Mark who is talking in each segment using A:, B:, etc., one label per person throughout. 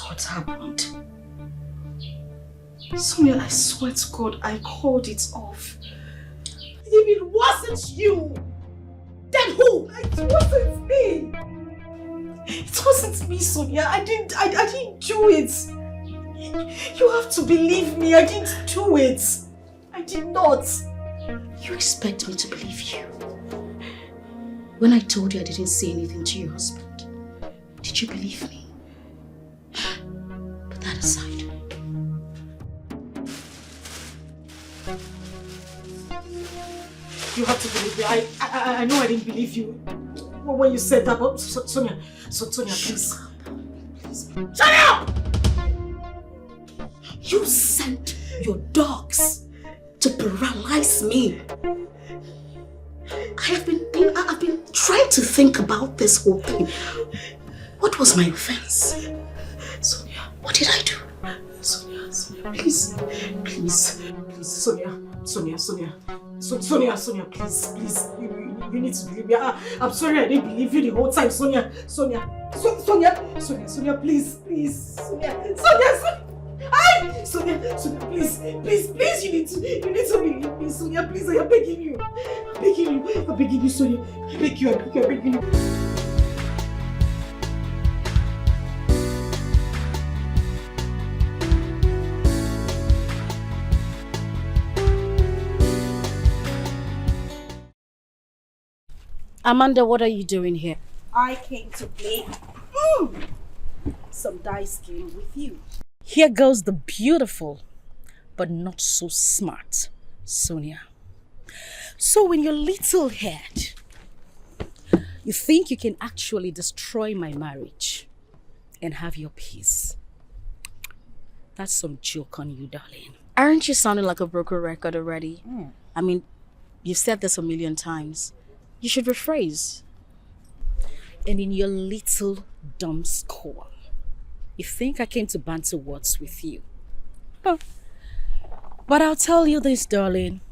A: What happened? Sonia, I swear to God, I called it off.
B: If it wasn't you, then who?
A: It wasn't me. It wasn't me, Sonia. I didn't do it. You have to believe me. I didn't do it. I did not.
C: You expect me to believe you? When I told you I didn't say anything to your husband, did you believe me? Put that aside.
A: You have to believe me. I know I didn't believe you when you said that, but Sonia, please. Please.
B: Shut up!
C: You sent your dogs to paralyze me. I've been trying to think about this whole thing. What was my offense?
A: Sonia,
C: what did I do?
A: Sonia, please, Sonia, please, you need to believe me. I'm sorry I didn't believe you the whole time, Sonia, Sonia, please, Sonia, please, you need to believe me, Sonia, please, I'm begging you, Sonia, I beg you.
D: Amanda, what are you doing here?
B: I came to play some dice game with you.
D: Here goes the beautiful, but not so smart, Sonia. So in your little head, you think you can actually destroy my marriage and have your peace. That's some joke on you, darling.
E: Aren't you sounding like a broken record already? I mean, you've said this a million times. You should rephrase.
D: And in your little dumb skull, you think I came to banter words with you. Huh. But I'll tell you this, darling.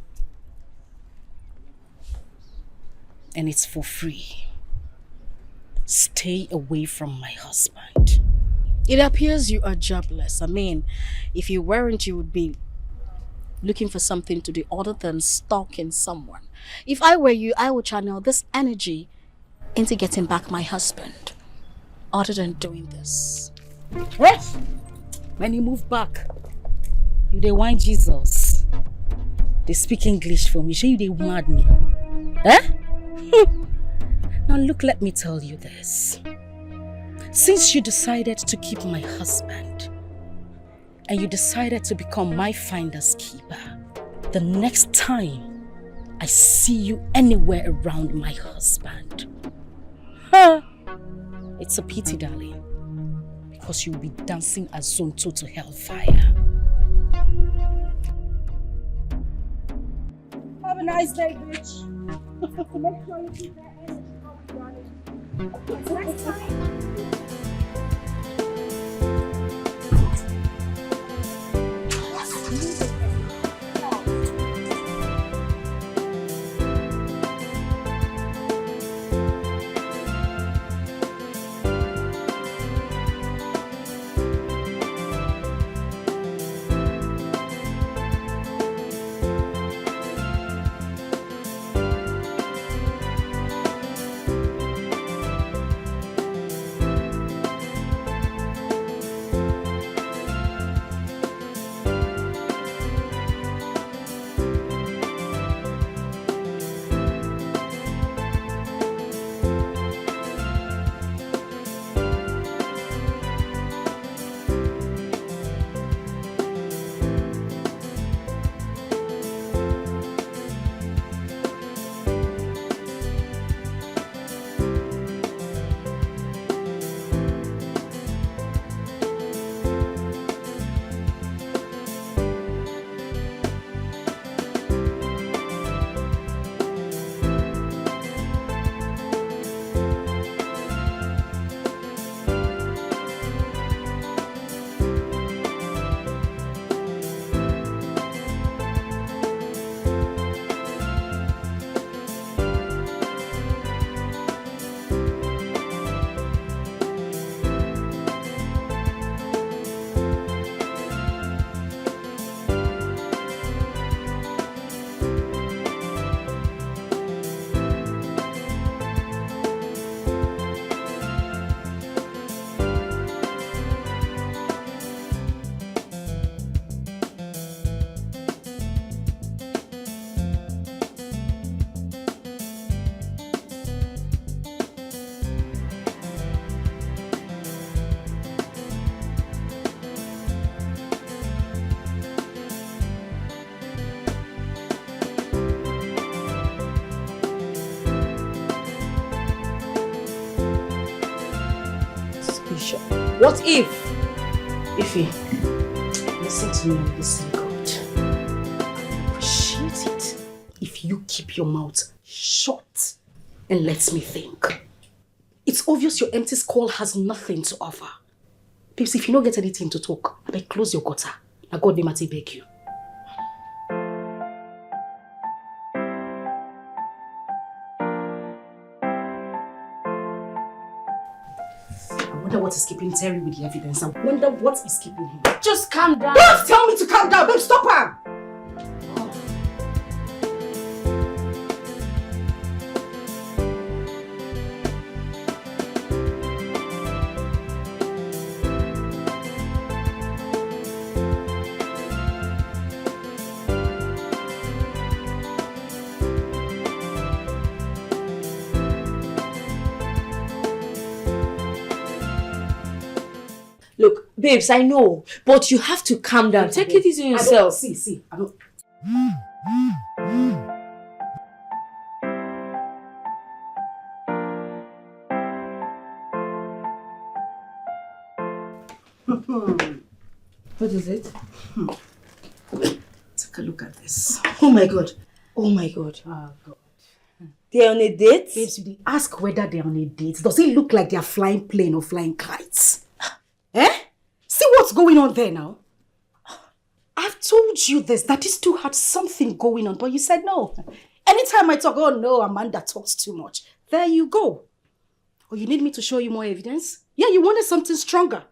D: And it's for free. Stay away from my husband.
E: It appears you are jobless. I mean, if you weren't, you would be looking for something to do other than stalking someone. If I were you, I would channel this energy into getting back my husband, other than doing this.
D: What? When you move back, you dey whine Jesus. They speak English for me. Sure you dey mad me? Eh? Now look, let me tell you this. Since you decided to keep my husband, and you decided to become my finder's keeper, the next time I see you anywhere around my husband, it's a pity, darling, because you'll be dancing a zonto to hellfire.
B: Have a nice day, bitch. Make sure you keep that energy going, darling. Next time. What if?
C: Ify, listen to me and listen good. I appreciate it if you keep your mouth shut and let me think. It's obvious your empty skull has nothing to offer. Babes, if you don't get anything to talk, I beg close your gutter. Now God name I beg you. I wonder what is keeping Terry with the evidence. I wonder what is keeping him.
B: Just calm down.
A: Don't tell me to calm down, babe, stop her!
B: Look, babes, I know, but you have to calm down. Take it easy on yourself.
C: I don't.
B: What is it?
C: Take a look at this.
B: Oh my god. Oh my god.
C: Oh God.
B: They're on a date?
C: Babes, you ask whether they're on a date. Does it look like they're flying plane or flying kites? Eh? See what's going on there now? I've told you this, that these two had something going on, but you said no. Anytime I talk, oh no, Amanda talks too much. There you go. Oh, you need me to show you more evidence? Yeah, you wanted something stronger.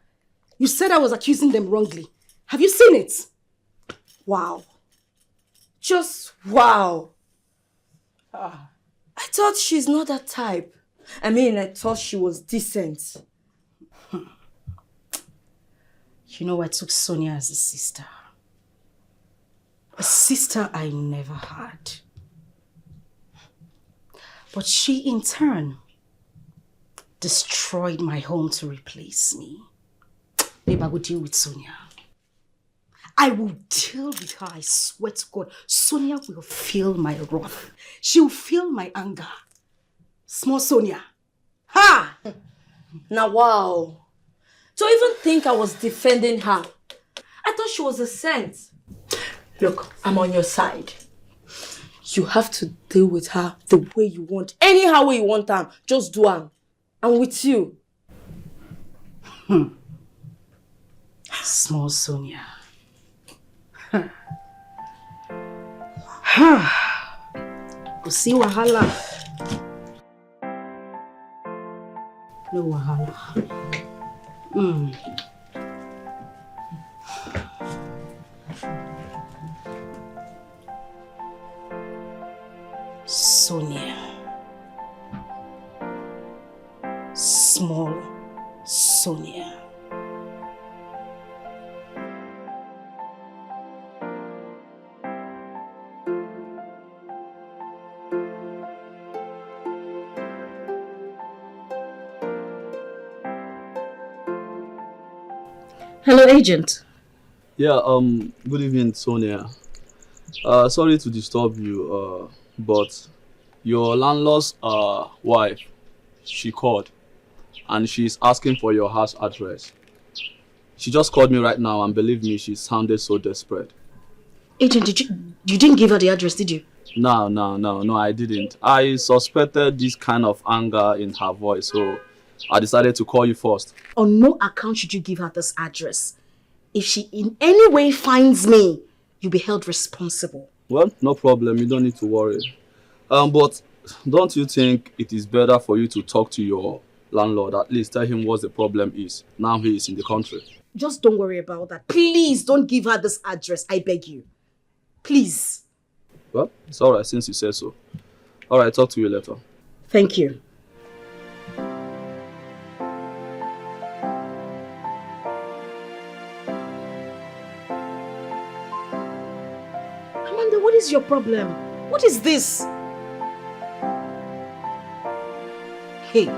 C: You said I was accusing them wrongly. Have you seen it?
B: Wow. Just wow. I thought she's not that type. I mean, I thought she was decent.
C: You know, I took Sonia as a sister. A sister I never had. But she, in turn, destroyed my home to replace me. Babe, I will deal with Sonia. I will deal with her, I swear to God. Sonia will feel my wrath. She'll feel my anger. Small Sonia. Ha!
B: Now, wow. To even think I was defending her. I thought she was a saint. Look, I'm on your side. You have to deal with her the way you want. Anyhow way you want her. Just do her. I'm with you.
C: Small Sonia. See wahala. No wahala. Sonia. Small Sonia.
D: Hello, agent.
F: Yeah, good evening, Sonia. Sorry to disturb you, but your landlord's wife, she called and she's asking for your house address. She just called me right now and believe me, she sounded so desperate.
C: Agent, you didn't give her the address, did you?
F: No, I didn't. I suspected this kind of anger in her voice, so I decided to call you first.
C: On no account should you give her this address. If she in any way finds me, you'll be held responsible.
F: Well, no problem. You don't need to worry. But don't you think it is better for you to talk to your landlord? At least tell him what the problem is. Now he is in the country.
C: Just don't worry about that. Please don't give her this address. I beg you. Please.
F: Well, it's alright since you said so. Alright, talk to you later.
C: Thank you. Amanda, what is your problem? What is this? Hey.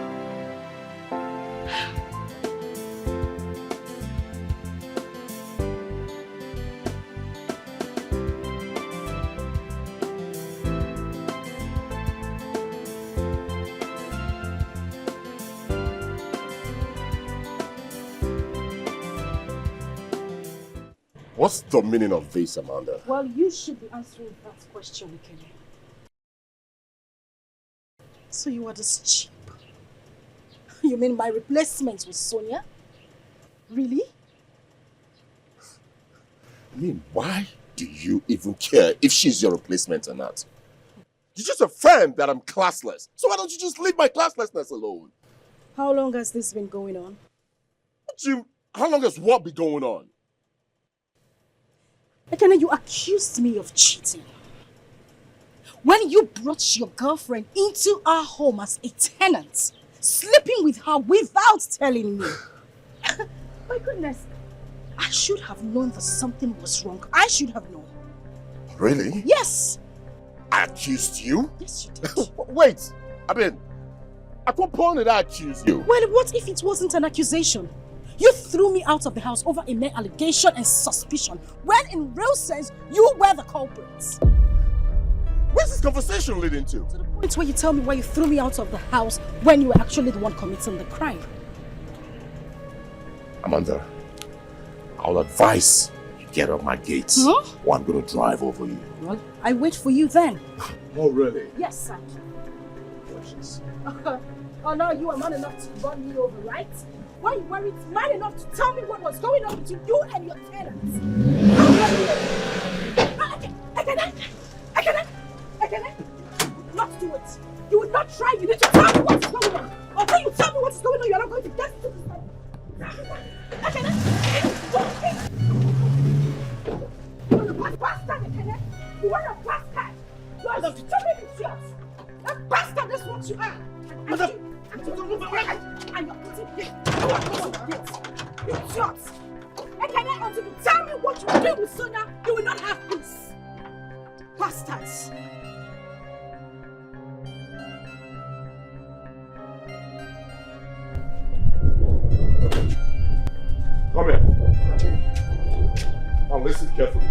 G: What's the meaning of this, Amanda?
C: Well, you should be answering that question, Okoli. So you are this cheap? You mean my replacement was Sonia? Really?
G: I mean, why do you even care if she's your replacement or not? You just affirmed that I'm classless. So why don't you just leave my classlessness alone?
C: How long has this been going on?
G: Jim, how long has what been going on?
C: Ekene, you accused me of cheating. When you brought your girlfriend into our home as a tenant, sleeping with her without telling me. My goodness, I should have known that something was wrong. I should have known.
G: Really?
C: Yes.
G: I accused you?
C: Yes, you did.
G: Wait, I mean, at what point did I accuse you?
C: Well, what if it wasn't an accusation? You threw me out of the house over a mere allegation and suspicion, when in real sense, you were the culprits.
G: Where's this conversation leading to?
C: To the point where you tell me why you threw me out of the house when you were actually the one committing the crime.
G: Amanda, I'll advise you get off my gates, or I'm gonna drive over you.
C: Well, I wait for you then.
G: Oh, really?
C: Yes, sir.
G: Precious.
C: Oh no, you are man enough to run me over, right? Why you weren't man enough to tell me what was going on between you and your tenants? I cannot not do it. You would not try. You need to tell me what's going on. Until you tell me what's going on, you're not going to get to this. You're a bastard, Ekene. You are a bastard. You are a stupid idiot. A bastard is what you are. Madam. And you're putting this. You are putting this. Idiot. Ekene, until you tell me what you do with Sonia, you will not have peace. Bastards.
G: Come here. Now listen carefully.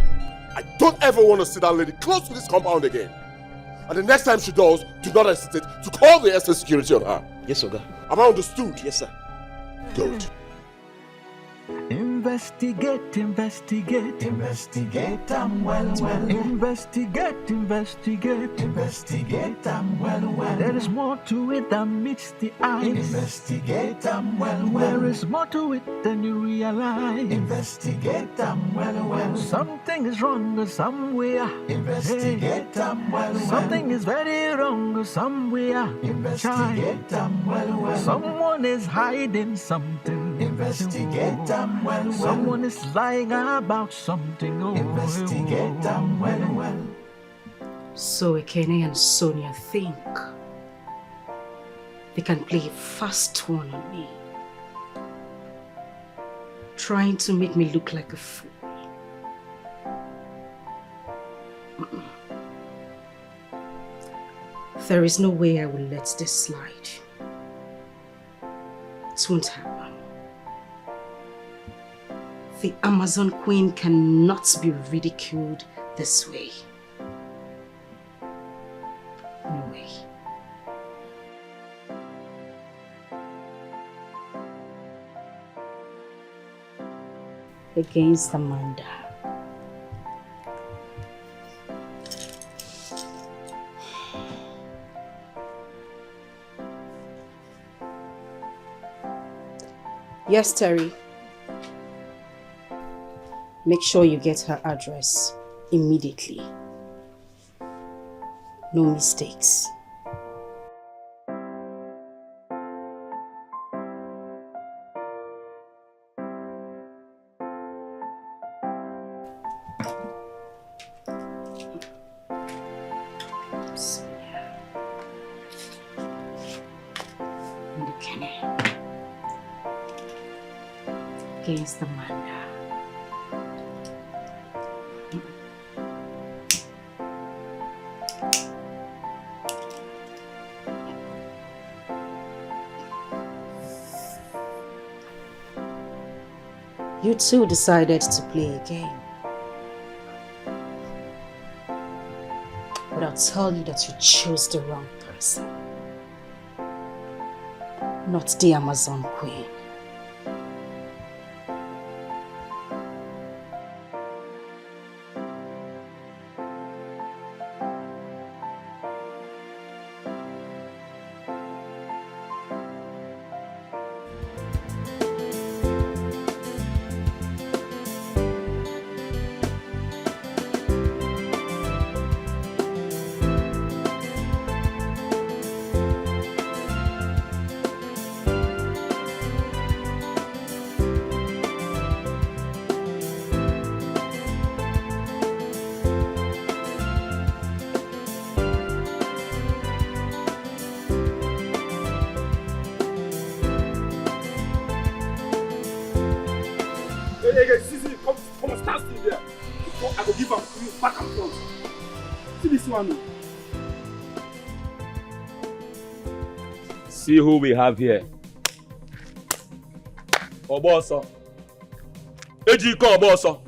G: I don't ever want to see that lady close to this compound again. And the next time she does, do not hesitate to call the SS security on her.
H: Yes, Oga.
G: Am I understood?
H: Yes, sir.
G: Good.
I: Investigate, investigate, investigate, I'm well. Investigate, investigate, investigate, I'm well. There is more to it than meets the eye. Investigate, I'm well. There is more to it than you realize. Investigate, I'm well. Something is wrong somewhere. Investigate, I'm well. Something is very wrong somewhere. Investigate, I'm well. Someone is hiding something. Investigate, I'm well. Someone is lying about something. Investigate, I'm well.
C: So Ekene and Sonia think they can play a fast one on me, trying to make me look like a fool. There is no way I will let this slide. It won't happen. The Amazon Queen cannot be ridiculed this way. No way. Against Amanda. Yes, Terry. Make sure you get her address immediately. No mistakes. Sonia. Against Amanda. You two decided to play a game. But I'll tell you that you chose the wrong person. Not the Amazon Queen.
H: Hey, see, come on, stand still there. Before I go give am back and front. See this one. See who we have here. Oboso. Etiko Oboso.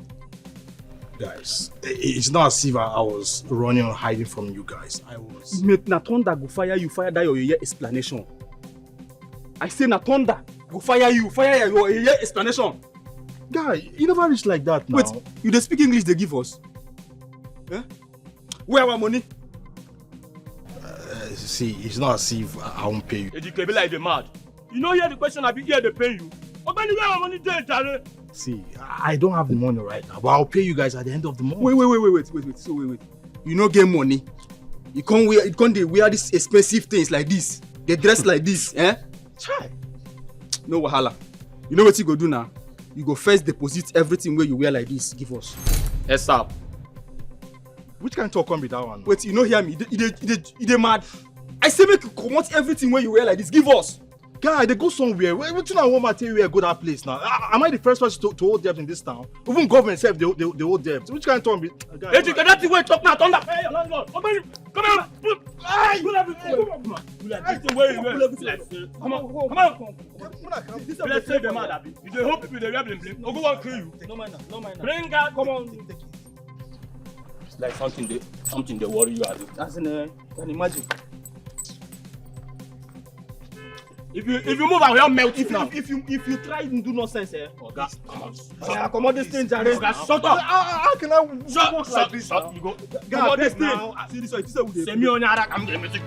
J: Guys, it's not as if I was running or hiding from you guys. I was.
H: Mate, na thunder go fire you, fire that your explanation. I say na thunder go fire your explanation.
J: Guy, you never reach like that now.
H: Wait, you dey speak English they give us? Eh? Where our money?
J: See, it's not as if I won't pay you.
H: Etiko be like the mad. You know hear the question I be here they pay you. Ogbeni where our money dey, Jare?
J: See, I don't have the money right now, but I'll pay you guys at the end of the month.
H: Wait. So wait. You no get money. You can't wear these expensive things like this. They dress like this, eh? Try. No wahala. You know what you go do now? You go first deposit everything where you wear like this. Give us. Yes, sir.
J: Which kind of talk come with that one?
H: Wait, you no hear me? You dey mad? I say make you comot everything where you wear like this. Give us.
J: Guy, they go somewhere. What you know want material go that place now? Am I the first person to hold debt in this town? Even government self, they hold debt. Which kind of talk?
H: Hey, you that's the way talk now. Thunder. Hey, landlord. Come on. Hey, you have everything. Come on. Let's say the man that be. You dey hope people they wear blame. No go one kill you. No mind. Bring out. Come on. It's like something they worry you as it. That's in can imagine. If you move, I will melt it now. If you try and do nonsense, Oga, come on, this thing, Jare. Shut up. How can I walk like this? Shut. You go. Come on, this thing. See this one. This one. Send me on your other. I'm going to.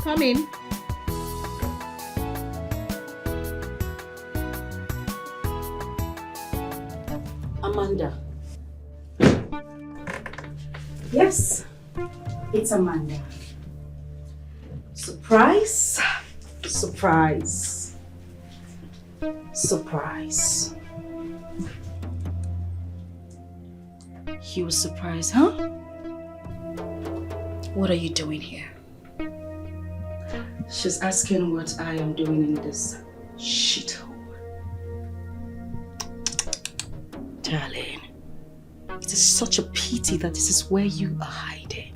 E: Come in.
C: Amanda. Yes, it's Amanda. Surprise. You were surprised, huh?
E: What are you doing here?
C: She's asking what I am doing in this shithole.
E: Darling, it is such a pity that this is where you are hiding.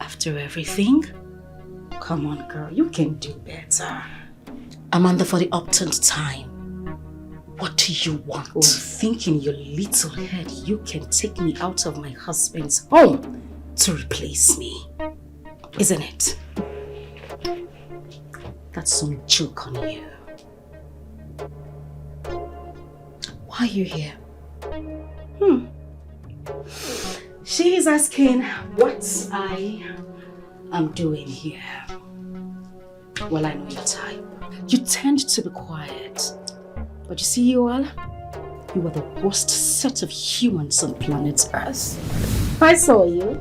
E: After everything?
C: Come on, girl, you can do better.
E: Amanda, for the upturned time, what do you want?
C: Oh, thinking your little head, you can take me out of my husband's home to replace me, isn't it? That's some joke on you.
E: Why are you here?
C: She is asking what I am doing here. Well, I know your type. You tend to be quiet. But you see you all? You are the worst set of humans on planet Earth. I saw you.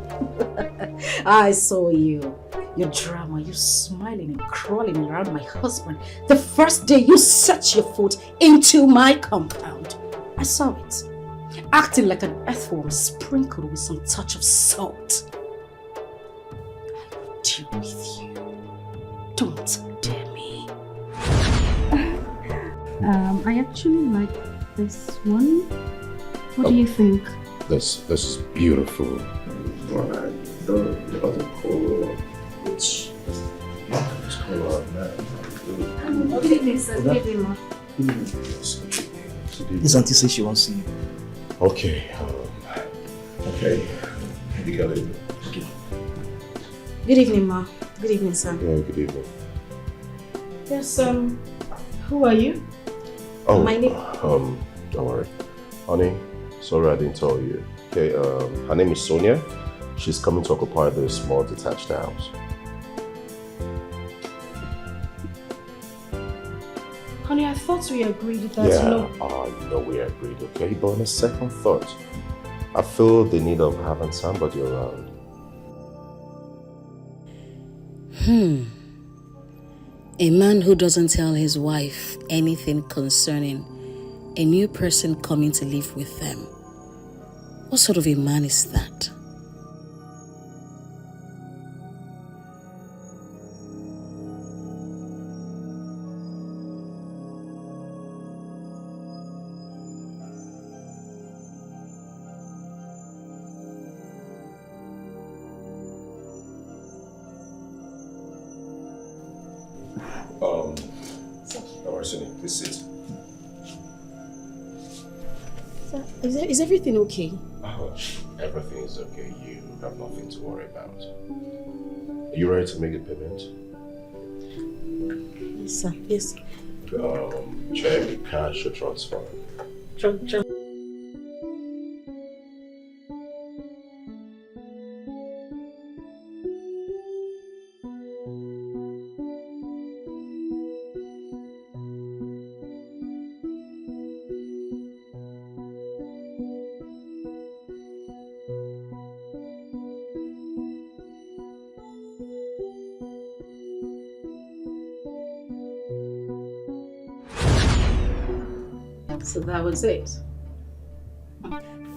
C: I saw you. Your drama, you smiling and crawling around my husband the first day you set your foot into my compound. I saw it. Acting like an earthworm sprinkled with some touch of salt. I will deal with you. Don't dare me.
E: I actually like this one. What do you think?
G: This is beautiful. Right. The other color. It's color, man.
E: Good evening, sir. Good evening, ma.
J: This auntie says she wants to see you.
G: Okay. Okay. You got it.
C: Good evening, ma. Good evening, sir.
G: Yeah, good evening.
C: Yes, who are you?
G: Oh,
C: my name.
G: Don't worry. Honey, sorry I didn't tell you. Okay, her name is Sonia. She's coming to occupy this small detached house.
C: Honey, I thought we agreed that
G: no, we agreed, okay? But on a second thought, I feel the need of having somebody around.
D: A man who doesn't tell his wife anything concerning A new person coming to live with them. What sort of a man is that?
G: Please sit.
E: Is everything okay?
G: Oh, everything is okay. You have nothing to worry about. Are you ready to make a payment?
E: Yes, sir. Yes.
G: Check, cash, or transfer?
B: So that was it.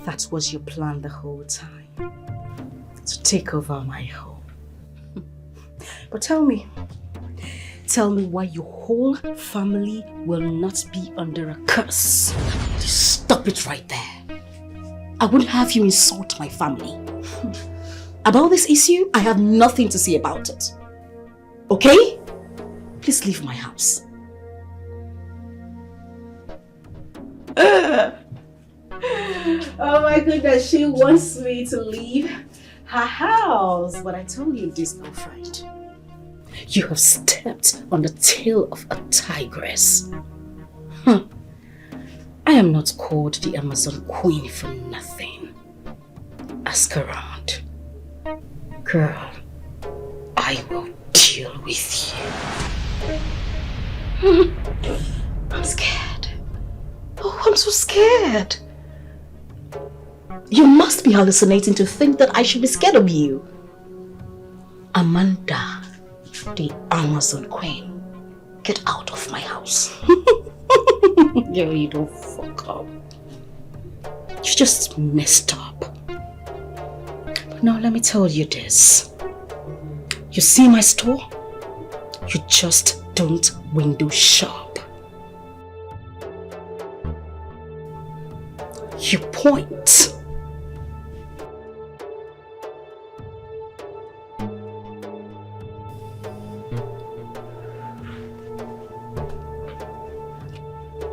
C: That was your plan the whole time. To take over my home. But tell me why your whole family will not be under a curse. Just stop it right there. I wouldn't have you insult my family. About this issue, I have nothing to say about it. Okay? Please leave my house.
B: Oh my goodness, she wants me to leave her house.
C: But I tell you this, girlfriend. You have stepped on the tail of a tigress. I am not called the Amazon Queen for nothing. Ask around. Girl, I will deal with you. I'm scared. Oh, I'm so scared. You must be hallucinating to think that I should be scared of you. Amanda, the Amazon Queen, get out of my house. Girl, you don't fuck up. You just messed up. But now let me tell you this. You see my store? You just don't window shop. You point.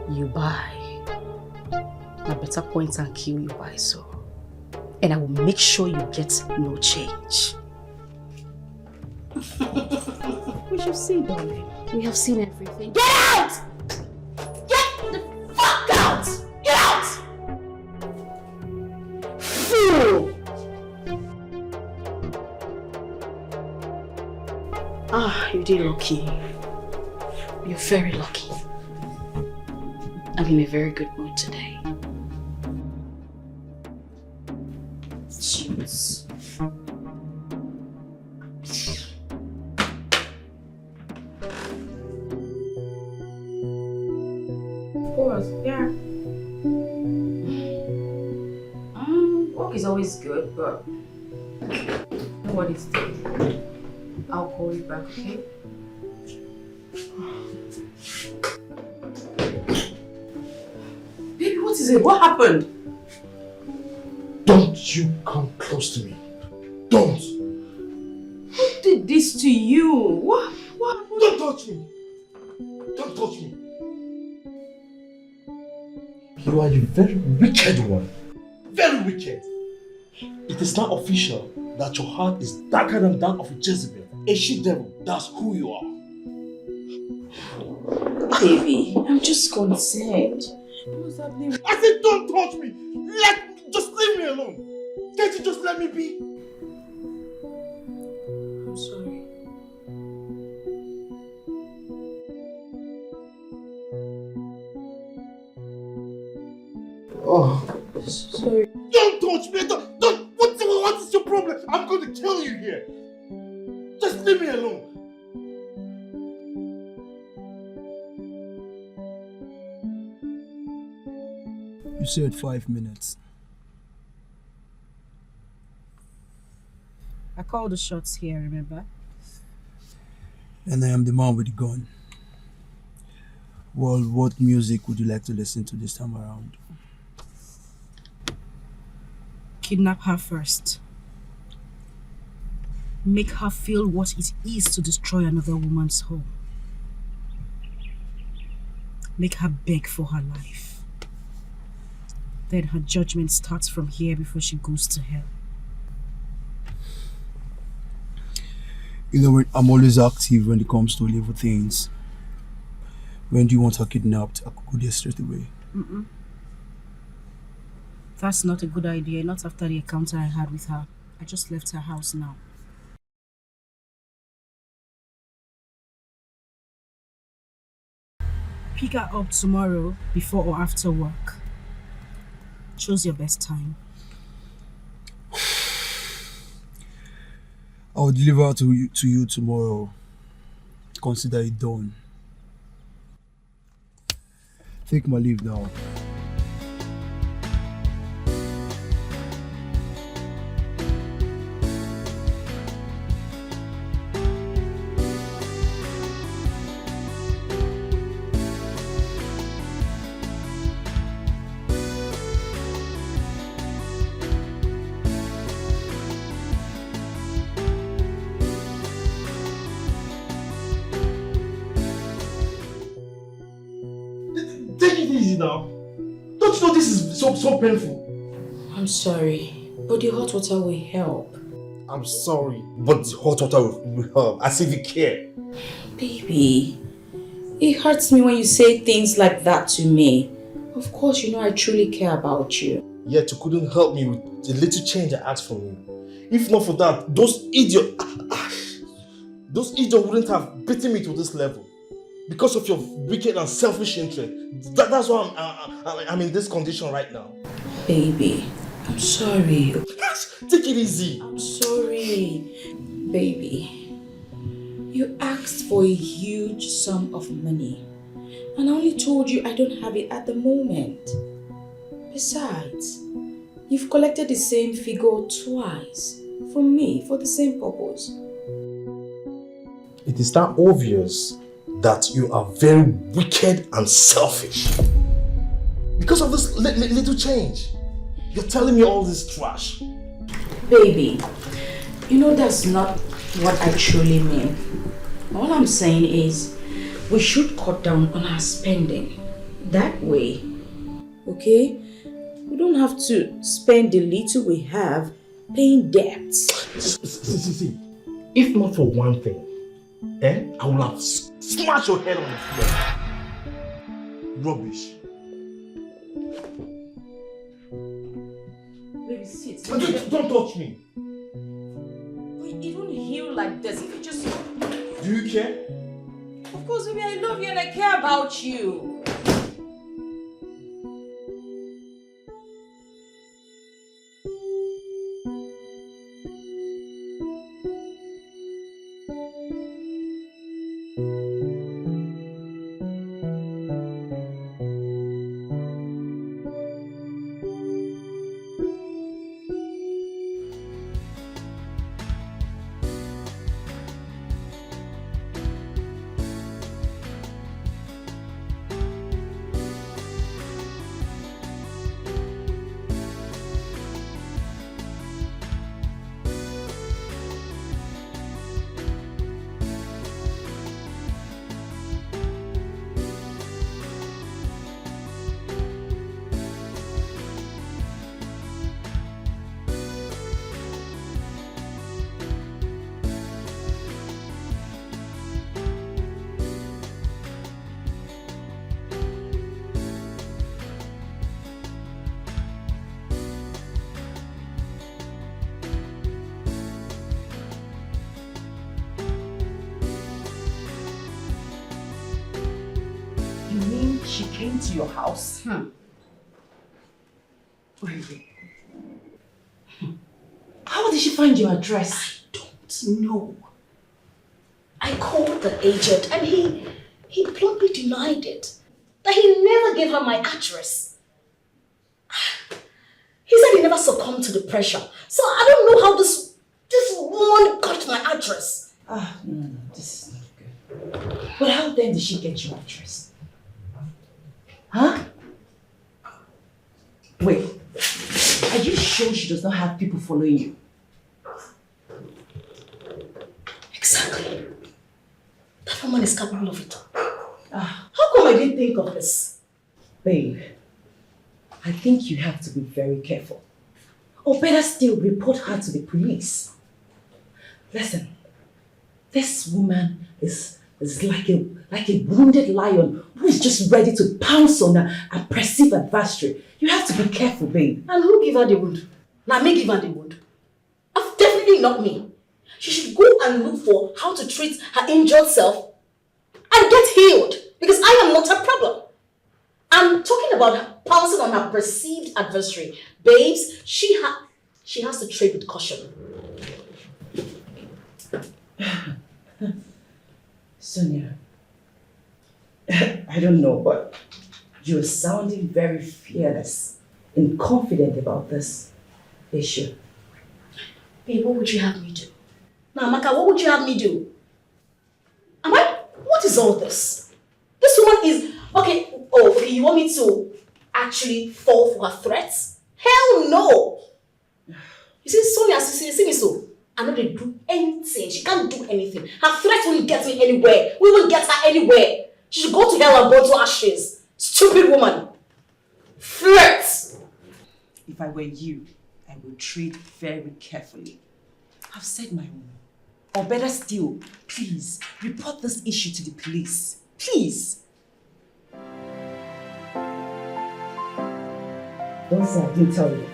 C: You buy. I better point and kill you buy so. And I will make sure you get no change. We shall see, darling.
E: We have seen everything.
C: Get out! Get the fuck out! Get out! Fool! Ah, you did lucky. You're very lucky. I'm in a very good mood today. Cheers.
B: Of course, yeah. Work is always good, but what is this? I'll call you back, okay? Baby, what is it? What happened?
J: Don't you come close to me. Don't.
B: Who did this to you? What?
J: Don't touch me. Don't touch me. You are a very wicked one. Very wicked. It is now official that your heart is darker than that of a Jezebel. A she-devil. That's who you are.
B: Baby, I'm just concerned. What's happening?
J: I said don't touch me. Just leave me alone. Can't you just let me be?
B: I'm sorry.
J: Oh,
B: sorry.
J: Don't touch me. Don't. What is your problem? I'm going to kill you here. Just leave me alone.
H: You said 5 minutes.
C: I called the shots here, remember?
H: And I am the man with the gun. Well, what music would you like to listen to this time around?
C: Kidnap her first. Make her feel what it is to destroy another woman's home. Make her beg for her life. Then her judgment starts from here before she goes to hell.
H: You know, I'm always active when it comes to little things. When do you want her kidnapped? I could go there straight away.
C: That's not a good idea, not after the encounter I had with her. I just left her house now. Pick her up tomorrow before or after work. Choose your best time.
H: I will deliver her to you tomorrow. Consider it done. Take my leave now.
J: Take it easy now. Don't you know this is so painful?
B: I'm sorry, but the hot water will help.
J: I'm sorry, but the hot water will help. As if you care.
B: Baby, it hurts me when you say things like that to me. Of course, you know I truly care about you.
J: Yet you couldn't help me with the little change I asked from you. If not for that, those idiots wouldn't have beaten me to this level. Because of your wicked and selfish interest. That's why I'm in this condition right now.
B: Baby, I'm sorry.
J: Take it easy.
B: I'm sorry. Baby, you asked for a huge sum of money. And I only told you I don't have it at the moment. Besides, you've collected the same figure twice from me for the same purpose.
J: It is that obvious that you are very wicked and selfish. Because of this little change. You're telling me all this trash.
B: Baby, you know that's not what I truly mean. All I'm saying is we should cut down on our spending. That way, okay? We don't have to spend the little we have paying debts.
J: See. If not for one thing, I will have smashed your head on the floor. Rubbish.
B: Baby, sit.
J: Don't touch me.
B: But it won't heal like this if you just...
J: Do you care?
B: Of course, baby, I love you and I care about you.
C: She came to your house?
A: Really? How did she find your address?
C: I don't know.
A: I called the agent and he bluntly denied it. That he never gave her my address.
E: never succumb to the pressure. So I don't know how this woman got my address.
A: No, this is not good. But how then did she get your address? Huh? Wait, are you sure she does not have people following you?
E: Exactly. That woman is capable of it.
A: How come I didn't think of this? Babe, I think you have to be very careful. Or better still, report her to the police. Listen, this woman is like a wounded lion who is just ready to pounce on a perceived adversary. You have to be careful, babe.
E: And who give her the wound? Now me give her the wound. Definitely not me. She should go and look for how to treat her injured self and get healed. Because I am not her problem. I'm talking about her pouncing on her perceived adversary. Babes, she has to tread with caution.
A: Sonia, I don't know, but you're sounding very fearless and confident about this issue.
E: Babe, what would you have me do? Now, Maka, what would you have me do? What is all this? This woman is, okay, you want me to actually fall for her threats? Hell no! You see, Sonia, you see me so? I know they do anything. She can't do anything. Her threats won't get me anywhere. We won't get her anywhere. She should go to hell and burn to ashes. Stupid woman. Threats!
A: If I were you, I would tread very carefully. I've said my own. Or better still, please, report this issue to the police. Please. Don't say I didn't tell you.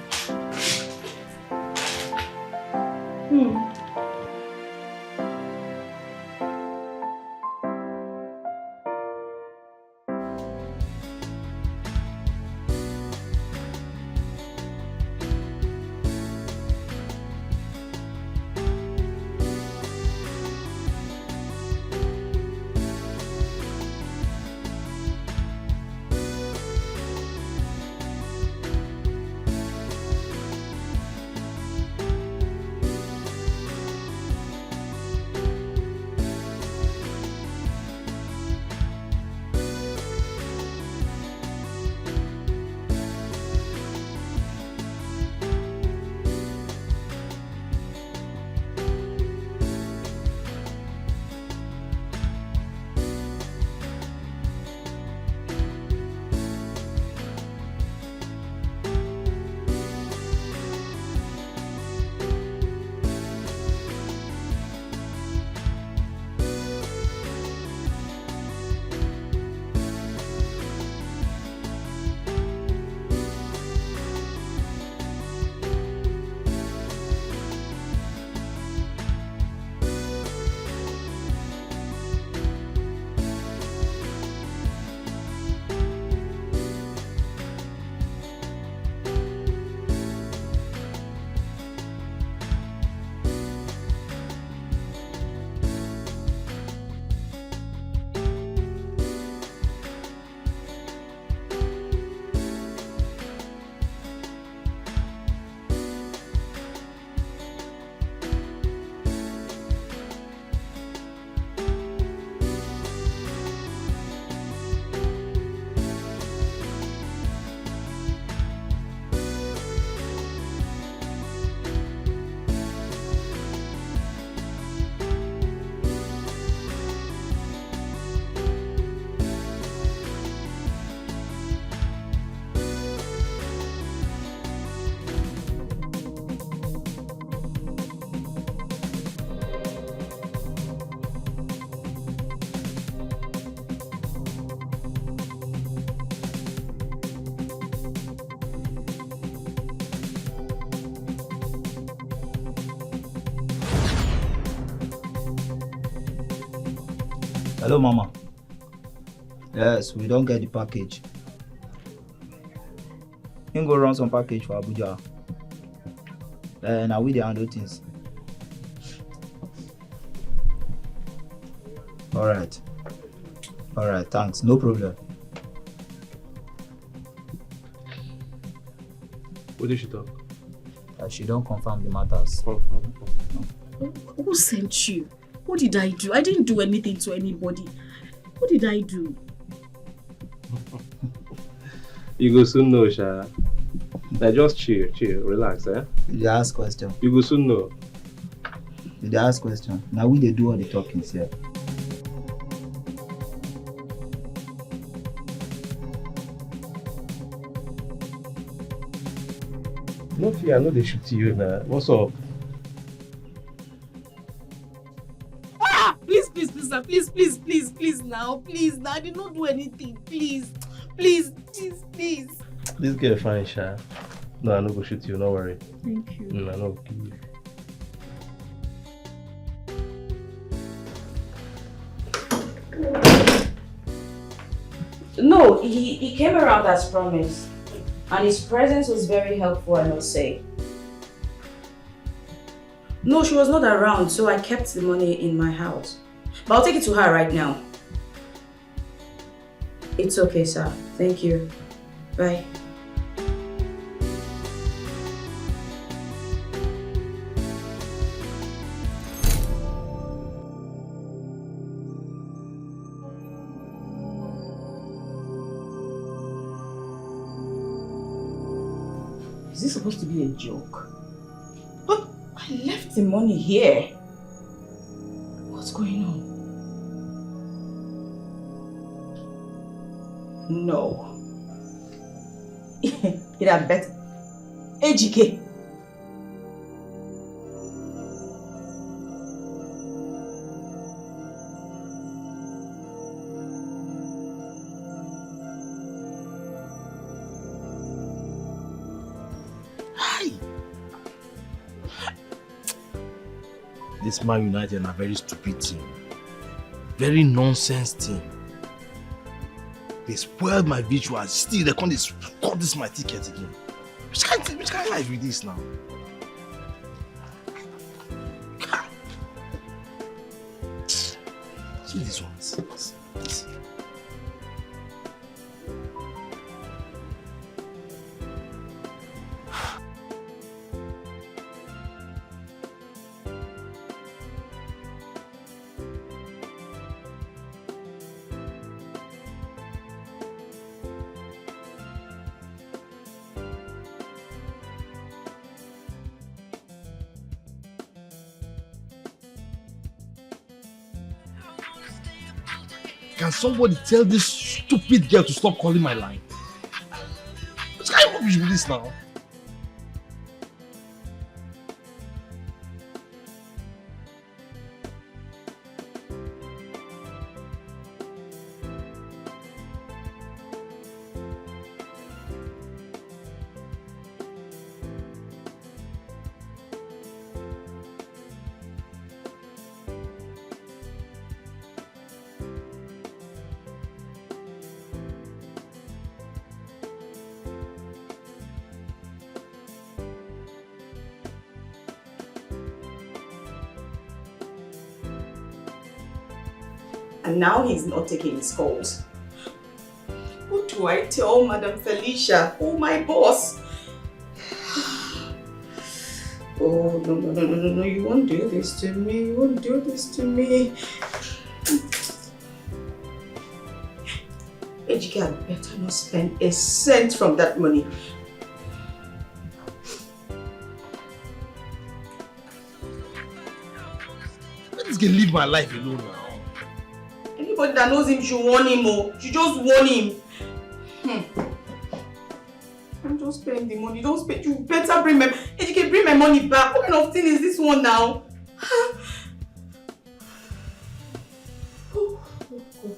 K: Hello, Mama. Yes, we don't get the package. You can go run some package for Abuja. Now we the handle things. Alright, thanks. No problem.
F: What did she talk?
K: she don't confirm the matters.
E: Who sent you? What did I do? I didn't do anything to anybody. What did I do?
J: You go soon know, Sha. Like, just chill, relax, eh?
K: You ask question.
J: You go soon know.
K: You ask question. Now we they do all the talkings here.
J: No fear, I know they shoot you now. What's up?
E: Please now. I did not do anything. Please.
J: This girl fine, Sha. No, I no go shoot you, no worry.
E: Thank you.
J: No, I no go kill you.
A: No, he came around as promised. And his presence was very helpful, I must say. No, she was not around, so I kept the money in my house. But I'll take it to her right now. It's okay, sir. Thank you. Bye. Is this supposed to be a joke? But I left the money here. What's going on? No. It had better. AGK.
J: This Man United are a very stupid team. Very nonsense team. They spoiled my visuals. Still, they can't cut this my ticket again. Which kind of life with this now? See this one. See. Can somebody tell this stupid girl to stop calling my line? What kind of rubbish with this now?
A: And now he's not taking his calls. What do I tell Madam Felicia? Oh, my boss. Oh, no, you won't do this to me. You won't do this to me. HK had better not spend a cent from that money.
J: Let this girl leave my life alone now.
A: Anybody that knows him should warn him, oh. Should just warn him. I'm just paying the money. Don't spend. You better bring my money back. What kind of thing is this one now?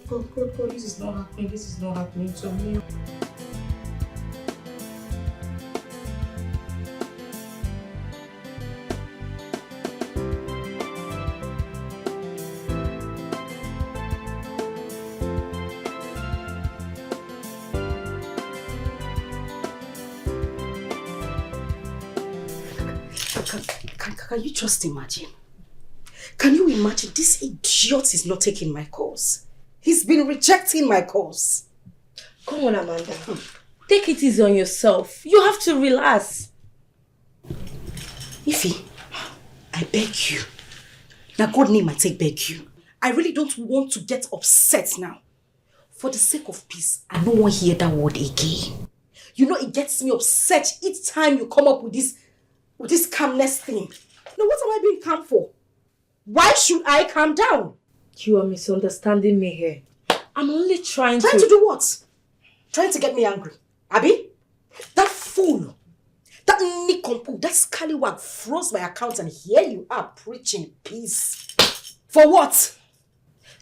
A: God, this is not happening. This is not happening to me.
C: Can you just imagine? Can you imagine this idiot is not taking my calls? He's been rejecting my calls.
B: Come on, Amanda. Take it easy on yourself. You have to relax.
C: Ify, I beg you. Now God name I take beg you. I really don't want to get upset now. For the sake of peace, I don't want to hear that word again. You know, it gets me upset each time you come up with this calmness thing. Now, what am I being calm for? Why should I calm down?
B: You are misunderstanding me here. I'm only trying to
C: do what? Trying to get me angry. Abby? That fool, that nincompoop, that scallywag froze my account and here you are preaching peace. For what?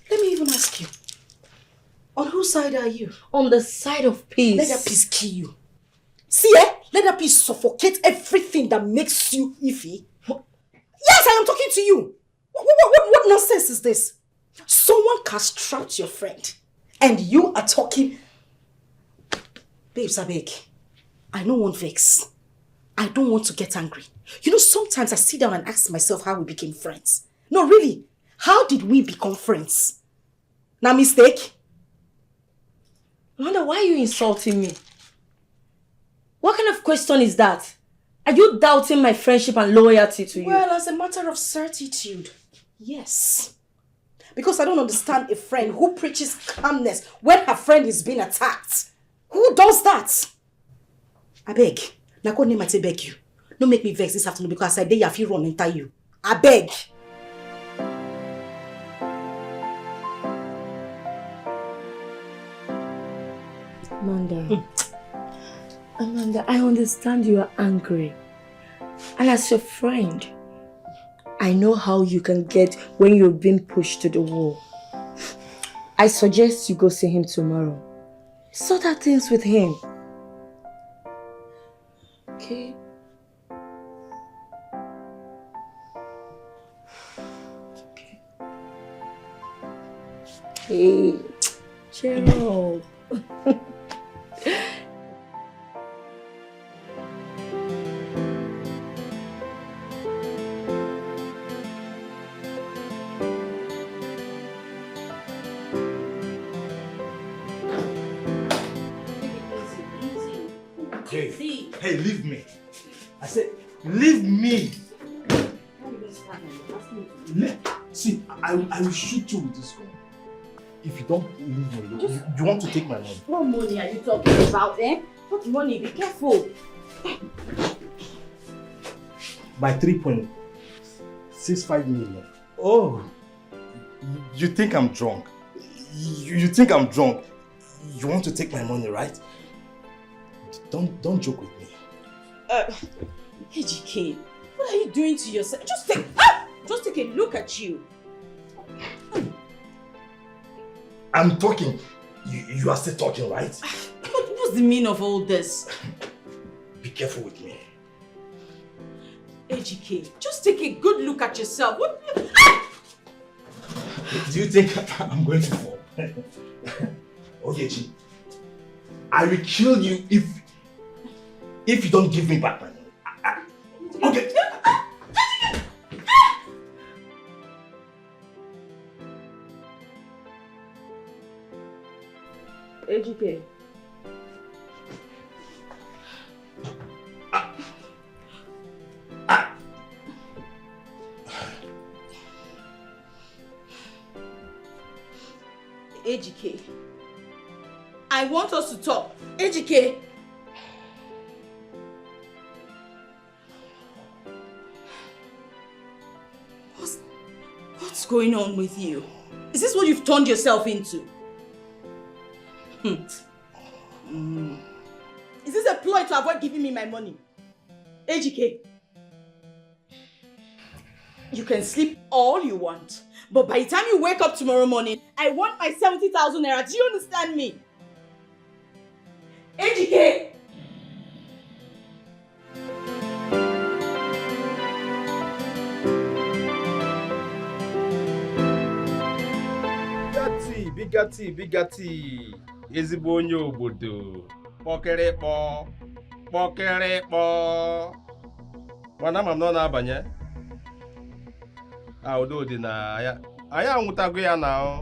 C: Let me even ask you. On whose side are you?
B: On the side of peace.
C: Let that peace kill you. See, let that peace suffocate everything that makes you Ify. Yes, I am talking to you. What nonsense is this? Someone castrated your friend and you are talking. Babes, I beg. I don't want vex. I don't want to get angry. You know, sometimes I sit down and ask myself how we became friends. No, really. How did we become friends? Now, mistake?
B: Amanda, why are you insulting me? What kind of question is that? Are you doubting my friendship and loyalty to you?
C: Well, as a matter of certitude, yes. Because I don't understand a friend who preaches calmness when her friend is being attacked. Who does that? I beg. Now God name I say beg you. Don't make me vex this afternoon because I dare you run enter you. I beg.
B: Amanda, I understand you are angry. And as your friend, I know how you can get when you've been pushed to the wall. I suggest you go see him tomorrow. Sort out things with him. Okay? Hey, cheer up.
J: Hey, leave me. I said, leave me. See, I will shoot you with this gun. If you don't leave me, you want to take my money.
C: What money are you talking about, eh? What money? Be careful.
J: By 3.65 million. Oh, you think I'm drunk? You think I'm drunk? You want to take my money, right? Don't joke with me.
C: HGK, what are you doing to yourself? Just take a look at you.
J: I'm talking. You are still talking, right?
C: What's the meaning of all this?
J: Be careful with me.
C: HGK, just take a good look at yourself. What?
J: Do you think I'm going to fall? Okay, Chi. I will kill you if you don't give me back my money. Okay.
B: AGK.
C: AGK, I want us to talk. AGK. What's going on with you? Is this what you've turned yourself into? Is this a ploy to avoid giving me my money? AGK, you can sleep all you want, but by the time you wake up tomorrow morning, I want my 70,000 naira. Do you understand me? AGK!
L: Bigati, ezigbo onye obodo, kpọkịrịkpọ. Mana ama m na ọ na-abanye. Udo dị na ya. Anyị anwụtago ya na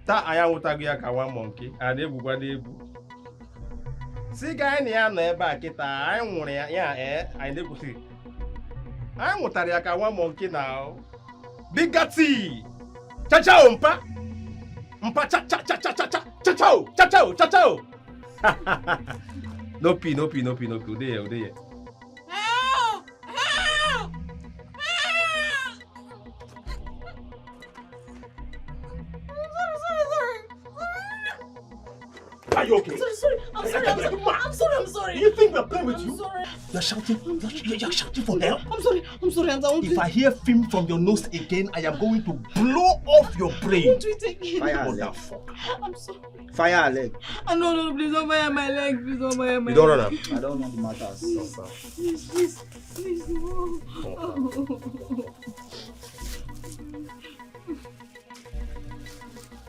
L: taa anyị anwụtago ya ka nwa monkey. A na-egwukwa n'egwu. Si ga anyị na ya nọ ebe a kịta, anyị nwụrụ ya anyị na-egwusi. I want to one monkey now. Bigati. Cha-chao, mpa. Mpa cha-cha-cha-cha-cha-cha. Cha-chao, cha-chao, cha-chao. No pee. There. Are you okay?
B: I'm sorry.
L: Do you think we're playing with you?
B: Sorry.
J: You're shouting. You're shouting for help.
B: I'm sorry.
J: If I hear film from your nose again, I am going to blow off your brain.
B: Won't you take me?
K: Fire leg.
B: I'm sorry.
K: Fire leg.
B: No, please don't fire my leg. Please don't fire my leg.
L: You don't run up.
K: I don't know the matters.
B: Please, no.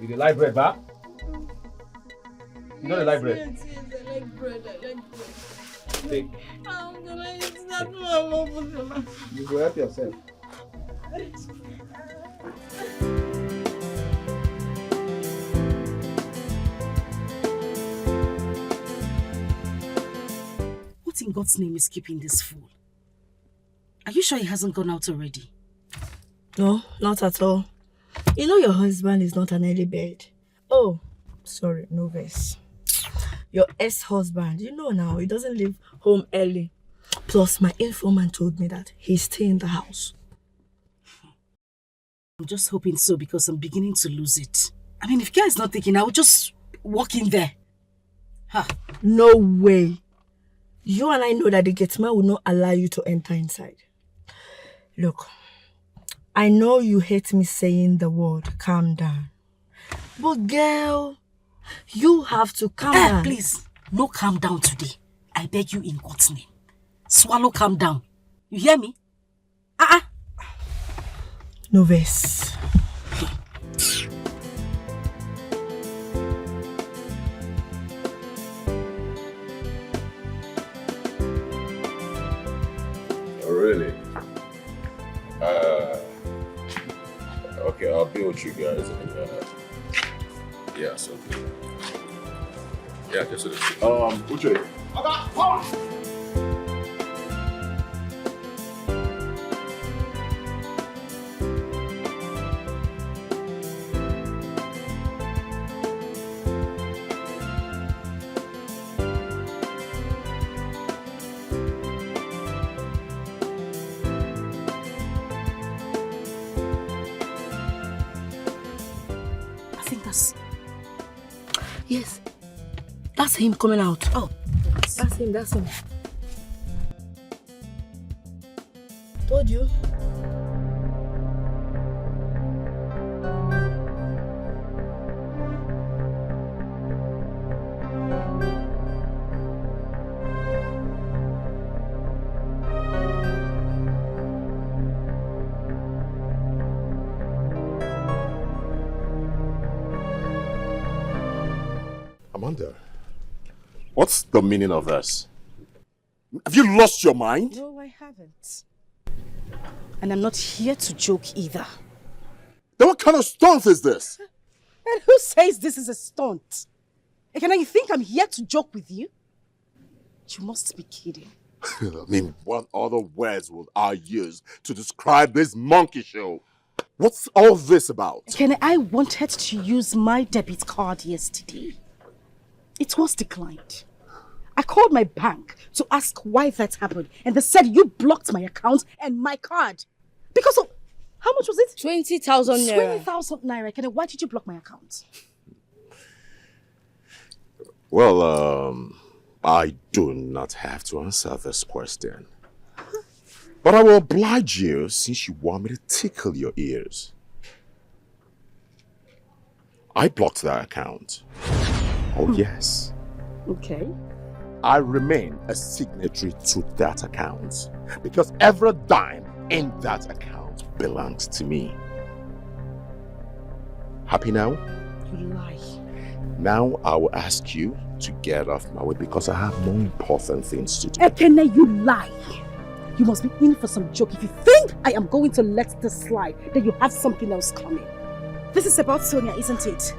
L: You like bread, ba? You know the like bread?
B: Yes, I like bread.
L: Take.
B: I'm gonna eat that.
K: You go help yourself.
C: What in God's name is keeping this fool? Are you sure he hasn't gone out already?
B: No, not at all. You know your husband is not an early bird. Oh, sorry, no verse. Your ex-husband, you know now, he doesn't leave home early. Plus, my informant told me that he's staying in the house.
C: I'm just hoping so because I'm beginning to lose it. I mean, if Kia is not taking, I will just walk in there.
B: No way. You and I know that the gateman will not allow you to enter inside. Look, I know you hate me saying the word calm down. But girl, you have to calm down.
C: Please, no calm down today. I beg you in God's name. Swallow calm down. You hear me?
B: No verse.
G: Oh, really? Okay, I'll be with you guys. Yeah, so. Yeah, just so Uche.
B: Yes. That's him coming out. Oh, that's him. Told you.
G: Amanda, what's the meaning of this? Have you lost your mind?
C: No, I haven't. And I'm not here to joke either.
G: Then what kind of stunt is this?
C: And who says this is a stunt? Ekene, you think I'm here to joke with you? You must be kidding.
G: I mean, what other words would I use to describe this monkey show? What's all this about?
C: Ekene, I wanted to use my debit card yesterday. It was declined. I called my bank to ask why that happened, and they said you blocked my account and my card. Because of, how much was it?
B: 20,000 naira.
C: 20,000 naira. Ekene, why did you block my account?
G: Well, I do not have to answer this question. But I will oblige you since you want me to tickle your ears. I blocked that account. Oh, yes.
C: Okay.
G: I remain a signatory to that account because every dime in that account belongs to me. Happy now?
C: You lie.
G: Now I will ask you to get off my way because I have more important things to do.
C: Ekene, you lie. You must be in for some joke. If you think I am going to let this slide, then you have something else coming. This is about Sonia, isn't it?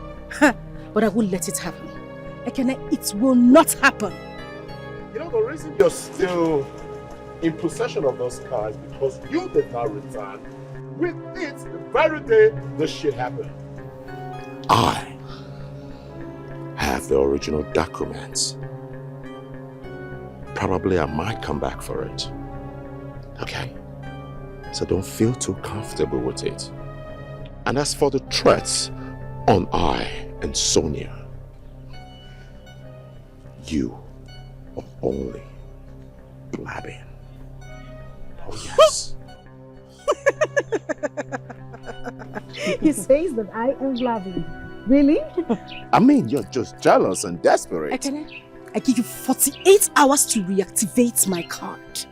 C: But I won't let it happen. Ekene, it will not happen.
G: You know, the reason you're still in possession of those cards because you did not return with it the very day this shit happened. I have the original documents. Probably I might come back for it. Okay? So don't feel too comfortable with it. And as for the threats on I and Sonia, you are only blabbing. Oh yes.
C: He says that I am blabbing. Really?
G: I mean, you're just jealous and desperate.
C: I give you 48 hours to reactivate my card.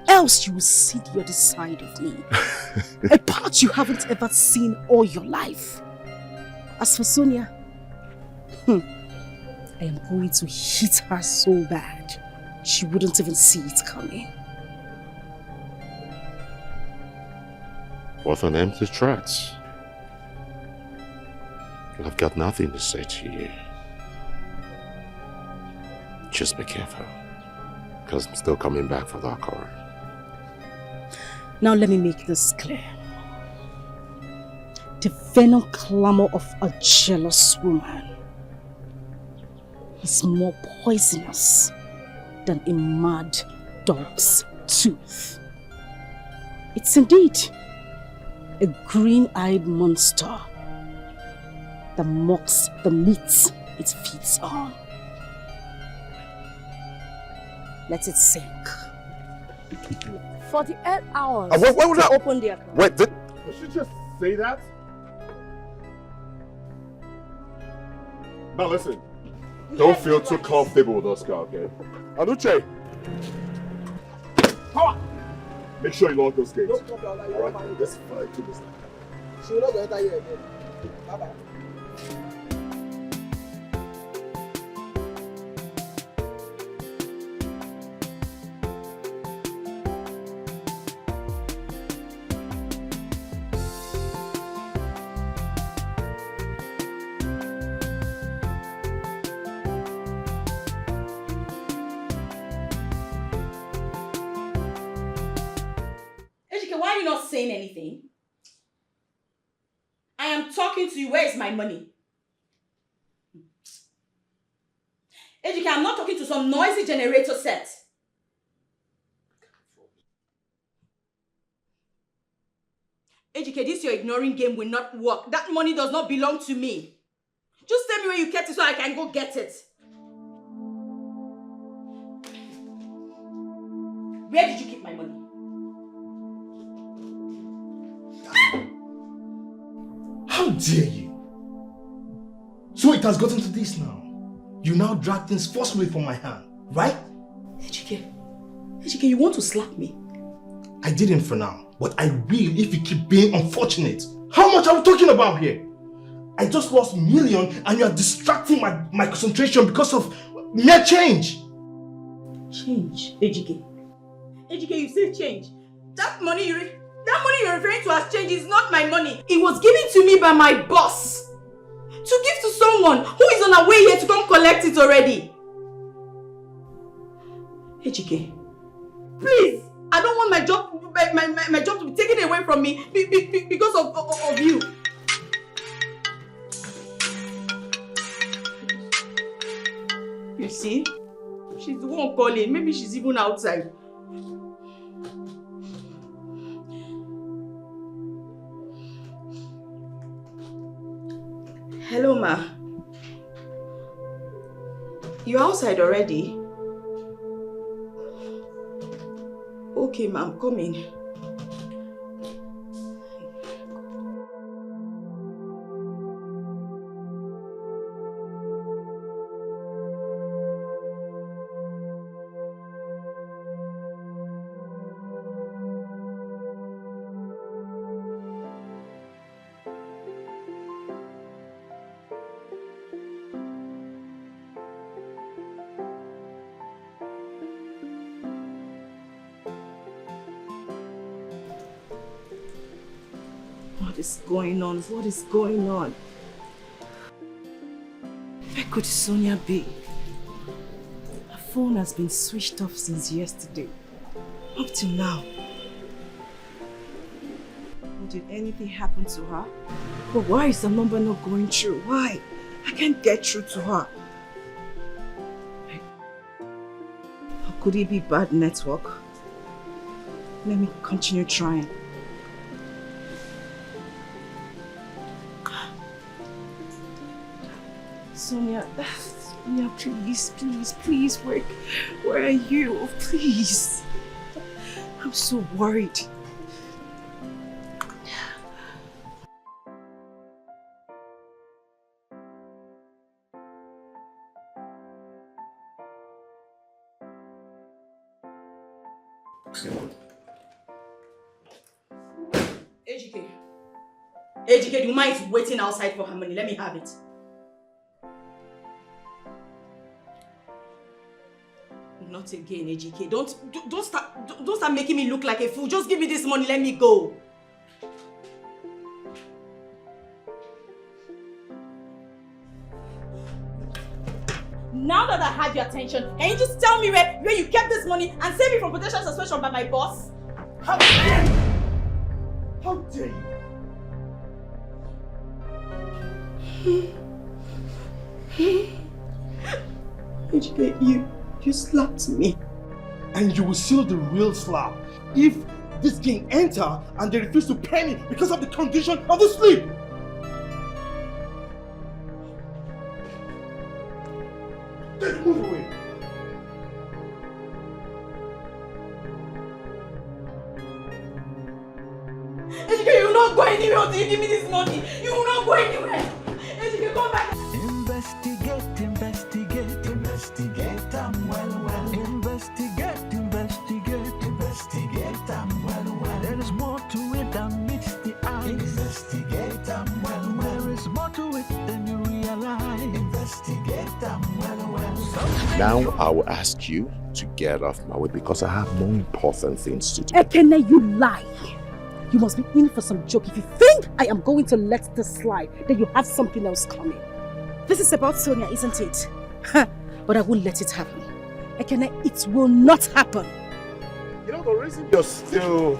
C: Else you will see the other side of me. A part you haven't ever seen all your life. As for Sonia, I am going to hit her so bad, she wouldn't even see it coming.
G: What an empty threat. I've got nothing to say to you. Just be careful, because I'm still coming back for that car.
C: Now let me make this clear. The venom clamor of a jealous woman is more poisonous than a mad dog's tooth. It's indeed a green-eyed monster that mocks the meat it feeds on. Let it sink.
B: 48 hours
G: Wait,
B: to open the account.
G: Wait, did she just say that? Now listen, don't feel too comfortable with us, guy, okay? Anuche! Power! Make sure you lock those gates. Alright, let's fight to this.
M: She will not go enter here again. Bye-bye.
B: Why are you not saying anything? I am talking to you. Where is my money? Ejike, I'm not talking to some noisy generator set. Ejike, this your ignoring game will not work. That money does not belong to me. Just tell me where you kept it so I can go get it. Where did you keep my money?
J: How dare you? So it has gotten to this now. You now drag things forcefully from my hand, right?
B: Ejike, you want to slap me?
J: I didn't for now, but I will if you keep being unfortunate. How much are we talking about here? I just lost millions and you are distracting my concentration because of mere change.
B: Change, Ejike. Ejike, you say change. That money you're referring to as change is not my money. It was given to me by my boss. To give to someone who is on her way here to come collect it already. Ejike, please, I don't want my job to be taken away from me because of you. You see? She's the one calling. Maybe she's even outside. Hello, ma. You're outside already? Okay, ma, I'm coming. What is going on? What is going on? Where could Sonia be? Her phone has been switched off since yesterday.
A: Up till now. Did anything happen to her? But why is the number not going through? Why? I can't get through to her. Or could it be bad network? Let me continue trying. Sonia, please, where are you? Oh, please. I'm so worried.
B: Ejike, the woman is waiting outside for her money. Let me have it. Not again, Ejike. Don't start making me look like a fool. Just give me this money. Let me go. Now that I have your attention, can you just tell me where you kept this money and save me from potential suspension by my boss?
L: How dare you? How dare you?
A: Ejike, you slapped me.
L: And you will seal the real slap if this gang enter and they refuse to pay me because of the condition of the sleep. Just move away.
B: Ejike, you will not go anywhere until you give me this money. You will not go anywhere. Ejike, come back.
I: Investigate, investigate, investigate, I'm well. Investigate, investigate, investigate, I'm well. There is more to it than meets the eye. Investigate, I'm well. There is more to it than you realize. Investigate, I'm well.
G: Now I will ask you to get off my way because I have more important things to do.
C: Ekene, you lie. You must be in for some joke. If you think I am going to let this slide, then you have something else coming. This is about Sonia, isn't it? But I won't let it happen. Ekene, it will not happen.
G: You know, the reason you're still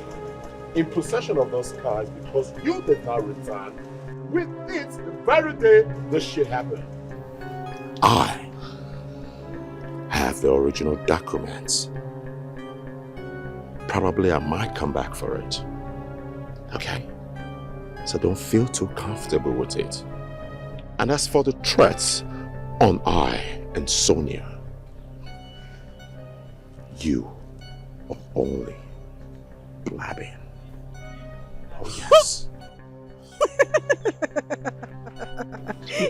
G: in possession of those cards because you did not return with it the very day the shit happened. I have the original documents. Probably I might come back for it. Okay? So don't feel too comfortable with it. And as for the threats on I and Sonia, you are only blabbing. Oh yes.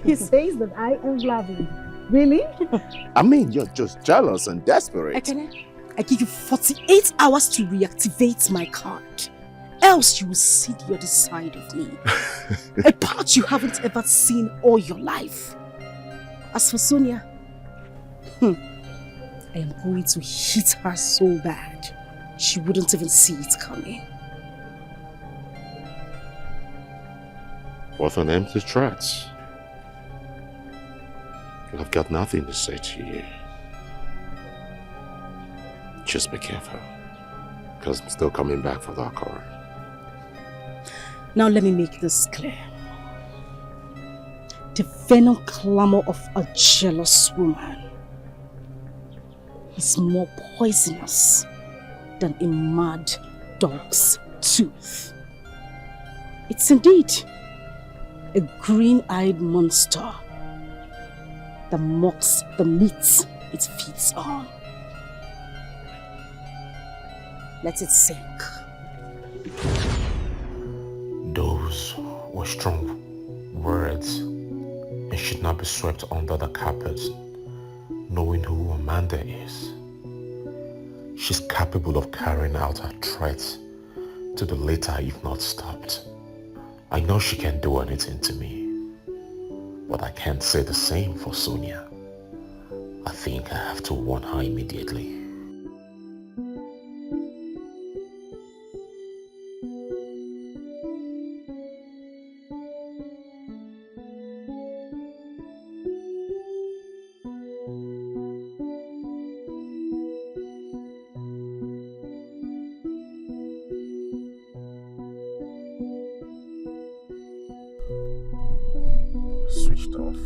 C: He says that I am blabbing. Really?
G: I mean, you're just jealous and desperate.
C: Ekene, I give you 48 hours to reactivate my card. Else you will see the other side of me. A part you haven't ever seen all your life. As for Sonia, I am going to hit her so bad, she wouldn't even see it coming.
G: What an empty threat. I've got nothing to say to you. Just be careful, because I'm still coming back for that card.
C: Now let me make this clear. The venom clamor of a jealous woman is more poisonous than a mad dog's tooth. It's indeed a green-eyed monster that mocks the meat it feeds on. Let it sink.
N: Those were strong words and should not be swept under the carpet, knowing who Amanda is. She's capable of carrying out her threats to the letter if not stopped. I know she can do anything to me, but I can't say the same for Sonia. I think I have to warn her immediately.
G: switched off.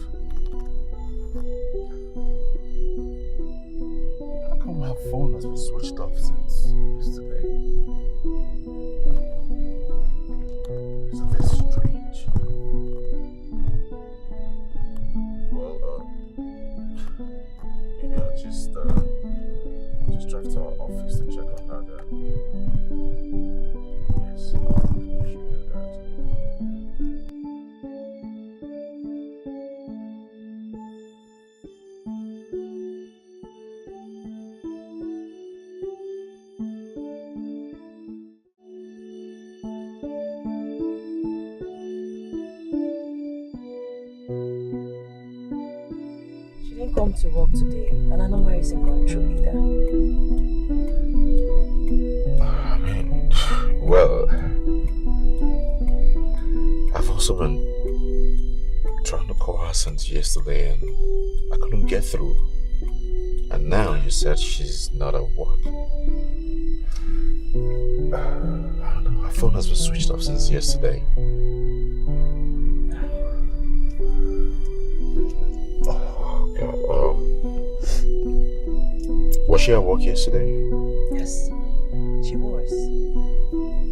G: How come my phone has been switched off since yesterday? Isn't this strange? Well, maybe I'll just drive to our office to check on her then. Yes, I should do that.
A: She didn't come to work today, and I know Maurice isn't going through either.
G: I mean, well, I've also been trying to call her since yesterday and I couldn't get through. And now you said she's not at work. I don't know, her phone has been switched off since yesterday. Oh, God. Was she at work yesterday?
A: Yes, she was.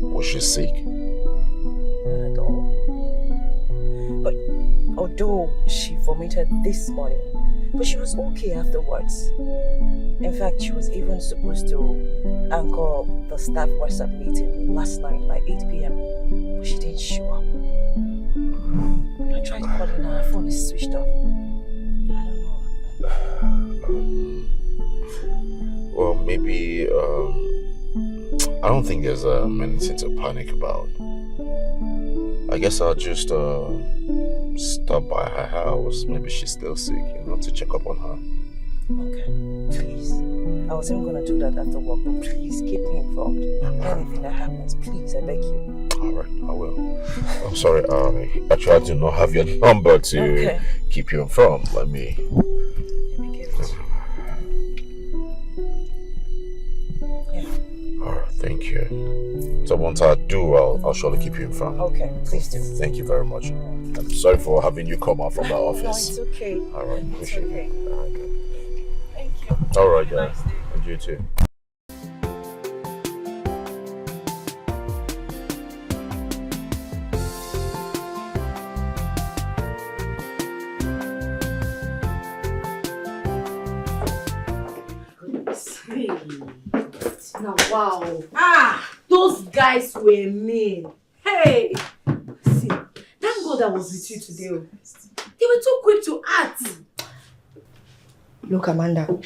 G: Was she sick?
A: Not at all. But although she vomited this morning, but she was okay afterwards. In fact, she was even supposed to anchor the staff WhatsApp meeting last night by 8 p.m. But she didn't show up. I tried calling her, her phone is switched off. I don't know.
G: Well, maybe, I don't think there's anything to panic about. I guess I'll just stop by her house. Maybe she's still sick, to check up on her.
A: Okay, please. I was even gonna do that after work, but please keep me informed. Anything that happens, please, I beg you.
G: Alright, I will. I'm sorry, I tried to not have your number to keep you informed. Let me give it. Alright, thank you. So once I do, I'll surely keep you informed.
A: Okay, please do.
G: Thank you very much. I'm sorry for having you come out from my office.
A: No, it's okay.
G: Alright, appreciate it. Alright, good.
A: Thank you.
G: Alright, guys. And you too.
B: Now, wow. Those guys were mean. Hey! See, thank God I was with you today. They were too quick to act.
A: Look, Amanda,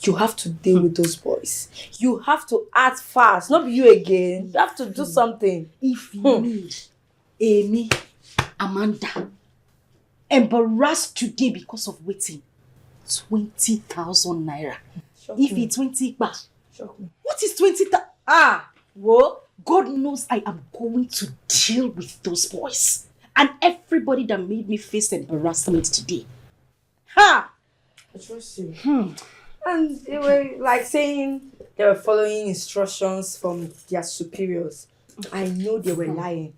A: you have to deal with those boys. You have to act fast, not you again. You have to do something.
C: If you need Amy, Amanda, embarrassed today because of waiting, 20,000 naira. If it's 20 baht. What is 20,000? Well, God knows I am going to deal with those boys and everybody that made me face embarrassment today.
B: I trust you. And they were like saying they were following instructions from their superiors. I know they were lying.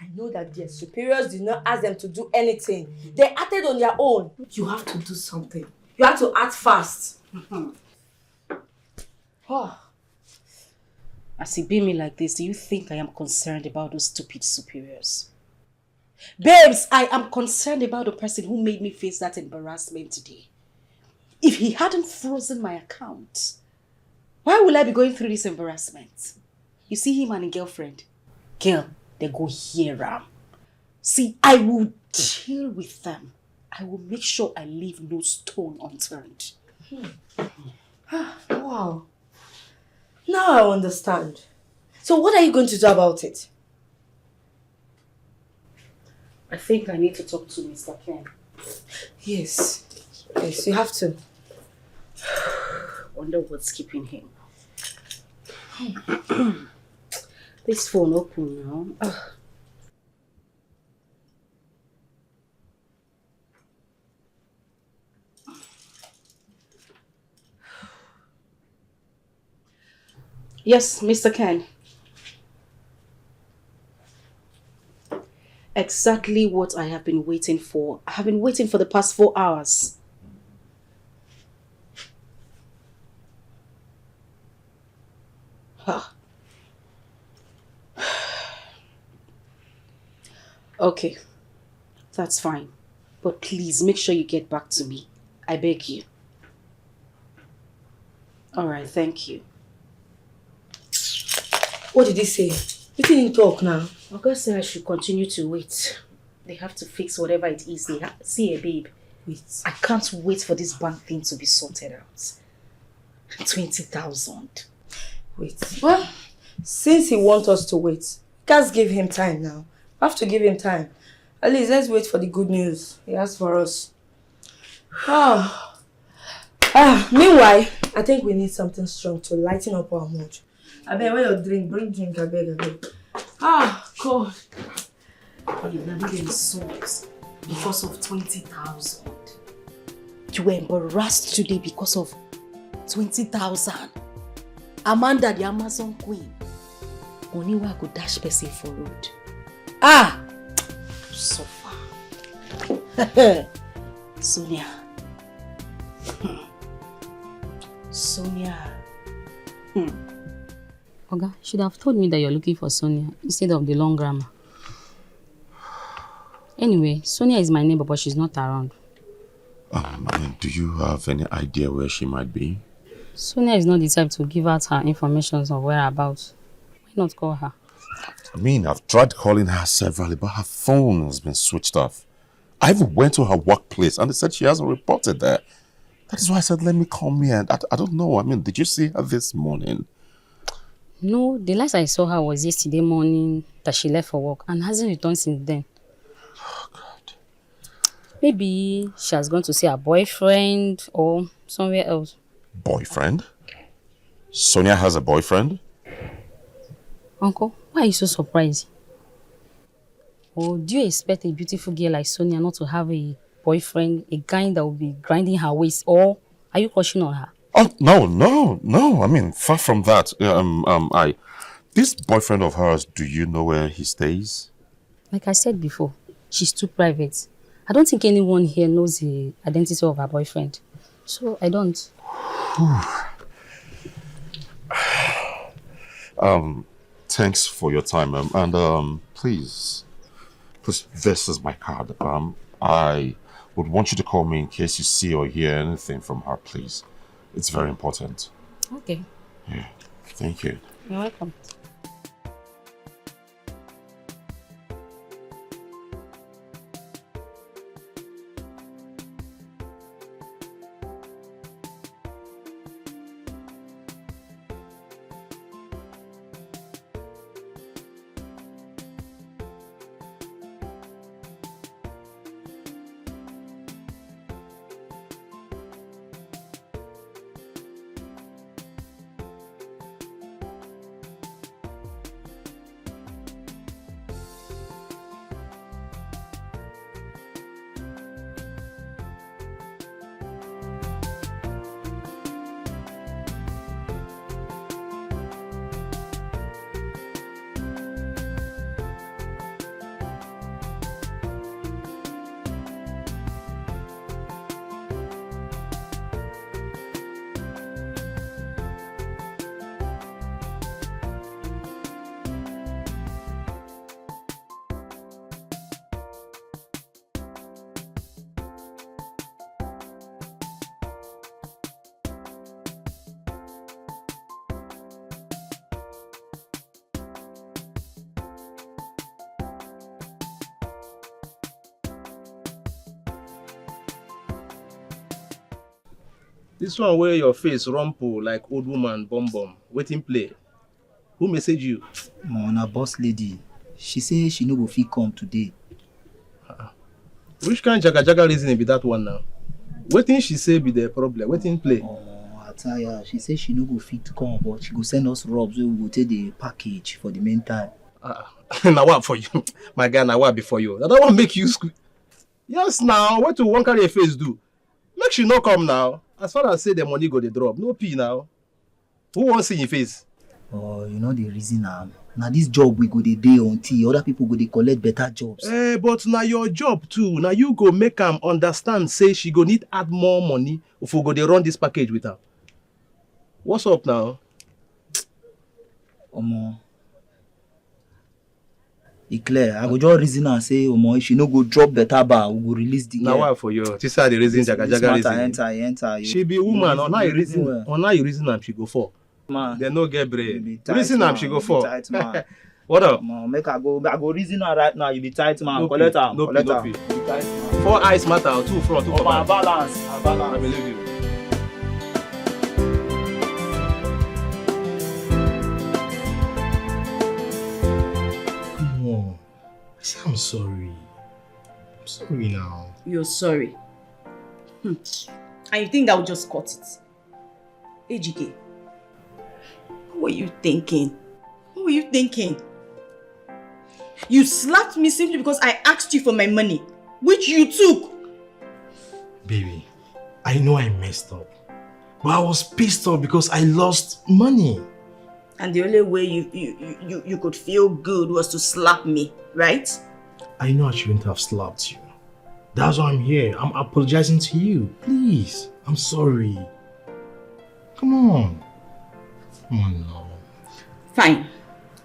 B: I know that their superiors did not ask them to do anything. They acted on their own. You have to do something. You have to act fast.
C: As he beat me like this, do you think I am concerned about those stupid superiors? Babes, I am concerned about the person who made me face that embarrassment today. If he hadn't frozen my account, why will I be going through this embarrassment? You see him and his girlfriend? Girl, they go here. See, I will deal with them. I will make sure I leave no stone unturned.
B: Wow. Now I understand. So what are you going to do about it?
C: I think I need to talk to Mr. Ken.
B: Yes. Yes, you have to.
C: Wonder what's keeping him. This phone open now. Yes, Mr. Ken. Exactly what I have been waiting for. I have been waiting for the past 4 hours. Huh. Okay, that's fine. But please make sure you get back to me. I beg you. Alright, thank you.
B: What did he say? You didn't talk now.
C: Oga said I should continue to wait. They have to fix whatever it is. See, babe. Wait. I can't wait for this bank thing to be sorted out. 20,000.
B: Wait. Well, since he wants us to wait, just give him time now. I have to give him time. At least let's wait for the good news he has for us. Meanwhile, I think we need something strong to lighten up our mood. I beg, where your drink? Bring drink, I beg. God.
C: You're not getting salt because of 20,000. You were embarrassed today because of 20,000. Amanda, the Amazon queen. Only way I could dash person for road. So far. Sonia. Sonia.
D: Oga, you should have told me that you're looking for Sonia instead of the long grammar. Anyway, Sonia is my neighbor, but she's not around.
G: Do you have any idea where she might be?
D: Sonia is not the type to give out her information of whereabouts. Why not call her?
G: I mean, I've tried calling her severally, but her phone has been switched off. I even went to her workplace and they said she hasn't reported there. That is why I said, let me come here. I don't know. I mean, did you see her this morning?
D: No, the last I saw her was yesterday morning that she left for work and hasn't returned since then.
G: Oh, God.
D: Maybe she has gone to see her boyfriend or somewhere else.
G: Boyfriend? Sonia has a boyfriend?
D: Uncle, why are you so surprised? Or do you expect a beautiful girl like Sonia not to have a boyfriend, a guy that will be grinding her waist, or are you crushing on her?
G: Oh, no. I mean, far from that. This boyfriend of hers, do you know where he stays?
D: Like I said before, she's too private. I don't think anyone here knows the identity of her boyfriend. So I don't.
G: Thanks for your time, and please, this is my card. I would want you to call me in case you see or hear anything from her, please. It's very important.
D: Okay.
G: Yeah, thank you.
D: You're welcome.
L: This one where your face rumple like old woman bum. Waiting play. Who message you?
K: Na boss lady. She say she no go fit come today.
L: Which kind jaga reasoning be that one now? Waiting she say be the problem. Waiting play.
K: I tell her, she say she no go fit come, but she go send us robs so we go take the package for the meantime.
L: Now what for you? My guy, now what before you? That one make you squeak. Yes, now what do one carry a face do? Make she no come now. As far as say the money go the drop, no pee now. Who wants see your face?
K: Oh, you know the reason now this job we go dey day until other people go dey collect better jobs.
J: But now your job too. Now you go make am understand say she go need add more money if we go dey run this package with her. What's up now?
K: Omo. E clear. I go just reason and say, Omo, if she no go drop better bar, we go release the girl.
J: Now why for you? This are the reason jaga reason.
K: Enter.
J: She be woman, or now you reason am she go for.
K: Man.
J: They no get brain. Reason am she go for.
K: Tight, man.
J: What up?
K: Man, I go reason her right now. You be tight, man. Collect her.
J: No pee. 4 eyes matter, 2 front, 2 back.
K: Balance.
J: I believe you. Come on. I say I'm sorry. I'm sorry now.
C: You're sorry. And you think that would just cut it? AGK, what were you thinking? What were you thinking? You slapped me simply because I asked you for my money, which you took.
J: Baby, I know I messed up. But I was pissed off because I lost money.
C: And the only way you could feel good was to slap me, right?
J: I know I shouldn't have slapped you. That's why I'm here. I'm apologizing to you. Please. I'm sorry. Come on. Come on now.
C: Fine.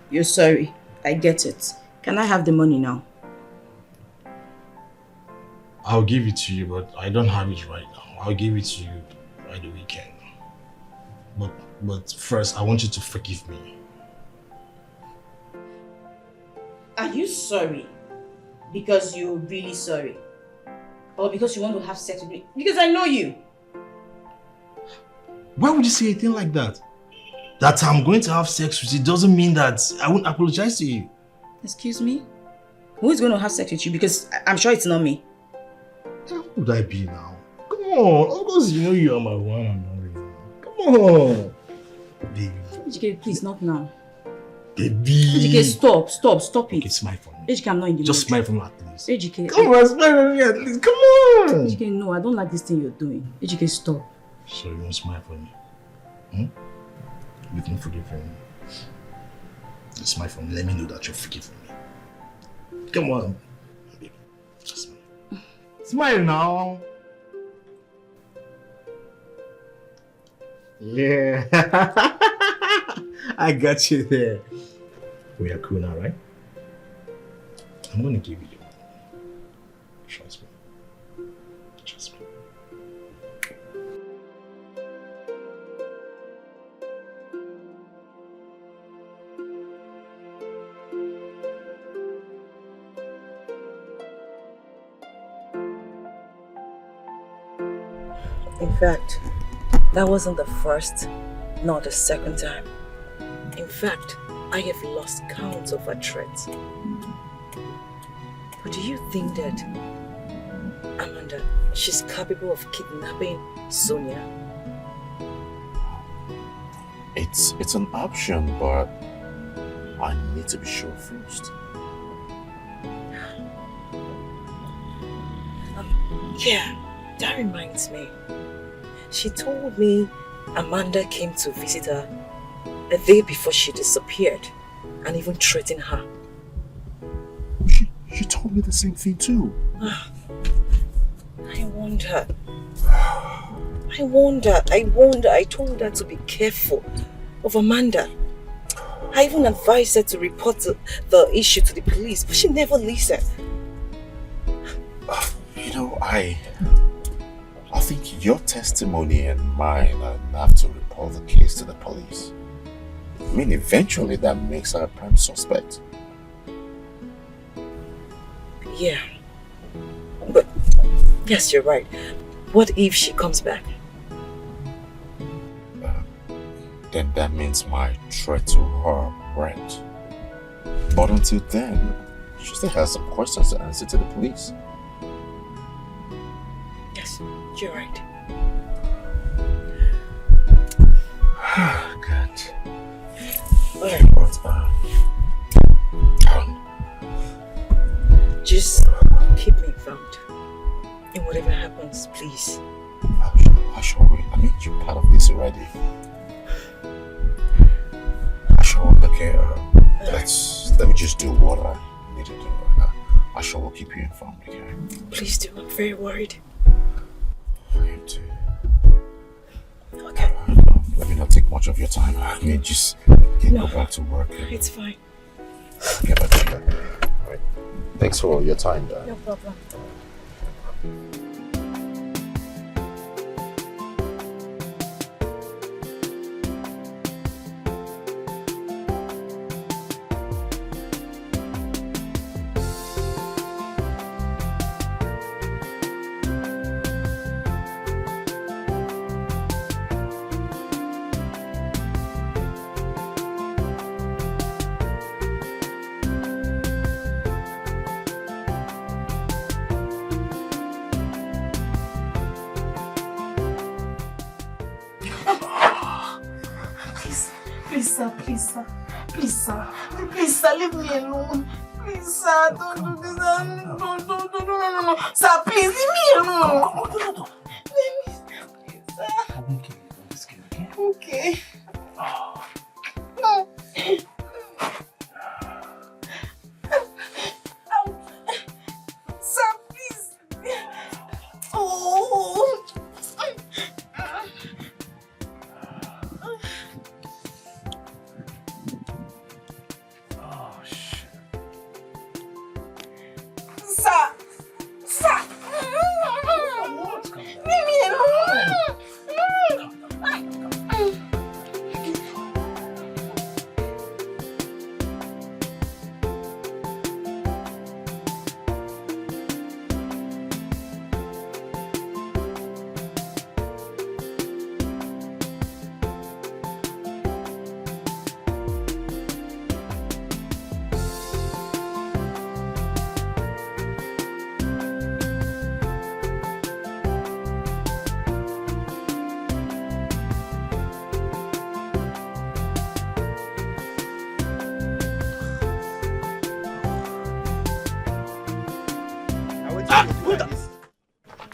C: You're sorry. I get it. Can I have the money now?
J: I'll give it to you, but I don't have it right now. I'll give it to you by the weekend. But first, I want you to forgive me.
C: Are you sorry? Because you're really sorry? Or because you want to have sex with me? Because I know you.
J: Why would you say a thing like that? That I'm going to have sex with you doesn't mean that I won't apologize to you.
C: Excuse me? Who is going to have sex with you? Because I'm sure it's not me.
J: Who would I be now? Come on, of course you know you are my one and only. Come on. Baby.
C: HK, please, not now.
J: Baby.
C: HK, stop it.
J: Okay, smile for me.
C: HK, I'm not in the mood.
J: Just smile for me at least.
C: HK.
J: Come on, smile for me at least. Come on.
C: HK, no, I don't like this thing you're doing. HK, stop.
J: So you won't smile for me? You can forgive me. Smile for me. Let me know that you're forgiving me. Come on. Baby. Just smile. Smile now. Yeah. I got you there. We are cool now, right? I'm gonna give you the money. Trust me. Trust me.
A: In fact, that wasn't the first, nor the second time. In fact, I have lost count of her threats. But do you think that Amanda, she's capable of kidnapping Sonia?
G: It's an option, but I need to be sure first.
A: Yeah, that reminds me. She told me Amanda came to visit her a day before she disappeared and even threatened her.
G: She told me the same thing too.
A: I wonder. I told her to be careful of Amanda. I even advised her to report the issue to the police, but she never listened.
G: You know, I think your testimony and mine are enough to report the case to the police. I mean, eventually that makes her a prime suspect.
A: Yeah. But, yes, you're right. What if she comes back?
G: Then that means my threat to her went. But until then, she still has some questions to answer to the police.
A: Yes, you're right.
G: Good.
A: Alright.
G: But,
A: just keep me informed. And whatever happens, please.
G: I sure will. I made you part of this already. I Let me just do what I need to do. I sure will keep you informed, okay?
B: Please do. I'm very worried.
G: I am too.
B: Okay.
G: Let me not take much of your time. I mean, just go back to work.
B: It's fine.
G: Get back to work. All right. Thanks for your time, Dad.
B: No problem.
O: Please, sir, leave me alone. Please, sir, don't do this. No. Sir, please, leave me alone. Please, sir. Okay. No. Sir, please. Oh.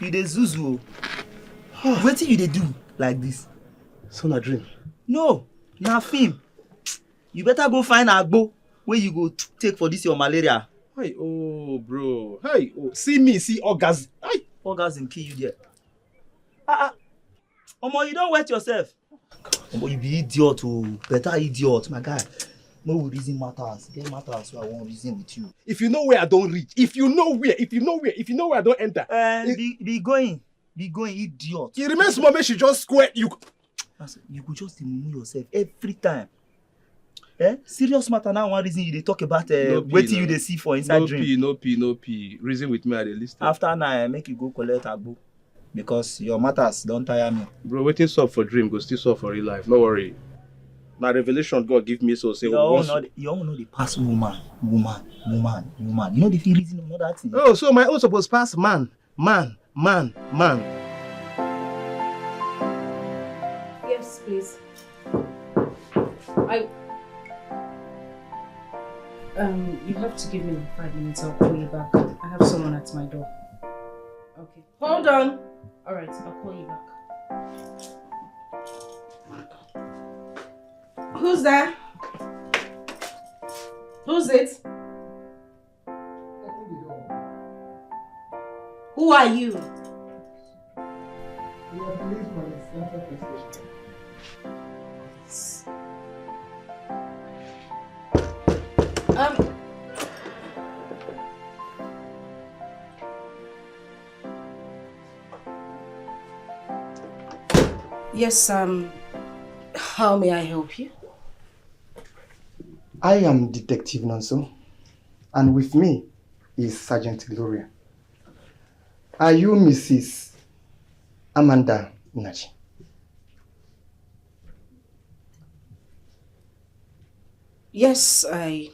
K: You dey zuzu. Wetin you dey do like this?
J: So na dream.
K: No, na film. You better go find agbo where you go take for this your malaria.
J: Hey, oh bro. Hey, oh, see orgasm. Hey,
K: orgasm kill you there. Omo, you don't wet yourself. Omo, you be idiot, oh, better idiot, my guy. No we reason matters. Get matters, so I won't reason with you.
J: If you know where I don't reach, if you know where I don't enter.
K: Be going, idiot.
J: It remains small, she just square you.
K: You could just remove yourself every time. Serious matter now. One reason you dey talk about waiting you dey see for inside dream.
J: No pee. Reason with me, I dey listen.
K: After now, make you go collect agbo because your matters don't tire me.
J: Bro, waiting solve for dream go still solve for real life. No worry. My revelation God give me so say
K: you all know the pass woman. You know the feel reason of that thing.
J: Oh, so my own supposed pass man.
C: Yes, please. You have to give me 5 minutes. I'll call you back. I have someone at my door. Okay. Hold on. All right, I'll call you back. Who's there? Who's it? Who are you? Yes, how may I help you?
P: I am Detective Nonso, and with me is Sergeant Gloria. Are you Mrs. Amanda Nachi?
C: Yes, I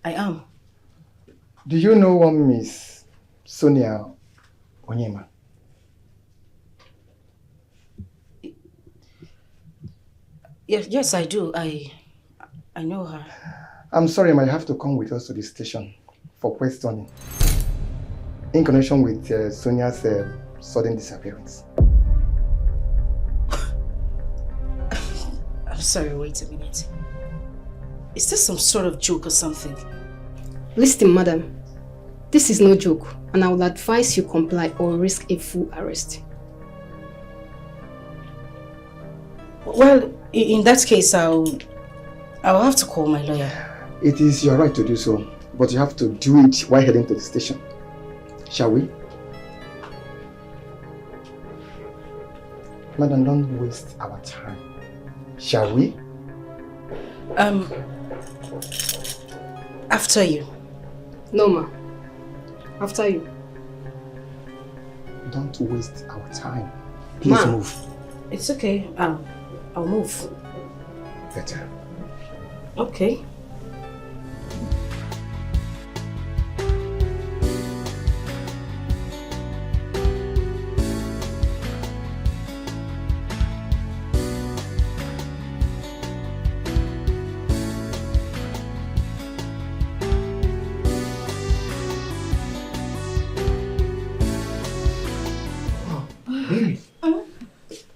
C: am.
P: Do you know one Miss Sonia Onyema?
C: Yes, I do. I know her.
P: I'm sorry, I might have to come with us to the station for questioning in connection with Sonia's sudden disappearance.
C: I'm sorry, wait a minute. Is this some sort of joke or something?
Q: Listen, madam. This is no joke, and I would advise you comply or risk a full arrest.
C: Well, in that case, I'll have to call my lawyer.
P: It is your right to do so, but you have to do it while heading to the station. Shall we? Madam, don't waste our time. Shall we?
C: After you.
Q: No, ma. After you.
P: Don't waste our time. Please move.
C: It's okay. I'll move.
P: Better.
C: Okay.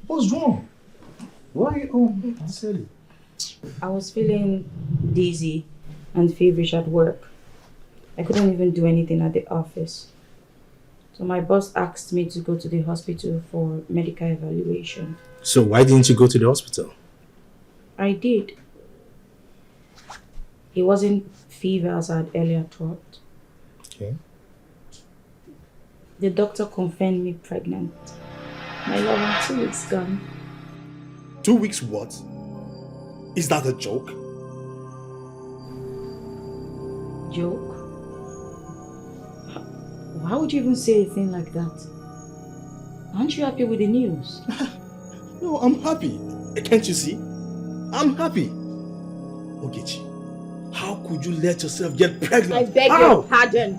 J: What's wrong? Why are you silly?
R: I was feeling dizzy and feverish at work. I couldn't even do anything at the office. So my boss asked me to go to the hospital for medical evaluation.
J: So why didn't you go to the hospital?
R: I did. It wasn't fever as I had earlier thought.
J: Okay.
R: The doctor confirmed me pregnant. My love, I'm 2 weeks gone.
J: 2 weeks what? Is that a joke?
R: Joke? Why would you even say a thing like that? Aren't you happy with the news?
J: No, I'm happy. Can't you see? I'm happy. Ogechi, how could you let yourself get pregnant?
B: I beg your pardon.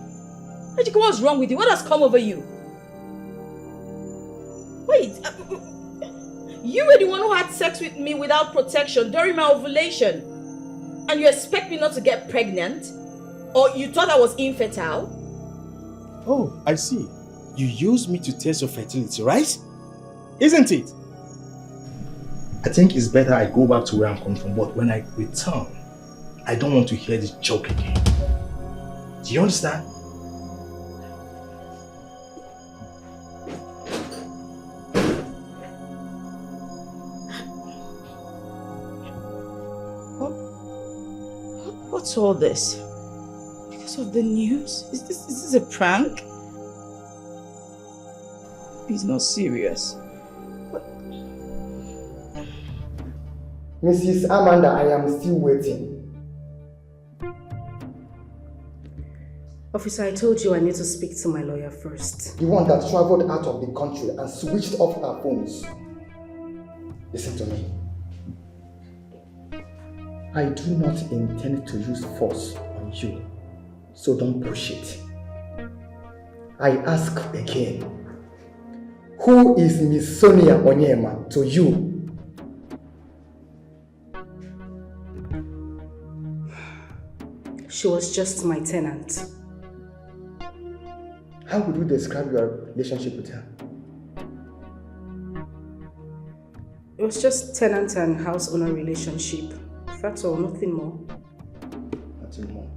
B: Etiko, what's wrong with you? What has come over you? Wait, you were the one who had sex with me without protection during my ovulation. And you expect me not to get pregnant? Or you thought I was infertile?
J: Oh, I see. You used me to test your fertility, right? Isn't it? I think it's better I go back to where I'm coming from, but when I return, I don't want to hear this joke again. Do you understand?
R: What's all this? Because of the news? Is this a prank? He's not serious.
P: Mrs. Amanda, I am still waiting.
C: Officer, I told you I need to speak to my lawyer first.
P: The one that traveled out of the country and switched off our phones. Listen to me. I do not intend to use force on you, so don't push it. I ask again, who is Miss Sonia Onyema to you?
C: She was just my tenant.
P: How would you describe your relationship with her?
C: It was just tenant and house owner relationship. That's all, nothing more.
P: Nothing more.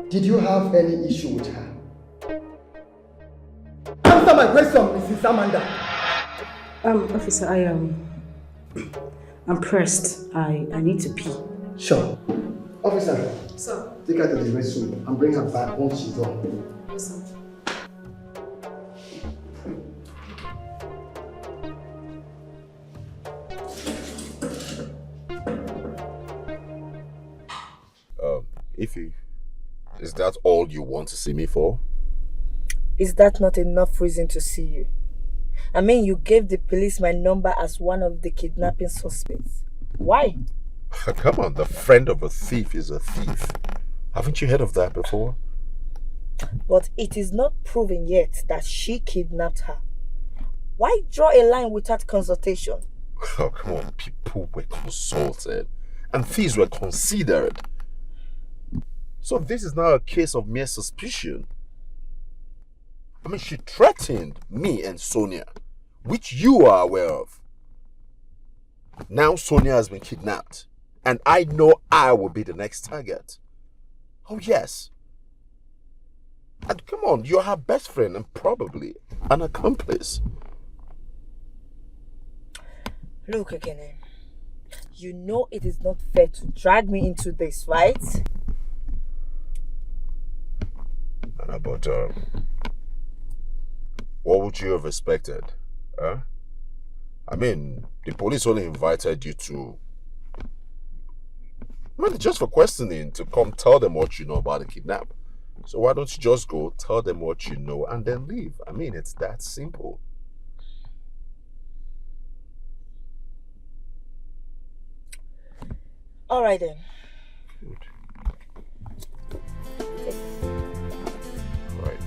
P: Did you have any issue with her? Answer my question, Mrs. Amanda.
C: Officer, I'm pressed. I need to pee.
P: Sure. Officer.
C: Sir.
P: Take her to the restroom and bring her back once she's done.
C: Yes, sir.
G: Ify, is that all you want to see me for?
B: Is that not enough reason to see you? I mean, you gave the police my number as one of the kidnapping suspects. Why?
G: Come on, the friend of a thief is a thief. Haven't you heard of that before?
B: But it is not proven yet that she kidnapped her. Why draw a line without consultation?
G: Oh, come on, people were consulted and thieves were considered. So this is now a case of mere suspicion. I mean, she threatened me and Sonia, which you are aware of. Now Sonia has been kidnapped, and I know I will be the next target. Oh yes. And come on, you're her best friend and probably an accomplice.
A: Look, Ekene, you know it is not fair to drag me into this, right?
G: But what would you have expected? Huh? I mean, the police only invited you to... Well, just for questioning, to come tell them what you know about the kidnap. So why don't you just go, tell them what you know, and then leave? I mean, it's that simple.
A: All right then.
G: Good. Right.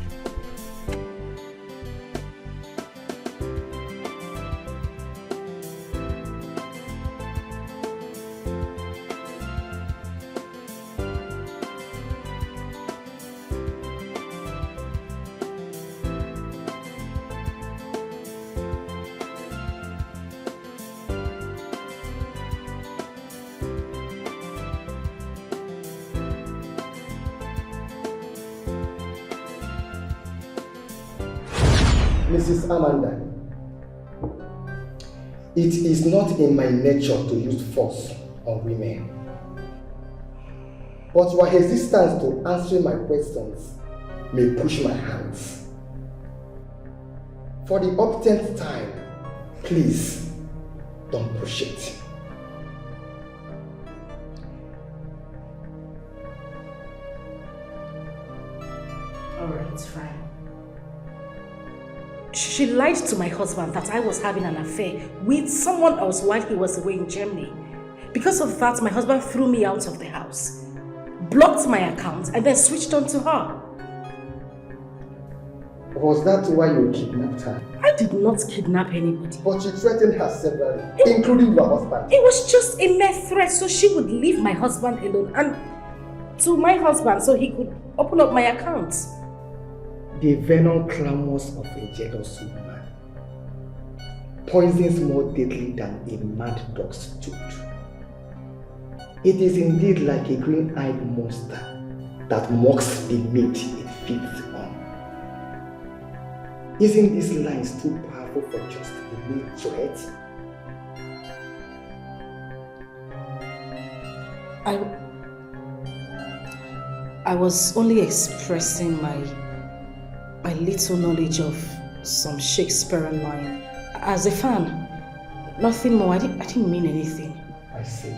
P: Mrs. Amanda, it is not in my nature to use force on women. But your resistance to answering my questions may push my hands. For the uptenth time, please don't push it.
C: Alright, it's fine. She lied to my husband that I was having an affair with someone else while he was away in Germany. Because of that, my husband threw me out of the house, blocked my account, and then switched on to her.
P: Was that why you kidnapped her?
C: I did not kidnap anybody.
P: But you threatened her severally, including your husband.
C: It was just a mere threat so she would leave my husband alone and to my husband so he could open up my account.
P: The venom clamors of a jealous woman poisons more deadly than a mad dog's tooth. It is indeed like a green-eyed monster that mocks the meat it feeds on. Isn't this line too powerful for just a mere threat?
C: I was only expressing my little knowledge of some Shakespearean line. As a fan, nothing more. I didn't mean anything.
P: I see.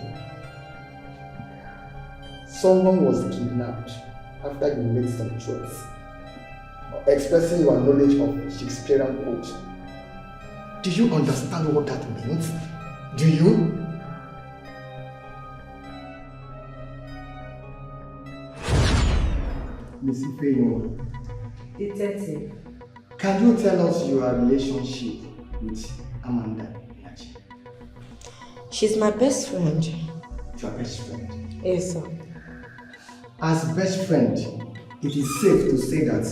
P: Someone was kidnapped after you made some choice, expressing your knowledge of Shakespearean quote. Do you understand what that means? Do you? Miss Ifeyo,
A: Detective,
P: can you tell us your relationship with Amanda?
A: She's my best friend.
P: Your best friend?
A: Yes, sir.
P: As best friend, it is safe to say that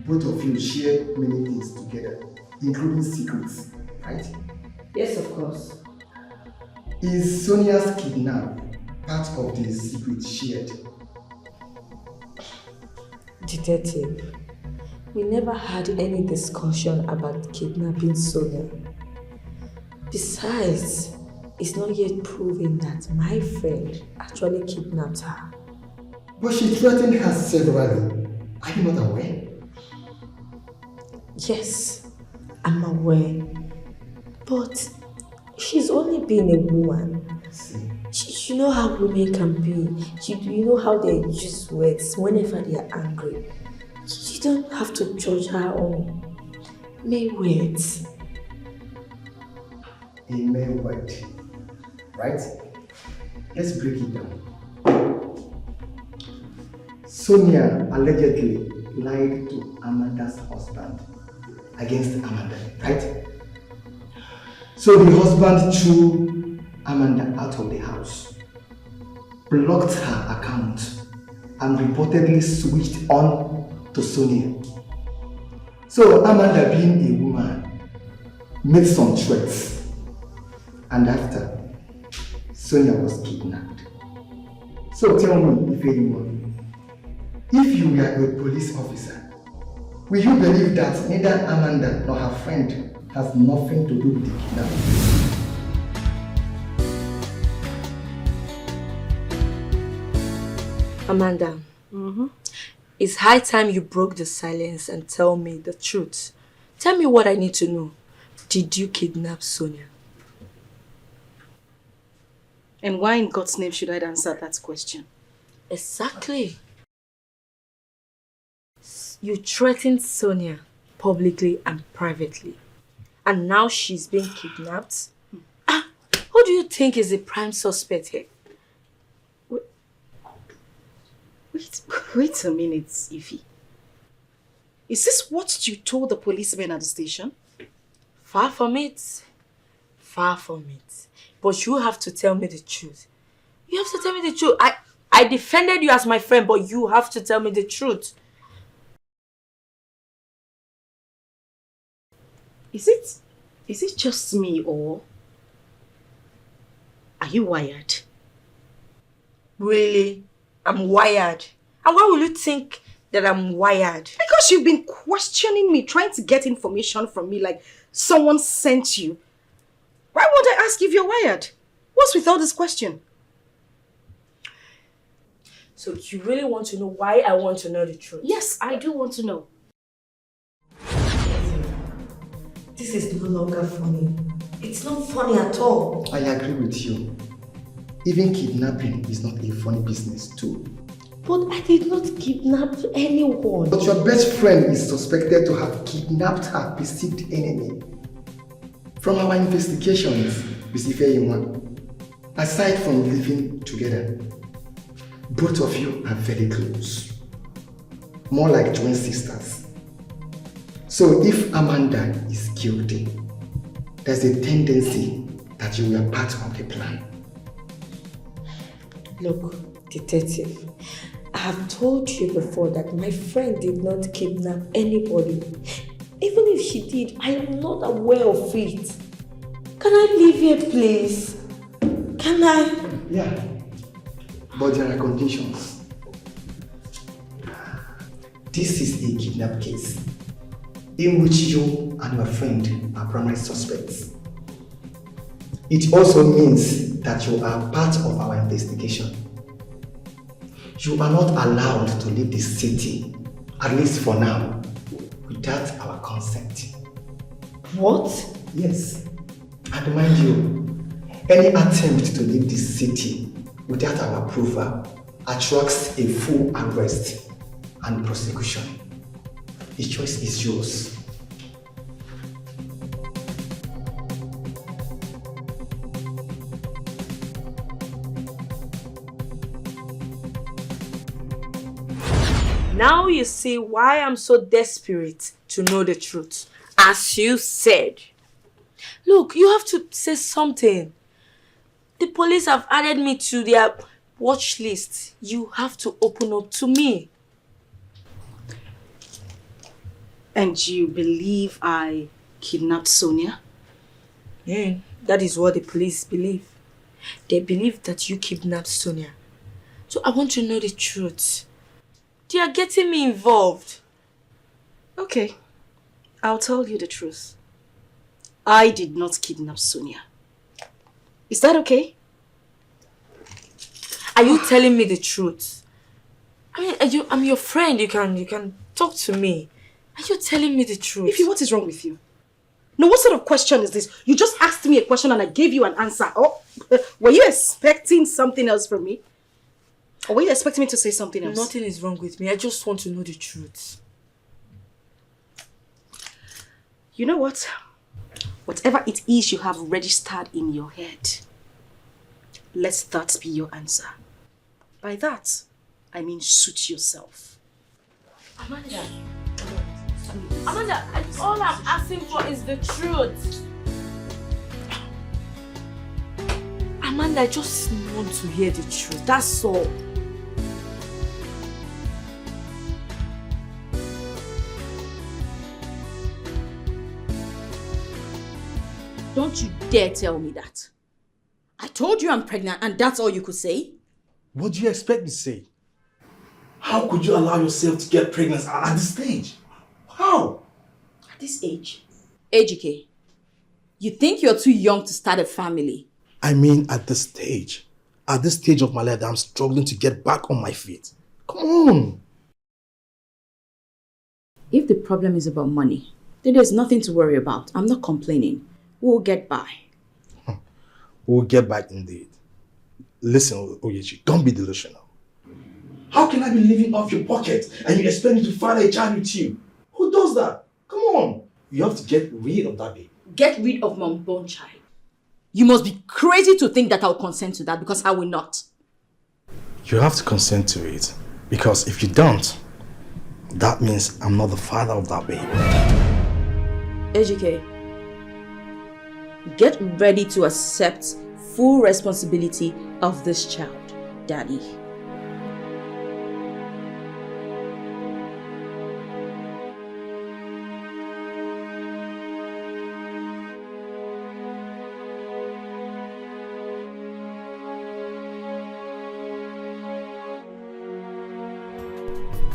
P: both of you share many things together, including secrets, right?
A: Yes, of course.
P: Is Sonia's kidnap part of the secret shared?
A: Detective, we never had any discussion about kidnapping Sonia. Besides, it's not yet proven that my friend actually kidnapped her.
P: But she threatened her severally. Are you not aware?
A: Yes, I'm aware. But she's only been a woman. You know how women can be. You know how they use words whenever they are angry. You don't have to judge her on mere words.
P: A mere word, right? Let's break it down. Sonia allegedly lied to Amanda's husband against Amanda, right? So the husband threw Amanda out of the house, blocked her account, and reportedly switched on to Sonia. So Amanda, being a woman, made some threats, and after, Sonia was kidnapped. So tell me, if anyone, if you were a police officer, will you believe that neither Amanda nor her friend has nothing to do with the kidnapping?
B: Amanda, it's high time you broke the silence and tell me the truth. Tell me what I need to know. Did you kidnap Sonia?
C: And why in God's name should I answer that question?
B: Exactly. You threatened Sonia publicly and privately. And now she's being kidnapped? Who do you think is the prime suspect here?
C: Wait a minute, Ify. Is this what you told the policemen at the station?
B: Far from it. Far from it. But you have to tell me the truth. You have to tell me the truth. I defended you as my friend, but you have to tell me the truth.
C: Is it just me, or are you wired?
B: Really? I'm wired. And why will you think that I'm wired?
C: Because you've been questioning me, trying to get information from me like someone sent you. Why would I ask if you're wired? What's with all this question?
B: So you really want to know why I want to know the truth?
C: Yes, I do want to know.
A: This is no longer funny. It's not funny at all.
P: I agree with you. Even kidnapping is not a funny business too.
A: But I did not kidnap anyone.
P: But your best friend is suspected to have kidnapped her perceived enemy. From our investigations, Mr. Ifeyinwa, aside from living together, both of you are very close. More like twin sisters. So if Amanda is guilty, there's a tendency that you were part of the plan.
A: Look, detective, I have told you before that my friend did not kidnap anybody. Even if she did, I am not aware of it. Can I leave here, please? Can I?
P: Yeah, but there are conditions. This is a kidnap case in which you and your friend are primary suspects. It also means that you are part of our investigation. You are not allowed to leave the city, at least for now, without our consent.
A: What?
P: Yes. And mind you, any attempt to leave the city without our approval attracts a full arrest and prosecution. The choice is yours.
B: Now you see why I'm so desperate to know the truth. As you said. Look, you have to say something. The police have added me to their watch list. You have to open up to me.
C: And you believe I kidnapped Sonia?
B: Yeah, that is what the police believe. They believe that you kidnapped Sonia. So I want to know the truth. They are getting me involved.
C: Okay, I'll tell you the truth. I did not kidnap Sonia. Is that okay?
B: Are you telling me the truth? I mean, I'm your friend. You can talk to me. Are you telling me the truth?
C: Ify, what is wrong with you? No, what sort of question is this? You just asked me a question and I gave you an answer. Oh, were you expecting something else from me? Or were you expecting me to say something else?
B: Nothing is wrong with me. I just want to know the truth.
C: You know what? Whatever it is you have registered in your head, let that be your answer. By that, I mean suit yourself.
B: Amanda, all I'm asking for is the truth. Amanda, I just want to hear the truth. That's all.
D: Don't you dare tell me that.
B: I told you I'm pregnant and that's all you could say?
J: What do you expect me to say? How could you allow yourself to get pregnant at this stage? How?
B: At this age? Ejike, you think you're too young to start a family?
J: I mean at this stage. At this stage of my life that I'm struggling to get back on my feet. Come on.
R: If the problem is about money, then there's nothing to worry about. I'm not complaining. We'll get by.
J: We'll get back indeed. Listen, Oyechi, don't be delusional. How can I be living off your pocket and you expect me to father a child with you? Who does that? Come on. You have to get rid of that baby.
B: Get rid of my unborn child. You must be crazy to think that I'll consent to that because I will not.
J: You have to consent to it. Because if you don't, that means I'm not the father of that baby.
R: Ejike, get ready to accept full responsibility of this child, Daddy.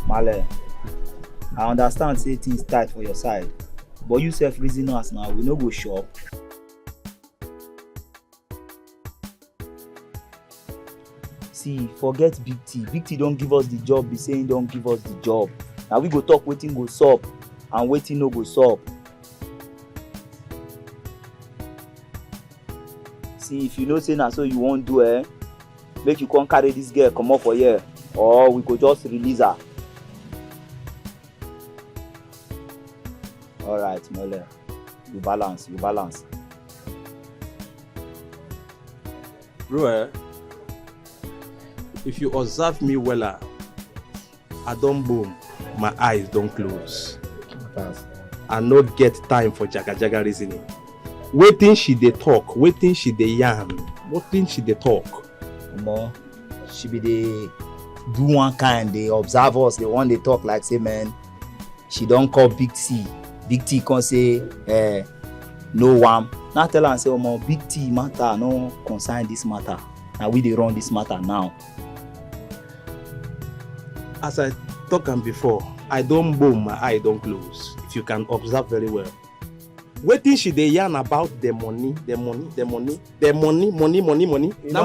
K: Male, I understand say things tight for your side, but you self reason us now, we no go shop. See, forget Big T. Big T don't give us the job, be saying don't give us the job. Now we go talk waiting go sup and waiting no go sup. See, if you know say na so you won't do make you come carry this girl come up for here, or we could just release her. Alright, Mole. You balance.
L: Bro, if you observe me well, I don't boom, my eyes don't close. I not get time for jaga reasoning. Waiting she dey talk, waiting she dey yarn, waiting she dey talk.
K: Omo, she be dey do one kind, they observe us, they want they talk like say man, she don't call Big T. Big T can say no one. Now tell her say omo Big T matter no concern this matter. Now we dey run this matter now.
L: As I talk am before, I don't boom, my eye don't close. If you can observe very well. Waiting she dey yarn about the money. Now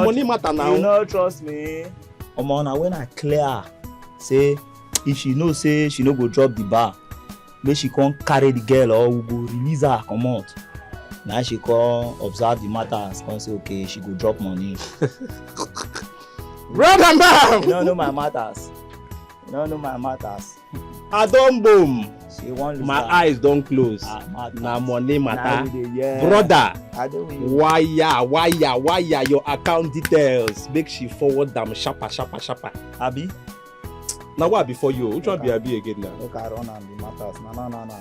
L: money matter now.
K: You no trust me. Omo, now when I clear, say if she know say she no go drop the bar, make she come carry the girl or we go release her come out. Now she come observe the matters, come say okay, she go drop money.
L: Run and bam!
K: You don't know my matters.
L: I don't boom.
K: My
L: eyes don't close. Now money matter. Brother, wire your account details. Make she forward them sharper.
K: Abi?
L: Now what before you? Which one be Abi again now?
K: Look, I run and the matters.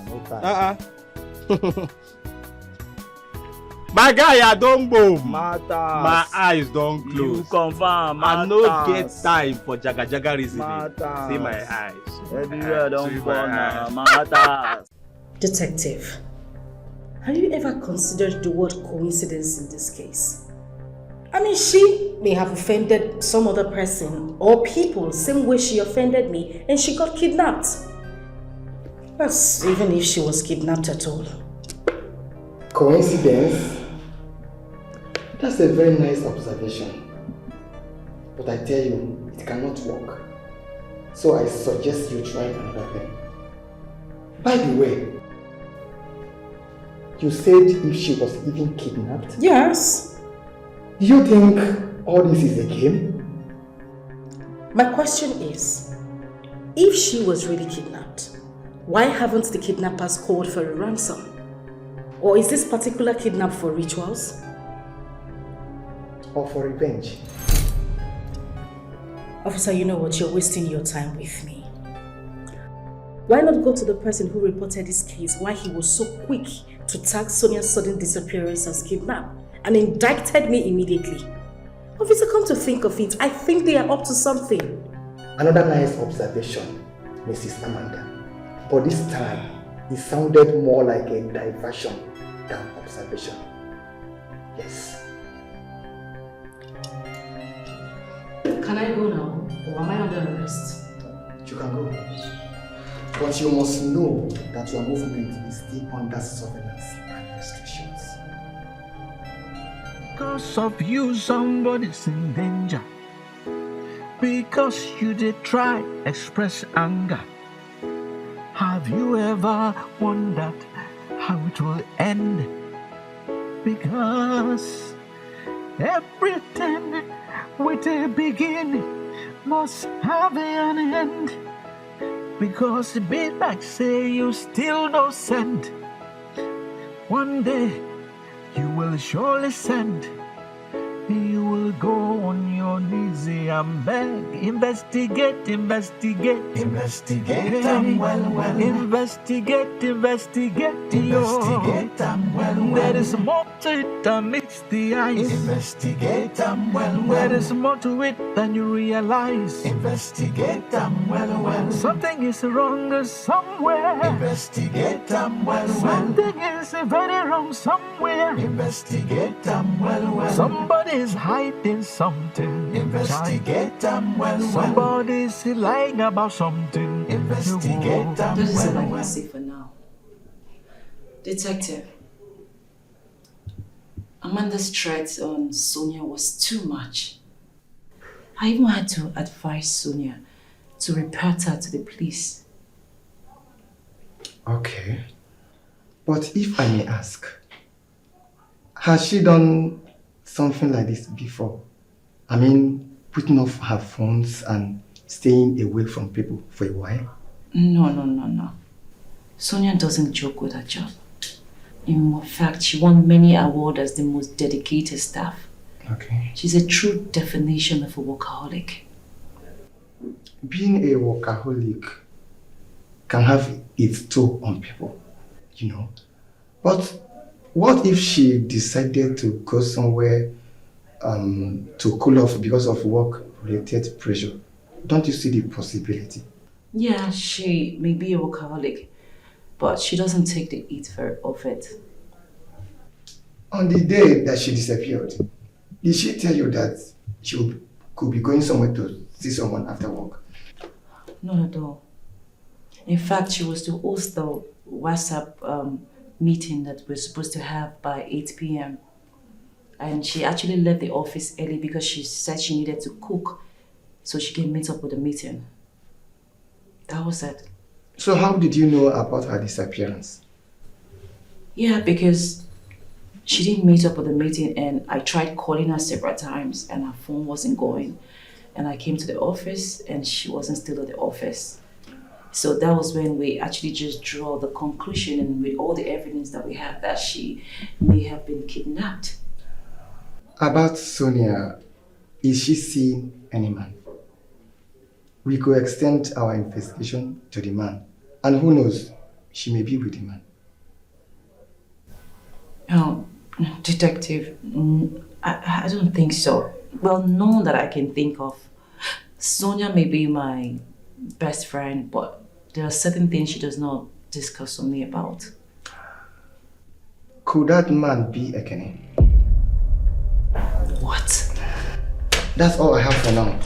K: No time.
L: My guy, I don't boom.
K: Matters.
L: My eyes don't close.
K: You confirm.
L: I no get time for jaga reasoning.
K: Matters.
L: See my eyes.
K: Everywhere don't burn. Matters.
A: Detective, have you ever considered the word coincidence in this case? I mean, she may have offended some other person or people same way she offended me and she got kidnapped. That's even if she was kidnapped at all.
P: Coincidence? That's a very nice observation. But I tell you, it cannot work. So I suggest you try another thing. By the way, you said if she was even kidnapped?
A: Yes.
P: You think all this is a game?
A: My question is, if she was really kidnapped, why haven't the kidnappers called for a ransom? Or is this particular kidnap for rituals?
P: Or for revenge?
A: Officer, you know what? You're wasting your time with me. Why not go to the person who reported this case, why he was so quick to tag Sonia's sudden disappearance as kidnap and indicted me immediately? Officer, come to think of it, I think they are up to something.
P: Another nice observation, Mrs. Amanda. But this time, it sounded more like a diversion than observation. Yes.
Q: Can I go now? Or am I under arrest?
P: You can go. But you must know that your movement is still under surveillance and restrictions.
I: Because of you, somebody's in danger. Because you did try express anger. Have you ever wondered how it will end? Because everything with a beginning must have an end. Because it be like say you still no send. One day you will surely send. You will go on your knees and beg. Investigate, investigate. Investigate them well. Investigate, investigate. Investigate them well. There is more to it than meets the eyes. Investigate them well. There is more to it than you realize. Investigate them well. Something is wrong somewhere. Investigate them well. Something is very wrong somewhere. Investigate them well. Somebody is hiding something. Investigate them well. Somebody is lying about something. Investigate them well.
A: This is all I can say for now. Detective, Amanda's threat on Sonia was too much. I even had to advise Sonia to report her to the police.
P: Okay. But if I may ask, has she done something like this before? I mean, putting off her phones and staying away from people for a while?
A: No. Sonia doesn't joke with her job. In fact, she won many awards as the most dedicated staff.
P: Okay.
A: She's a true definition of a workaholic.
P: Being a workaholic can have its toll on people, you know. But what if she decided to go somewhere to cool off because of work-related pressure? Don't you see the possibility?
A: Yeah, she may be a workaholic, but she doesn't take the heat of it.
P: On the day that she disappeared, did she tell you that she could be going somewhere to see someone after work?
A: Not at all. In fact, she was to host the WhatsApp meeting that we're supposed to have by 8 p.m. And she actually left the office early because she said she needed to cook so she can meet up with the meeting. That was it.
P: So how did you know about her disappearance?
A: Yeah, because she didn't meet up with the meeting and I tried calling her several times and her phone wasn't going. And I came to the office and she wasn't still at the office. So that was when we actually just draw the conclusion, and with all the evidence that we have, that she may have been kidnapped.
P: About Sonia, is she seeing any man? We could extend our investigation to the man. And who knows, she may be with the man.
A: Oh, Detective, I don't think so. Well, none that I can think of. Sonia may be my best friend, but there are certain things she does not discuss with me about.
P: Could that man be a Kenny?
A: What?
P: That's all I have for now.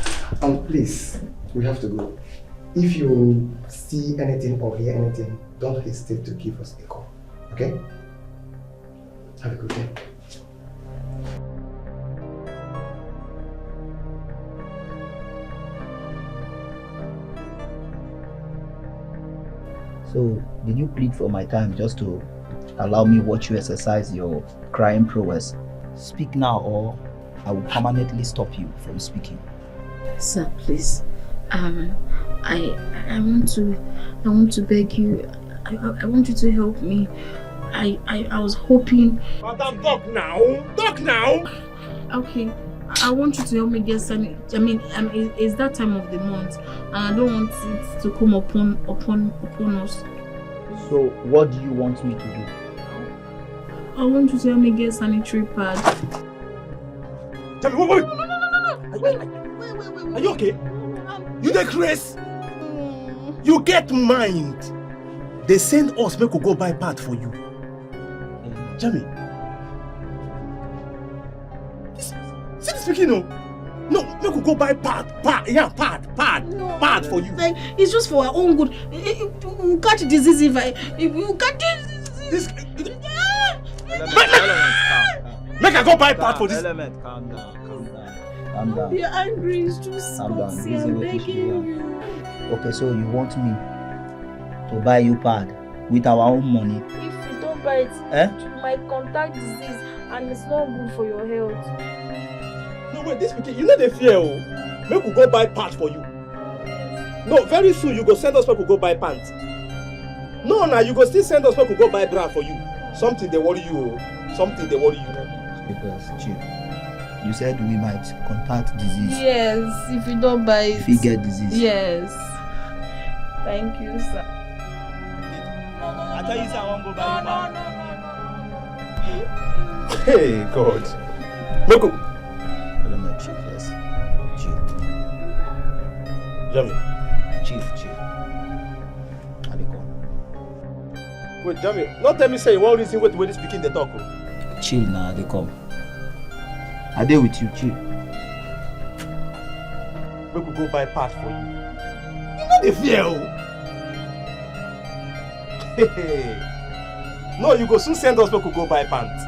P: And please, we have to go. If you see anything or hear anything, don't hesitate to give us a call. Okay? Have a good day.
K: So, did you plead for my time just to allow me watch you exercise your crime prowess? Speak now or I will permanently stop you from speaking.
R: Sir, please. I want to beg you. I want you to help me. I was hoping.
J: Madam, talk now. Talk now.
R: Okay. I want you to help me get some. It's that time of the month, and I don't want it to come upon us.
K: So, what do you want me to do?
R: I want you to help me get sanitary pad.
J: Tell me, wait. Are you okay? You take Chris? You get mind. They send us, make we go buy pad for you. Jamie. See this speaking, no, make
L: we go buy pad for you.
E: Like, it's just for our own good. We'll catch disease if we'll catch this.
L: Make I go buy pad for this.
K: Element, calm down.
E: Don't be angry, it's just Scotty, I'm begging you.
K: Okay, so you want me to buy you pad with our own money?
B: If you don't buy it, you might contact disease and it's not good for your health.
L: No, wait, this pikin, you know the fear, oh. Make we go buy pad for you. No, very soon you go send us people go buy pants. No, now you go still send us people go buy bra for you. Something they worry you, oh. Something they worry you.
K: Because, chill. You said we might contact disease.
B: Yes, if you don't buy it.
K: If you get disease.
B: Yes. Thank you, sir.
K: I tell you, sir, I won't go buy
L: No. Hey, God. Look.
K: Element, chill first. Chill.
L: Jamie.
K: Chill. I be come.
L: Wait, Jamie, not tell me say you won't reason wait this speaking the talk.
K: Chill now, they come. I deal with you, chill.
L: We could go buy parts for you. You know the fear, oh. Hey. No, you go soon send us we could go buy pants.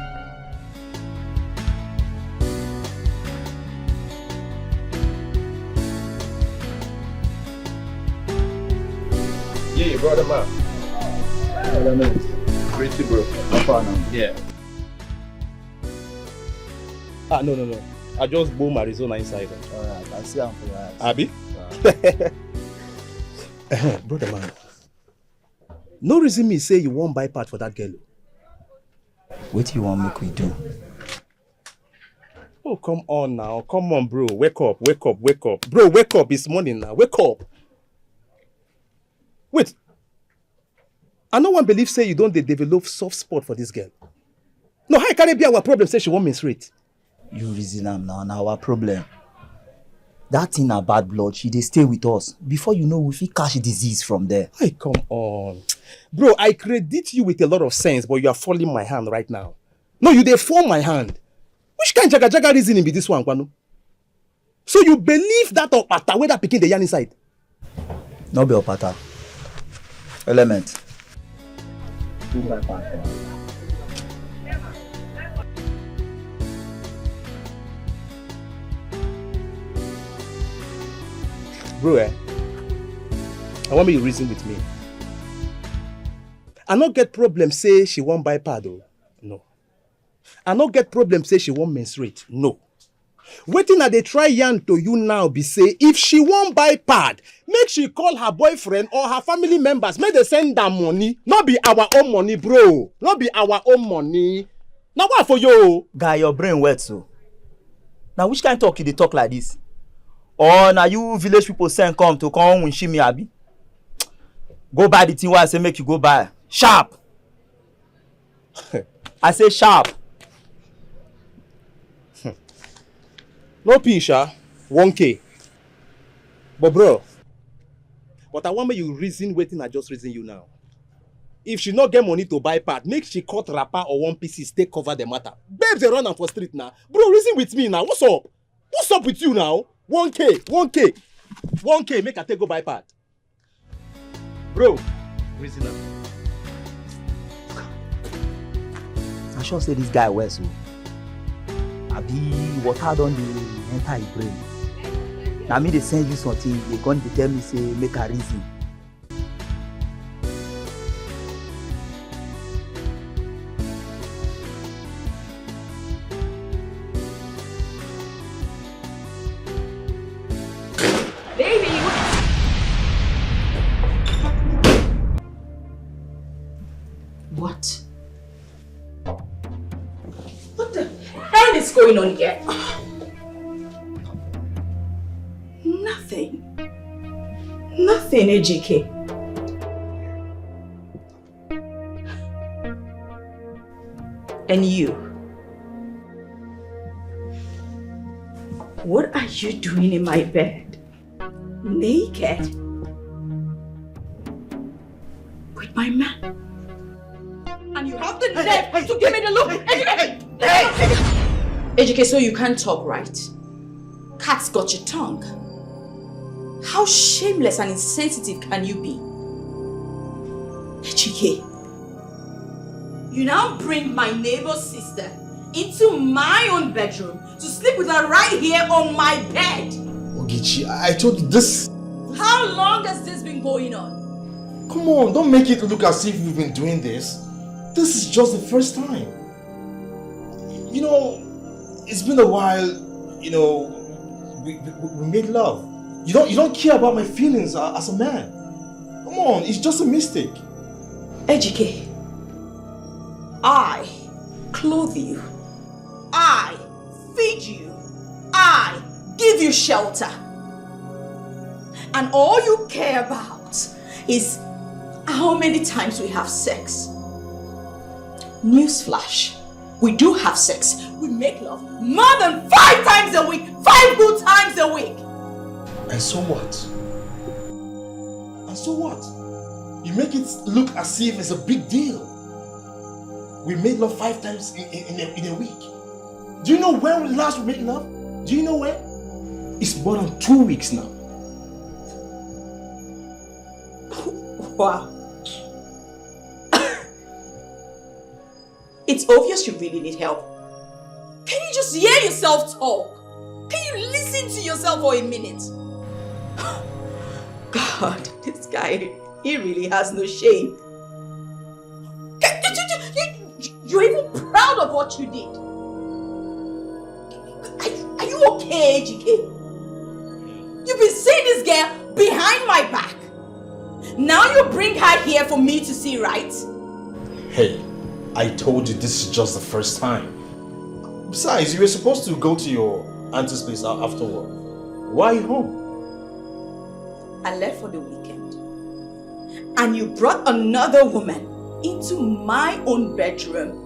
L: Yeah, brother man. Pretty bro.
K: How far now?
L: Yeah. No. I just boom Arizona inside.
K: Alright, I see I'm for your eyes.
L: Abi? Brother man. No reason me say you won't buy part for that girl.
K: What do you want make we do?
L: Oh, come on now. Come on, bro. Wake up. Bro, wake up. It's morning now. Wake up. Wait. I no one believe say you don't develop soft spot for this girl. No, how can it be our problem say she won't menstruate?
K: You reason am now, our problem. That thing na bad blood, she dey stay with us. Before you know, we fit catch disease from there.
L: Hey, come on. Bro, I credit you with a lot of sense, but you are falling my hand right now. No, you dey fall my hand. Which kind jaga reasoning be this one, Kwano? So you believe that opata where that pikin dey yarn inside?
K: No be opata. Element. Do my part for her.
L: Bro, I want me to reason with me. I not get problem say she won't buy pad, oh. No. I not get problem say she won't menstruate. No. Waiting at they try yarn to you now be say if she won't buy pad, make she call her boyfriend or her family members. Make they send them money. Not be our own money, bro. Not be our own money. Now what for you?
K: Guy, your brain wet so. Now which kind of talk you dey talk like this? Or now you village people send come to come win me abi? Go buy the thing where I say make you go buy. Sharp. I say sharp.
L: No Pisha, 1K. But bro, but I want me you reason waiting I just reason you now. If she not get money to buy part, make she cut wrapper or one pieces, take cover the matter. Babes they run am for street now. Bro, reason with me now. What's up? What's up with you now? 1K, make I take go buy part. Bro, reason now.
K: I sure say this guy well so. Abi water don dey enter his brain. Na me dey send you something, they come dey tell me say make I reason.
A: What? What the hell is going on here? Nothing, AJK. And you? What are you doing in my bed? Naked? With my man? And you have the nerve to give me the look. AJK, so you can't talk, right?
B: cat's got your tongue. How shameless and insensitive can you be? Chike, you now bring my neighbor's sister into my own bedroom to sleep with her right here on my bed.
J: Ogechi, I told you this.
B: How long has this been going on?
J: Come on, don't make it look as if we've been doing this. This is just the first time. You know, it's been a while, you know, we made love. You don't care about my feelings as a man. Come on, it's just a mistake.
B: Ejike, I clothe you. I feed you. I give you shelter. And all you care about is how many times we have sex. Newsflash, we do have sex. We make love more than 5 times a week. 5 good times a week.
J: And so what? And so what? You make it look as if it's a big deal. We made love 5 times in a week. Do you know when last we made love? Do you know when? It's more than 2 weeks now.
B: Wow. It's obvious you really need help. Can you just hear yourself talk? Can you listen to yourself for a minute? God, this guy, he really has no shame. You're even proud of what you did. Are you okay, GK? You've been seeing this girl behind my back. Now you bring her here for me to see, right?
J: Hey, I told you this is just the first time. Besides, you were supposed to go to your auntie's place after work. Why are you home?
B: I left for the weekend. And you brought another woman into my own bedroom.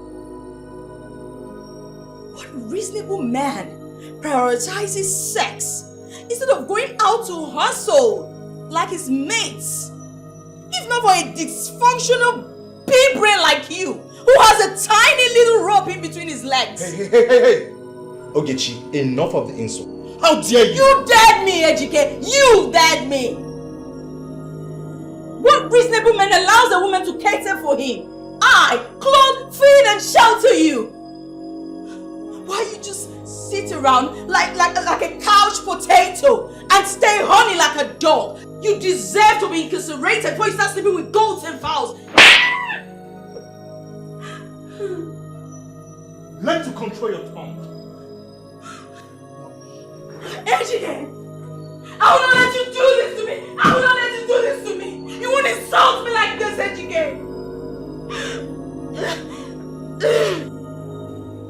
B: What reasonable man prioritizes sex instead of going out to hustle like his mates? If not for a dysfunctional pea brain like you, who has a tiny little rope in between his legs.
J: Hey. Ogechi, enough of the insult. How dare you?
B: You dared me, Ejike. You dared me. What reasonable man allows a woman to cater for him? I clothe, feed and shelter you. Why you just sit around like a couch potato and stay horny like a dog? You deserve to be incarcerated before you start sleeping with goats and fowls.
J: Learn to control your tongue.
B: Ejike, I will not let you do this to me. I will not let you do this to me. You won't insult me like this, Ejike.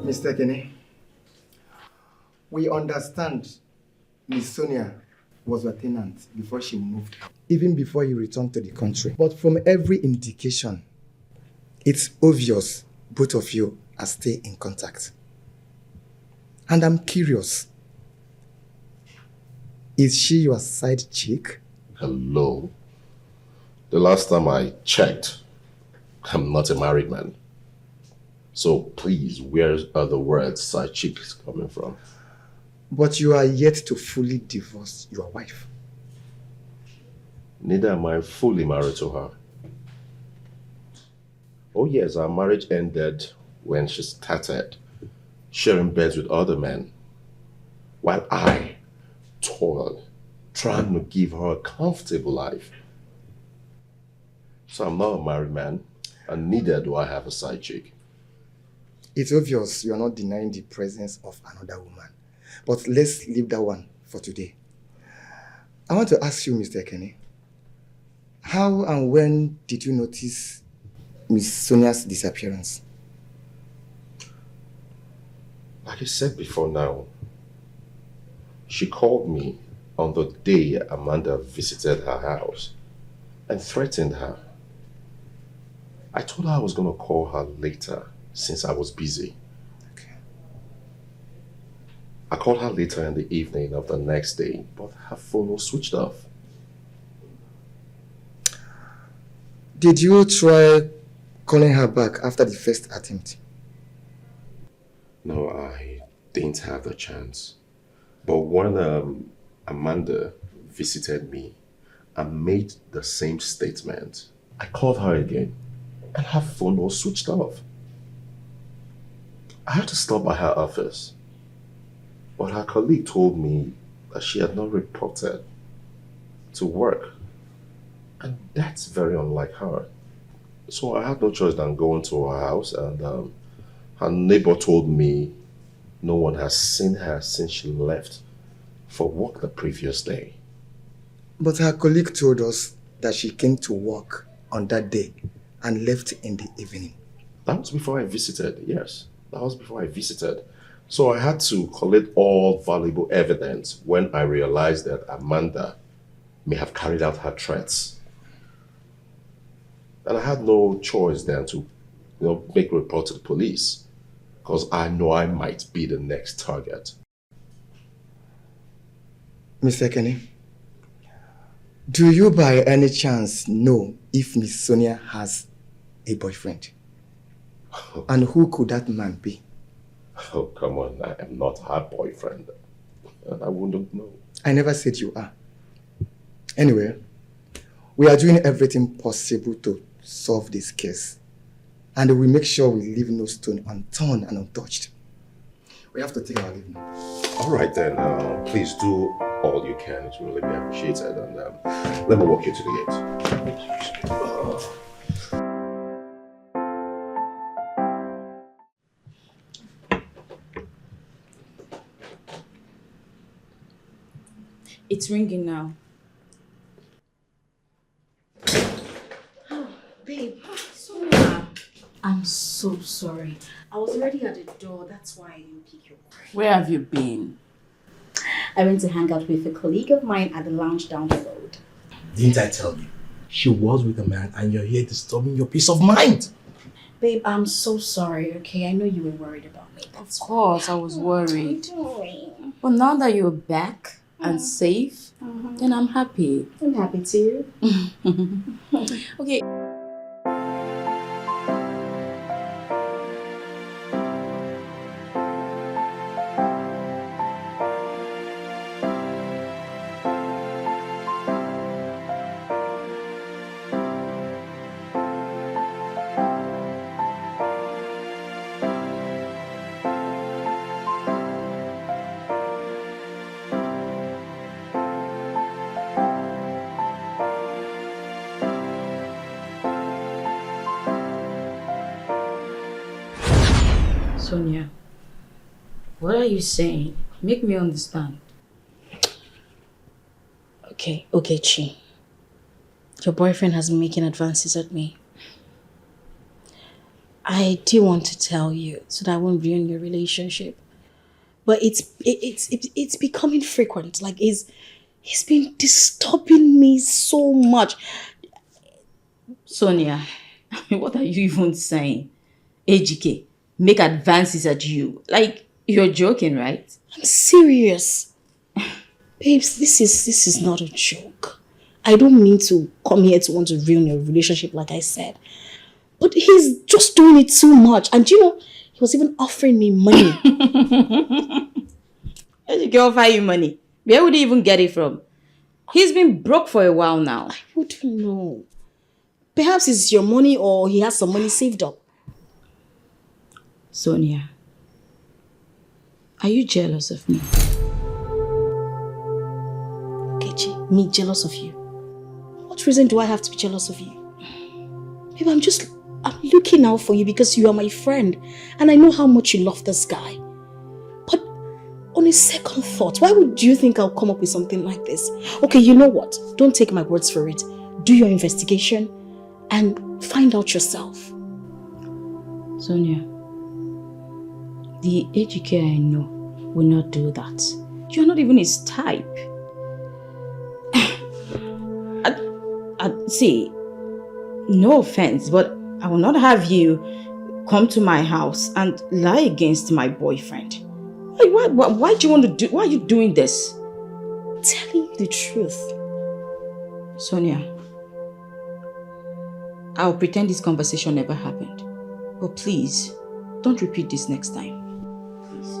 P: Mr. Kenny, we understand Miss Sonia was your tenant before she moved, even before you returned to the country. But from every indication, it's obvious both of you are still in contact. And I'm curious, is she your side chick?
G: Hello? The last time I checked, I'm not a married man. So please, where are the words side chick coming from?
P: But you are yet to fully divorce your wife.
G: Neither am I fully married to her. Oh yes, our marriage ended when she started sharing beds with other men, while I toiled, trying to give her a comfortable life. So I'm not a married man, and neither do I have a side chick.
P: It's obvious you're not denying the presence of another woman. But let's leave that one for today. I want to ask you, Mr. Kenny, how and when did you notice Miss Sonia's disappearance?
G: Like I said before now, she called me on the day Amanda visited her house and threatened her. I told her I was going to call her later since I was busy.
P: Okay.
G: I called her later in the evening of the next day, but her phone was switched off.
P: Did you try calling her back after the first attempt?
G: No, I didn't have the chance. But when Amanda visited me and made the same statement, I called her again and her phone was switched off. I had to stop by her office, but her colleague told me that she had not reported to work, and that's very unlike her. So I had no choice than going to her house, and her neighbor told me no one has seen her since she left for work the previous day.
P: But her colleague told us that she came to work on that day and left in the evening.
G: That was before I visited, yes. That was before I visited. So I had to collect all valuable evidence when I realized that Amanda may have carried out her threats. And I had no choice then to make a report to the police, because I know I might be the next target.
P: Mr. Kenny, do you by any chance know if Miss Sonia has a boyfriend? And who could that man be?
G: Oh, come on, I am not her boyfriend. And I wouldn't know.
P: I never said you are. Anyway, we are doing everything possible to solve this case. And we make sure we leave no stone unturned and untouched. We have to take our leave now.
G: All right then, please do all you can. It will really be appreciated. And let me walk you to the gate.
R: It's ringing now.
E: Oh, babe, Sonia. I'm so sorry. I was already at the door. That's why I didn't pick your call.
B: Where have you been?
E: I went to hang out with a colleague of mine at the lounge down the road.
J: Didn't I tell you? She was with a man and you're here disturbing your peace of mind.
E: Babe, I'm so sorry, okay? I know you were worried about me. That's
B: Of course, I was worried.
E: doing.
B: But now that you're back and safe, then I'm happy.
E: I'm happy too.
B: Okay. Sonia, what are you saying? Make me understand.
E: Okay, Chi. Your boyfriend has been making advances at me. I do want to tell you so that I won't ruin your relationship. But it's becoming frequent. Like he's been disturbing me so much.
B: Sonia, what are you even saying? AGK, make advances at you. Like, you're joking, right?
E: I'm serious. Babes, this is not a joke. I don't mean to come here to want to ruin your relationship like I said. But he's just doing it too much. And he was even offering me money.
B: AGK offer you money. Where would he even get it from? He's been broke for a while now.
E: I wouldn't know. Perhaps it's your money or he has some money saved up.
B: Sonia, are you jealous of me?
E: Okechi, me jealous of you? What reason do I have to be jealous of you? Maybe I'm looking out for you because you are my friend and I know how much you love this guy. But on a second thought, why would you think I'll come up with something like this? Okay, you know what? Don't take my words for it. Do your investigation and find out yourself.
B: Sonia, the AGK I know will not do that. You're not even his type. See, no offense, but I will not have you come to my house and lie against my boyfriend. Why do you want to do? Why are you doing this?
E: I'm telling you the truth.
B: Sonia, I'll pretend this conversation never happened. But please, don't repeat this next time. Please.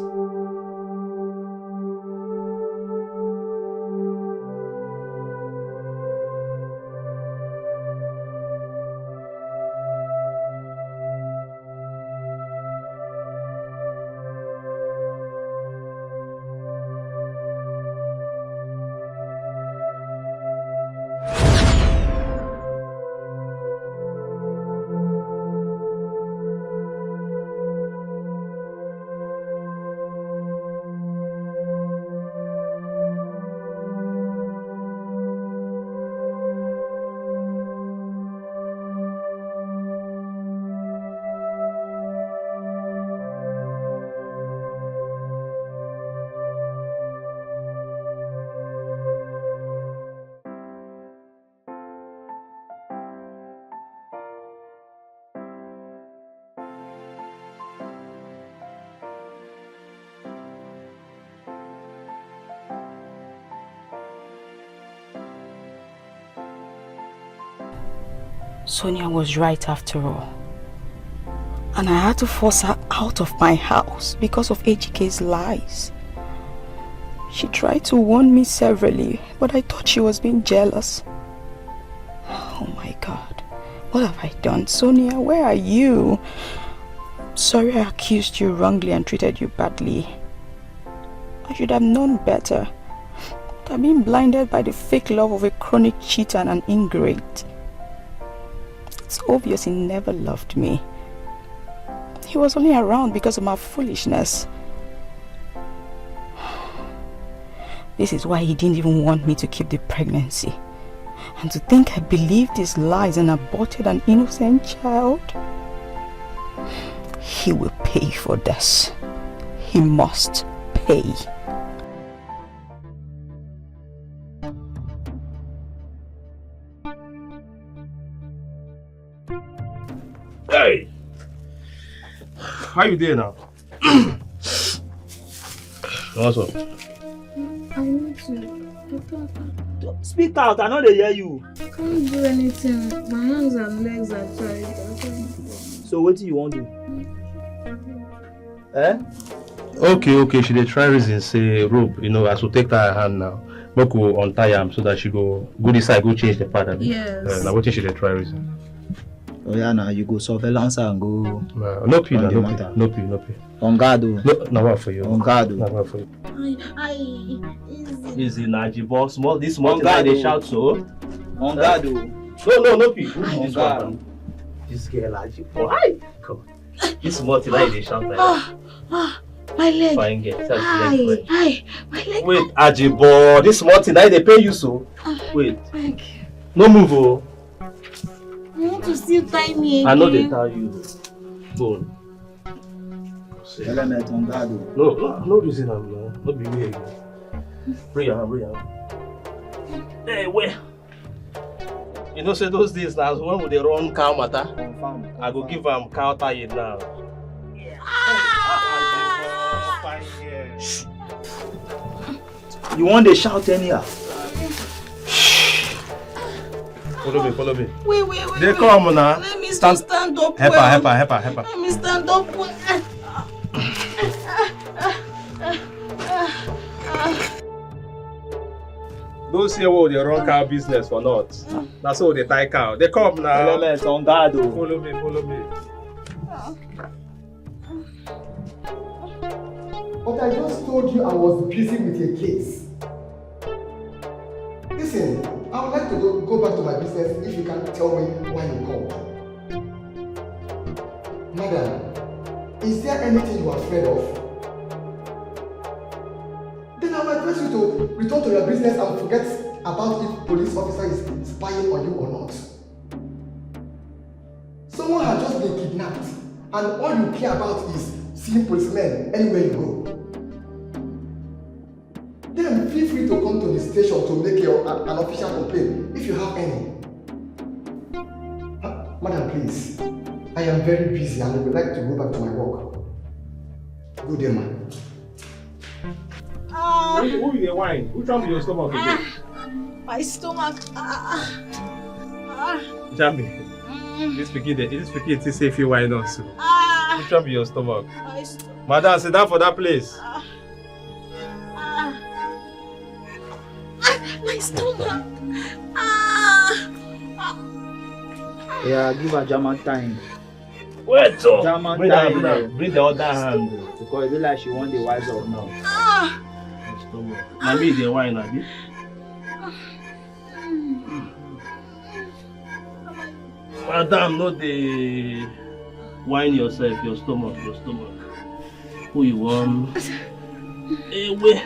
B: Sonia was right after all. And I had to force her out of my house because of Ejike's lies. She tried to warn me severally, but I thought she was being jealous. Oh my God, what have I done? Sonia, where are you? Sorry I accused you wrongly and treated you badly. I should have known better. But I've been blinded by the fake love of a chronic cheater and an ingrate. It's obvious he never loved me. He was only around because of my foolishness. This is why he didn't even want me to keep the pregnancy. And to think I believed his lies and aborted an innocent child. He will pay for this. He must pay.
J: Hey! How you doing now? What's up?
O: I need to.
J: Speak out, I know they hear you.
O: I can't do anything. My hands and legs are tired.
J: So what do you want to do? Eh? Okay, she dey try reason say rope, as we take her hand now. Make we untie am so that she go this side, go change the pattern.
O: Yes.
J: Now what she dey try reason?
K: Oh yeah, now you go surveillance and go.
J: No pee.
K: On guard.
J: No what for you.
K: On guard.
J: No what for you.
O: Easy.
J: Easy, Naji boss. This small thing they shout so.
K: On guard.
J: No pee.
K: On guard.
J: This girl Naji boy. Hi. Come on. This small thing they shout like that.
O: My leg.
J: Fine girl.
O: Hi, my leg.
J: Wait, Ajibo. This small thing they pay you so. Wait.
O: Thank you.
J: No move oh.
O: You want to still tie me again?
J: I know they tell you. Go on.
K: Element on guard.
J: No reason I'm not. No be weird. Bring your hand. Hey, where? You know, say those days now, when would they run cow matter? I go give them cow tie now.
K: You want to shout anyhow?
J: Follow me.
O: Wait.
J: They come now.
O: Let me stand up
J: Help
O: well.
J: her.
O: Let me stand up well.
J: Those here will they run cow business for not. That's how they tie cow. They come now.
K: Element on guard.
J: Follow me.
P: But I just told you I was busy with a case. Listen, I would like to go back to my business if you can tell me why you called. Madam, is there anything you are afraid of? Then I will advise you to return to your business and forget about if police officer is spying on you or not. Someone has just been kidnapped and all you care about is seeing policemen anywhere you go. Then feel free to come to the station to make an official complaint if you have any. Madam, please. I am very busy and I would like to go back to my work. Good day, man.
J: Who is the wine? Who trouble your stomach again?
O: My stomach.
J: Jamie. This speaking to say if you wine also. Who trouble your stomach? Madam, sit down for that place.
O: My stomach.
K: Yeah, give her German time.
J: Wait, so.
K: German time.
J: Bring the other hand.
K: Because it be like she want the wise up now.
J: Mommy, the wine, Abi. Madam, no dey wine yourself, your stomach. Who you want? Hey, wait.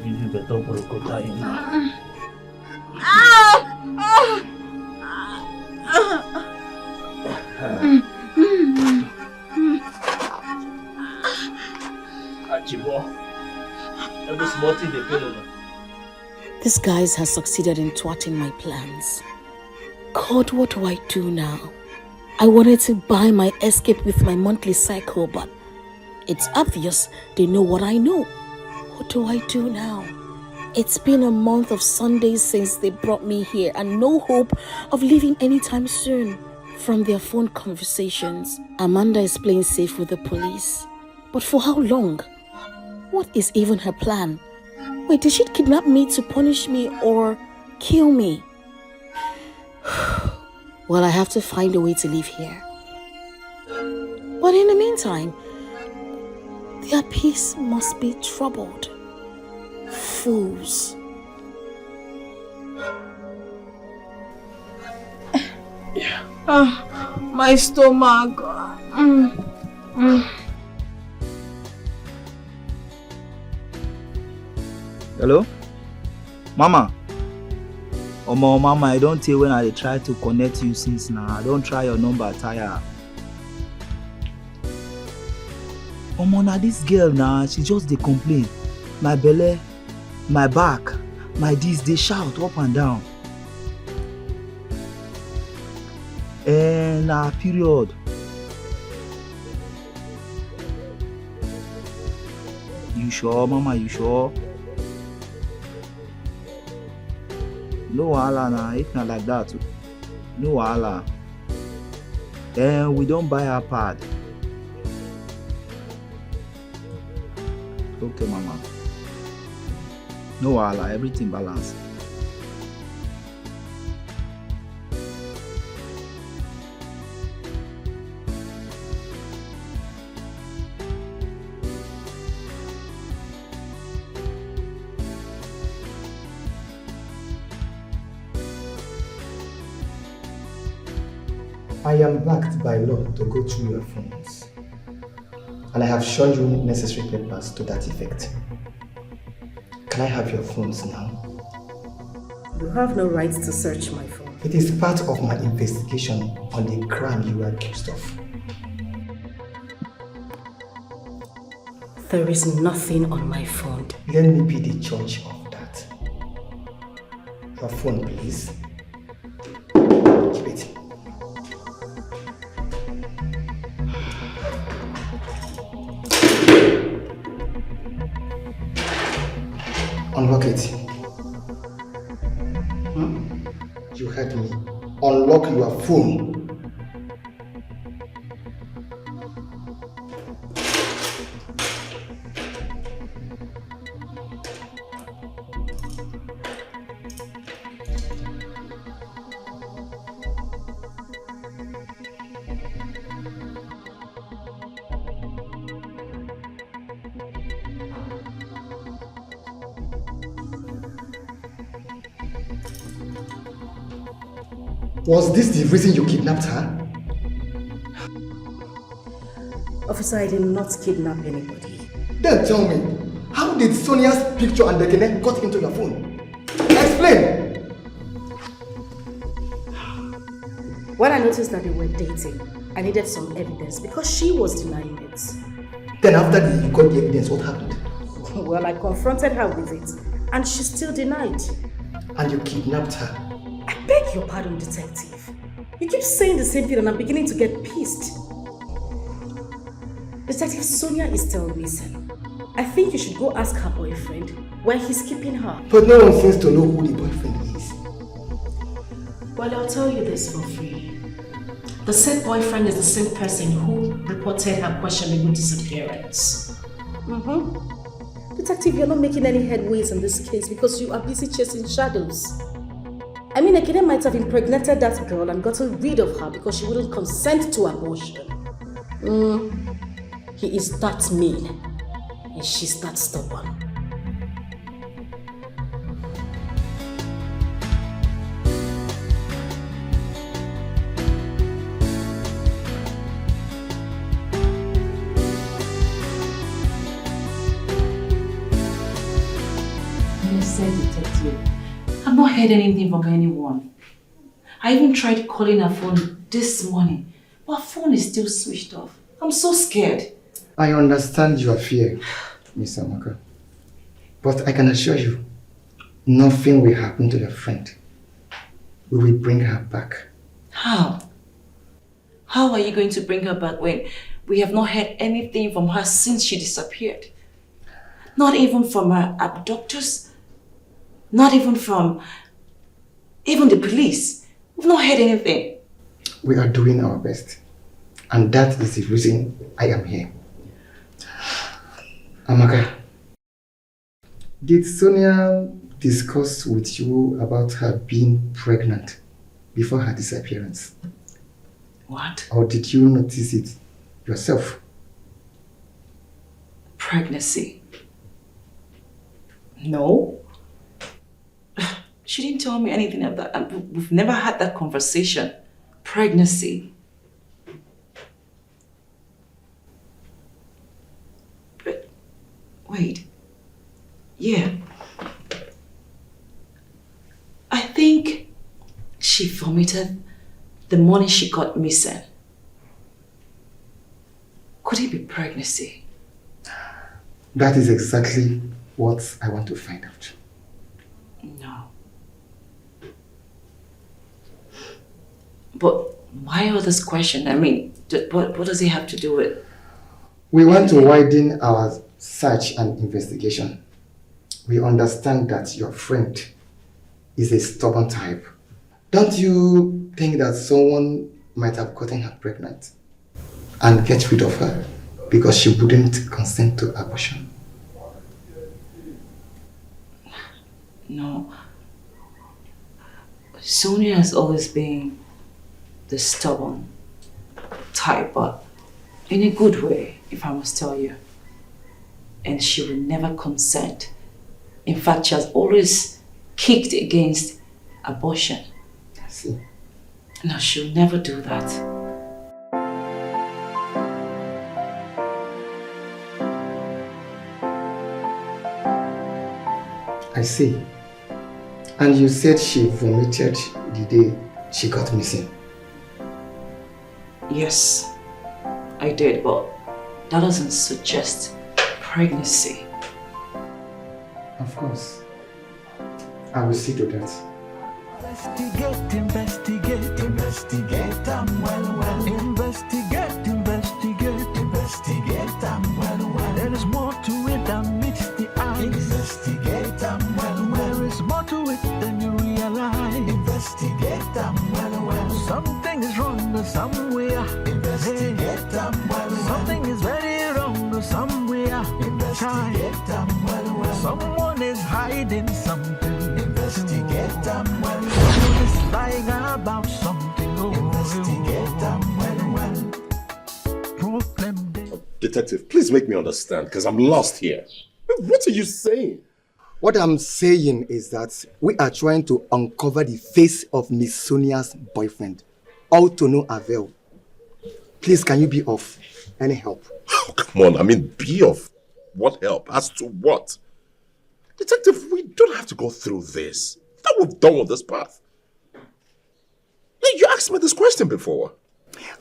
J: Give you better crocodile now. Every small thing they pay over.
E: This guy has succeeded in thwarting my plans. God, what do I do now? I wanted to buy my escape with my monthly cycle, but it's obvious they know what I know. What do I do now? It's been a month of Sundays since they brought me here and no hope of leaving anytime soon. From their phone conversations, Amanda is playing safe with the police. But for how long? What is even her plan? Wait, did she kidnap me to punish me or kill me? Well, I have to find a way to leave here. But in the meantime, their peace must be troubled. Fools.
O: My stomach.
K: Hello? Mama? Omo, Mama, I don't tell when I try to connect you since now. I don't try your number, tire. Omo, now this girl now, she just dey complain. My belly, my back, my this, they shout up and down. And period. You sure, Mama? You sure? No wahala na, if not like that. No wahala. And we don't buy our pad. Okay, Mama. No wahala, everything balanced.
P: I am backed by law to go through your phones. And I have shown you necessary papers to that effect. Can I have your phones now?
A: You have no right to search my phone.
P: It is part of my investigation on the crime you were accused of.
A: There is nothing on my phone.
P: Let me be the judge of that. Your phone, please. Keep it. Unlock it. You heard me. Unlock your phone. Was this the reason you kidnapped her?
A: Officer, I did not kidnap anybody.
P: Then tell me, how did Sonia's picture and the Queeneth got into your phone? Explain!
A: When I noticed that they were dating, I needed some evidence because she was denying it.
P: Then after you got the evidence, what happened?
A: Well, I confronted her with it and she still denied.
P: And you kidnapped her?
A: I beg your pardon, detective. You keep saying the same thing and I'm beginning to get pissed. Detective, Sonia is still missing. I think you should go ask her boyfriend where he's keeping her.
P: But no one seems to know who the boyfriend is.
A: Well, I'll tell you this for free. The said boyfriend is the same person who reported her questionable disappearance. Detective, you're not making any headways in this case because you are busy chasing shadows. I mean, Ekene might have impregnated that girl and gotten rid of her because she wouldn't consent to abortion. He is that mean and she's that stubborn.
R: Detective, I've not heard anything from anyone. I even tried calling her phone this morning, but her phone is still switched off. I'm so scared.
P: I understand your fear, Miss Amaka. But I can assure you, nothing will happen to your friend. We will bring her back.
R: How? How are you going to bring her back when we have not heard anything from her since she disappeared? Not even from her abductors?
A: Not even from even the police. We've not heard anything.
P: We are doing our best. And that is the reason I am here. Amaka, did Sonia discuss with you about her being pregnant before her disappearance?
A: What?
P: Or did you notice it yourself?
A: Pregnancy? No. She didn't tell me anything of that. We've never had that conversation. Pregnancy. But, wait. Yeah. I think she vomited the morning she got missing. Could it be pregnancy?
P: That is exactly what I want to find out.
A: No. But why all this question? I mean, what does it have to do with?
P: We want to widen our search and investigation. We understand that your friend is a stubborn type. Don't you think that someone might have gotten her pregnant and get rid of her because she wouldn't consent to abortion?
A: No. Sonia has always been the stubborn type, but in a good way, if I must tell you. And she will never consent. In fact, she has always kicked against abortion.
P: I see.
A: No, she'll never do that.
P: I see. And you said she vomited the day she got missing.
A: Yes, I did, but that doesn't suggest pregnancy.
P: Of course. I will see to that.
I: Investigate, investigate, investigate, well. Investigate, investigate, investigate, well. There is more to it than meets the eye. Investigate, well. There is more to it than you realize. Investigate, well. Something is wrong somewhere. Investigate, well. Something is very wrong somewhere. Investigate, well. Someone is hiding something. Investigate, well. Someone is lying about something. Investigate, well. Problem.
G: Detective, please make me understand, because I'm lost here. What are you saying?
P: What I'm saying is that we are trying to uncover the face of Miss Sonia's boyfriend, all to no avail. Please, can you be of any help?
G: Oh, come on, I mean, be of what help? As to what? Detective, we don't have to go through this. That we've done with this path. You asked me this question before.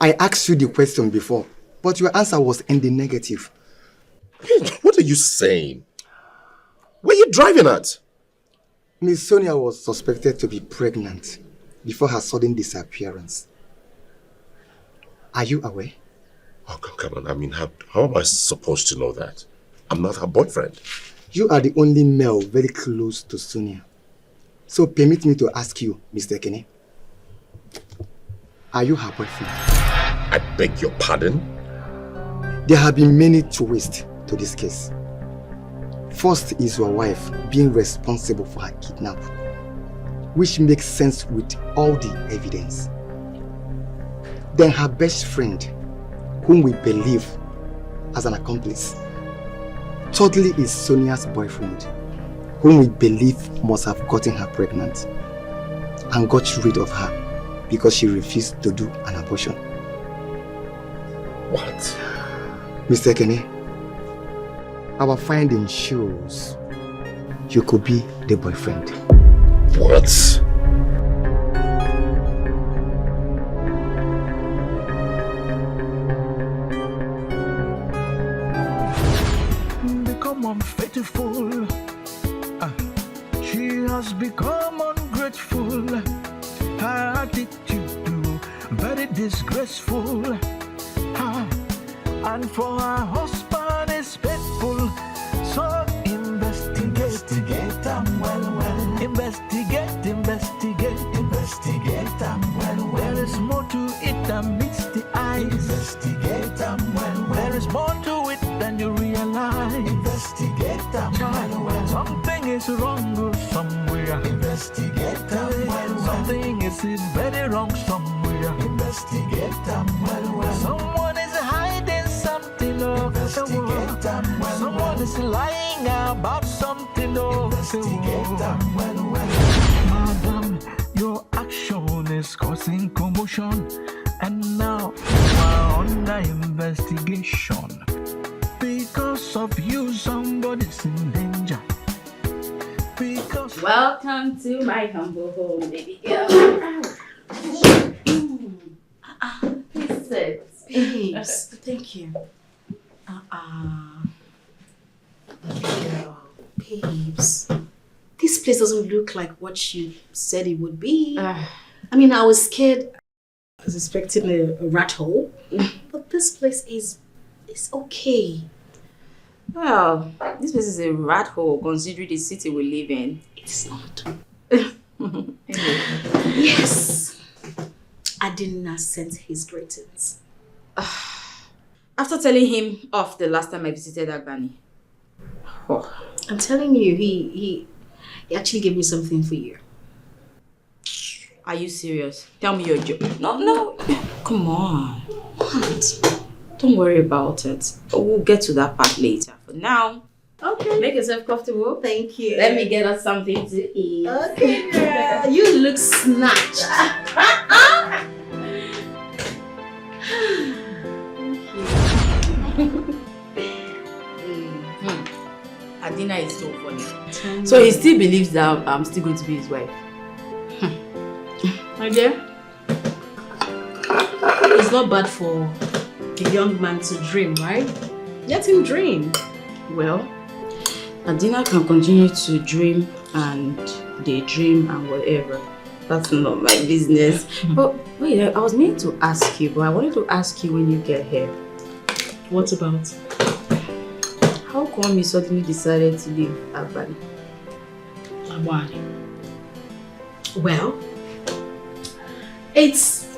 P: I asked you the question before, but your answer was in the negative.
G: What are you saying? Where are you driving at?
P: Miss Sonia was suspected to be pregnant before her sudden disappearance. Are you aware?
G: Oh, come on. I mean, how am I supposed to know that? I'm not her boyfriend.
P: You are the only male very close to Sonia. So permit me to ask you, Mr. Kenny. Are you her boyfriend?
G: I beg your pardon?
P: There have been many twists to this case. First is your wife being responsible for her kidnap, which makes sense with all the evidence. Then her best friend, whom we believe as an accomplice. Thirdly is Sonia's boyfriend, whom we believe must have gotten her pregnant and got rid of her because she refused to do an abortion.
G: What?
P: Mr. Kenny, our finding shows you could be the boyfriend.
G: What?
I: Become unfaithful. She has become ungrateful. Her attitude very disgraceful. And for her husband is faithful. So investigate, well. Investigate, investigate, investigate them well. There is more to it than meets the eye. Investigate them well. There is more to it than you realize. Investigate them well. Something is wrong somewhere. Investigate them well. Something is very wrong somewhere. Investigate them well. Someone is hiding something. Investigate them well. Someone is lying about something. Investigate them well. Madam, your action is causing commotion, and now you are under investigation. Because of you, somebody's in danger. Because
R: welcome to my humble home, baby girl. Please sit.
E: Babes, thank you. Babes, this place doesn't look like what you said it would be. I mean, I was scared. I was expecting a rat hole, but this place is okay.
R: Well, this place is a rat hole considering the city we live in.
E: It's not. Yes. Adina sent his greetings.
R: After telling him off the last time I visited Agbani.
E: Oh. I'm telling you, he actually gave me something for you.
R: Are you serious? Tell me your joke. No. Come on.
E: What?
R: Don't worry about it. We'll get to that part later. For now,
E: okay.
R: Make yourself comfortable.
E: Thank you.
R: Let me get us something to eat.
E: Okay, girl. You look snatched.
R: Adina is so funny. So he still believes that I'm still going to be his wife.
E: My dear, it's not bad for a young man to dream, right? Let him dream.
R: Well, Adina can continue to dream and daydream and whatever. That's not my business. But wait, I was meant to ask you, but I wanted to ask you when you get here.
E: What about?
R: How come you suddenly decided to leave Agbani?
E: Agbani? Well, it's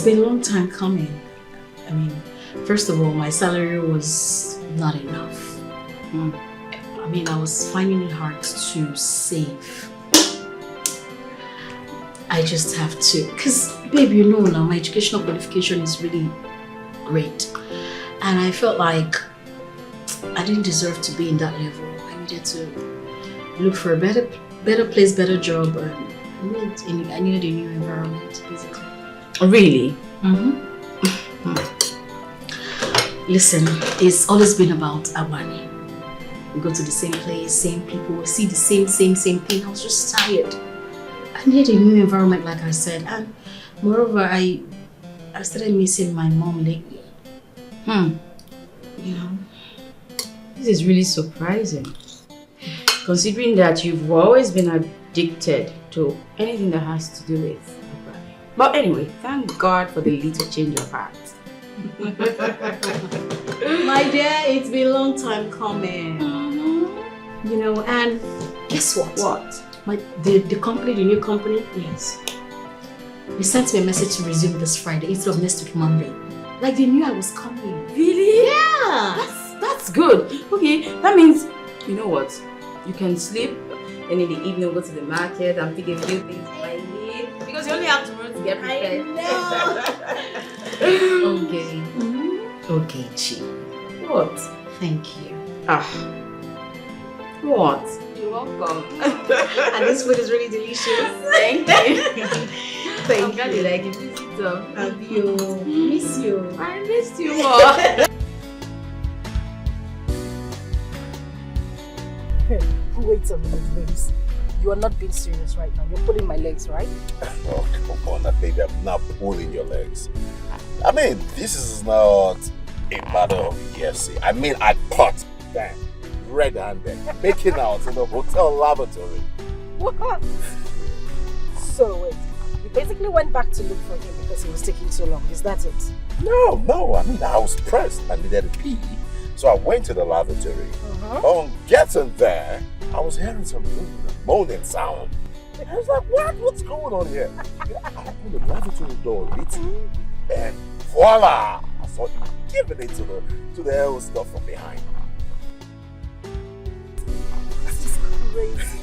E: been a long time coming. I mean, first of all, my salary was not enough. I mean, I was finding it hard to save. I just have to, because babe, you know now, my educational qualification is really great. And I felt like I didn't deserve to be in that level. I needed to look for a better place, better job, and I needed a new environment, basically.
R: Really?
E: Listen, it's always been about Agbani. We go to the same place, same people, see the same thing. I was just tired. I needed a new environment, like I said, and moreover, I started missing my mom lately.
R: You know, this is really surprising, considering that you've always been addicted to anything that has to do with Agbani. But anyway, thank God for the little change of heart.
E: My dear, it's been a long time coming. You know, and guess what?
R: What?
E: The company, the new company, yes. They sent me a message to resume this Friday instead of next week Monday. Like they knew I was coming.
R: Really?
E: Yeah.
R: That's good. Okay, that means, you know what? You can sleep and in the evening go to the market and pick a few things you might need. Because you only have tomorrow to get prepared.
E: Okay. Okay, Chi.
R: What?
E: Thank you.
R: What? You're welcome.
E: And this food is really delicious.
R: Thank you.
E: Thank
R: I'm glad you like it. Miss it though.
E: Love you. Miss you.
R: I missed you more.
C: Wait a minute, babes. You are not being serious right now. You're pulling my legs, right?
G: Oh, come on, baby. I'm not pulling your legs. I mean, this is not a matter of KFC. I mean, I caught that red-handed making out in the hotel lavatory.
C: What? So, wait. You basically went back to look for him because he was taking so long. Is that it?
G: No. I mean, I was pressed and needed a pee. So I went to the lavatory. On getting there, I was hearing some moaning sound. I was like, what? What's going on here? Yeah, I opened the lavatory door a bit, and voila! I saw him giving it to the hell stuff from behind.
D: This is crazy.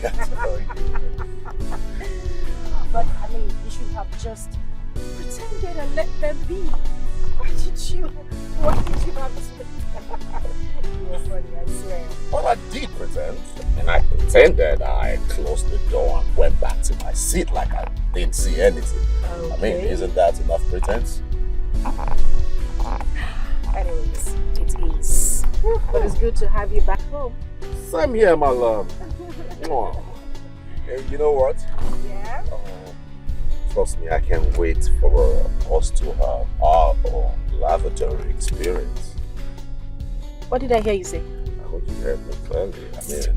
D: But I mean, you should have just pretended and let them be. Why did you not expect? You were funny, I swear.
G: Well, I did pretend, and I pretended I closed the door and went back to my seat like I didn't see anything.
D: Okay.
G: I mean, isn't that enough pretense?
D: Anyways, it is. But it's good to have you back home.
G: Same here, my love. Oh. And you know what?
D: Yeah?
G: Trust me, I can't wait for us to have our own lavatory experience.
D: What did I hear you say?
G: I hope you heard me clearly. I mean,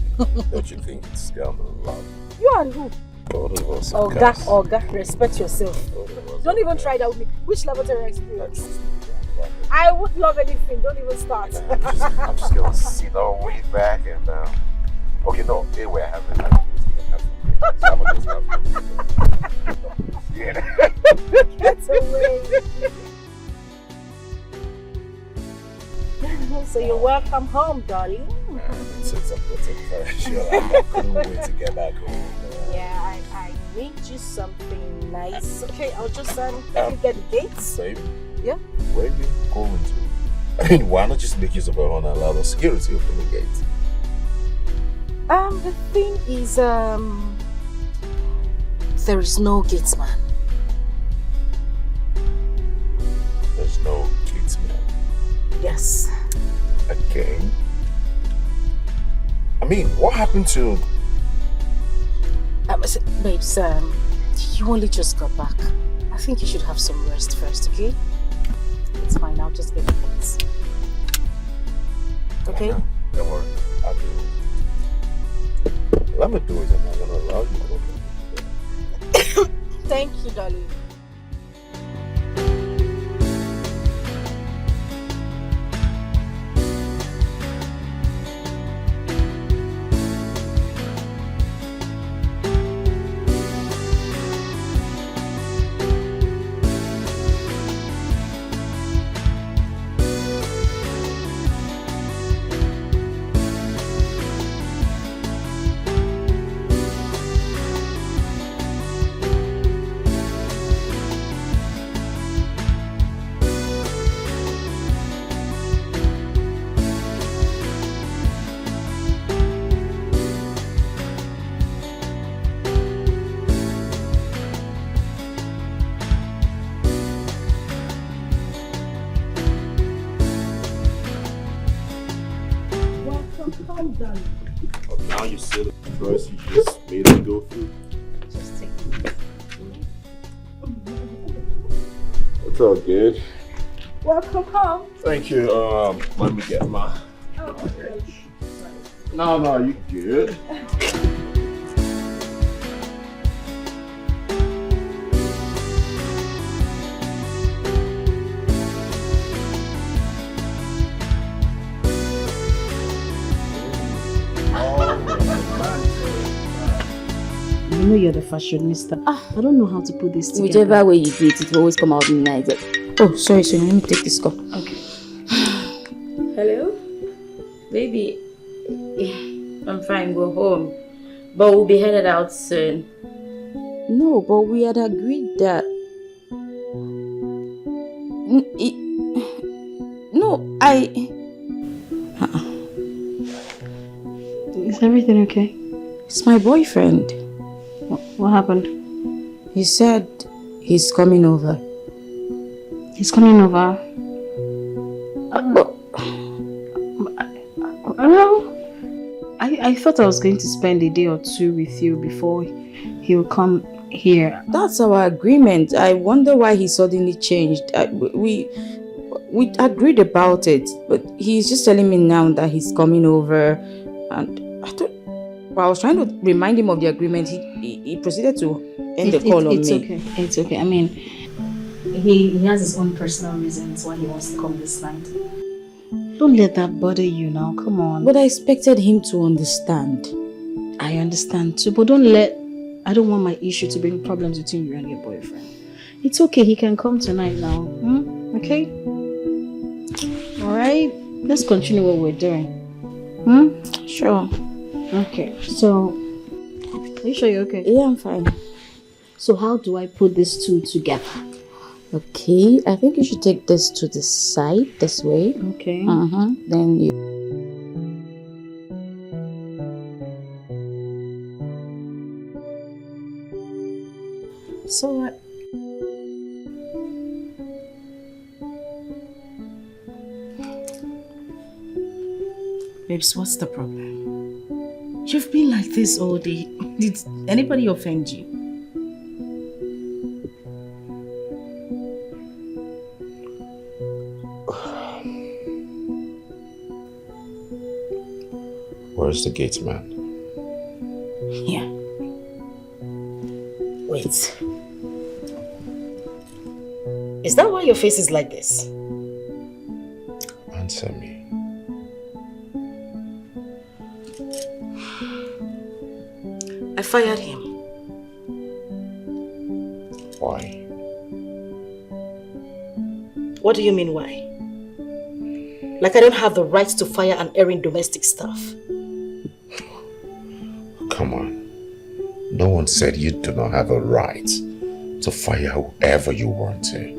G: don't you think it's kind of love?
D: You and who?
G: Both of us.
D: Oga, respect yourself. Don't even try that with me. Which lavatory experience? I would love anything. Don't even start.
G: I'm just gonna sit down, way back, and okay, no, hey, we're having like I'm gonna just have yeah.
D: Get away. So you're welcome home, darling.
G: Since I'm getting sure, I couldn't wait to get back home.
D: Yeah, I made you something nice. Okay, I'll just let you get the gates.
G: Babe,
D: yeah?
G: Where are you going to? I mean, why not just make use of our own and allow the security open the gate?
D: The thing is, there is no gatesman.
G: There's no gatesman.
D: Yes.
G: Again? I mean, what happened to...
D: Babes, you only just got back. I think you should have some rest first, okay? It's fine, I'll just get the gates. Okay?
G: Don't worry, I'll do it. Let me do it and I'm gonna allow you to open it.
D: Thank you, darling.
G: Now you see the choice you just made them go through.
D: Just take it.
G: It's all good.
D: Welcome home.
G: Thank you. Let me get my...
D: Okay.
G: No, you good.
E: You know you're the fashionista. I don't know how to put this together.
R: Whichever way you do it, it will always come out nice. Oh, sorry, let me take this call.
E: Okay.
R: Hello? Baby, I'm fine, go home. But we'll be headed out soon. No, but we had agreed that...
Q: Is everything okay?
R: It's my boyfriend.
Q: What happened?
R: He said he's coming over.
Q: He's coming over? I thought I was going to spend a day or two with you before he'll come here.
R: That's our agreement. I wonder why he suddenly changed. We agreed about it, but he's just telling me now that he's coming over, and I was trying to remind him of the agreement. He proceeded to end the call on me.
Q: It's okay. It's okay. I mean, he has his own personal reasons why he wants to come this night. Don't let that bother you now. Come on.
R: But I expected him to understand.
Q: I understand too, but don't let
E: I don't want my issue to bring problems between you and your boyfriend. It's okay, he can come tonight now. Okay? Alright? Let's continue what we're doing.
R: Sure.
E: Okay, so... Are you sure you're okay?
R: Yeah, I'm fine.
E: So how do I put these two together?
R: Okay, I think you should take this to the side, this way.
E: Okay.
R: Then you...
E: So what?
D: Babes, what's the problem? You've been like this all day. Did anybody offend you?
G: Where's the gate man?
D: Here. Wait. Is that why your face is like this?
G: Answer me.
D: I fired him.
G: Why?
D: What do you mean why? Like I don't have the right to fire an errand domestic staff.
G: Come on. No one said you do not have a right to fire whoever you want to.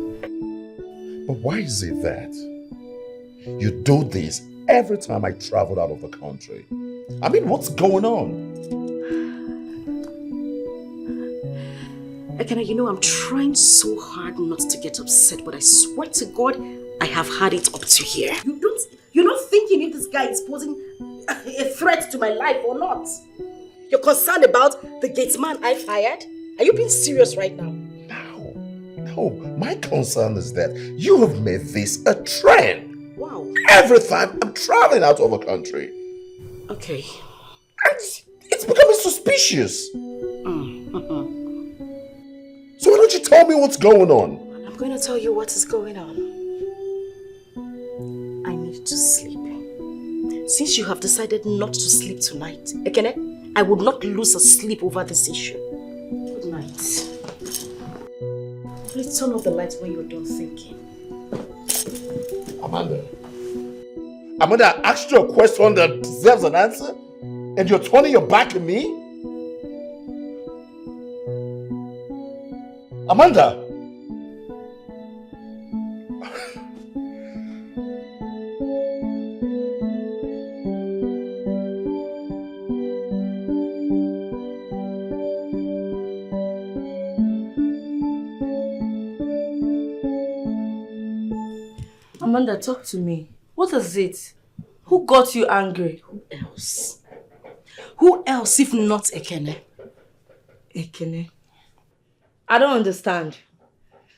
G: But why is it that you do this every time I travel out of the country? I mean, what's going on?
C: Ekene, you know, I'm trying so hard not to get upset, but I swear to God, I have had it up to here. You're not thinking if this guy is posing a threat to my life or not. You're concerned about the gatesman I fired? Are you being serious right now?
G: No, my concern is that you have made this a trend.
C: Wow.
G: Every time I'm traveling out of the country.
C: Okay.
G: It's becoming suspicious. So why don't you tell me what's going on?
C: I'm going to tell you what is going on. I need to sleep. Since you have decided not to sleep tonight, Ekene, I would not lose a sleep over this issue. Good night. Please turn off the lights when you're done thinking.
G: Amanda, I asked you a question that deserves an answer, and you're turning your back on me? Amanda!
B: Amanda, talk to me. What is it? Who got you angry?
C: Who else? Who else if not Ekene?
B: Ekene? I don't understand.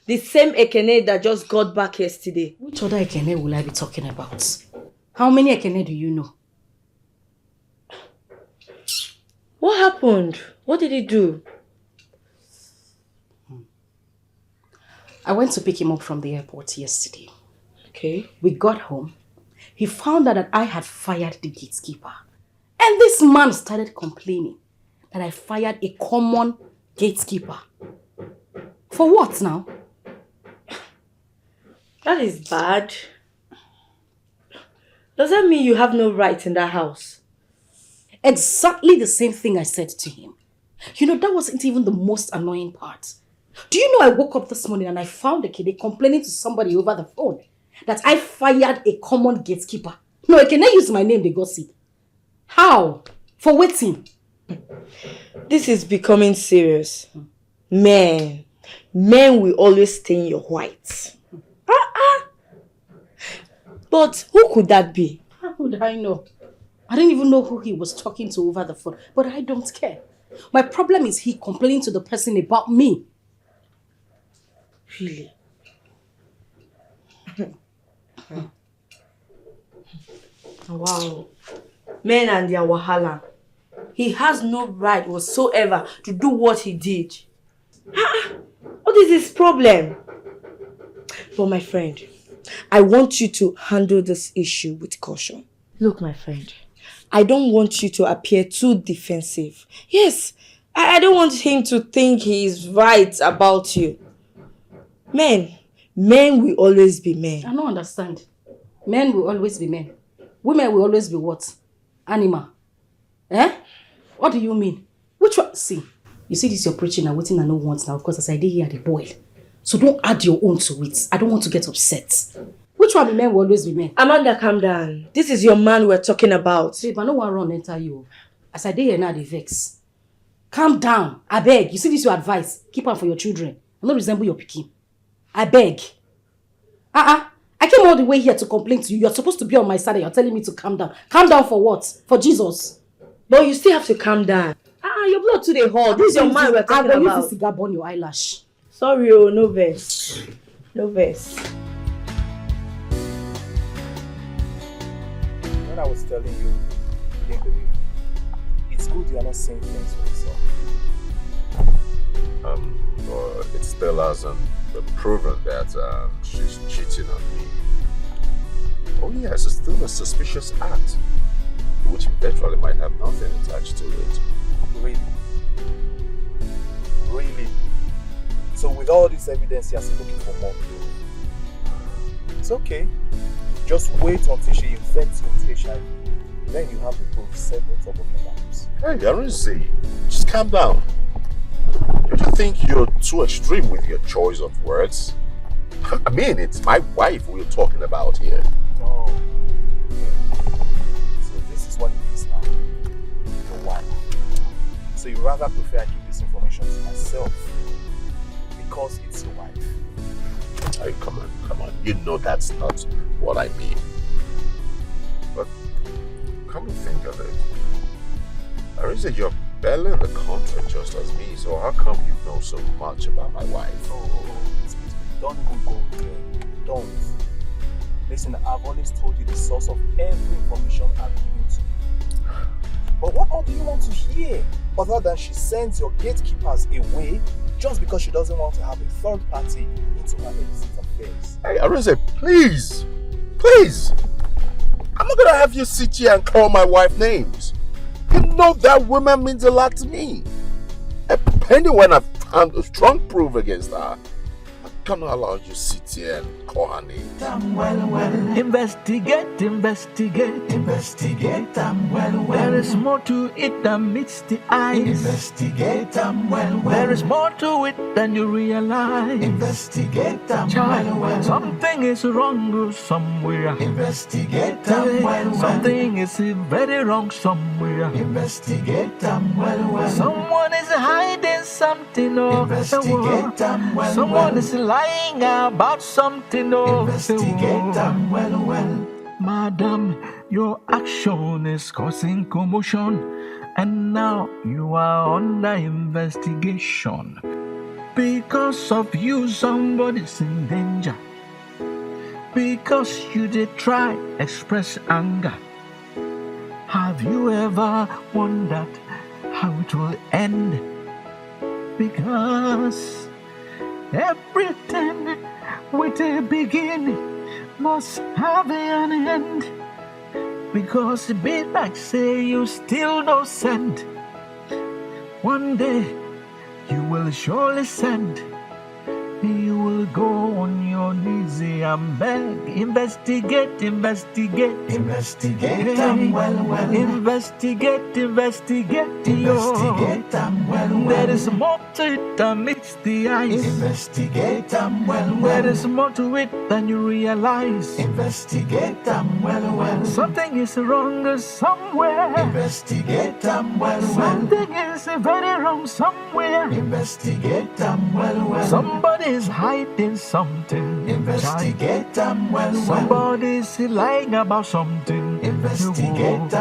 B: The same Ekene that just got back yesterday.
C: Which other Ekene will I be talking about? How many Ekene do you know?
B: What happened? What did he do?
C: I went to pick him up from the airport yesterday.
B: Okay.
C: We got home. He found out that I had fired the gatekeeper. And this man started complaining that I fired a common gatekeeper. For what now?
B: That is bad. Does that mean you have no right in that house?
C: Exactly the same thing I said to him. You know, that wasn't even the most annoying part. Do you know I woke up this morning and I found a kid complaining to somebody over the phone that I fired a common gatekeeper? No, I cannot use my name, they gossip. How? For waiting.
B: This is becoming serious. Men will always stain your white. But who could that be?
C: How would I know? I didn't even know who he was talking to over the phone, but I don't care. My problem is he complaining to the person about me.
B: Really? Wow. Men and their wahala. He has no right whatsoever to do what he did. What is his problem? But my friend, I want you to handle this issue with caution. Look, my friend, I don't want you to appear too defensive. Yes, I don't want him to think he's right about you. Men will always be men.
D: I don't understand. Men will always be men. Women will always be what? Animal. Eh? What do you mean? Which one? See, you see this you're preaching and waiting and no want now, because as I did here at the boil. So don't add your own to it. I don't want to get upset. Which one be men will always be men?
B: Amanda, calm down. This is your man we're talking about.
D: Babe, I no one run enter you. As I did here now, the vex. Calm down. I beg. You see this your advice. Keep on for your children. I don't resemble your pikin. I beg. I came all the way here to complain to you. You're supposed to be on my side and you're telling me to calm down. Calm down for what? For Jesus.
B: But you still have to calm down. Your blood to the hall. This is your man we're talking about.
D: Use this cigar burn your eyelash.
B: Sorry, no verse. No verse.
S: When I was telling you, you didn't believe me. It's good you are not saying things for yourself.
G: But it still hasn't been proven that she's cheating on me. Oh yes, it's still a suspicious act, which eventually might have nothing attached to it.
S: Really? Really? So with all this evidence, you're still looking for more proof? It's okay. Just wait until she infects you with HIV. Then you have the proof set on top of your laps.
G: Hey, Arinze, just calm down. Don't you think you're too extreme with your choice of words? I mean, it's my wife we're talking about here.
S: No. Okay. So this is what it is now. Your wife. So you rather prefer I keep this information to myself because it's your wife.
G: Hey, come on. You know that's not what I mean. But come to think of it, Arinze, you're barely in the country just as me, so how come you know so much about my wife?
S: Oh, excuse me. Don't even go there. Don't. Listen, I've always told you the source of every information I've given to you. But what more do you want to hear? Other than she sends your gatekeepers away just because she doesn't want to have a third party into her illicit affairs.
G: Hey, Arinze, please. Please. I'm not gonna have you sit here and call my wife names. You know that woman means a lot to me. Depending when I've found a strong proof against her, I cannot allow you to sit here and call her name.
I: Investigate. There is more to it than meets the eyes.
O: Investigate
I: There is more to it than you realize.
O: Investigate
I: Something is wrong somewhere.
O: Investigate
I: Something is very wrong somewhere.
O: Investigate
I: Someone is hiding something.
O: Investigate
I: Someone is lying about something.
O: Investigate
I: Madam, your action is causing commotion, and now you are under investigation. Because of you, somebody's in danger. Because you did try express anger. Have you ever wondered how it will end? Because everything with a beginning must have an end. Because it be like say you still no send. One day you will surely send. You will go on your knees and beg. Investigate Investigate There is more to it than meets the eyes.
O: Investigate
I: There is more to it than you realize.
O: Investigate
I: Something is wrong somewhere.
O: Investigate
I: Something is very wrong somewhere.
O: Investigate
I: Somebody is hiding something.
O: Investigate
I: Somebody is lying about something.
O: Investigate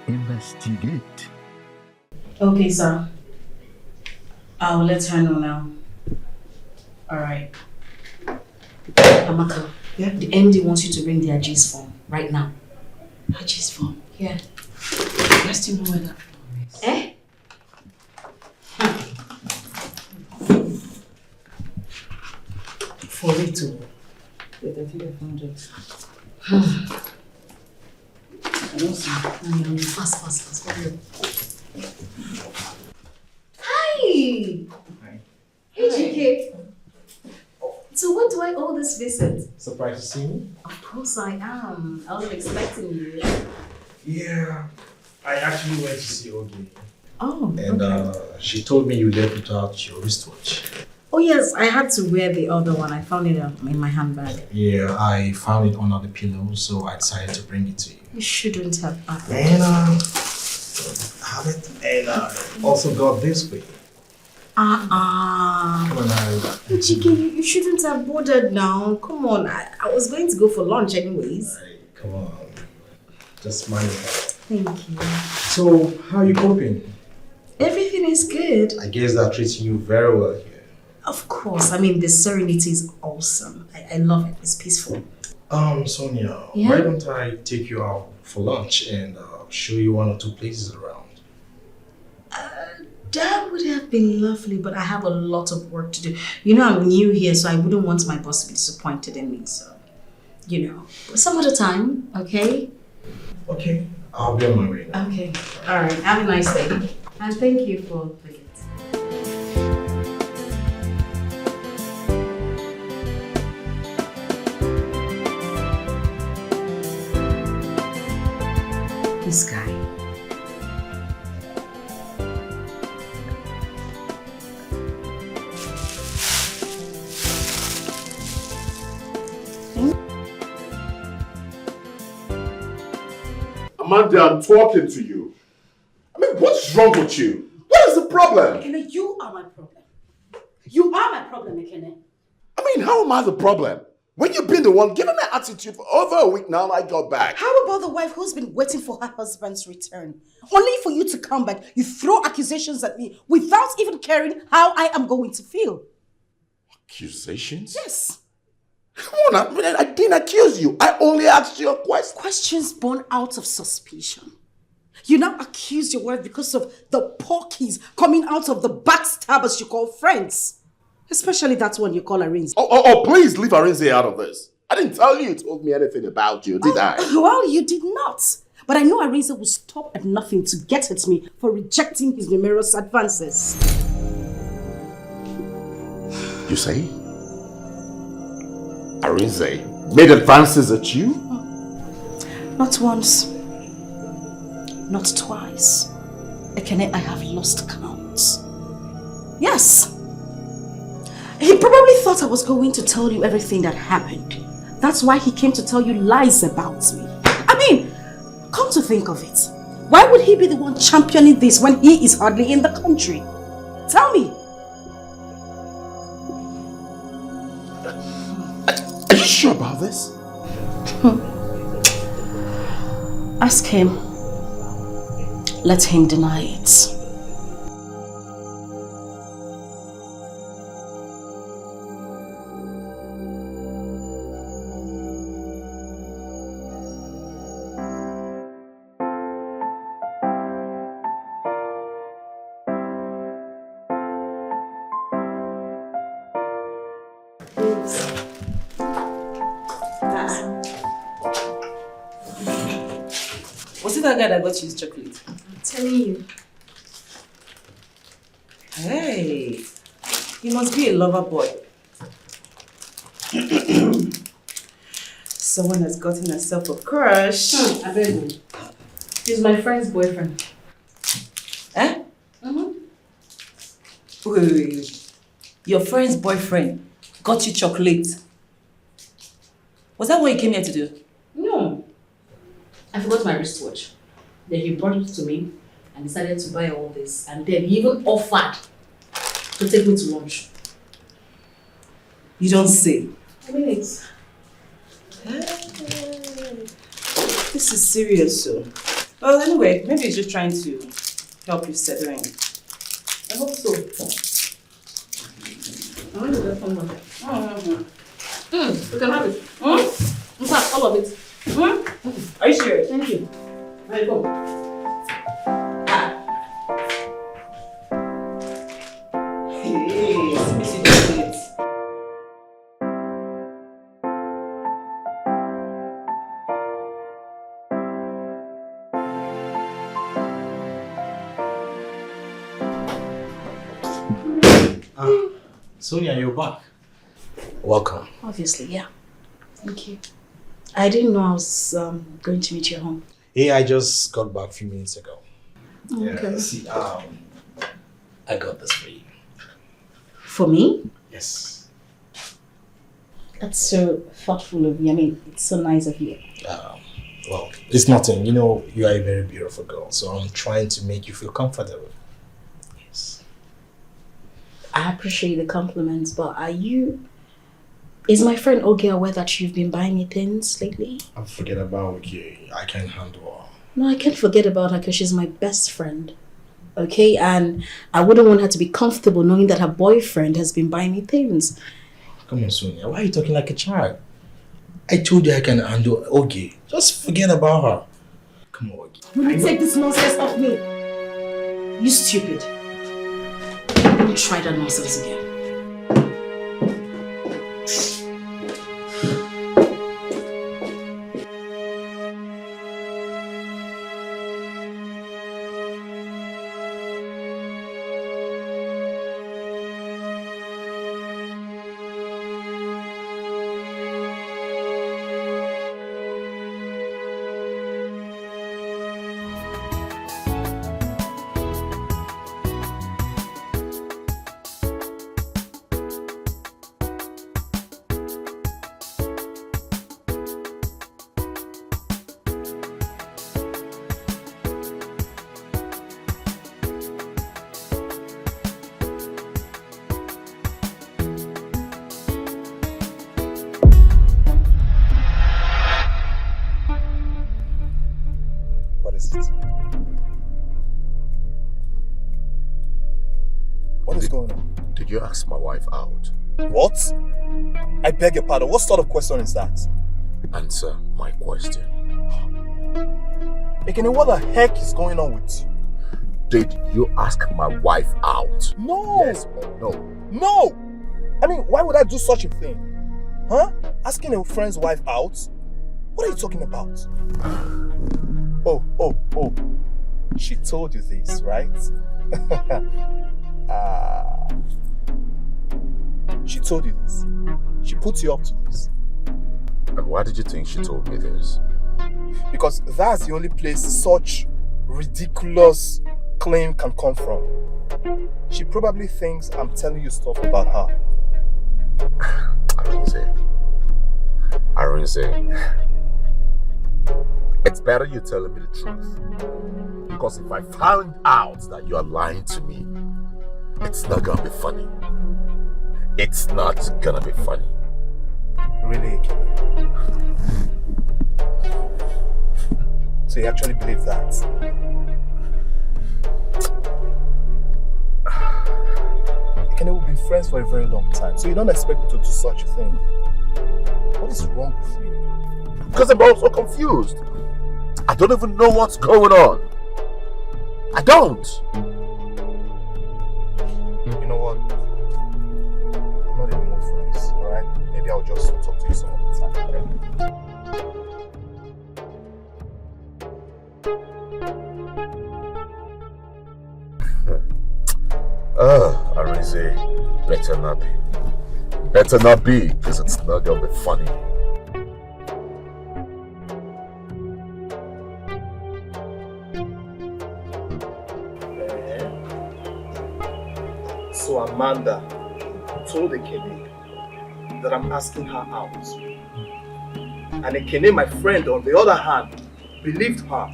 I: Investigate.
Q: Okay, sir. I'll let her know now. Alright. Amaka, the MD wants you to bring the Aji's form right now.
A: Aji's form?
Q: Yeah.
A: I still know where that form is.
Q: Eh?
A: For it to.
Q: Wait, I think I found it. I don't see.
E: Fast. Hi! Hey, GK. So what do I owe this visit?
J: Surprised to see me?
E: Of course I am. I wasn't expecting you.
J: Yeah, I actually went to see Ogi.
E: Oh,
J: And she told me you left without your wristwatch.
E: Oh yes, I had to wear the other one. I found it in my handbag.
J: Yeah, I found it under the pillow, so I decided to bring it to you.
E: You shouldn't have happened.
J: And have it. And also got this way. Come on,
E: Chiki, you shouldn't have bothered now. Come on, I was going to go for lunch anyways.
J: Come on. Just mind it.
E: Thank you.
J: So, how are you coping?
E: Everything is good.
J: I guess they're treating you very well here.
E: Of course. I mean, the serenity is awesome. I love it. It's peaceful.
J: Sonia,
E: Yeah?
J: why don't I take you out for lunch and show you one or two places around?
E: That would have been lovely, but I have a lot of work to do. You know, I'm new here, so I wouldn't want my boss to be disappointed in me. So, you know, some other time, okay?
J: Okay, I'll be on my way now.
E: Okay. All right. Have a nice day. And thank you for the gift.
C: This guy.
G: Amanda, I'm talking to you. I mean, what's wrong with you? What is the problem?
C: Ekene, you are my problem. You are my problem, Ekene.
G: I mean, how am I the problem? When you've been the one giving me attitude for over a week now, I got back.
C: How about the wife who's been waiting for her husband's return? Only for you to come back, you throw accusations at me without even caring how I am going to feel.
G: Accusations?
C: Yes.
G: Come on, I didn't accuse you. I only asked you a question.
C: Questions born out of suspicion. You now accuse your wife because of the porkies coming out of the backstabbers you call friends. Especially that one you call Arinze.
G: Oh, please leave Arinze out of this. I didn't tell you told me anything about you, did I?
C: Well, you did not. But I know Arinze will stop at nothing to get at me for rejecting his numerous advances.
G: You say? Arinze made advances at you?
C: Not once. Not twice. Ekene, I have lost count. Yes. He probably thought I was going to tell you everything that happened. That's why he came to tell you lies about me. I mean, come to think of it. Why would he be the one championing this when he is hardly in the country? Tell me.
G: Are you sure about this?
C: Ask him. Let him deny it.
A: Was it that guy that got you his chocolate?
E: I'm telling you.
A: Hey, he must be a lover boy. Someone has gotten herself a crush.
E: I beg you. He's my friend's boyfriend.
A: Eh? Wait. Your friend's boyfriend got you chocolate. Was that what you came here to do?
E: No. I forgot my wristwatch. Then he brought it to me and decided to buy all this. And then he even offered to take me to lunch.
A: You don't say.
E: I mean it.
A: This is serious, so. Well, anyway, maybe he's just trying to help you settle in.
E: I hope so. I want to get some more. You can have it. In fact, all of it.
A: Are you sure?
E: Thank you. There you go.
A: Hey, miss you chocolate.
J: Sonia, you're back.
E: Welcome. Obviously, yeah. Thank you. I didn't know I was going to meet you at home.
J: Hey, I just got back a few minutes ago.
E: Okay.
J: Yeah, see, I got this for you.
E: For me?
J: Yes.
E: That's so thoughtful of you. I mean, it's so nice of you.
J: Well, it's nothing. You know, you are a very beautiful girl, so I'm trying to make you feel comfortable. Yes.
E: I appreciate the compliments, but is my friend Oge aware that you've been buying me things lately?
J: I forget about Oge. I can't handle her.
E: No, I can't forget about her because she's my best friend. Okay? And I wouldn't want her to be comfortable knowing that her boyfriend has been buying me things.
J: Come on, Sonia. Why are you talking like a child? I told you I can handle Oge. Just forget about her. Come on, Oge.
E: Will you take this nonsense off me? You stupid. Don't try that nonsense again.
G: Did you ask my wife out?
S: What? I beg your pardon. What sort of question is that?
G: Answer my question.
S: Ekene, what the heck is going on with you?
G: Did you ask my wife out?
S: No!
G: Yes or no?
S: No! I mean, why would I do such a thing? Huh? Asking a friend's wife out? What are you talking about? Oh. She told you this, right? She told you this. She put you up to this.
G: And why did you think she told me this?
S: Because that's the only place such ridiculous claim can come from. She probably thinks I'm telling you stuff about her.
G: Arinze. It's better you telling me the truth. Because if I found out that you are lying to me, it's not gonna be funny. It's not gonna be funny.
S: Really, Ekene? So you actually believe that? Ekene, we've been friends for a very long time, so you don't expect me to do such a thing. What is wrong with you?
G: Because I'm also confused. I don't even know what's going on. I don't.
S: You know what? I'm not in the mood for this, alright? Maybe I'll just talk to you some other time, okay?
G: Arinze, better not be. Better not be, because it's not gonna be funny.
S: So Amanda told Ekene that I'm asking her out. And Ekene, my friend, on the other hand, believed her.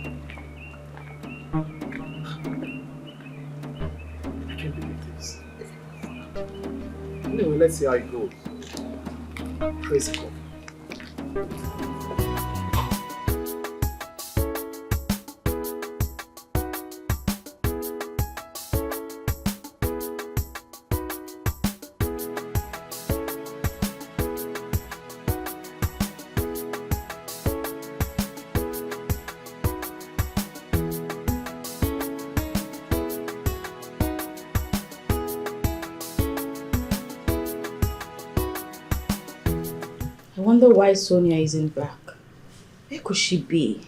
S: I can't believe this. Anyway, let's see how it goes. Praise God.
R: I wonder why Sonia isn't back. Where could she be?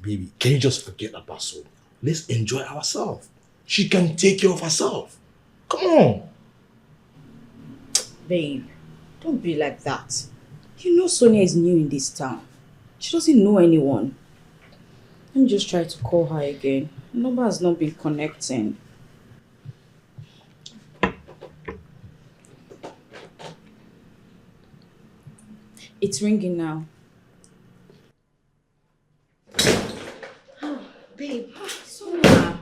J: Baby, can you just forget about Sonia? Let's enjoy ourselves. She can take care of herself. Come on.
R: Babe, don't be like that. You know Sonia is new in this town. She doesn't know anyone. Let me just try to call her again. The number has not been connecting. It's ringing now.
E: Oh, babe, Sonia.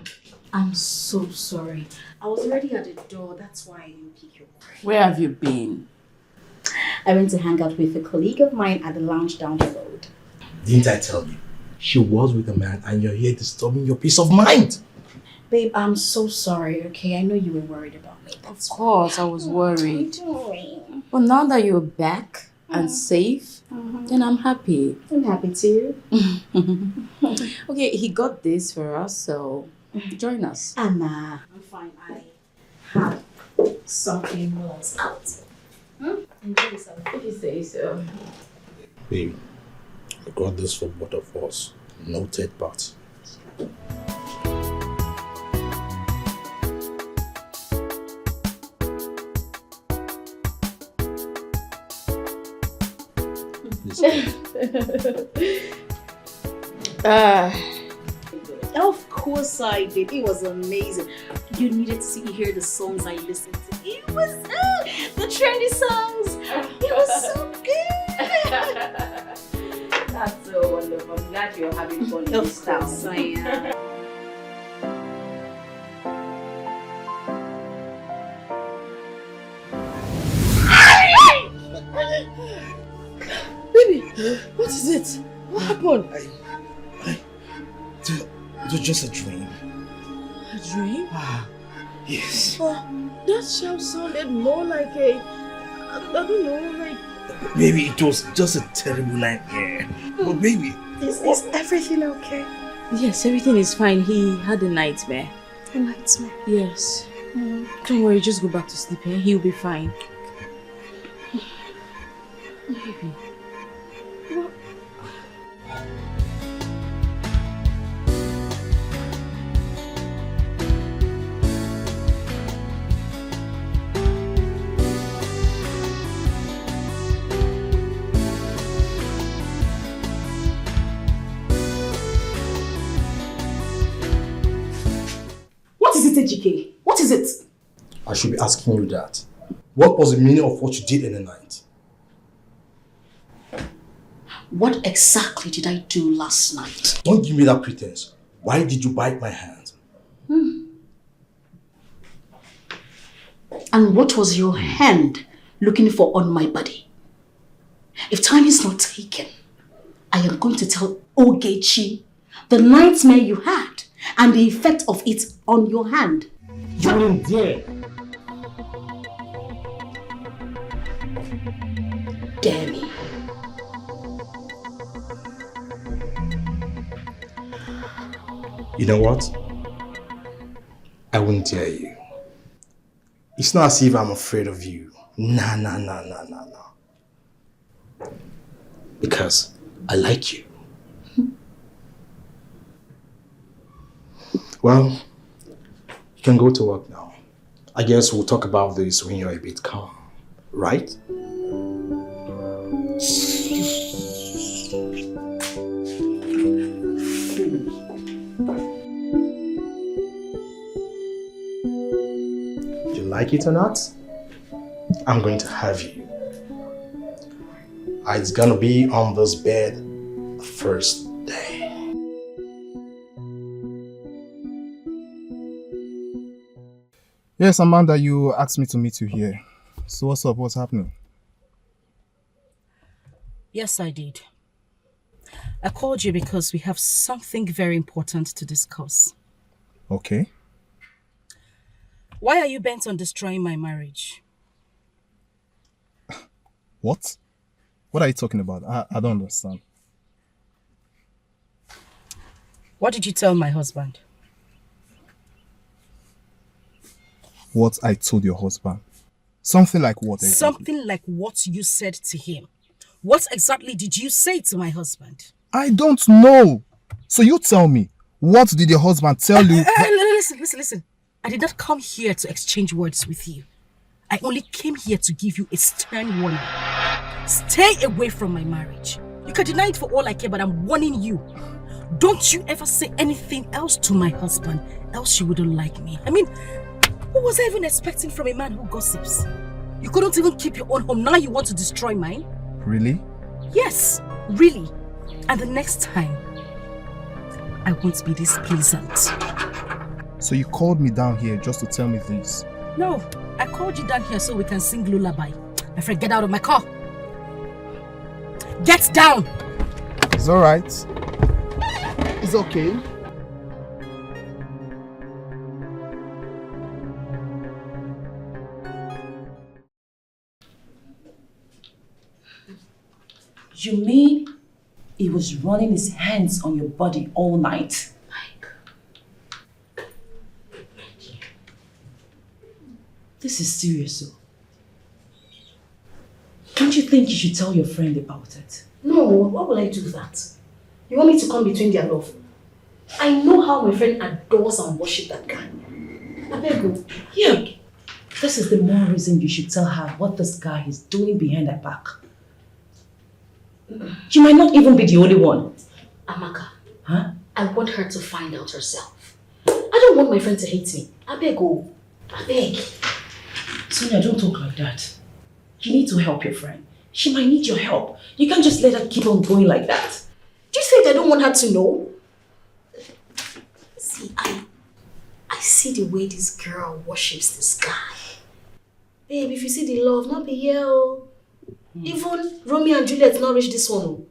E: I'm so sorry. I was already at the door. That's why I didn't pick your call.
R: Where have you been?
E: I went to hang out with a colleague of mine at the lounge down the road.
J: Didn't I tell you? She was with a man and you're here disturbing your peace of mind.
E: Babe, I'm so sorry, okay? I know you were worried about me.
R: Of course, I was worried.
E: Don't worry.
R: But now that you're back and safe, then I'm happy.
E: I'm happy too.
R: Okay, he got this for us, so join us.
E: Anna, I'm fine. I had something while I was out. Enjoy yourself.
R: If you say so.
J: Babe, I got this for both of us. No third part.
E: Of course I did. It was amazing. You needed to hear the songs I listened to. It was the trendy songs. It was so good.
R: That's so wonderful. I'm glad you're having fun in this town.
E: Of course I am.
R: Baby, what is it? What happened?
J: It was just a dream.
R: A dream?
J: Yes.
R: That shout sounded more like I don't know, like...
J: Maybe it was just a terrible nightmare. But baby...
E: Is everything okay?
R: Yes, everything is fine. He had a nightmare.
E: A nightmare?
R: Yes. Don't worry, just go back to sleep. He'll be fine. Baby. What?
C: What is it, Etiko? What is it?
J: I should be asking you that. What was the meaning of what you did in the night?
E: What exactly did I do last night?
J: Don't give me that pretense. Why did you bite my hand?
E: And what was your hand looking for on my body? If time is not taken, I am going to tell Ogechi the nightmare you had and the effect of it on your hand.
J: You wouldn't dare.
E: Dare me.
J: You know what? I wouldn't dare you. It's not as if I'm afraid of you. Nah. Because I like you. Well, you can go to work now. I guess we'll talk about this when you're a bit calm, right? Like it or not, I'm going to have you. It's gonna be on this bed the first day.
H: Yes, Amanda, you asked me to meet you here. So what's up? What's happening?
D: Yes, I did. I called you because we have something very important to discuss.
H: Okay.
D: Why are you bent on destroying my marriage?
H: What? What are you talking about? I don't understand.
D: What did you tell my husband?
H: What I told your husband? Something like what? Exactly?
D: Something like what you said to him. What exactly did you say to my husband?
H: I don't know. So you tell me. What did your husband tell you?
D: Listen. I did not come here to exchange words with you. I only came here to give you a stern warning. Stay away from my marriage. You can deny it for all I care, but I'm warning you. Don't you ever say anything else to my husband, else you wouldn't like me. I mean, what was I even expecting from a man who gossips? You couldn't even keep your own home, now you want to destroy mine?
J: Really?
D: Yes, really. And the next time, I won't be this pleasant.
J: So you called me down here just to tell me this?
D: No, I called you down here so we can sing lullaby. My friend, get out of my car. Get down!
J: It's alright. It's okay.
A: You mean he was running his hands on your body all night? This is serious, though. Don't you think you should tell your friend about it?
E: No, why would I do that? You want me to come between their love? I know how my friend adores and worships that guy. I beg you.
A: Yeah. This is the more reason you should tell her what this guy is doing behind her back. She might not even be the only one.
E: Amaka,
A: huh?
E: I want her to find out herself. I don't want my friend to hate me. I beg you. I beg.
A: Sonia, don't talk like that. You need to help your friend. She might need your help. You can't just let her keep on going like that.
E: Do you think I don't want her to know? See, I see the way this girl worships this guy. Babe, if you see the love, not be here. Even Romeo and Juliet not reach this one.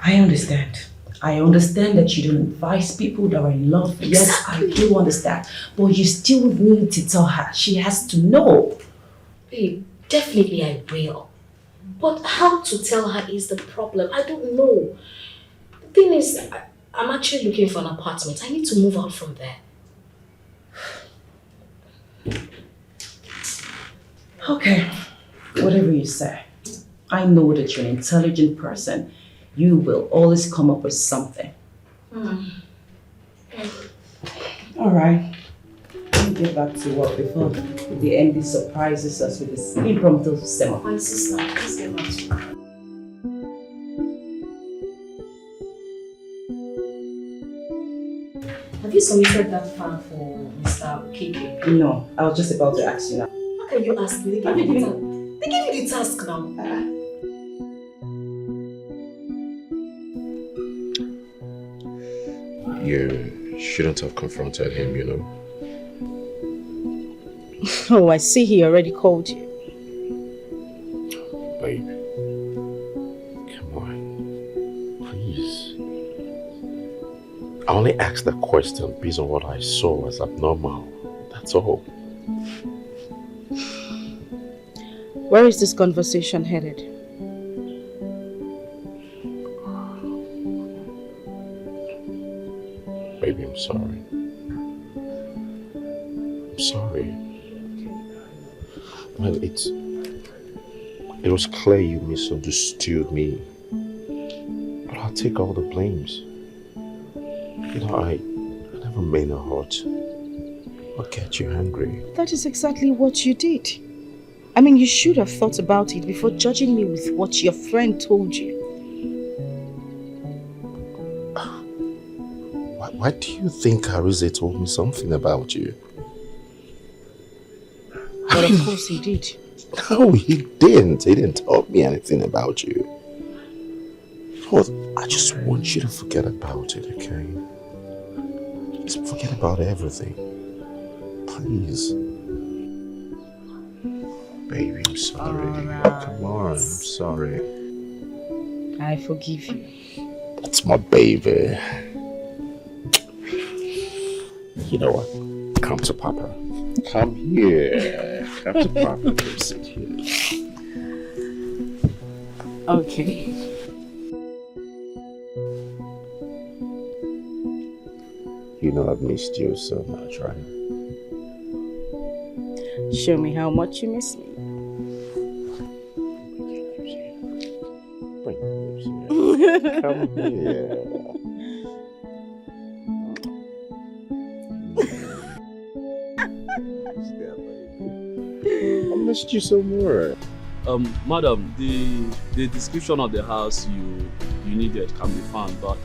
A: I understand. I understand that you don't advise people that are in love.
E: Exactly.
A: Yes, I do understand. But you still need to tell her. She has to know.
E: Babe, definitely I will. But how to tell her is the problem. I don't know. The thing is, I'm actually looking for an apartment. I need to move out from there.
A: Okay, whatever you say. I know that you're an intelligent person. You will always come up with something. All right. Let me get back to work before the MD surprises us with this impromptu seminar.
E: My sister, please get back to work. Have you submitted that file for Mr. Okoli?
A: No, I was just about to ask you now.
E: How can you ask me? They gave you the task now.
G: You shouldn't have confronted him, you know.
E: Oh, I see he already called you.
G: Babe, come on, please. I only asked that question based on what I saw as abnormal. That's all.
E: Where is this conversation headed?
G: Baby, I'm sorry. I'm sorry. Well, it was clear you misunderstood me. But I'll take all the blames. You know, I never meant to hurt or get you angry.
E: That is exactly what you did. I mean, you should have thought about it before judging me with what your friend told you.
G: Why do you think Arise told me something about you?
E: But of course he did.
G: No, he didn't. He didn't tell me anything about you. Well, I just want you to forget about it, okay? Just forget about everything. Please. Baby, I'm sorry. Come on, I'm sorry.
E: I forgive you.
G: That's my baby. You know what? Come to Papa. Come here. Come to Papa. Come sit here.
E: Okay.
G: You know I've missed you so much, right?
E: Show me how much you miss me.
G: Come here. promised you some more.
F: Madam, the description of the house you needed can be found, but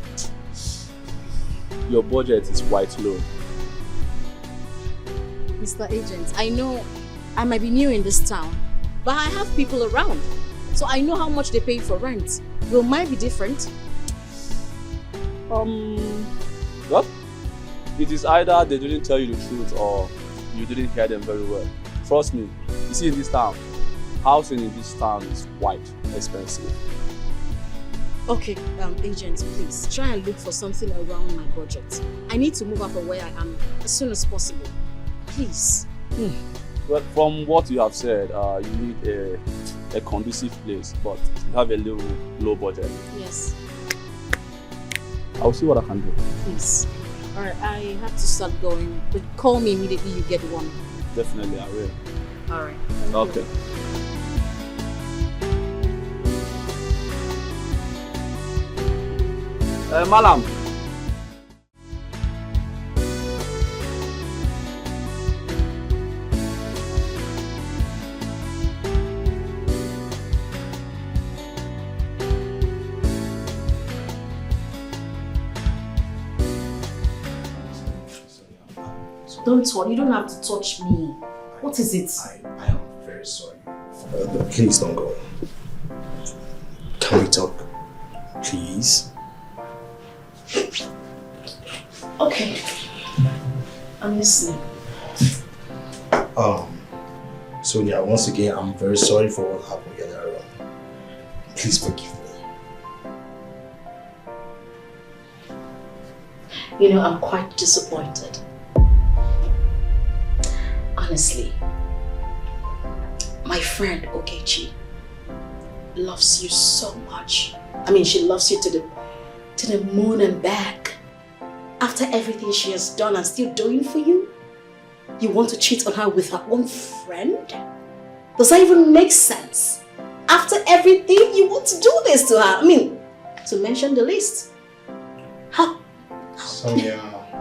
F: your budget is quite low.
E: Mr. Agent, I know I might be new in this town, but I have people around. So I know how much they pay for rent. Will mine be different?
F: What? It is either they didn't tell you the truth or you didn't hear them very well. Trust me, you see in this town, housing in this town is quite expensive.
E: Okay, agent, please try and look for something around my budget. I need to move out from where I am as soon as possible. Please.
F: Well, from what you have said, you need a conducive place, but you have a low budget.
E: Yes.
F: I'll see what I can do.
E: Please. Alright, I have to start going, but call me immediately you get one.
F: Definitely, I will.
E: Alright.
F: Okay. Malam.
B: Don't worry, you don't have to touch me. What is it?
J: I am very sorry. Please don't go. Can we talk? Please?
B: Okay. I'm listening.
J: Sonia, once again, I'm very sorry for what happened the other room. Please forgive me.
B: You know, I'm quite disappointed. Honestly, my friend Okechi loves you so much. I mean, she loves you to the moon and back. After everything she has done and still doing for you, you want to cheat on her with her own friend? Does that even make sense? After everything, you want to do this to her? I mean, to mention the least. How?
J: Sonia,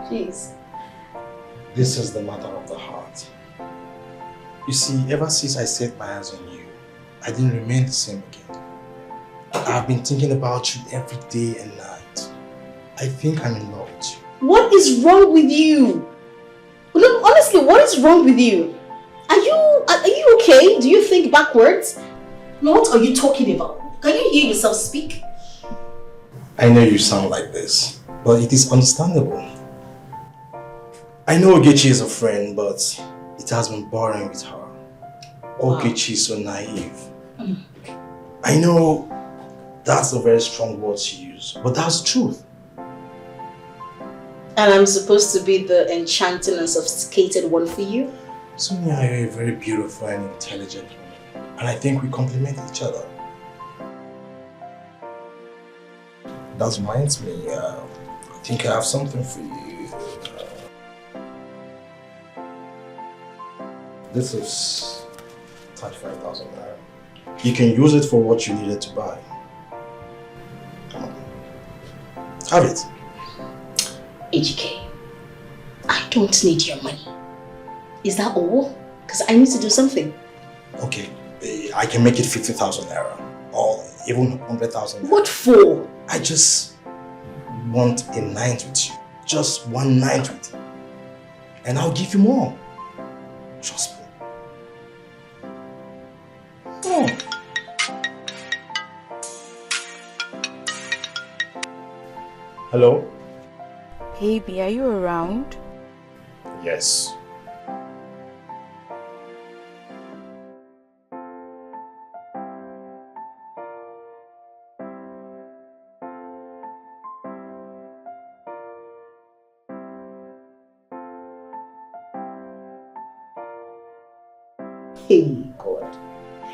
B: Please.
J: this is the matter of the heart. You see, ever since I set my eyes on you, I didn't remain the same again. I've been thinking about you every day and night. I think I'm in love with you.
B: What is wrong with you? Look, honestly, what is wrong with you? Are you okay? Do you think backwards? What are you talking about? Can you hear yourself speak?
J: I know you sound like this, but it is understandable. I know Ogechi is a friend, but it has been boring with her.
B: Wow.
J: Ogechi is so naive. I know that's a very strong word to use, but that's the truth.
B: And I'm supposed to be the enchanting and sophisticated one for you?
J: Sonia, you're a very beautiful and intelligent woman, and I think we complement each other. That reminds me, I think I have something for you. This is 35,000 naira. You can use it for what you needed to buy. Come on. Have it.
B: HK, I don't need your money. Is that all? Because I need to do something.
J: Okay, I can make it 50,000 naira or even 100,000 naira.
B: What for?
J: I just want a night with you. Just one night with you. And I'll give you more. Trust me. Oh. Hello?
R: Hey B, are you around?
J: Yes.
B: Hey, God.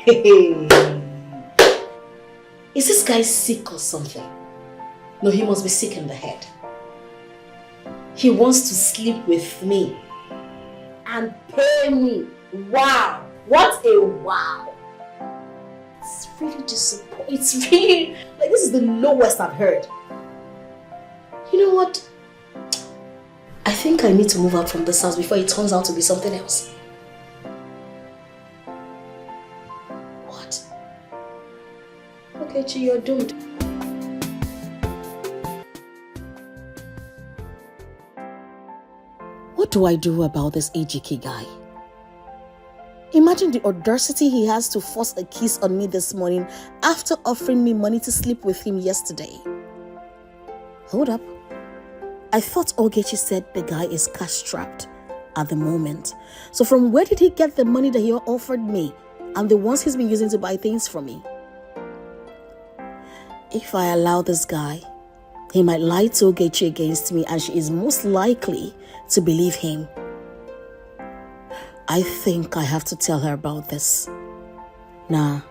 B: Hey. Is this guy sick or something? No, he must be sick in the head. He wants to sleep with me and pay me. Wow. What a wow. It's really disappointing. It's really, like, this is the lowest I've heard. You know what? I think I need to move out from this house before it turns out to be something else.
Q: Ogechi, you're doomed.
E: What do I do about this AGK guy? Imagine the audacity he has to force a kiss on me this morning after offering me money to sleep with him yesterday. Hold up. I thought Ogechi said the guy is cash-strapped at the moment. So from where did he get the money that he offered me and the ones he's been using to buy things from me? If I allow this guy, he might lie to Ogechi against me and she is most likely to believe him. I think I have to tell her about this. Nah,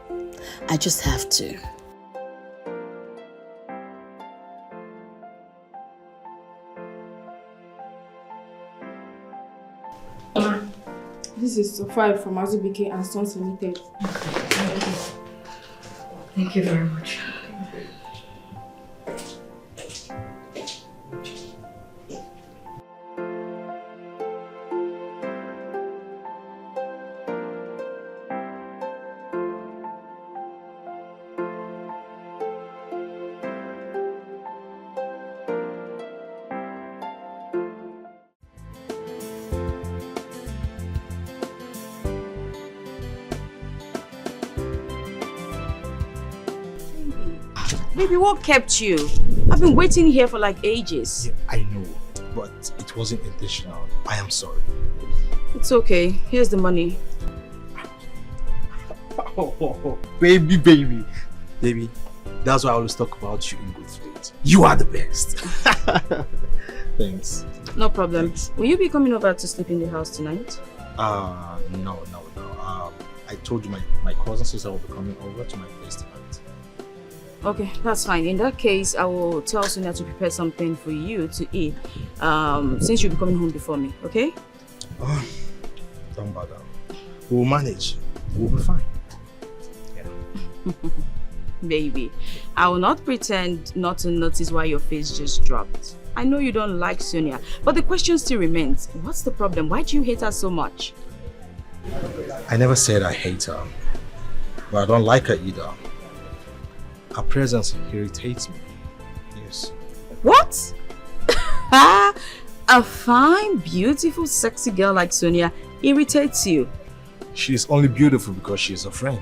E: I just have to.
R: This is a file from Azubike and Sons Limited.
A: Thank you very much.
R: Baby, what kept you? I've been waiting here for like ages.
J: Yeah, I know, but it wasn't intentional. I am sorry.
R: It's okay. Here's the money.
J: Oh, baby. Baby, that's why I always talk about you in good faith. You are the best. Thanks.
R: No problem. Thanks. Will you be coming over to sleep in the house tonight?
J: No. I told you my cousin sister will be coming over to my place tonight.
R: Okay, that's fine. In that case, I will tell Sonia to prepare something for you to eat, since you'll be coming home before me, okay?
J: Don't bother. We'll manage. We'll be fine. Yeah.
R: Baby, I will not pretend not to notice why your face just dropped. I know you don't like Sonia, but the question still remains. What's the problem? Why do you hate her so much?
J: I never said I hate her, but I don't like her either. Her presence irritates me. Yes.
R: What? A fine, beautiful, sexy girl like Sonia irritates you?
J: She is only beautiful because she is a friend.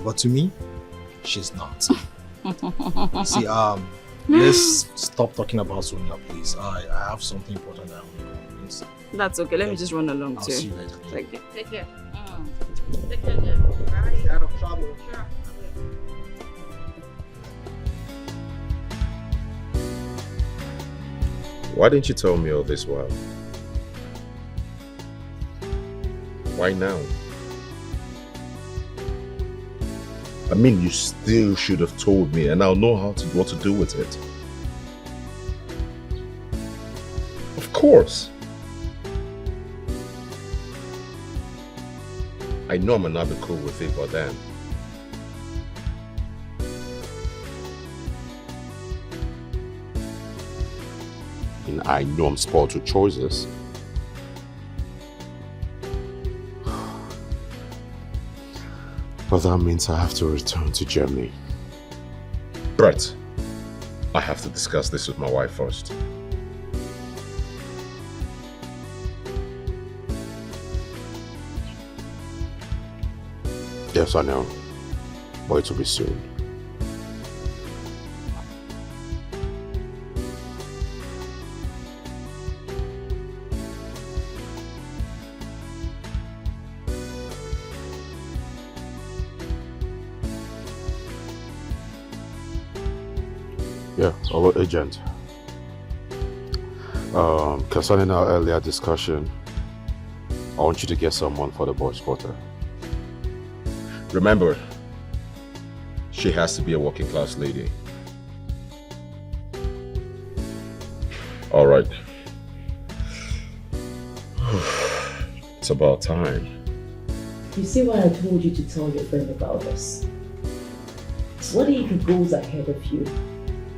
J: But to me, she's not. See, let's stop talking about Sonia, please. I have something important that I want to convince.
R: That's okay. Let me just run along
J: I'll
R: too.
J: see you later.
R: Take care. Take care. Take care, dear. Bye.
J: Stay out of trouble.
R: Sure.
G: Why didn't you tell me all this while? Why now? I mean, you still should have told me and I'll know what to do with it. Of course. I know I'm not be cool with it, but then. And I know I'm spoiled with choices. But that means I have to return to Germany. Brett, I have to discuss this with my wife first. Yes, I know. But it will be soon. Yeah, our agent. Concerning our earlier discussion, I want you to get someone for the boys' quarter. Remember, she has to be a working class lady. All right. It's about time.
A: You see why I told you to tell your friend about this? What if he goes ahead of you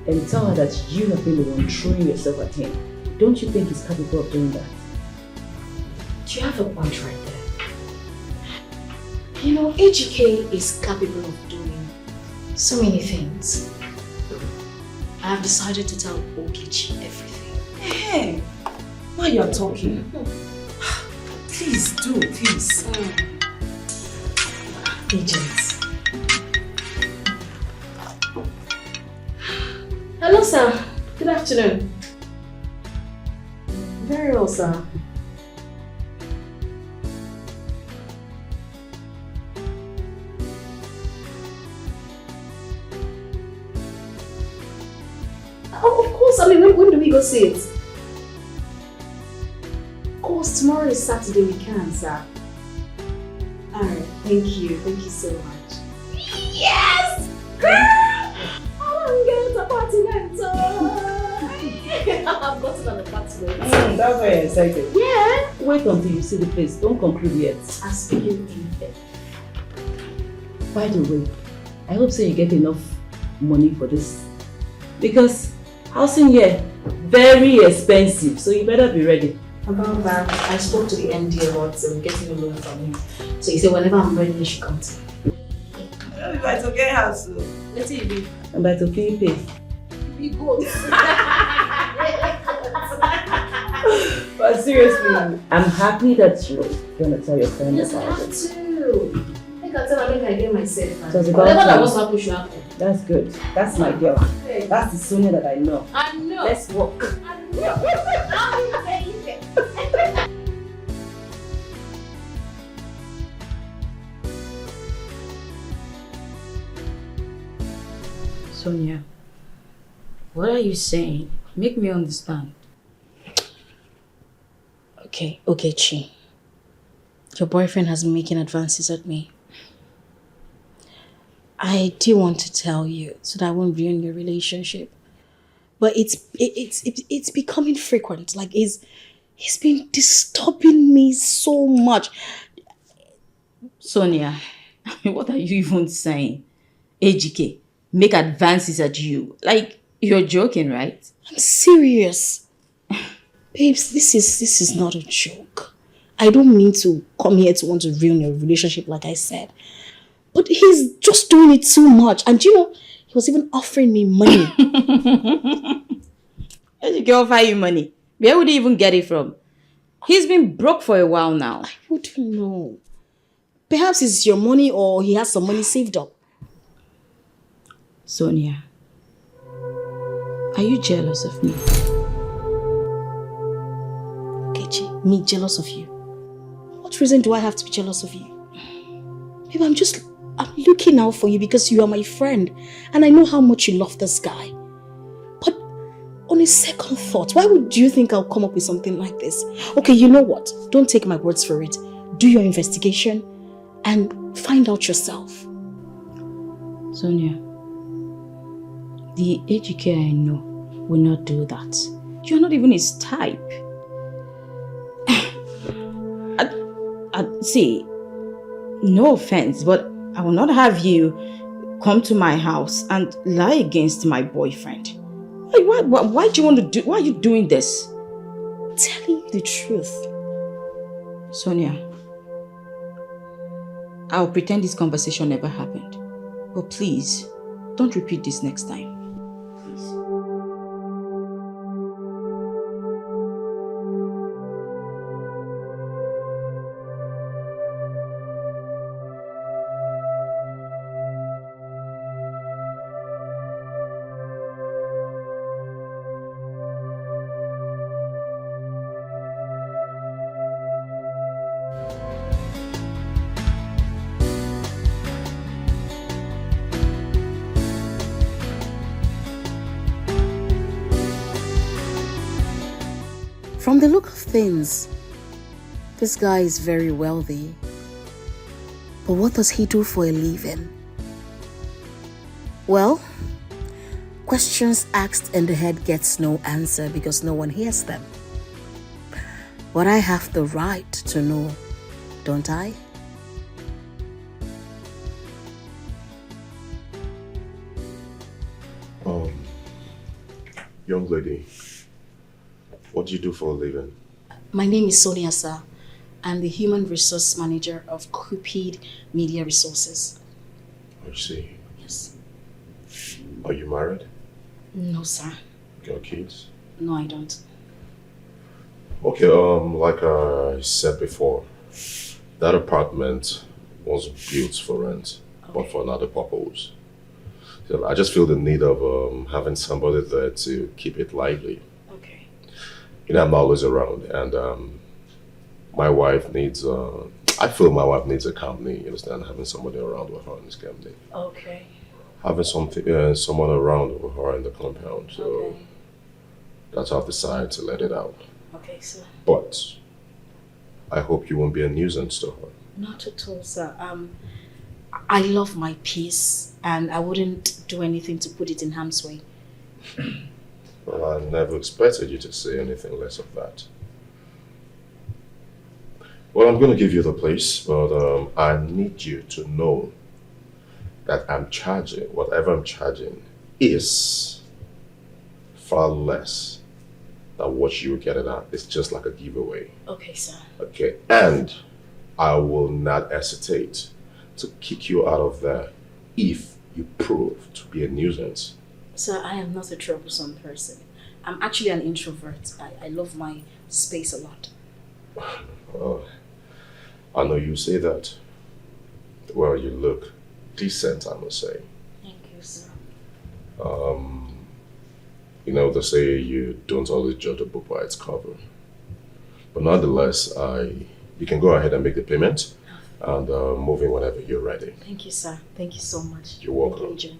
A: and tell her that you have been the one throwing yourself at him? Don't you think he's capable of doing that?
Q: You have a point right there. You know, AGK is capable of doing
E: So many things. I have decided to tell Okichi everything.
A: Hey, while you're talking, please do, please.
E: Agents. Hello, sir. Good afternoon. Very well, sir. Oh, of course. I mean, when do we go see it? Of course, tomorrow is Saturday. We can, sir. Alright, thank you. Thank you so much. Yes! Girl! I'm getting an apartment! I've got an apartment.
A: That's why you're excited.
E: Yeah!
A: Wait until you see the place. Don't conclude yet.
E: I'm speaking in bed.
A: By the way, I hope so you get enough money for this. Because housing here, very expensive. So you better be ready.
E: About that, I spoke to the MD about getting a loan from him. So he said whenever I'm ready, you should come to me.
A: If I to get house,
E: let's see you.
A: And by to pay.
E: We go.
A: But seriously, I'm happy that you're gonna tell your friend
E: Yes, I
A: about
E: have
A: it.
E: to. I can tell her, I get myself.
A: So it's
E: Whatever
A: about
E: that was happen should happen.
A: That's good. That's my girl.
E: Okay.
A: That's the Sonia that I know.
E: I know.
A: Let's walk.
E: I know.
R: Sonia, what are you saying? Make me understand.
E: Okay, Chi. Your boyfriend has been making advances at me. I do want to tell you so that I won't ruin your relationship. But it's becoming frequent. Like he's been disturbing me so much.
R: Sonia, what are you even saying? AGK, make advances at you. Like, you're joking, right?
E: I'm serious. Babes, this is not a joke. I don't mean to come here to want to ruin your relationship like I said. But he's just doing it too much. And you know, he was even offering me money.
R: AGK offer you money. Where would he even get it from? He's been broke for a while now.
E: I wouldn't know. Perhaps it's your money or he has some money saved up.
R: Sonia, are you jealous of me?
E: Okechi, me jealous of you? What reason do I have to be jealous of you? Babe, I'm looking out for you because you are my friend and I know how much you love this guy. But on a second thought, why would you think I'll come up with something like this? Okay, you know what? Don't take my words for it. Do your investigation and find out yourself.
R: Sonia, the AGK I know will not do that. You're not even his type. See, no offense, but I will not have you come to my house and lie against my boyfriend. Why do you want to do? Why are you doing this?
E: I'm telling you the truth.
R: Sonia, I'll pretend this conversation never happened. But please, don't repeat this next time.
E: From the look of things, this guy is very wealthy. But what does he do for a living? Well, questions asked in the head gets no answer because no one hears them. But I have the right to know, don't I?
G: Young lady, what do you do for a living?
E: My name is Sonia, sir. I'm the Human Resource Manager of Cupid Media Resources.
G: I see.
E: Yes.
G: Are you married?
Q: No, sir.
G: Got kids?
Q: No, I don't.
G: Okay, like I said before, that apartment was built for rent, but for another purpose. So I just feel the need of having somebody there to keep it lively.
Q: Okay.
G: You know, I'm not always around, and my wife needs, I feel my wife needs a company, you understand, having somebody around with her in this company.
Q: Okay.
G: Having someone around with her in the compound, so that's how I've decided to let it out.
Q: Okay, sir.
G: But I hope you won't be a nuisance to her.
Q: Not at all, sir. I love my peace, and I wouldn't do anything to put it in harm's way.
G: Well, I never expected you to say anything less of that. Well, I'm going to give you the place, but I need you to know that I'm charging, whatever I'm charging, is far less than what you were getting at. It's just like a giveaway.
Q: Okay, sir.
G: Okay, and I will not hesitate to kick you out of there if you prove to be a nuisance.
Q: Sir, I am not a troublesome person. I'm actually an introvert. I love my space a lot.
G: Well, I know you say that. Well, you look decent, I must say.
Q: Thank you, sir.
G: You know, they say you don't always judge a book by its cover. But nonetheless, you can go ahead and make the payment and move in whenever you're ready.
Q: Thank you, sir. Thank you so much.
G: You're welcome.
Q: Thank you,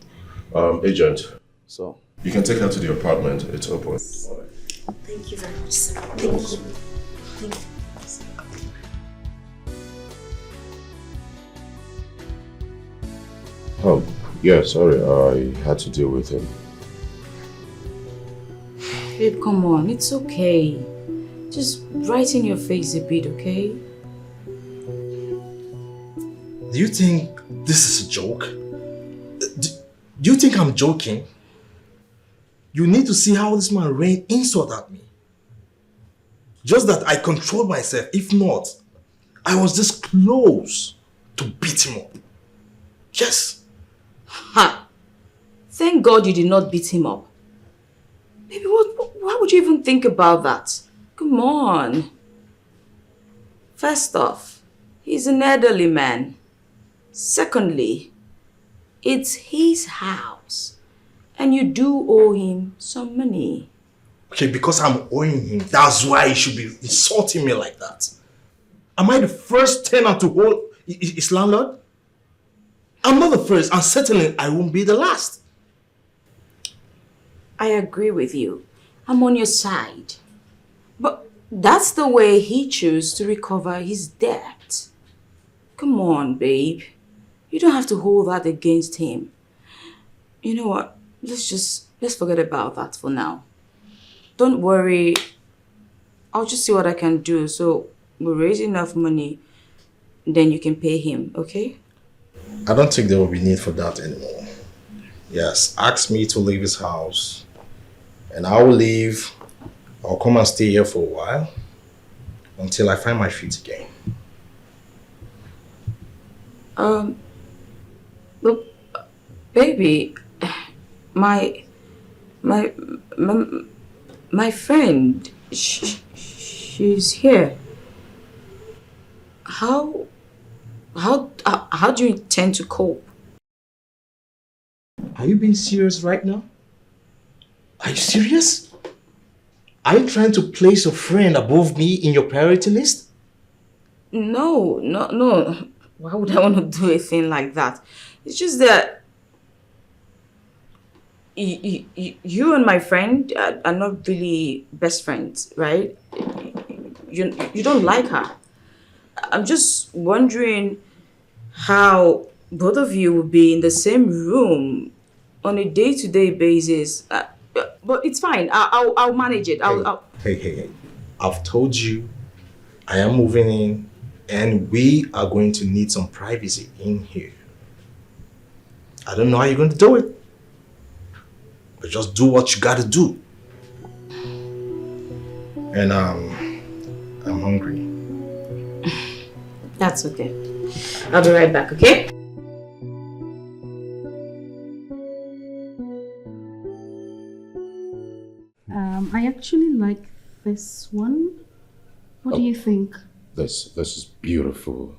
Q: Agent.
G: Agent.
F: So?
G: You can take her to the apartment. It's open.
Q: Thank you very much, sir. Thank you. Thank you.
G: Oh, yeah, sorry. I had to deal with him.
R: Babe, come on. It's okay. Just brighten your face a bit, okay?
J: Do you think this is a joke? Do you think I'm joking? You need to see how this man rained insult at me. Just that I controlled myself. If not, I was this close to beat him up. Yes.
R: Ha! Thank God you did not beat him up. Baby, why would you even think about that? Come on. First off, he's an elderly man. Secondly, it's his house. And you do owe him some money.
J: Okay, because I'm owing him, that's why he should be insulting me like that. Am I the first tenant to hold his landlord? I'm not the first, and certainly I won't be the last.
R: I agree with you. I'm on your side. But that's the way he chose to recover his debt. Come on, babe. You don't have to hold that against him. You know what? Let's forget about that for now. Don't worry. I'll just see what I can do. So we'll raise enough money, then you can pay him, okay?
J: I don't think there will be need for that anymore. Yes, ask me to leave his house, and I will leave. I'll come and stay here for a while until I find my feet again.
R: Look, baby, my friend, she's here. How do you intend to cope?
J: Are you being serious right now? Are you serious? Are you trying to place a friend above me in your priority list?
R: No. Why would I want to do a thing like that? It's just that you and my friend are not really best friends, right? You don't like her. I'm just wondering how both of you will be in the same room on a day-to-day basis. But it's fine. I'll manage it.
J: Hey. I've told you I am moving in and we are going to need some privacy in here. I don't know how you're going to do it, but just do what you gotta do. And I'm hungry.
R: That's okay. I'll be right back, okay?
Q: I actually like this one. What do you think?
G: This is beautiful.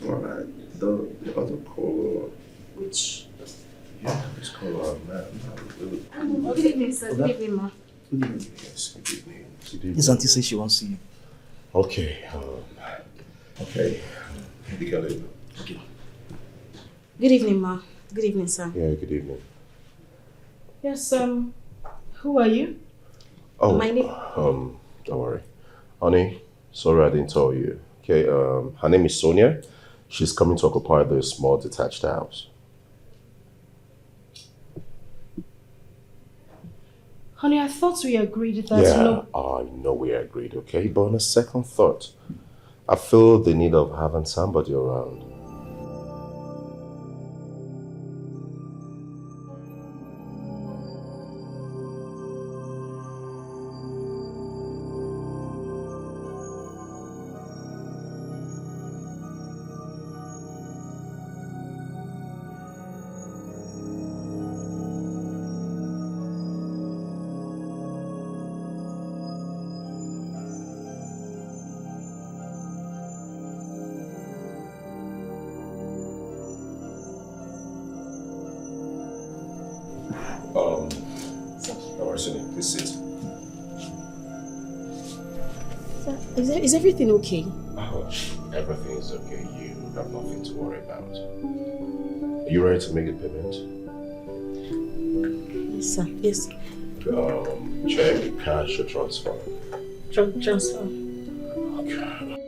G: Alright, the other color.
Q: Which?
G: Yeah, this color, man.
Q: Good evening, sir. Good evening, ma.
G: Good evening. Yes, good evening. Good evening.
H: His auntie says she wants to see you.
G: Okay. Okay. You got it.
H: Okay.
Q: Good evening, ma. Good evening, sir.
G: Yeah, good evening.
Q: Yes, who are you?
G: Oh,
Q: My name.
G: don't worry. Honey, sorry I didn't tell you. Okay, her name is Sonia. She's coming to occupy this small detached house.
Q: Honey, I thought we agreed that,
G: Yeah, I know we agreed, okay? But on a second thought, I feel the need of having somebody around. Please sit.
Q: Sir, is everything okay?
G: Oh, everything is okay. You have nothing to worry about. Are you ready to make a payment?
Q: Yes, sir. Yes.
G: Check, cash, or transfer?
Q: Transfer.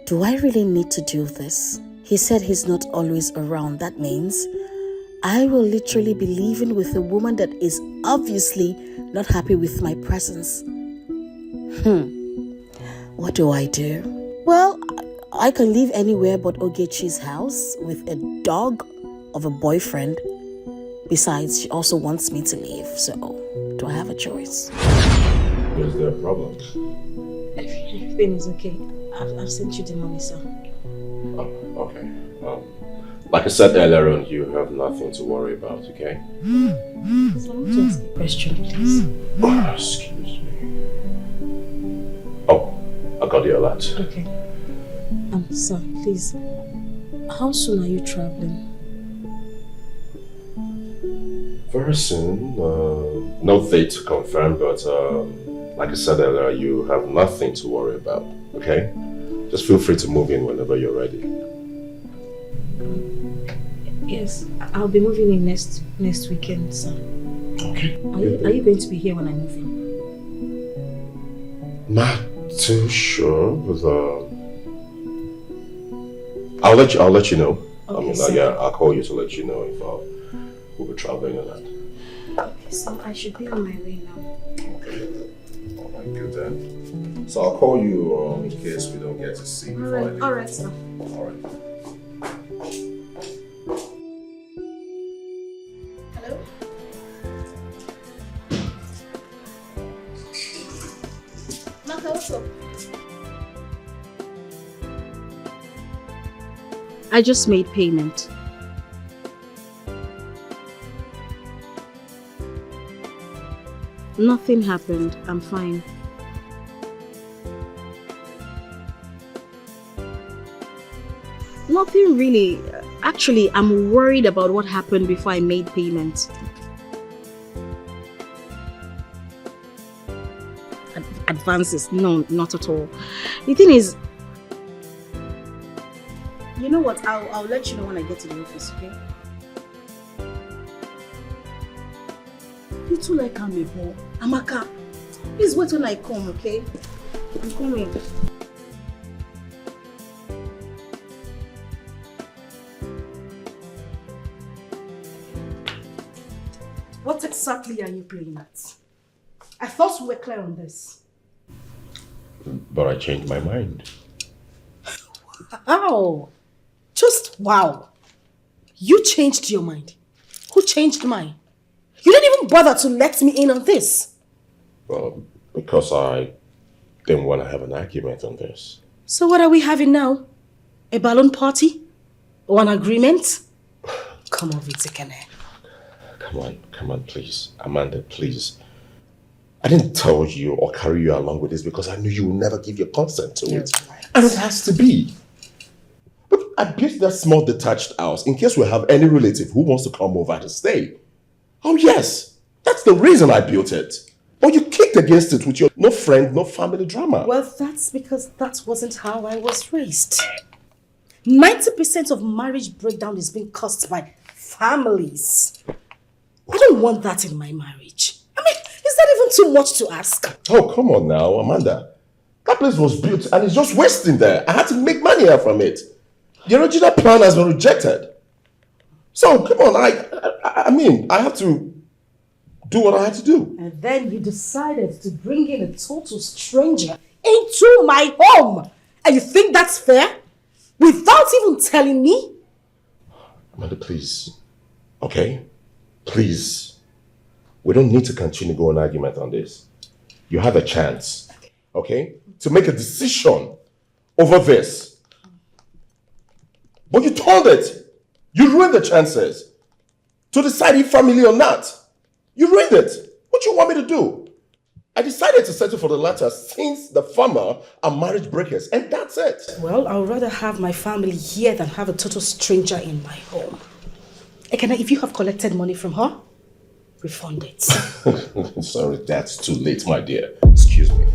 E: Do I really need to do this? He said he's not always around. That means I will literally be living with a woman that is obviously not happy with my presence. What do I do? Well, I can live anywhere but Ogechi's house with a dog of a boyfriend. Besides, she also wants me to leave, so do I have a choice?
G: Is there a problem?
Q: Everything is okay. I've sent you the money, sir.
G: Oh, okay. Like I said earlier on, you have nothing to worry about, okay?
Q: So I want to ask a question, please.
G: Oh, excuse me. Oh, I got the alert.
Q: Okay. Sir, please. How soon are you traveling?
G: Very soon. No date to confirm, but like I said earlier, you have nothing to worry about, okay? Just feel free to move in whenever you're ready.
Q: Yes, I'll be moving in next weekend, sir.
G: Okay.
Q: Are you going to be here when I move in?
G: Not too sure, but I'll let you know.
Q: Okay,
G: I'll call you to let you know if we'll be traveling or not.
Q: Okay, so I should be on my way now.
G: Okay. All right, good then. So I'll call you in case we don't get to see before I leave.
Q: All right, sir.
G: All right.
Q: Hello? Maka, what's up? I just made payment. Nothing happened. I'm fine. Nothing really. Actually, I'm worried about what happened before I made payment. Advances? No, not at all. The thing is, you know what? I'll let you know when I get to the office, okay? You too like Amebo. Amaka, please wait when I come, okay? I'm coming. What exactly are you playing at? I thought we were clear on this.
G: But I changed my mind.
C: Wow! Just wow! You changed your mind. Who changed mine? You didn't even bother to let me in on this.
G: Well, because I didn't want to have an argument on this.
C: So what are we having now? A balloon party? Or an agreement? Come on, Vitikene.
G: Come on, please. Amanda, please. I I didn't tell you or carry you along with this because I knew you would never give your consent to it. And it has to be. But I built that small detached house in case we have any relative who wants to come over to stay. Oh yes, that's the reason I built it. But you kicked against it with your no friend, no family drama.
C: Well, that's because that wasn't how I was raised. 90% of marriage breakdown is being caused by families. I don't want that in my marriage. I mean, is that even too much to ask?
G: Oh, come on now, Amanda. That place was built and it's just wasting there. I had to make money out from it. The original plan has been rejected. So, come on, I mean, I have to do what I had to do.
C: And then you decided to bring in a total stranger into my home. And you think that's fair? Without even telling me?
G: Amanda, please. Okay? Please. We don't need to continue going argument on this. You have a chance, okay, to make a decision over this. But you told it. You ruined the chances to decide if family or not. You ruined it. What do you want me to do? I decided to settle for the latter since the former are marriage breakers, and that's it.
C: Well, I would rather have my family here than have a total stranger in my home. Ekene, if you have collected money from her, refund it.
G: Sorry, that's too late, my dear. Excuse me.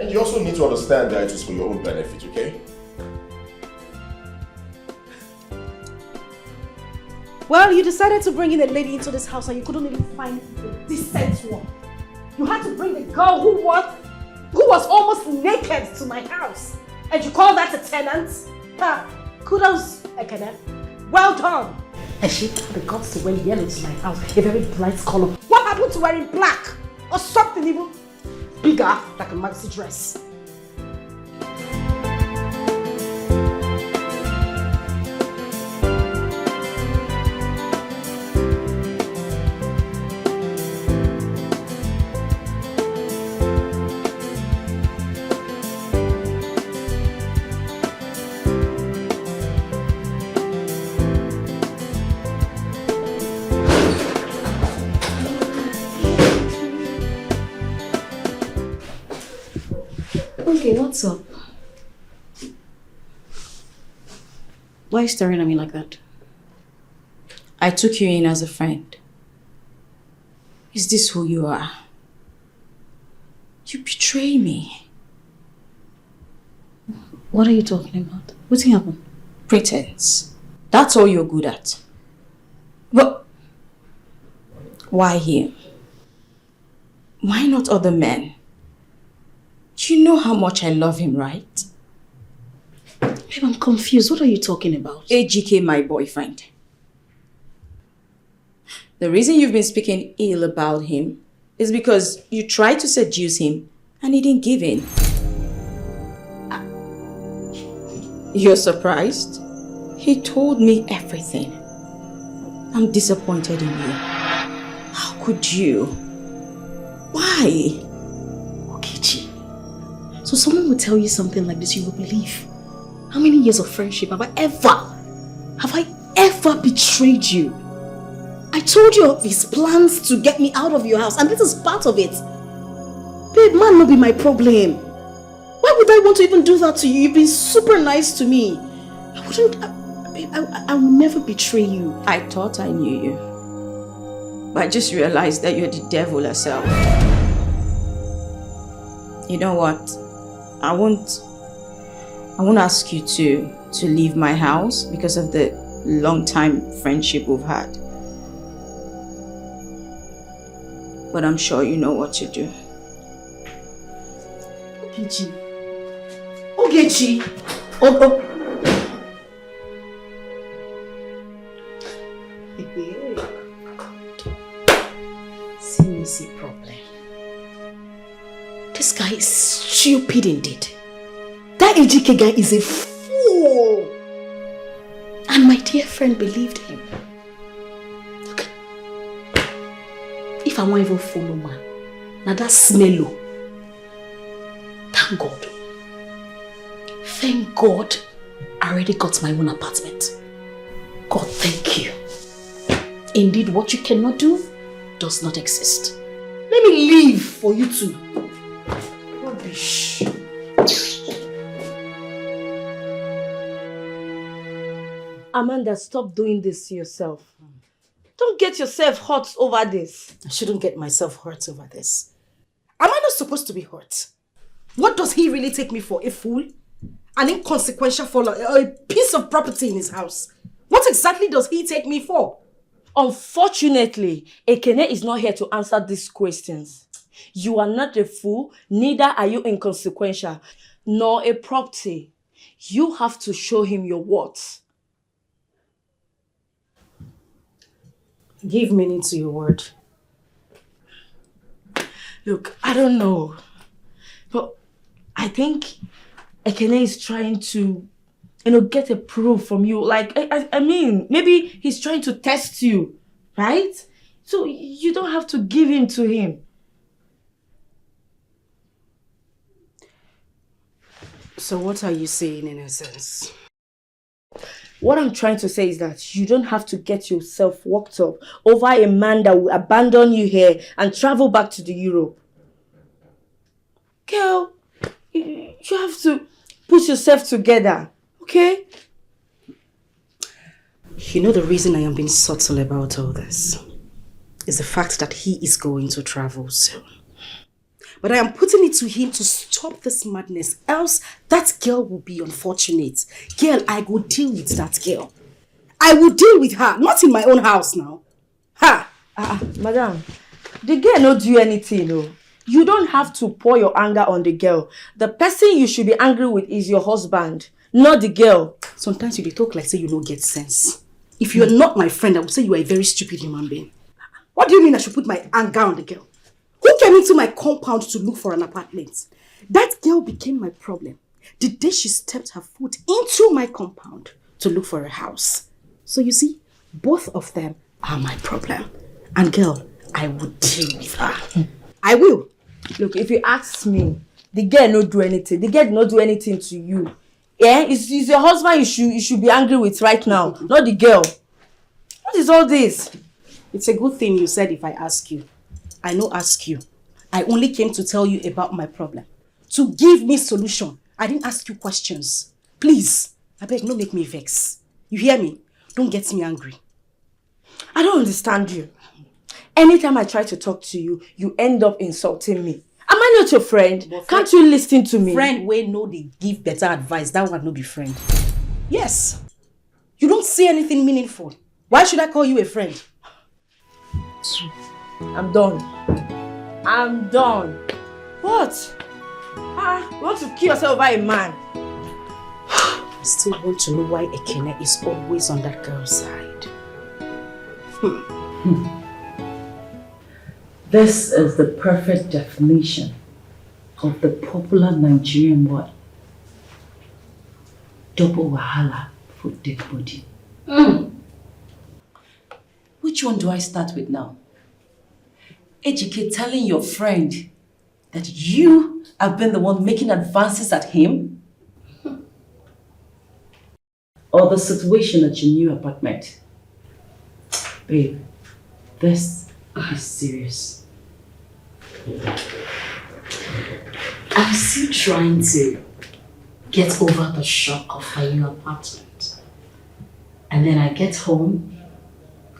G: And you also need to understand that it is for your own benefit, okay?
C: Well, you decided to bring in a lady into this house and you couldn't even find a decent one. You had to bring a girl who was almost naked to my house. And you call that a tenant? Kudos, Ekene. Well done. And she had the guts to wear yellow to my house, a very bright color. What happened to wearing black? Or something even bigger, like a maxi dress?
Q: Okay, what's up? Why are you staring at me like that?
R: I took you in as a friend. Is this who you are? You betray me.
Q: What are you talking about? What's happened?
R: Pretense. That's all you're good at. But why him? Why not other men? You know how much I love him, right?
Q: Babe, I'm confused. What are you talking about?
R: AGK, my boyfriend. The reason you've been speaking ill about him is because you tried to seduce him and he didn't give in. You're surprised? He told me everything. I'm disappointed in you. How could you? Why?
Q: Okechi. So someone would tell you something like this, you would believe. How many years of friendship have I ever betrayed you? I told you of his plans to get me out of your house, and this is part of it. Babe, man not be my problem. Why would I want to even do that to you? You've been super nice to me. I will never betray you.
R: I thought I knew you. But I just realized that you're the devil herself. You know what? I won't ask you to leave my house because of the long time friendship we've had. But I'm sure you know what to do.
Q: Ogechi. See problem. This guy is stupid indeed. That AGK guy is a fool. And my dear friend believed him. Look, if I won't even follow man, now that's smello. Thank God. Thank God I already got my own apartment.
E: God, thank you. Indeed, what you cannot do does not exist. Let me leave for you two. Rubbish.
B: Amanda, stop doing this to yourself. Don't get yourself hurt over this.
C: I shouldn't get myself hurt over this. Am I not supposed to be hurt? What does he really take me for? A fool? An inconsequential follower? A piece of property in his house? What exactly does he take me for?
B: Unfortunately, Ekene is not here to answer these questions. You are not a fool, neither are you inconsequential, nor a property. You have to show him your worth.
C: Give meaning to your word.
B: Look, I don't know, but I think Ekene is trying to, get a proof from you. Like, I mean, maybe he's trying to test you, right? So you don't have to give in to him.
C: So what are you saying in essence?
B: What I'm trying to say is that you don't have to get yourself worked up over a man that will abandon you here and travel back to the Europe. Girl, you have to put yourself together, okay?
C: You know the reason I am being subtle about all this is the fact that he is going to travel soon. But I am putting it to him to stop this madness, else that girl will be unfortunate. Girl, I will deal with that girl. I will deal with her, not in my own house now. Ha!
B: Madam, the girl not do anything, no. You don't have to pour your anger on the girl. The person you should be angry with is your husband, not the girl.
C: Sometimes you talk like say you don't get sense. If you're not my friend, I would say you are a very stupid human being. What do you mean I should put my anger on the girl? Who came into my compound to look for an apartment? That girl became my problem the day she stepped her foot into my compound to look for a house. So you see, both of them are my problem. And girl, I will deal with her. I will.
B: Look, if you ask me, the girl not do anything. The girl not do anything to you. Yeah, it's your husband you should be angry with right now, not the girl. What is all this?
C: It's a good thing you said if I ask you. I no ask you. I only came to tell you about my problem. To give me solution. I didn't ask you questions. Please, I beg, don't make me vex. You hear me? Don't get me angry.
B: I don't understand you. Anytime I try to talk to you, you end up insulting me. Am I not your friend? Can't you listen to me?
C: Friend wey no dey give better advice, that one no be friend. Yes. You don't say anything meaningful. Why should I call you a friend?
B: I'm done. I'm done. What? You want to kill yourself over a man?
C: I still want to know why Ekene is always on that girl's side.
A: This is the perfect definition of the popular Nigerian word. Double wahala for dead body.
T: Which one do I start with now? Ejike telling your friend that you have been the one making advances at him?
A: Or the situation at your new apartment. Babe, this is serious.
E: I'm still trying to get over the shock of my new apartment. And then I get home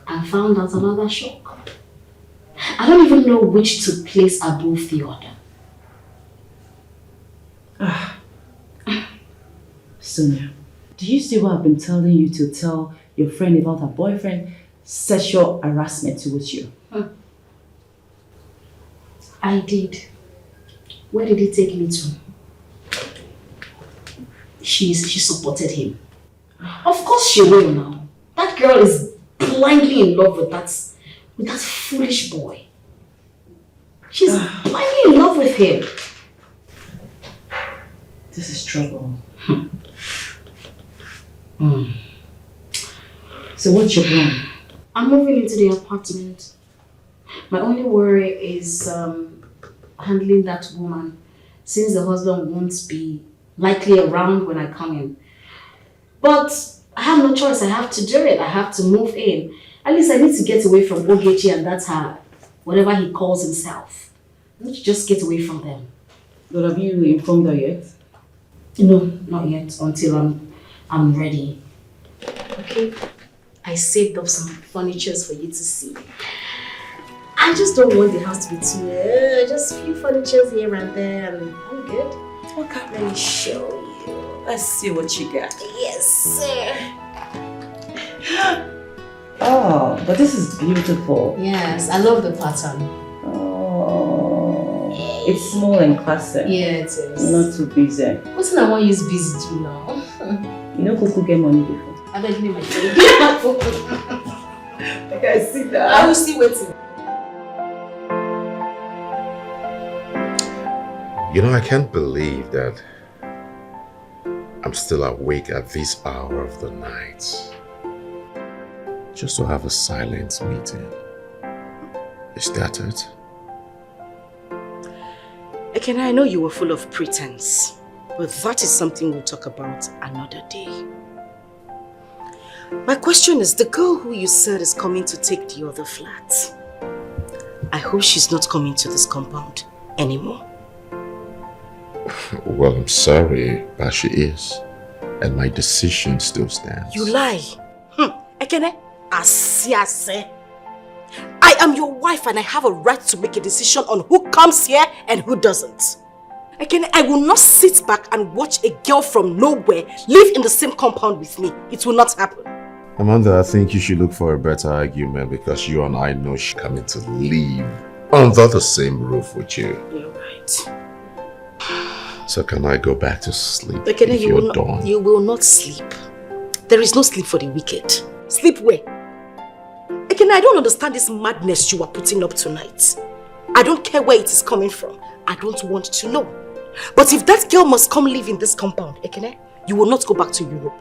E: and found out another shock. I don't even know which to place above the other.
A: Sonia, do you see what I've been telling you to tell your friend about her boyfriend? Sexual harassment towards you.
E: I did. Where did he take me to? She supported him. Of course she will now. That girl is blindly in love with that foolish boy. She's blindly in love with him.
A: This is trouble. So what's your plan?
E: I'm moving into the apartment. My only worry is handling that woman, since the husband won't be likely around when I come in. But I have no choice. I have to do it. I have to move in. At least I need to get away from Ogechi and that's her, whatever he calls himself. I need to just get away from them.
A: But have you informed her yet?
E: No, not yet. Until I'm ready. Okay. I saved up some furnitures for you to see. I just don't want the house to be too. Just a few furnitures here and there, and I'm good.
A: Okay.
E: Let me show you.
A: Let's see what you got.
E: Yes, sir.
A: Oh, but this is beautiful.
E: Yes, I love the pattern.
A: Oh, it's small and classic.
E: Yeah, it is.
A: Not too busy.
E: What's I want to use busy to now?
A: You know Kuku get money before.
E: I don't need my phone. Get my phone.
A: Okay, I see that.
E: I will see waiting.
G: You know, I can't believe that I'm still awake at this hour of the night. Just to have a silent meeting. Is that it?
C: Ekene, I know you were full of pretense, but that is something we'll talk about another day. My question is, the girl who you said is coming to take the other flat, I hope she's not coming to this compound anymore.
G: Well, I'm sorry, but she is. And my decision still stands.
C: You lie. Ekene, Asiase. I am your wife and I have a right to make a decision on who comes here and who doesn't. Ekene, I will not sit back and watch a girl from nowhere live in the same compound with me. It will not happen.
G: Amanda, I think you should look for a better argument because you and I know she's coming to live under the same roof with you.
C: You're right.
G: So can I go back to sleep
C: Ekene,
G: if you're done?
C: You will not sleep. There is no sleep for the wicked. Sleep where? Ekene, I don't understand this madness you are putting up tonight. I don't care where it is coming from. I don't want to know. But if that girl must come live in this compound, Ekene, you will not go back to Europe.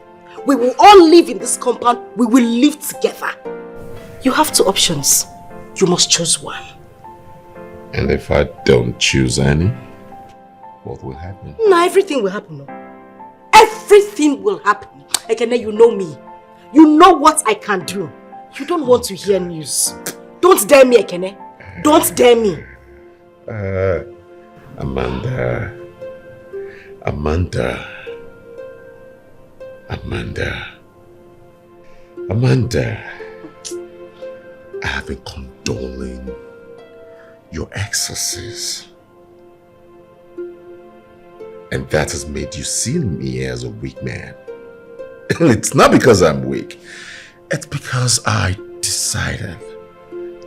C: We will all live in this compound. We will live together. You have two options. You must choose one.
G: And if I don't choose any, what will happen?
C: No, everything will happen. No. Everything will happen. Ekene, you know me. You know what I can do. You don't want to hear news. Don't dare me, Ekene. Don't dare me.
G: Amanda. I have been condoling your excesses. And that has made you see me as a weak man. And it's not because I'm weak. It's because I decided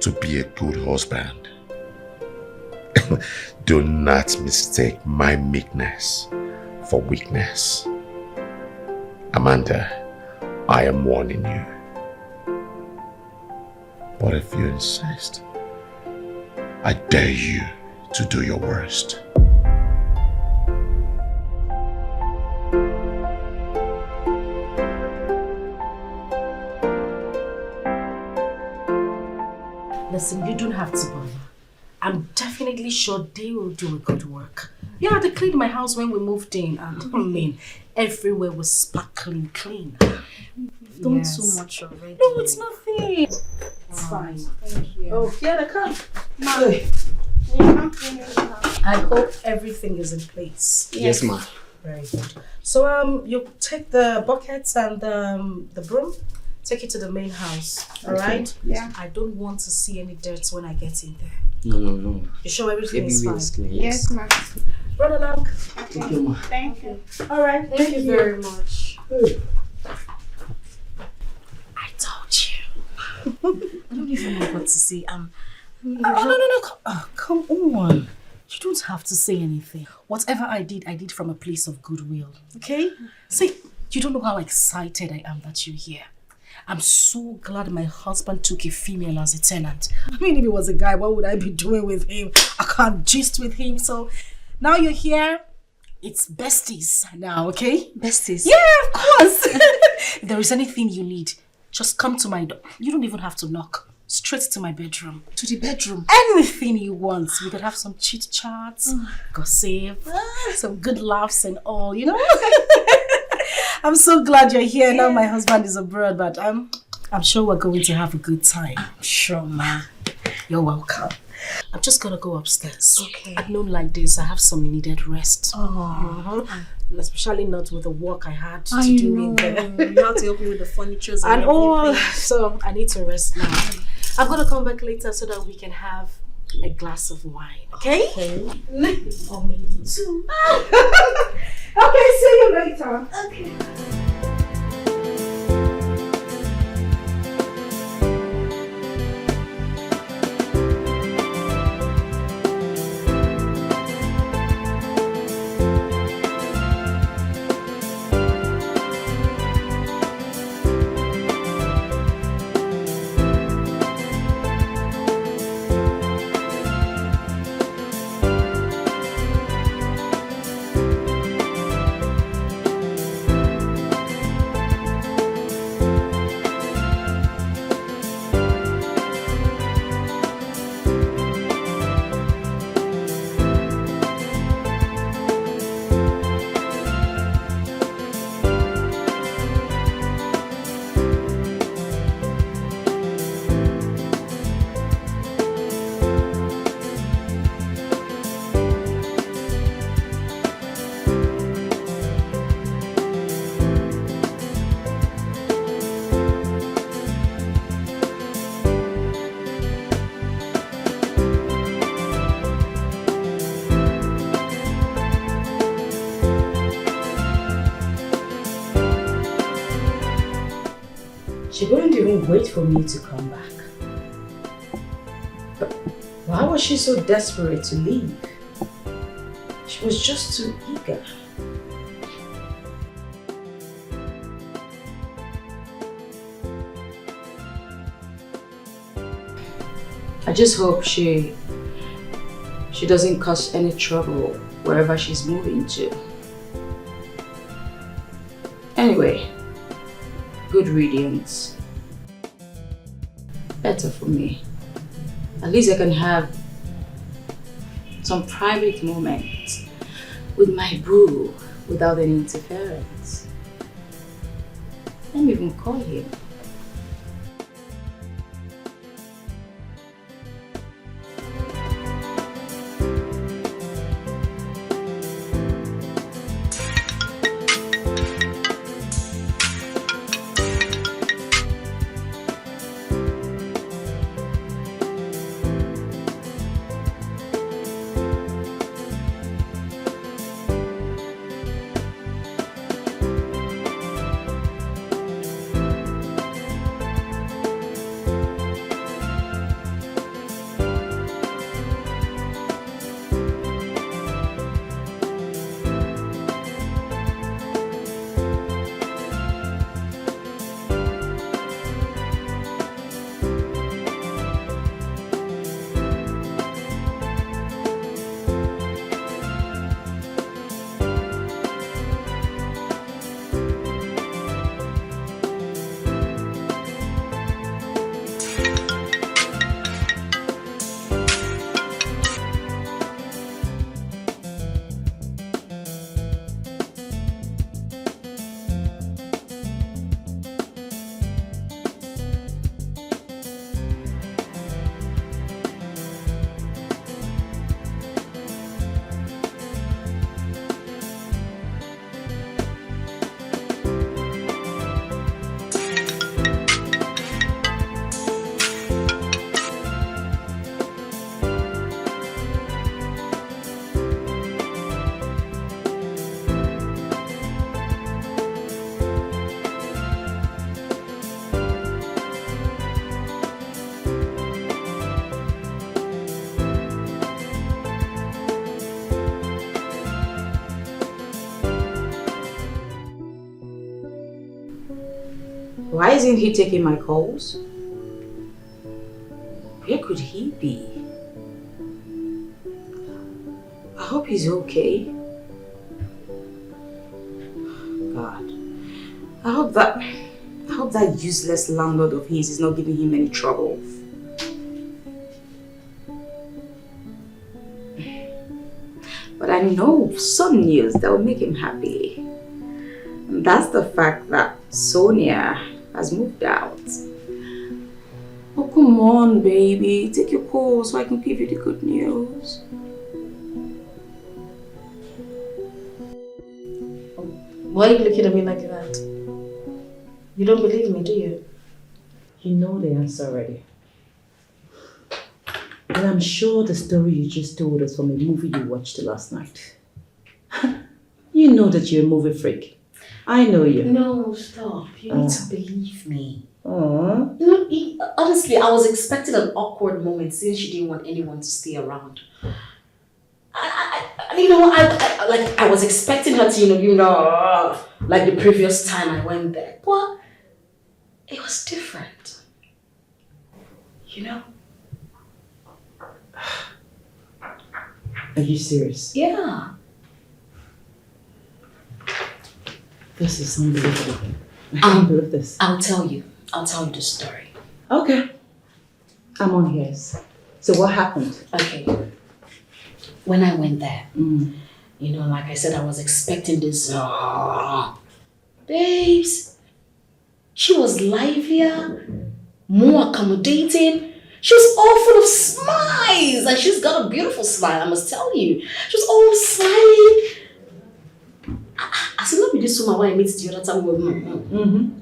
G: to be a good husband. Do not mistake my meekness for weakness. Amanda, I am warning you. But if you insist, I dare you to do your worst.
C: Listen, you don't have to bother. I'm definitely sure they will do a good work. Yeah, they cleaned my house when we moved in, and I mean, everywhere was sparkling clean.
E: You've done so much already.
C: No, it's nothing. It's fine.
E: Thank you.
C: Oh, here they come. I hope everything is in place.
M: Yes, ma'am.
C: Very good. So, you take the buckets and the broom. Take it to the main house, alright?
M: Yeah.
C: I don't want to see any dirt when I get in there.
M: No.
C: You sure everything is fine?
M: Clean,
O: Yes, ma'am.
C: Run along.
M: Thank you, ma'am.
O: Thank you.
C: Alright,
E: Thank you very much.
C: I told you.
E: I don't even know what to say.
C: No. Come on. You don't have to say anything. Whatever I did from a place of goodwill. Okay? See, you don't know how excited I am that you're here. I'm so glad my husband took a female as a tenant. I mean, if it was a guy, what would I be doing with him? I can't gist with him. So now you're here. It's besties now, okay?
E: Besties?
C: Yeah, of course. If there is anything you need, just come to my door. You don't even have to knock. Straight to my bedroom.
E: To the bedroom?
C: Anything you want. We could have some chit chats, gossip, some good laughs and all, you know? I'm so glad you're here. Now my husband is abroad, but I'm sure we're going to have a good time. I'm sure, ma. You're welcome. I'm just gonna go upstairs.
E: Okay.
C: At noon like this, I have some needed rest.
E: Oh.
C: Especially not with the work I had to
E: I
C: do
E: know.
C: in there.
E: You have to help me with the furniture
C: And all.
E: everything.
C: So I need to rest now. I'm gonna come back later so that we can have a glass of wine. Okay? Or maybe two. Okay, see you later. Okay.
R: She wouldn't even wait for me to come back. But why was she so desperate to leave? She was just too eager. I just hope she doesn't cause any trouble wherever she's moving to. Anyway, good riddance. Better for me. At least I can have some private moments with my boo without any interference. Let me even call him. Why isn't he taking my calls? Where could he be? I hope he's okay. God. I hope that useless landlord of his is not giving him any trouble. But I know some news that will make him happy. And That's the fact that Sonia has moved out. Oh, come on, baby. Take your call so I can give you the good news.
Q: Why are you looking at me like that? You don't believe me, do you?
A: You know the answer already. And I'm sure the story you just told us from a movie you watched last night. You know that you're a movie freak. I know you.
Q: No, stop. You need to believe me.
A: Aww.
Q: Honestly, I was expecting an awkward moment since she didn't want anyone to stay around. I was expecting her to, like the previous time I went there. But it was different. You know?
A: Are you serious?
Q: Yeah.
A: This is unbelievable. I can't believe this.
Q: I'll tell you the story.
A: Okay. I'm on ears. So what happened?
Q: Okay. When I went there, like I said, I was expecting this. Babes, she was livelier, more accommodating. She was all full of smiles, and she's got a beautiful smile, I must tell you. She was all smiling. I said, not be this woman when I met the other time.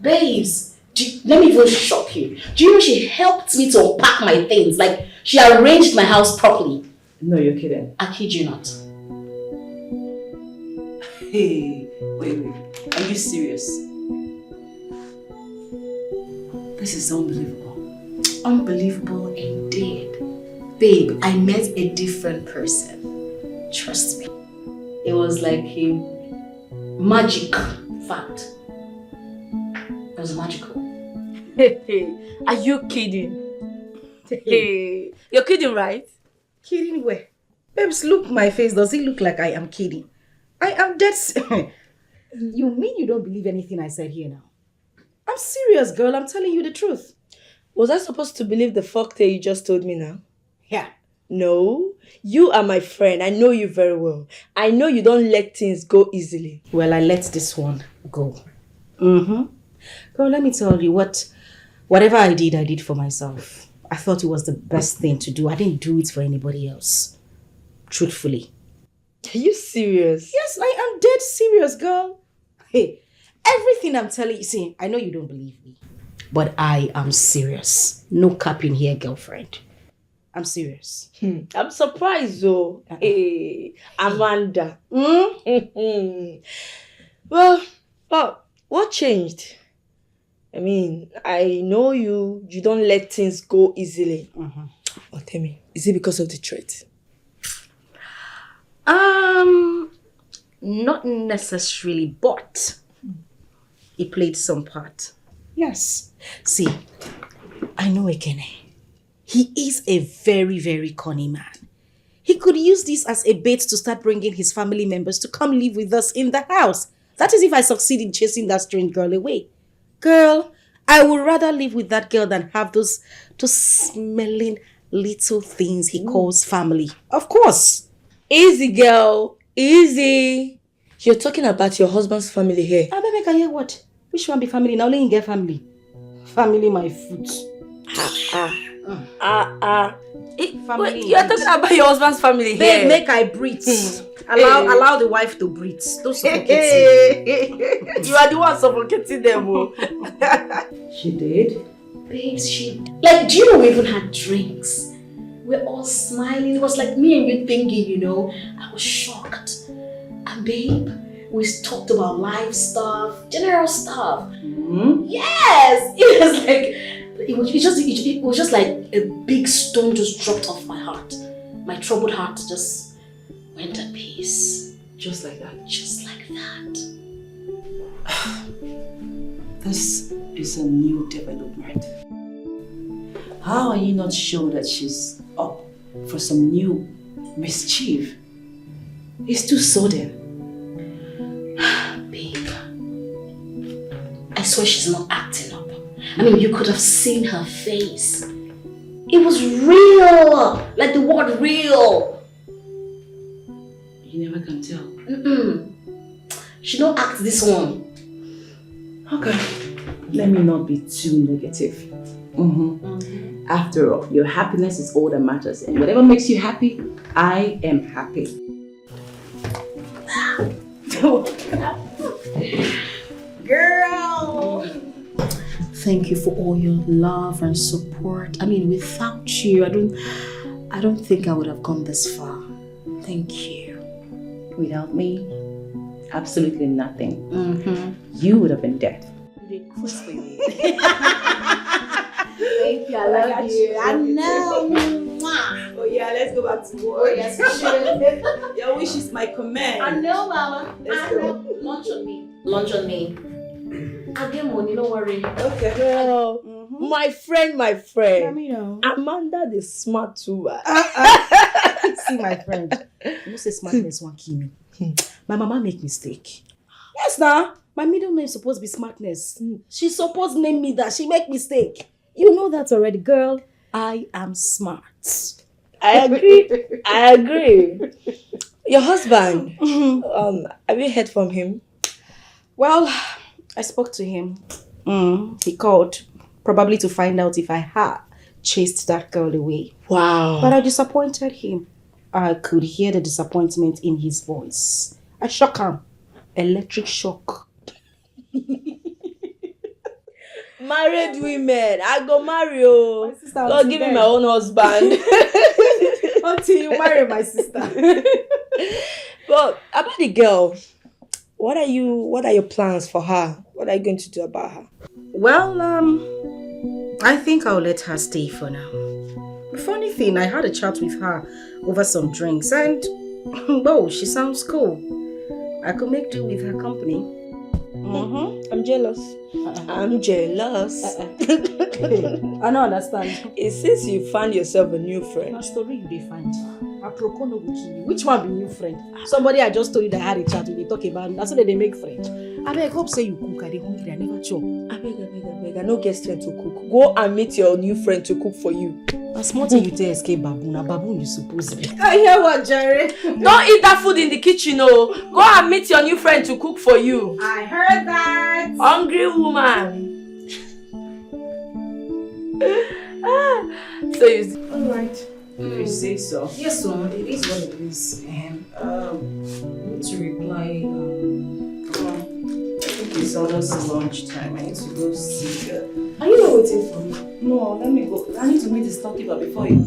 Q: Babes, let me even shock you. Do you know she helped me to unpack my things? Like, she arranged my house properly.
A: No, you're kidding.
Q: I kid you not.
A: Hey, wait. Are you serious? This is unbelievable.
Q: Unbelievable indeed. Babe, I met a different person. Trust me. It was like a magic fact. It was magical.
B: Hey, are you kidding? Hey, you're kidding, right?
C: Kidding where? Babes, look my face. Does it look like I am kidding? I am dead. You mean you don't believe anything I said here now? I'm serious, girl. I'm telling you the truth.
B: Was I supposed to believe the fuck that you just told me now?
C: Yeah.
B: No. You are my friend. I know you very well. I know you don't let things go easily.
C: Well, I let this one go. Girl, let me tell you whatever I did for myself. I thought it was the best thing to do. I didn't do it for anybody else. Truthfully.
B: Are you serious?
C: Yes, I am dead serious, girl. Hey, everything I'm telling you, see, I know you don't believe me, but I am serious. No capping here, girlfriend. I'm serious.
B: I'm surprised though. Hey, Amanda. Well, what changed? I mean, I know you don't let things go easily. But tell me, is it because of the threat?
C: Not necessarily, but it played some part. Yes. See, I know Ekene. He is a very, very cunning man. He could use this as a bait to start bringing his family members to come live with us in the house. That is if I succeed in chasing that strange girl away. Girl, I would rather live with that girl than have those smelling little things he calls family. Of course.
B: Easy, girl. Easy. You're talking about your husband's family here.
C: Baby, can you hear what? Which one be family? Now let him get family. Family my foot.
B: Family. You're talking about your husband's family here.
C: Babe, make I breathe. Allow the wife to breathe. Don't suffocate me.
B: You are the one suffocating them.
A: She did?
Q: Babes, do you know we even had drinks? We're all smiling. It was like me and you thinking, I was shocked. And babe, we talked about life stuff, general stuff. Yes! It was just like a big stone just dropped off my heart. My troubled heart just went at peace.
A: Just like that?
Q: Just like that.
A: This is a new development. How are you not sure that she's up for some new mischief? It's too sudden.
Q: Babe, I swear she's not acting up. I mean, you could have seen her face. It was real, like the word real.
A: You never can tell.
Q: She don't act this one.
A: Okay. Let me not be too negative. After all, your happiness is all that matters, and whatever makes you happy, I am happy.
Q: Girl! Thank you for all your love and support. I mean, without you, I don't think I would have gone this far. Thank you.
A: Without me, absolutely nothing. You would have been dead.
Q: Thank you, I love you. I know.
A: Oh yeah, let's go back to work.
Q: Oh, yes, we should.
A: Your wish is my command.
Q: I know, Mama.
A: Let's go.
Q: Lunch on me. Lunch on me. I'll get money, don't worry.
B: Okay. Girl, my friend.
Q: Let me know.
B: Amanda the smart too.
C: See, my friend, you say smartness won't kill me. My mama make mistake. Yes, now. My middle name supposed to be smartness. She supposed to name me that. She make mistake. You know that already, girl. I am smart.
B: I agree. Your husband, have you heard from him?
C: Well, I spoke to him. He called, probably to find out if I had chased that girl away.
B: Wow.
C: But I disappointed him. I could hear the disappointment in his voice. I shocked him. Electric shock.
B: Married women, I go marry you. God give me my own husband.
C: Until you marry my sister.
B: But about the girl, what are your plans for her? What are you going to do about her?
C: Well, I think I'll let her stay for now. The funny thing, I had a chat with her over some drinks and, oh, she sounds cool. I could make do with her company.
B: I'm jealous. I'm jealous.
C: I don't understand.
B: It's since you found yourself a new friend.
C: What story you dey find? Which one be new friend? Somebody I just told you that I had a chat with, they talk about, that's how they make friend. I beg, hope say you cook, I dey hungry, I never chop.
B: I beg, I no get strength to cook. Go and meet your new friend to cook for you.
C: A small thing you tell escape baboon, a baboon you supposed to be.
Q: I hear what, Jerry?
B: Don't eat that food in the kitchen, oh. Go and meet your new friend to cook for you.
Q: I heard that.
B: Hungry woman. So you...
C: Alright.
A: If you say so.
C: Yes, so it is what it is. Need to reply.
A: It's almost lunchtime. I need to go see her.
C: Are you not waiting for me?
A: No, let me go. I need to meet the storekeeper before you.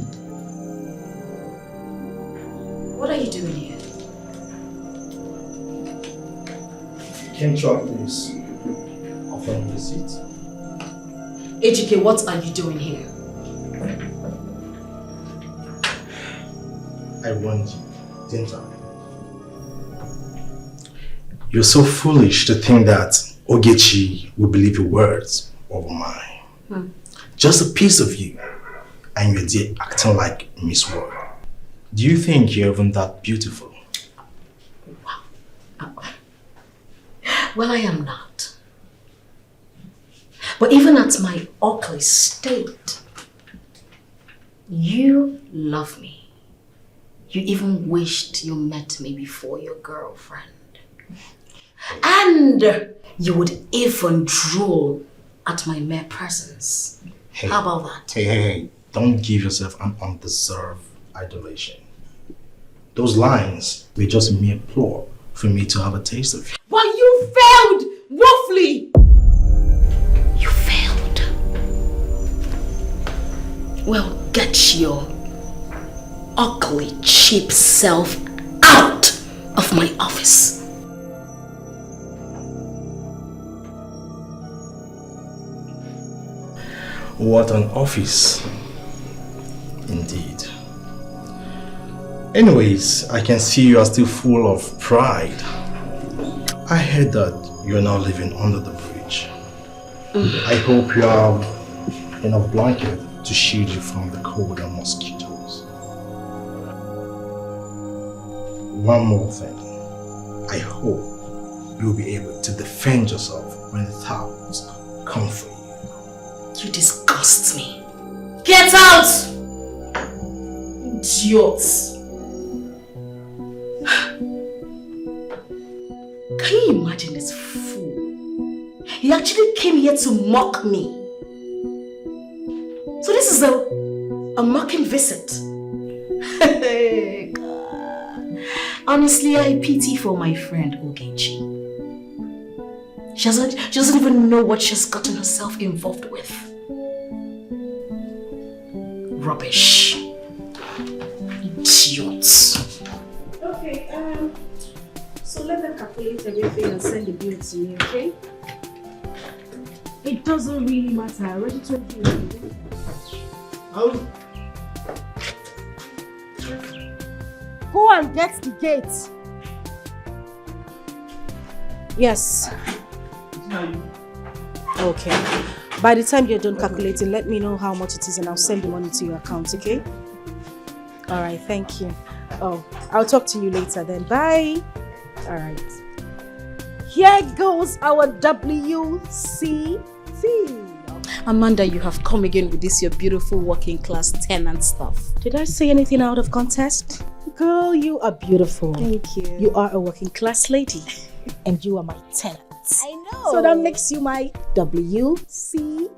Q: What are you doing here?
J: Can you try please? Offer me a seat.
Q: Etiko, what are you doing here?
J: I warned you, didn't I? You're so foolish to think that Ogechi will believe your words over mine. Just a piece of you, and you're there acting like Miss World. Do you think you're even that beautiful?
Q: Well, I am not. But even at my Okoli state, you love me. You even wished you met me before your girlfriend. And you would even drool at my mere presence.
J: Hey,
Q: how about that?
J: Hey, don't give yourself an undeserved adulation. Those lines were just mere ploy for me to have a taste of you.
Q: But you failed woefully! You failed. Well, get your ugly, cheap self out of my office.
J: What an office, indeed. Anyways, I can see you are still full of pride. I heard that you're now living under the bridge. I hope you have enough blanket to shield you from the cold and mosquitoes. One more thing. I hope you'll be able to defend yourself when the thoughts come for you.
Q: You disgust me. Get out! Idiots! Can you imagine this fool He actually came here to mock me. So this is a mocking visit. Honestly, I pity for my friend Ogechi. She doesn't even know what she's gotten herself involved with. Rubbish. Idiots.
E: Okay, so let them calculate everything and send the bill to me, okay? It doesn't really matter. I already told you.
C: Go and get the gate.
E: Yes. Okay. By the time you're done calculating, let me know how much it is and I'll send the money to your account, okay? Alright, thank you. Oh, I'll talk to you later then. Bye. Alright. Here goes our WCT.
Q: Amanda, you have come again with this your beautiful working class tenant stuff.
E: Did I say anything out of context? Girl, you are beautiful.
Q: Thank you.
E: You are a working class lady. And you are my tenant.
Q: I know.
E: So that makes you my WCT.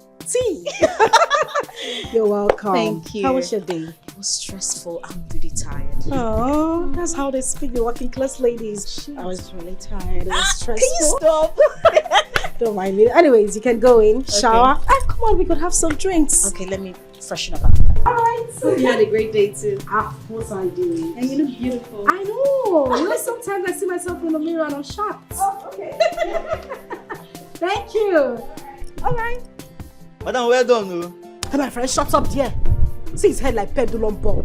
E: You're welcome.
Q: Thank you.
E: How was your day?
Q: It was stressful. I'm really tired.
E: Oh, that's how they speak, the working class ladies. I was really tired. It was stressful.
Q: Can you stop?
E: Don't mind me. Anyways, you can go in, shower. Ah, come on, we could have some drinks.
Q: Okay, let me freshen up after.
E: Alright.
Q: So you had a great day too.
E: Of course I did.
Q: And you look beautiful.
E: I know. You know, sometimes I see myself in the mirror and I'm shocked.
Q: Oh, okay.
E: Thank you. Alright.
K: Madam, well done, no?
E: Hey, my friend, shut up there. See his head like pendulum ball.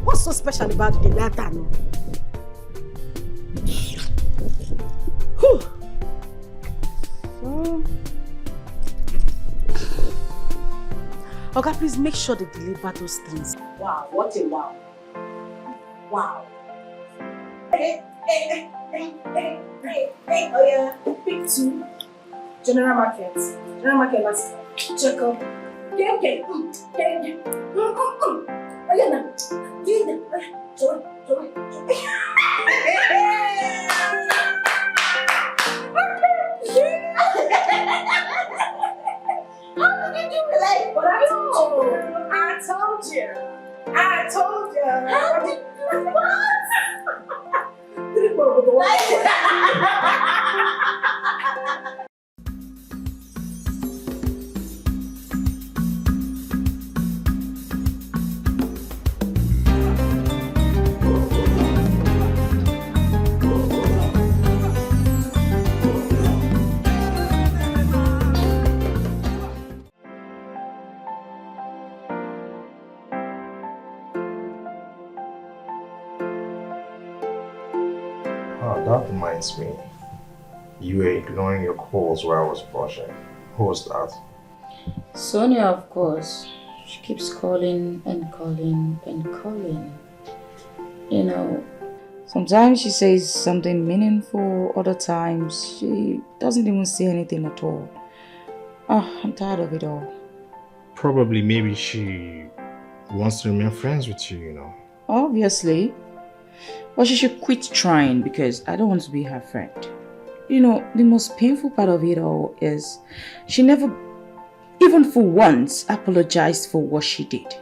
E: What's so special about the latter, no? Whew. Okay, please make sure they deliver those things.
A: Wow, what a wow. Wow. Hey, oh yeah. Pick 2. General Market. General Market last check up. Okay. Oh yeah, now. Joy. How did you do it? But I told you. How did you do what?
J: That reminds me. You were ignoring your calls while I was brushing. Who was that?
R: Sonia, of course. She keeps calling and calling and calling. You know, sometimes she says something meaningful, other times she doesn't even say anything at all. Oh, I'm tired of it all.
J: Probably maybe she wants to remain friends with you, you know.
R: Obviously. But she should quit trying because I don't want to be her friend. You know, the most painful part of it all is she never, even for once, apologized for what she did.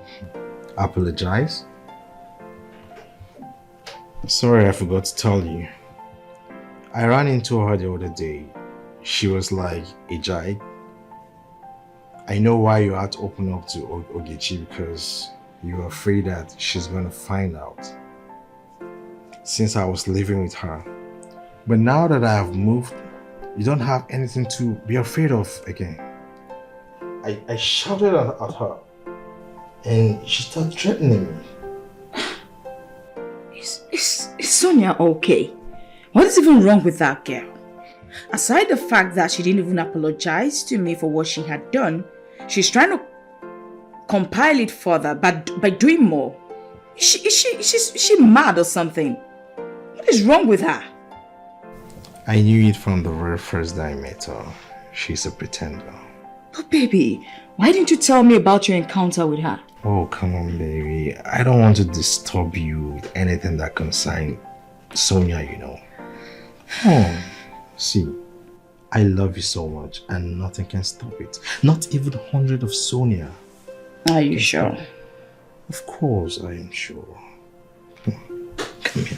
J: Apologize? Sorry, I forgot to tell you. I ran into her the other day. She was like, Ejai, I know why you had to open up to Ogechi because you're afraid that she's going to find out. Since I was living with her. But now that I have moved, you don't have anything to be afraid of again. I shouted at her and she started threatening me.
R: Is Sonia okay? What is even wrong with that girl? Aside the fact that she didn't even apologize to me for what she had done, she's trying to compile it further by doing more. Is she mad or something? What is wrong with her?
J: I knew it from the very first day I met her. She's a pretender.
R: But baby, why didn't you tell me about your encounter with her?
J: Oh, come on, baby. I don't want to disturb you with anything that concerns Sonia, you know. Oh, see, I love you so much and nothing can stop it. Not even 100 of Sonia.
R: Are you sure?
J: Of course I am sure. Come here.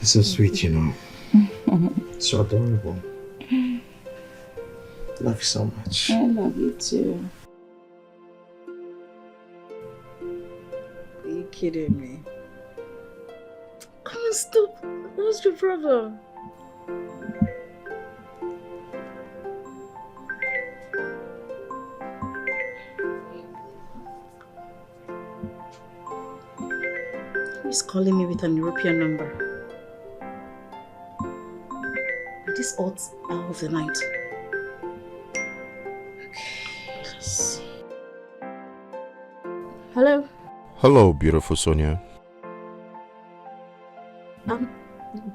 J: It's so sweet, you know. So adorable. Love you so much.
R: I love you too.
E: Are you kidding me? Come on, stop. What's your problem? He's calling me with an European number. At this odd hour of the night. Okay, let's see. Hello?
N: Hello, beautiful Sonia.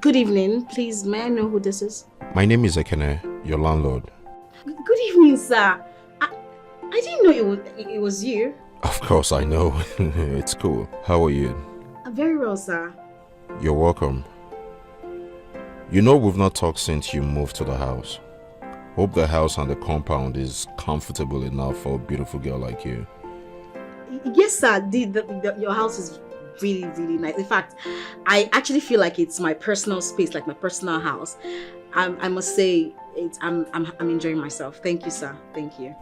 E: Good evening. Please, may I know who this is?
N: My name is Ekene, your landlord.
E: Good evening, sir. I didn't know it was you.
N: Of course, I know. It's cool. How are you?
E: Very well, sir.
N: You're welcome. You know we've not talked since you moved to the house. Hope the house and the compound is comfortable enough for a beautiful girl like you.
E: Yes, sir. Your house is really, really nice. In fact, I actually feel like it's my personal space, like my personal house. I must say, I'm enjoying myself. Thank you, sir. Thank you.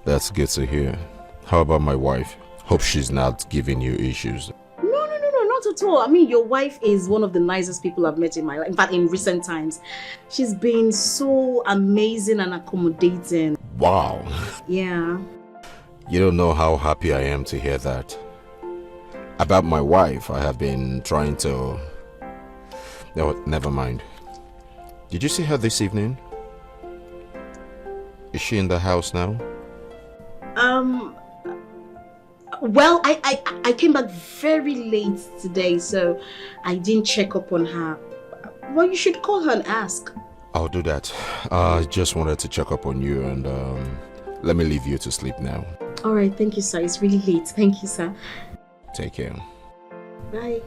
N: That's good to hear. How about my wife? Hope she's not giving you issues.
E: No, not at all. I mean, your wife is one of the nicest people I've met in my life. In fact, in recent times, she's been so amazing and accommodating.
N: Wow.
E: Yeah.
N: You don't know how happy I am to hear that. About my wife, I have been trying to... No, never mind. Did you see her this evening? Is she in the house now?
E: Well, I came back very late today, so I didn't check up on her. Well, you should call her and ask.
N: I'll do that. I just wanted to check up on you and let me leave you to sleep now.
E: All right, thank you, sir. It's really late. Thank you, sir.
N: Take care.
E: Bye.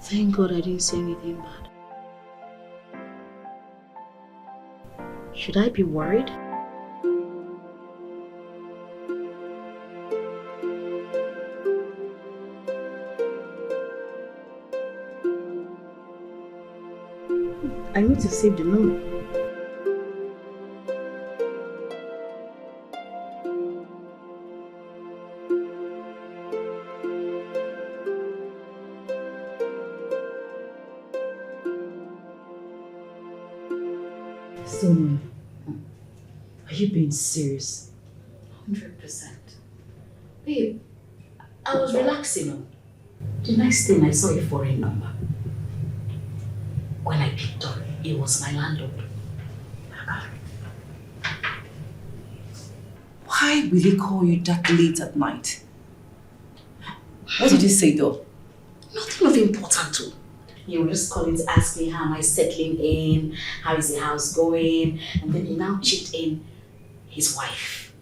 E: Thank God I didn't say anything bad. Should I be worried? I need to save the number.
A: Sonia, are you being serious?
T: 100%. Babe, I was relaxing. The next thing I saw a foreign number. When I picked up, it was my landlord. Why will he call you that late at night? What did he say though?
E: Nothing of importance too. He was just calling to ask me how am I settling in, how is the house going, and then he now chipped in his wife.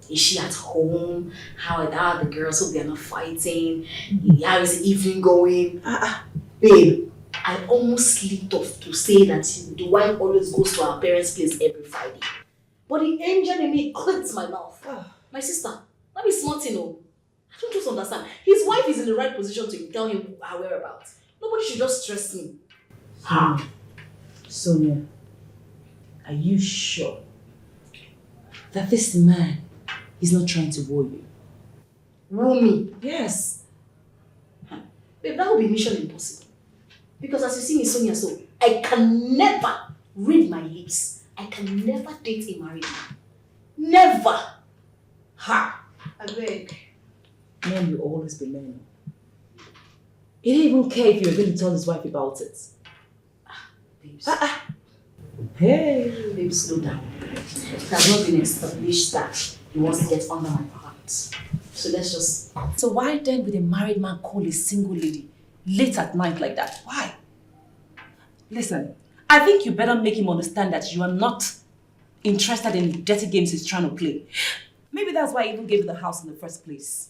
E: Is she at home? How are the girls? Hope they're not fighting. How is the evening going? Babe, I almost slipped off to say that the wife always goes to our parents' place every Friday. But the angel in me clipped my mouth. My sister, let me smart, you know. I don't just understand. His wife is in the right position to tell him her whereabouts. Nobody should just stress me.
A: Sonia, are you sure that this man is not trying to woo you?
E: Woo me?
A: Yes.
E: Babe, that would be mission impossible. Because as you see me, Sonia, so I can never read my lips. I can never date a married man. Never. Ha! I beg.
A: Men will always be men. He didn't even care if you were going to tell his wife about it.
E: Babes.
A: Hey.
E: Babe, slow down. It has not been established that he wants to get under my pants. So let's just...
T: So why then would a married man call a single lady late at night like that? Why? Listen, I think you better make him understand that you are not interested in dirty games he's trying to play. Maybe that's why I even gave you the house in the first place.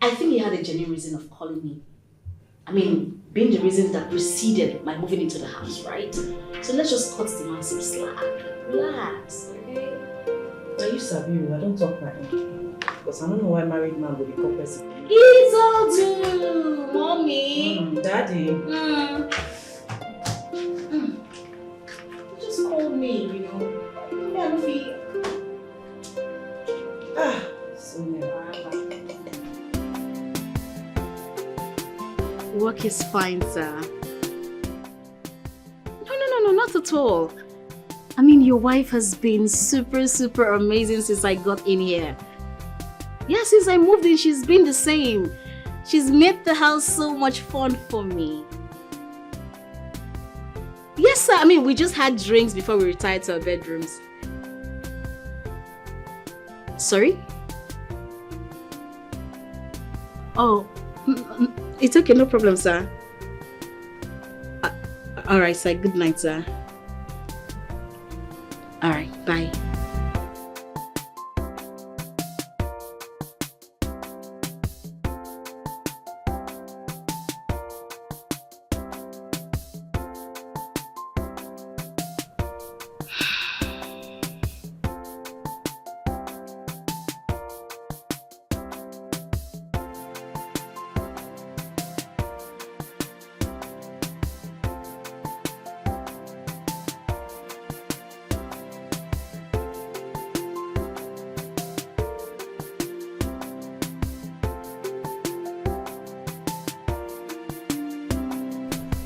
Q: I think he had a genuine reason of calling me. I mean, being the reason that preceded my moving into the house, right? So let's just cut the man some slack. Relax, okay?
A: Are you Sabiru? I don't talk like him. Because I don't know why married man would be compulsive.
Q: It's all due, mommy.
A: Daddy.
Q: You just called me, you know. Maybe I don't feel.
A: Sonia.
E: Work is fine, sir. No, not at all. I mean, your wife has been super amazing since I got in here. Yeah, since I moved in, she's been the same. She's made the house so much fun for me. Yes, sir. I mean, we just had drinks before we retired to our bedrooms. Sorry? Oh, it's okay, no problem, sir. Alright, sir. Good night, sir. Alright, bye.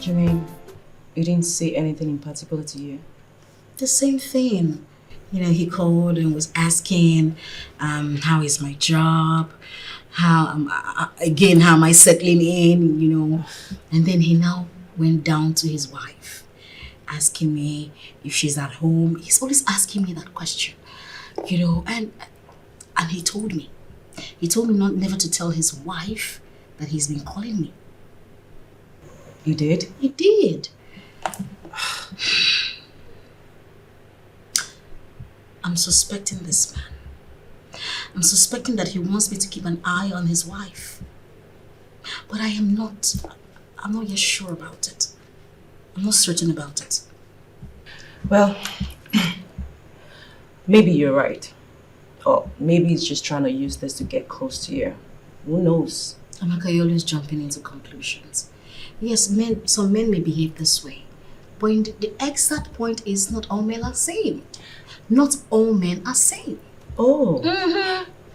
A: You mean you didn't say anything in particular to you?
Q: The same thing. You know, he called and was asking, how is my job? How, again, how am I settling in, you know? And then he now went down to his wife, asking me if she's at home. He's always asking me that question, you know, and he told me. He told me never to tell his wife that he's been calling me.
A: You did?
Q: He did. I'm suspecting this man. I'm suspecting that he wants me to keep an eye on his wife. But I'm not yet sure about it. I'm not certain about it.
A: Well, maybe you're right. Or maybe he's just trying to use this to get close to you. Who knows?
Q: Amaka, you're always jumping into conclusions. Yes, some men may behave this way. But the exact point is not all men are same. Not all men are same.
A: Oh.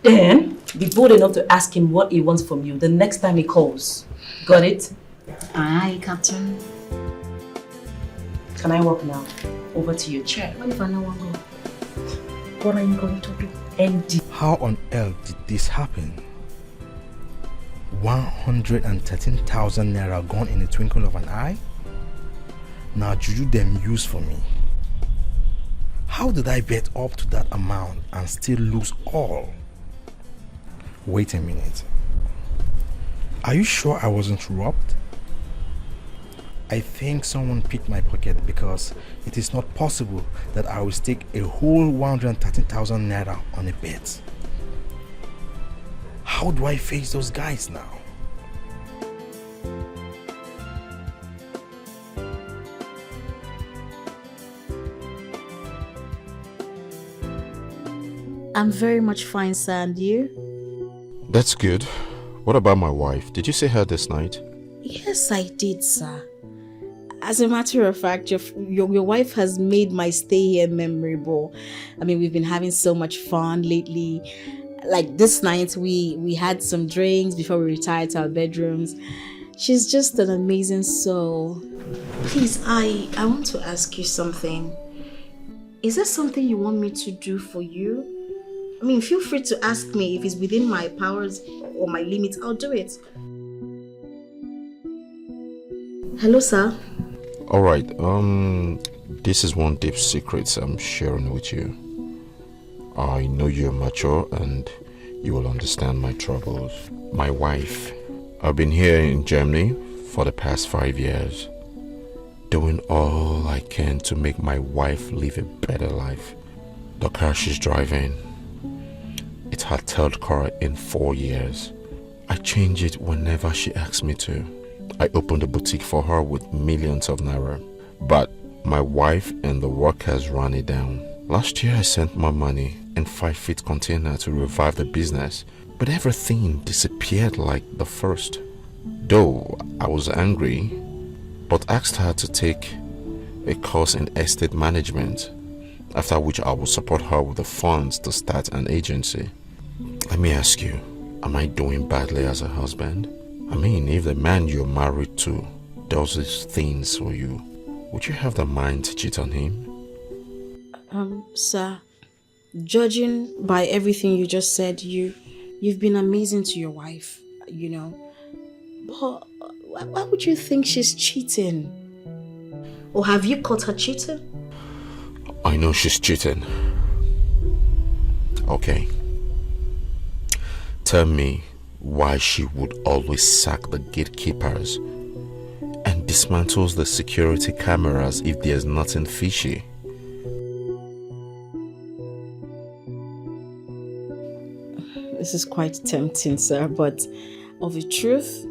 A: Then, be bold enough to ask him what he wants from you the next time he calls. Got it?
Q: Aye, Captain.
A: Can I walk now? Over to your chair.
Q: What if I don't want to go?
A: What are you going to do? Empty.
J: How on earth did this happen? 113,000 naira gone in the twinkle of an eye? Now juju them used for me. How did I bet up to that amount and still lose all? Wait a minute. Are you sure I wasn't robbed? I think someone picked my pocket because it is not possible that I will stake a whole 113,000 naira on a bet. How do I face those guys now?
E: I'm very much fine, sir, and you?
N: That's good. What about my wife? Did you see her this night?
E: Yes, I did, sir. As a matter of fact, your wife has made my stay here memorable. I mean, we've been having so much fun lately. Like this night, we had some drinks before we retired to our bedrooms. She's just an amazing soul.
Q: Please, I want to ask you something. Is there something you want me to do for you? I mean, feel free to ask me. If it's within my powers or my limits, I'll do it. Hello, sir.
N: Alright, this is one deep secret I'm sharing with you. I know you're mature and you will understand my troubles. My wife, I've been here in Germany for the past 5 years, doing all I can to make my wife live a better life. The car she's driving, it had tailed car in 4 years. I change it whenever she asks me to. I opened a boutique for her with millions of naira. But my wife and the workers ran it down. Last year I sent my money in 5-feet container to revive the business, but everything disappeared like the first. Though I was angry, but asked her to take a course in estate management, after which I will support her with the funds to start an agency. Let me ask you, am I doing badly as a husband? I mean, if the man you're married to does these things for you, would you have the mind to cheat on him?
E: Sir, judging by everything you just said, you've been amazing to your wife, you know. But why would you think she's cheating? Or have you caught her cheating?
N: I know she's cheating. Okay. Tell me why she would always sack the gatekeepers and dismantles the security cameras if there's nothing fishy.
E: This is quite tempting, sir, but of the truth,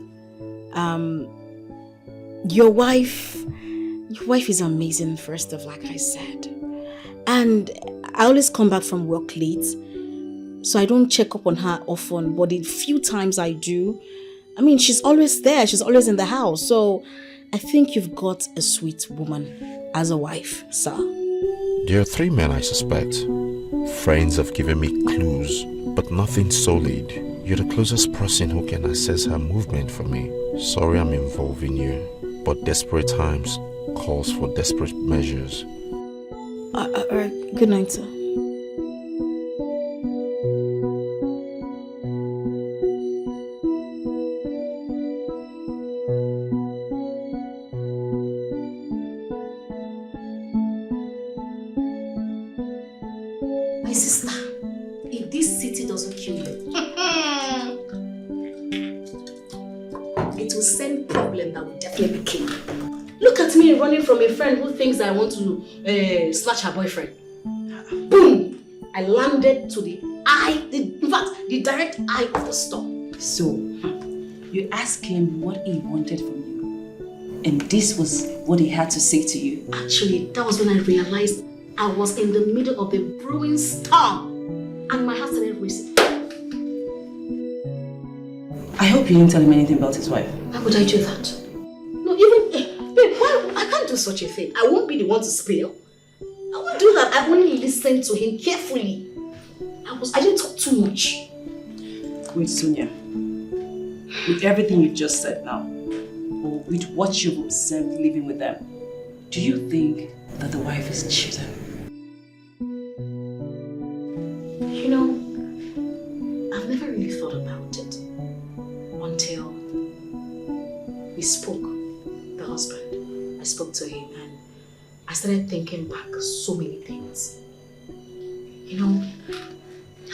E: your wife is amazing, first of, like I said. And I always come back from work late, so I don't check up on her often, but the few times I do, I mean, she's always there, she's always in the house. So I think you've got a sweet woman as a wife, sir.
N: There are 3 men I suspect. Friends have given me clues, but nothing solid. You're the closest person who can assess her movement for me. Sorry I'm involving you, but desperate times calls for desperate measures.
E: Alright, good night, sir.
Q: My sister, if this city doesn't kill you, it will send problem that will definitely kill you. Look at me running from a friend who thinks I want to snatch her boyfriend. Boom! I landed to the direct eye of the storm.
T: So, you asked him what he wanted from you, and this was what he had to say to you.
Q: Actually, that was when I realized I was in the middle of a brewing storm, and my heart started racing.
T: I hope you didn't tell him anything about his wife.
Q: Why would I do that? No, even, babe, why? I can't do such a thing. I won't be the one to spill. I won't do that. I only listened to him carefully. I didn't talk too much.
T: Wait, Sonia. With everything you've just said now, or with what you've observed living with them, do you think that the wife is cheating?
Q: You know, I've never really thought about it until we spoke, the husband. I spoke to him and I started thinking back so many things. You know,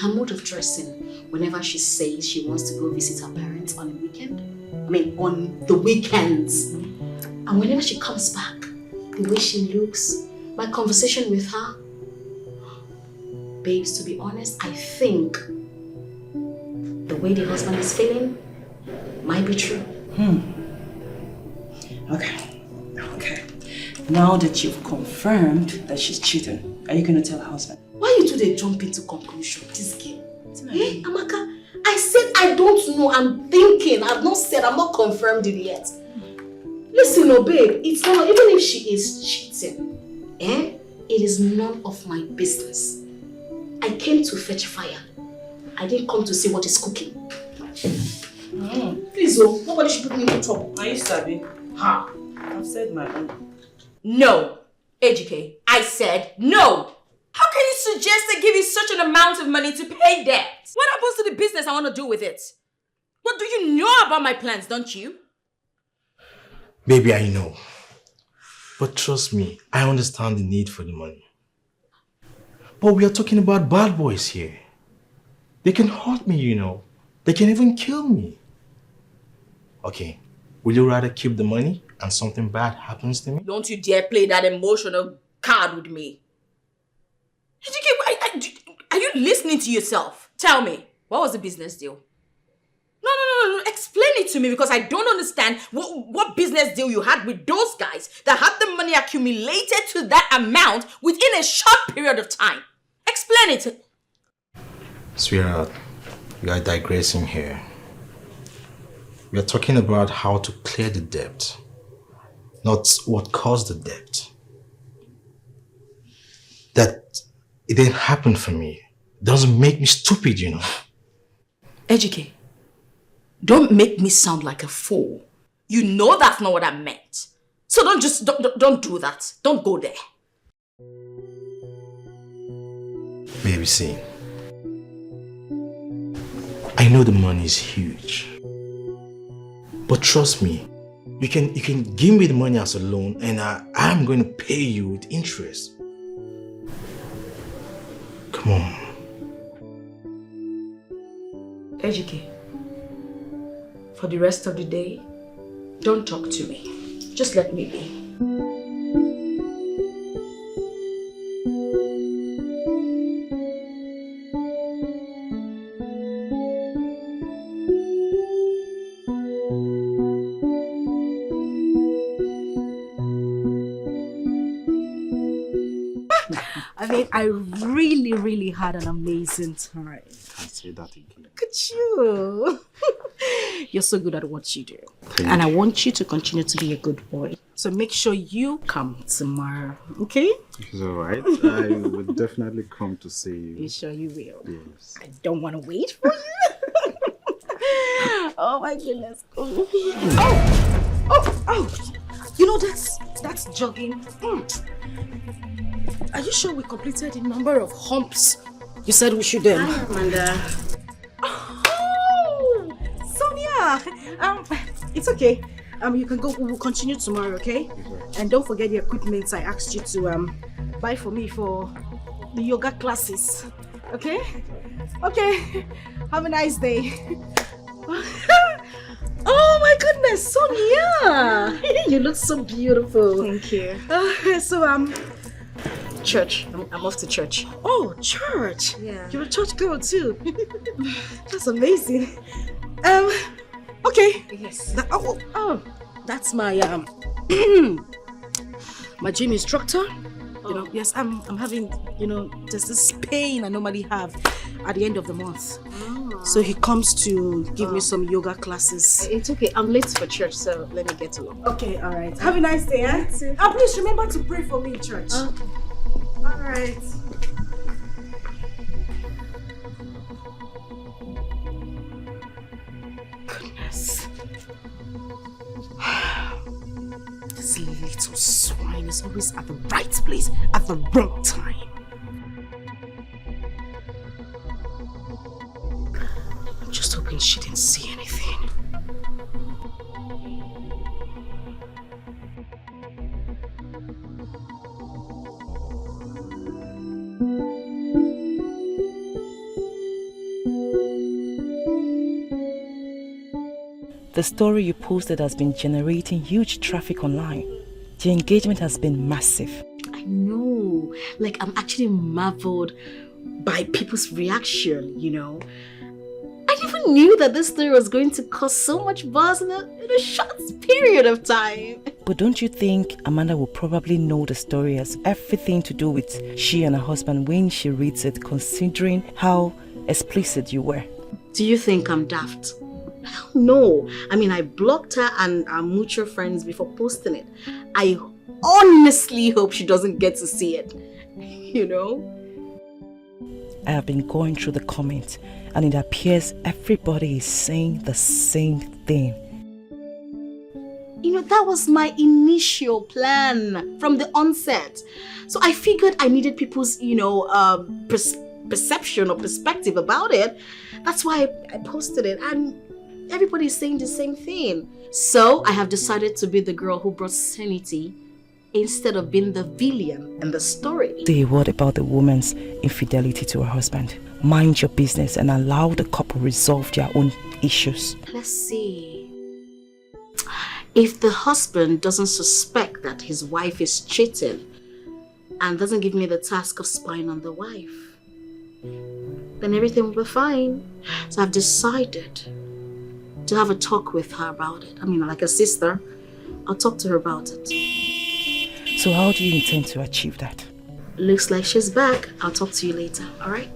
Q: her mode of dressing, whenever she says she wants to go visit her parents on a weekend, on the weekends, and whenever she comes back, the way she looks, my conversation with her, babes, to be honest, I think the way the husband is feeling might be true.
T: Okay. Now that you've confirmed that she's cheating, are you going to tell her husband?
Q: Why you two they jump into conclusion, this girl? Hey, Amaka, I said I don't know, I'm thinking. I've not confirmed it yet. Listen, babe, it's not, even if she is cheating, it is none of my business. I came to fetch fire. I didn't come to see what is cooking. Please, nobody should put me in trouble.
T: Are you savvy?
Q: Ha!
T: I've said my own.
B: No, Ejike, I said no. How can you suggest I give you such an amount of money to pay debt? What happens to the business I want to do with it? What do you know about my plans, don't you?
J: Baby, I know. But trust me, I understand the need for the money. But we are talking about bad boys here. They can hurt me, you know. They can even kill me. Okay, will you rather keep the money and something bad happens to me?
B: Don't you dare play that emotional card with me. you listening to yourself? Tell me, what was the business deal? No. Explain it to me because I don't understand what business deal you had with those guys that had the money accumulated to that amount within a short period of time. Explain it.
J: Sweetheart, you are digressing here. We are talking about how to clear the debt, not what caused the debt. That it didn't happen for me doesn't make me stupid, you know.
B: Ejike, don't make me sound like a fool. You know that's not what I meant. So don't do that. Don't go there.
J: Baby, see, I know the money is huge, but trust me, you can give me the money as a loan and I'm going to pay you with interest. Come on.
B: Ejike, for the rest of the day, don't talk to me. Just let me be.
C: I mean, I really had an amazing time.
J: Can't say that again.
C: Look at you. You're so good at what you do.
J: Thank
C: And
J: you.
C: I want you to continue to be a good boy. So make sure you come tomorrow, okay?
U: It's alright. I will definitely come to see you.
C: You sure you will?
U: Yes.
C: I don't want to wait for you. Oh my goodness. Oh. You know, that's jogging. Are you sure we completed the number of humps you said we should do?
Q: Hi, Amanda.
C: Oh, Sonia. It's okay. You can go. We'll continue tomorrow, okay? And don't forget the equipment I asked you to buy for me for the yoga classes. Okay? Okay. Have a nice day. Oh my goodness, Sonia! You look so beautiful.
Q: Thank you.
C: Church. I'm off to church. Oh, church.
Q: Yeah.
C: You're a church girl too. That's amazing. Okay.
Q: Yes.
C: That's my my gym instructor. You know, yes, I'm having, there's this pain I normally have at the end of the month. So he comes to give me some yoga classes.
Q: It's okay. I'm late for church, so let me get along.
C: Okay, all right. Have a nice day, eh? Please remember to pray for me in church. All right. Goodness. This little swine is always at the right place at the wrong time. I'm just hoping she didn't see anything.
T: The story you posted has been generating huge traffic online. The engagement has been massive.
Q: I know. Like, I'm actually marveled by people's reaction, I never knew that this story was going to cause so much buzz in a short period of time.
T: But don't you think Amanda will probably know the story has everything to do with she and her husband when she reads it, considering how explicit you were?
Q: Do you think I'm daft? Hell no. I mean, I blocked her and our mutual friends before posting it. I honestly hope she doesn't get to see it.
T: I have been going through the comments and it appears everybody is saying the same thing.
Q: That was my initial plan from the onset. So I figured I needed people's, perception or perspective about it. That's why I posted it. And everybody's saying the same thing. So I have decided to be the girl who brought sanity instead of being the villain in the story.
T: The word about the woman's infidelity to her husband. Mind your business and allow the couple resolve their own issues.
Q: Let's see. If the husband doesn't suspect that his wife is cheating and doesn't give me the task of spying on the wife,
E: then everything will be fine. So I've decided to have a talk with her about it. I mean, like a sister, I'll talk to her about it.
C: So how do you intend to achieve that?
E: Looks like she's back. I'll talk to you later, all right?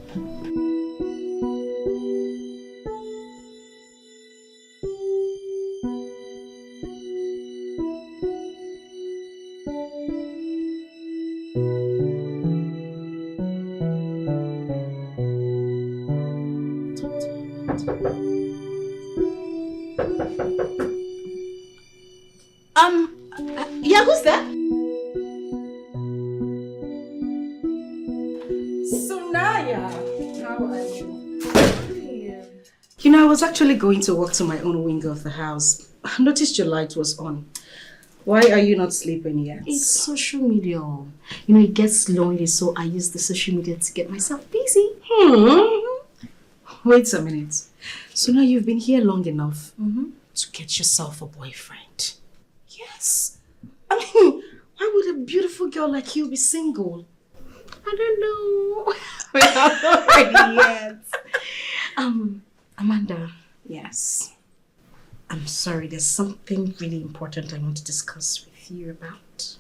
C: Yeah, who's that? Sonia, how are you? You know, I was actually going to walk to my own wing of the house. I noticed your light was on. Why are you not sleeping yet?
E: It's social media. You know, it gets lonely, so I use the social media to get myself busy.
C: Wait a minute. So now you've been here long enough to get yourself a boyfriend. Yes. I mean, why would a beautiful girl like you be single?
E: I don't know. We're not ready yet.
C: Amanda. Yes. I'm sorry, there's something really important I want to discuss with you about.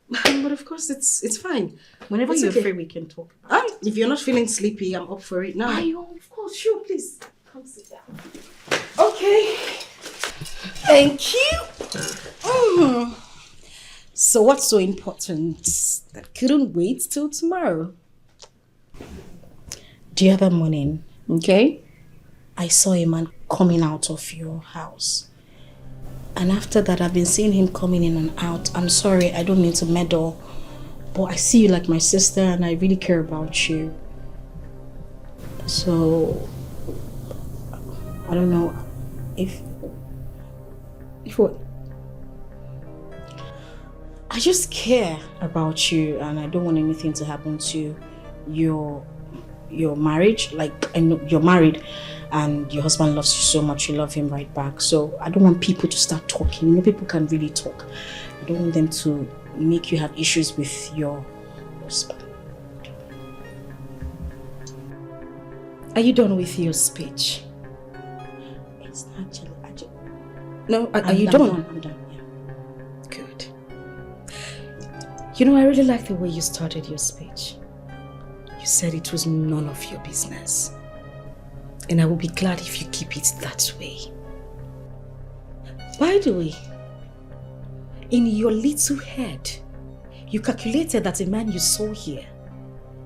C: But of course, it's fine. Whenever you're free, we can talk about it. If you're not feeling sleepy, I'm up for it now.
E: Of course, sure, please. Come sit down.
C: Okay. Thank you. So what's so important that couldn't wait till tomorrow? The other morning, okay, I saw a man coming out of your house. And after that, I've been seeing him coming in and out. I'm sorry, I don't mean to meddle, but I see you like my sister and I really care about you. So, I don't know if what? I just care about you and I don't want anything to happen to your marriage. Like, I know you're married and your husband loves you so much, you love him right back. So I don't want people to start talking. You know, people can really talk. I don't want them to make you have issues with your husband. Are you done with your speech?
E: It's actually...
C: No, are you done?
E: I'm done, yeah.
C: Good. You know, I really like the way you started your speech. You said it was none of your business. And I will be glad if you keep it that way. By the way, in your little head, you calculated that a man you saw here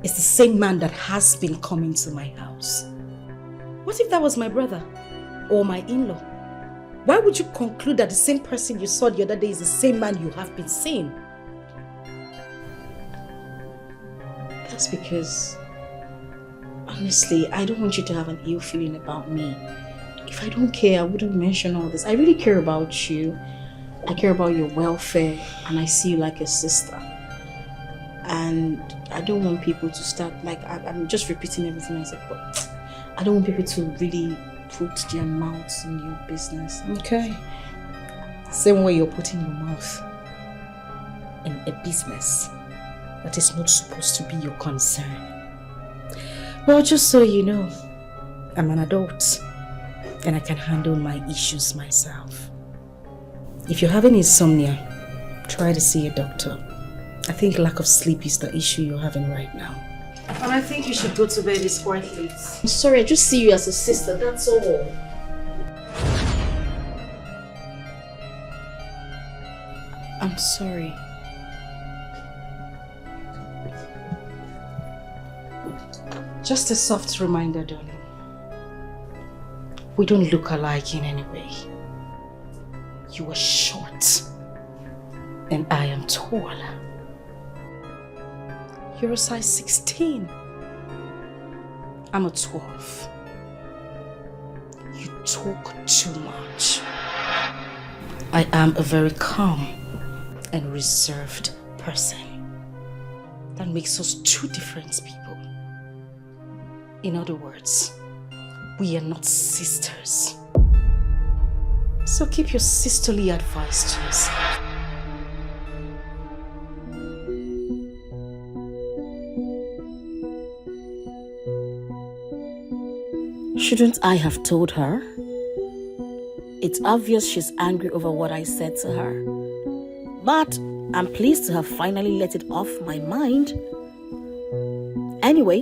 C: is the same man that has been coming to my house. What if that was my brother or my in-law? Why would you conclude that the same person you saw the other day is the same man you have been seeing? That's because, honestly, I don't want you to have an ill feeling about me. If I don't care, I wouldn't mention all this. I really care about you. I care about your welfare, and I see you like a sister. And I don't want people to start, like, I'm just repeating everything I said, but I don't want people to really put their mouths in your business. Okay. Same way you're putting your mouth in a business that is not supposed to be your concern. Well, just so you know, I'm an adult and I can handle my issues myself. If you're having insomnia, try to see a doctor. I think lack of sleep is the issue you're having right now. And I think you should go to bed. It's quite late.
E: I'm sorry, I just see you as a sister, that's all.
C: I'm sorry. Just a soft reminder, darling. We don't look alike in any way. You are short and I am tall. You're a size 16. I'm a 12. You talk too much. I am a very calm and reserved person. That makes us two different people. In other words, we are not sisters. So keep your sisterly advice to yourself.
D: Shouldn't I have told her? It's obvious she's angry over what I said to her. But I'm pleased to have finally let it off my mind. Anyway,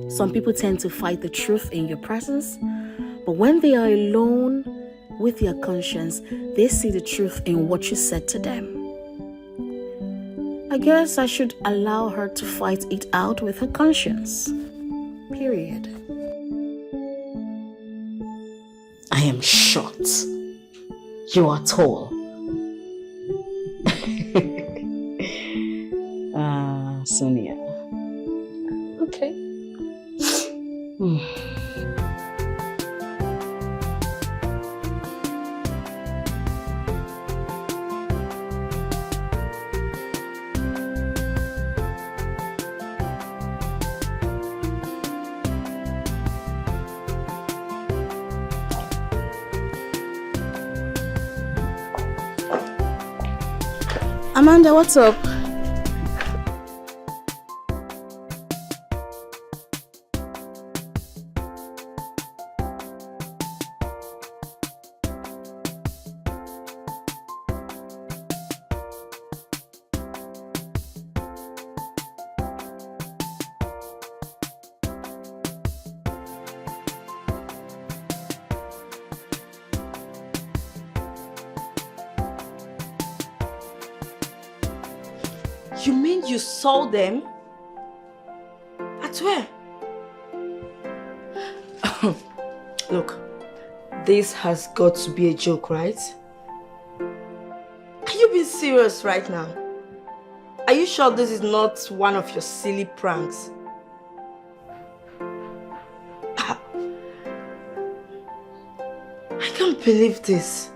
D: some people tend to fight the truth in your presence, but when they are alone with their conscience, they see the truth in what you said to them. I guess I should allow her to fight it out with her conscience. Period.
C: I am short. You are tall. Sonia.
D: Okay.
E: Amanda, what's up?
B: You mean you saw them? At where? Look, this has got to be a joke, right? Are you being serious right now? Are you sure this is not one of your silly pranks? I can't believe this.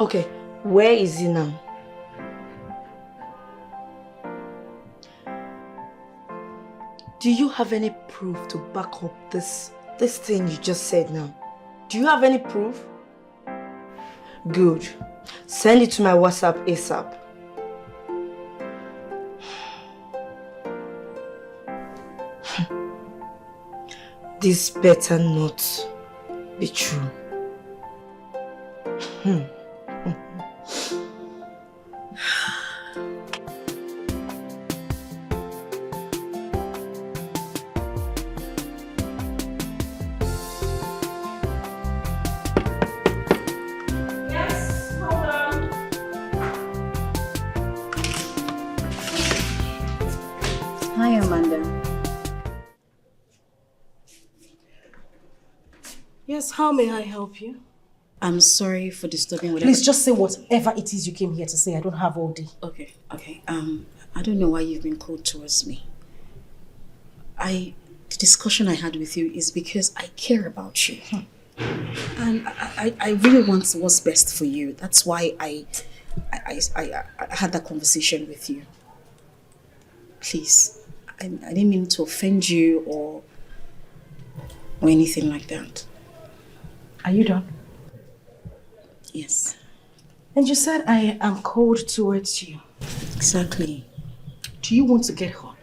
B: Okay, where is he now? Do you have any proof to back up this thing you just said now? Do you have any proof? Good. Send it to my WhatsApp ASAP. This better not be true.
E: Hi, Amanda.
C: Yes, how may I help you?
E: I'm sorry for disturbing whatever.
C: Please just say whatever it is you came here to say. I don't have all day.
E: Okay. I don't know why you've been cold towards me. The discussion I had with you is because I care about you. And I really want what's best for you. That's why I had that conversation with you. Please, I didn't mean to offend you or anything like that.
C: Are you done?
E: Yes.
C: And you said I am cold towards you.
E: Exactly.
C: Do you want to get hot?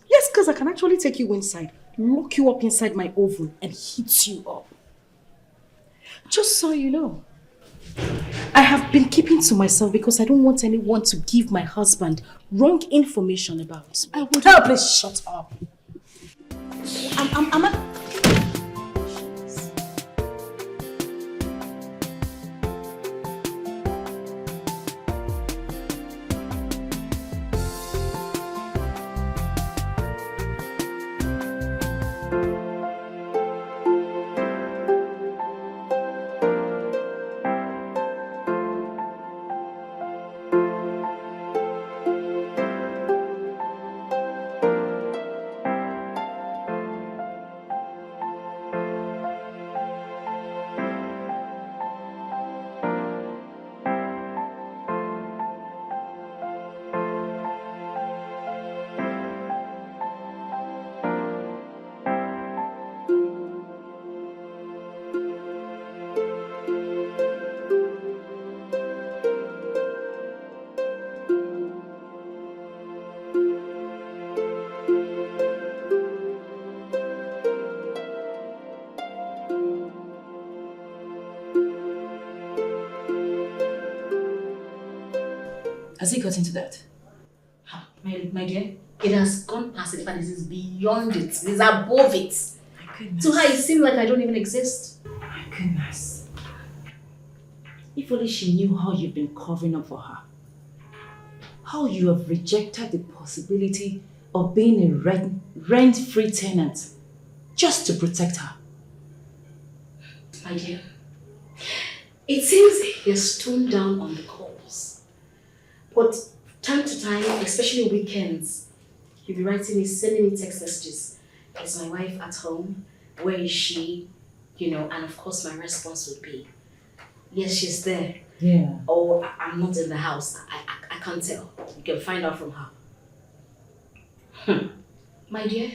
C: Yes, because I can actually take you inside, lock you up inside my oven and heat you up. Just so you know, I have been keeping to myself because I don't want anyone to give my husband wrong information about me. I would help. Please shut up. I'm a...
T: Has he got into that?
E: My dear, it has gone past it. In fact, this is beyond it. This is above it. To her, it seems like I don't even exist.
T: My goodness. If only she knew how you've been covering up for her. How you have rejected the possibility of being a rent-free tenant just to protect her.
E: My dear, it seems he's toned down on the calls. But time to time, especially weekends, he'll be writing me, sending me text messages. Is my wife at home? Where is she? You know, and of course my response would be, yes, she's there.
T: Yeah.
E: Or I'm not in the house. I can't tell. You can find out from her. My dear,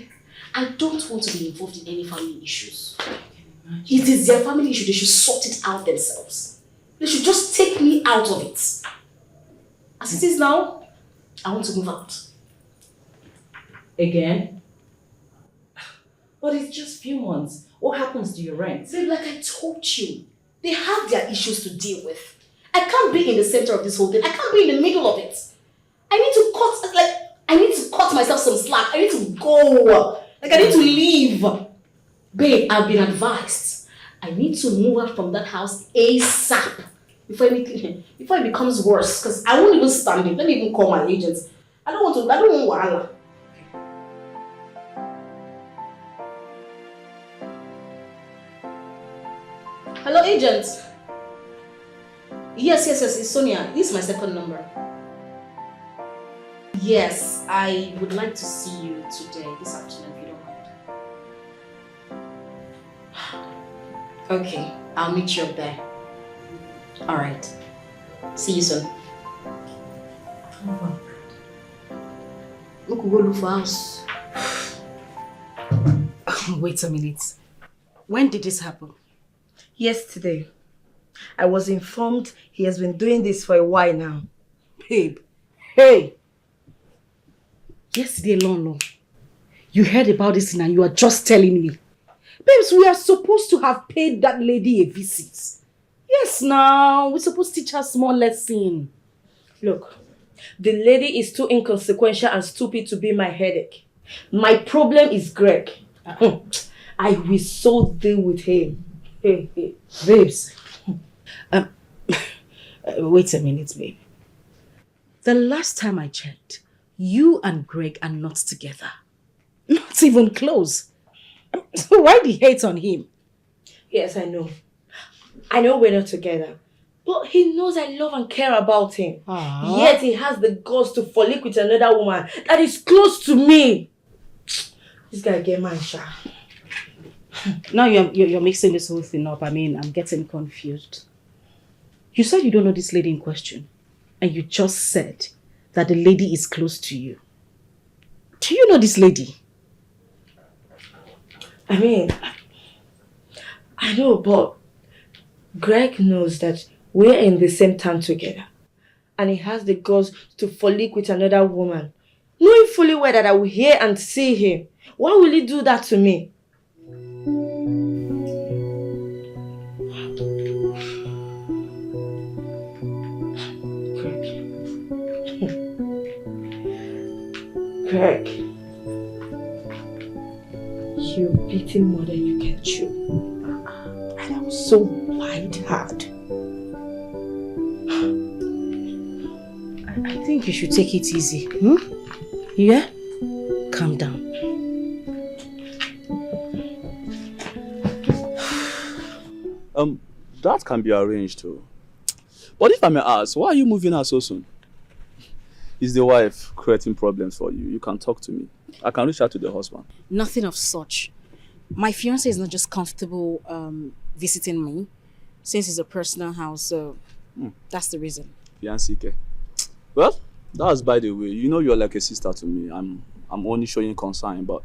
E: I don't want to be involved in any family issues. It is their family issue. They should sort it out themselves. They should just take me out of it. As it is now, I want to move out.
T: Again? But it's just few months. What happens to your rent?
E: Babe, like I told you, they have their issues to deal with. I can't be in the center of this whole thing. I can't be in the middle of it. I need to cut myself some slack. I need to go. I need to leave. Babe, I've been advised. I need to move out from that house ASAP before it becomes worse. Because I won't even stand it. Let me even call my agents. I don't want wahala. Hello, agent. Yes, it's Sonia. This is my second number. Yes, I would like to see you today, this afternoon, if you don't mind. Okay, I'll meet you up there. Alright. See you soon. Look, we'll go look for house.
C: Wait a minute. When did this happen?
B: Yesterday. I was informed he has been doing this for a while now.
C: Babe, hey! Yesterday, Lon, you heard about this and you are just telling me. Babes, we are supposed to have paid that lady a visit. Yes, now, we're supposed to teach her small lesson.
B: Look, the lady is too inconsequential and stupid to be my headache. My problem is Greg. I will so deal with him.
C: Hey, babes. Wait a minute, babe. The last time I checked, you and Greg are not together. Not even close. So why the hate on him?
B: Yes, I know. I know we're not together. But he knows I love and care about him. Yet he has the guts to fornic with another woman that is close to me. This guy get man, sha.
C: Now you're mixing this whole thing up. I mean, I'm getting confused. You said you don't know this lady in question. And you just said that the lady is close to you. Do you know this lady?
B: I mean, I know, but Greg knows that we're in the same town together. And he has the guts to fornic with another woman. Knowing fully well that I will hear and see him. Why will he do that to me? Greg, you've beaten more than you can chew. And I was so wide-hard.
C: I think you should take it easy. Yeah? Calm down.
F: That can be arranged too. But if I may ask, why are you moving out so soon? Is the wife creating problems for you? You can talk to me. I can reach out to the husband.
E: Nothing of such. My fiancé is not just comfortable visiting me, since it's a personal house, so that's the reason.
F: Fiancé, okay. Well, that's by the way. You know you're like a sister to me. I'm only showing concern, but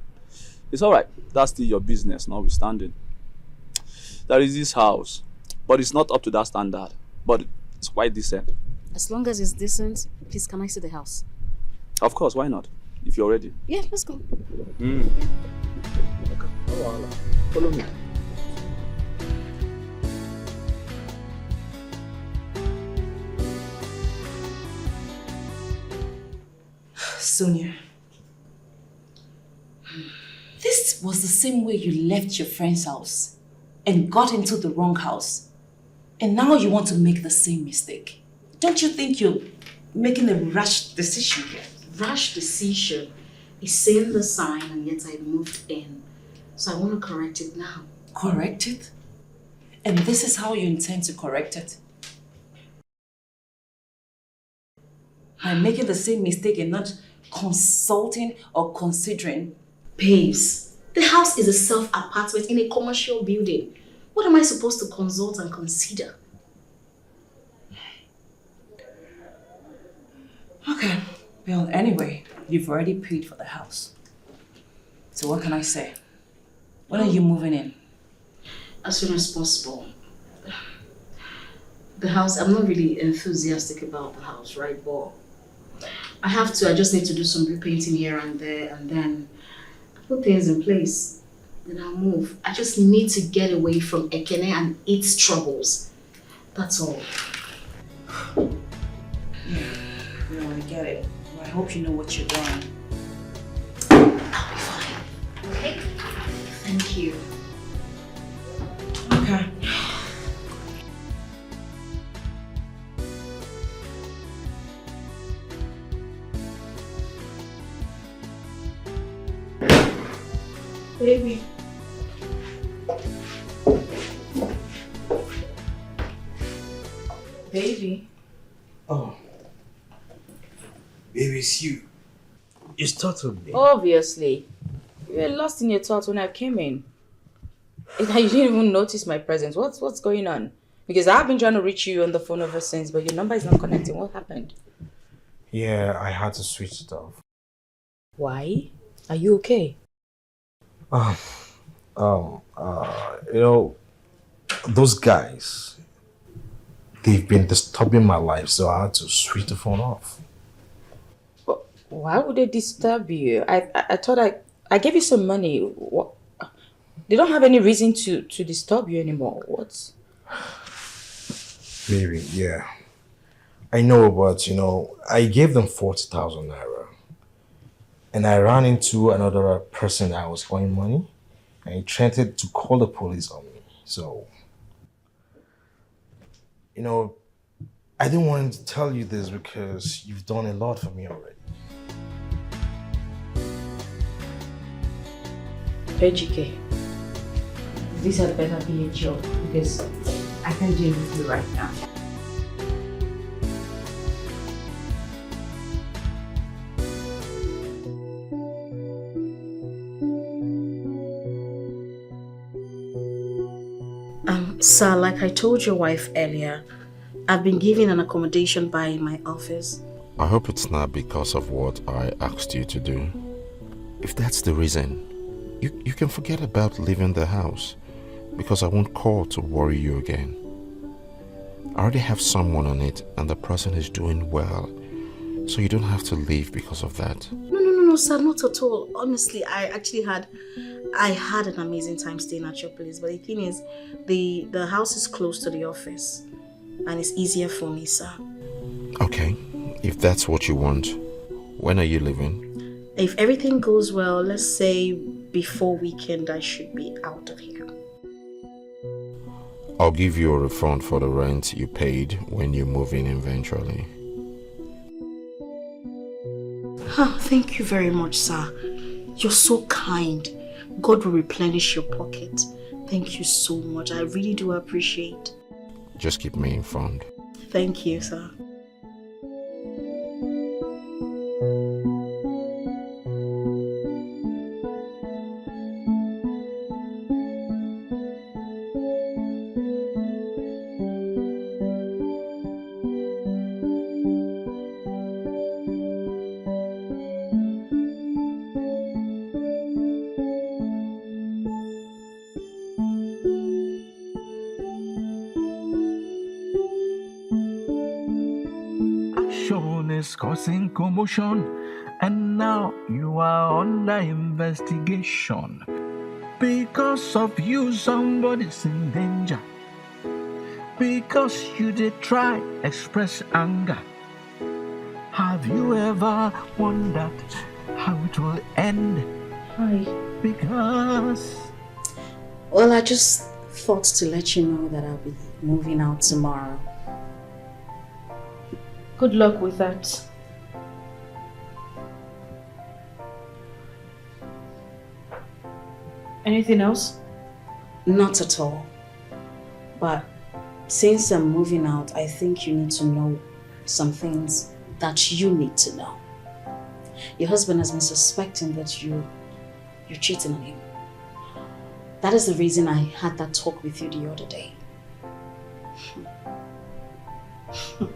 F: it's alright. That's still your business, notwithstanding. There is this house, but it's not up to that standard. But it's quite decent.
E: As long as it's decent, please can I see the house?
F: Of course, why not? If you're ready.
E: Yeah, let's go.
F: Okay. Follow me.
T: Sonia, this was the same way you left your friend's house and got into the wrong house. And now you want to make the same mistake. Don't you think you're making a rash decision here?
Q: Rash decision is seeing the sign and yet I moved in. So I want to correct it now.
T: Correct it? And this is how you intend to correct it? By making the same mistake and not consulting or considering?
Q: Babes, the house is a self-apartment in a commercial building. What am I supposed to consult and consider?
T: Okay, well, anyway, you've already paid for the house. So what can I say? When are you moving in?
Q: As soon as possible. The house, I'm not really enthusiastic about the house, right? But I just need to do some repainting here and there and then put things in place. Then I'll move. I just need to get away from Ekene and its troubles. That's all.
T: Yeah, I get it. Well, I hope you know what you're doing.
Q: I'll be fine. Okay? Thank you.
T: Okay.
R: Baby. Baby.
J: Oh. Baby, it's you. You startled me.
R: Obviously. You were lost in your thoughts when I came in. You didn't even notice my presence. What's going on? Because I've been trying to reach you on the phone ever since, but your number is not connecting. What happened?
J: Yeah, I had to switch it off.
R: Why? Are you okay?
J: You know, those guys, they've been disturbing my life, so I had to switch the phone off.
R: But why would they disturb you? I thought I gave you some money. What? They don't have any reason to disturb you anymore. What?
J: Maybe, yeah. I know, but you know, I gave them 40,000 naira. And I ran into another person that was owing money. And he threatened to call the police on me. So, you know, I didn't want to tell you this because you've done a lot for me already.
R: Ejike, this had better be a joke because I can't deal with you right now.
Q: Sir, like I told your wife earlier, I've been given an accommodation by my office.
N: I hope it's not because of what I asked you to do. If that's the reason, you can forget about leaving the house because I won't call to worry you again. I already have someone on it and the person is doing well, so you don't have to leave because of that.
Q: No, sir, not at all. Honestly, I had an amazing time staying at your place, but the thing is, the house is close to the office and it's easier for me, sir.
N: Okay, if that's what you want, when are you leaving?
Q: If everything goes well, let's say before weekend, I should be out of here.
N: I'll give you a refund for the rent you paid when you move in eventually.
Q: Thank you very much, sir. You're so kind. God will replenish your pocket. Thank you so much. I really do appreciate.
N: Just keep me informed.
Q: Thank you, sir.
I: Causing commotion, and now you are under investigation. Because of you, somebody's in danger. Because you did try express anger. Have you ever wondered how it will end?
R: Hi.
I: Because...
E: Well, I just thought to let you know that I'll be moving out tomorrow.
R: Good luck with that. Anything else?
E: Not at all. But since I'm moving out, I think you need to know some things that you need to know. Your husband has been suspecting that you're cheating on him. That is the reason I had that talk with you the other day. You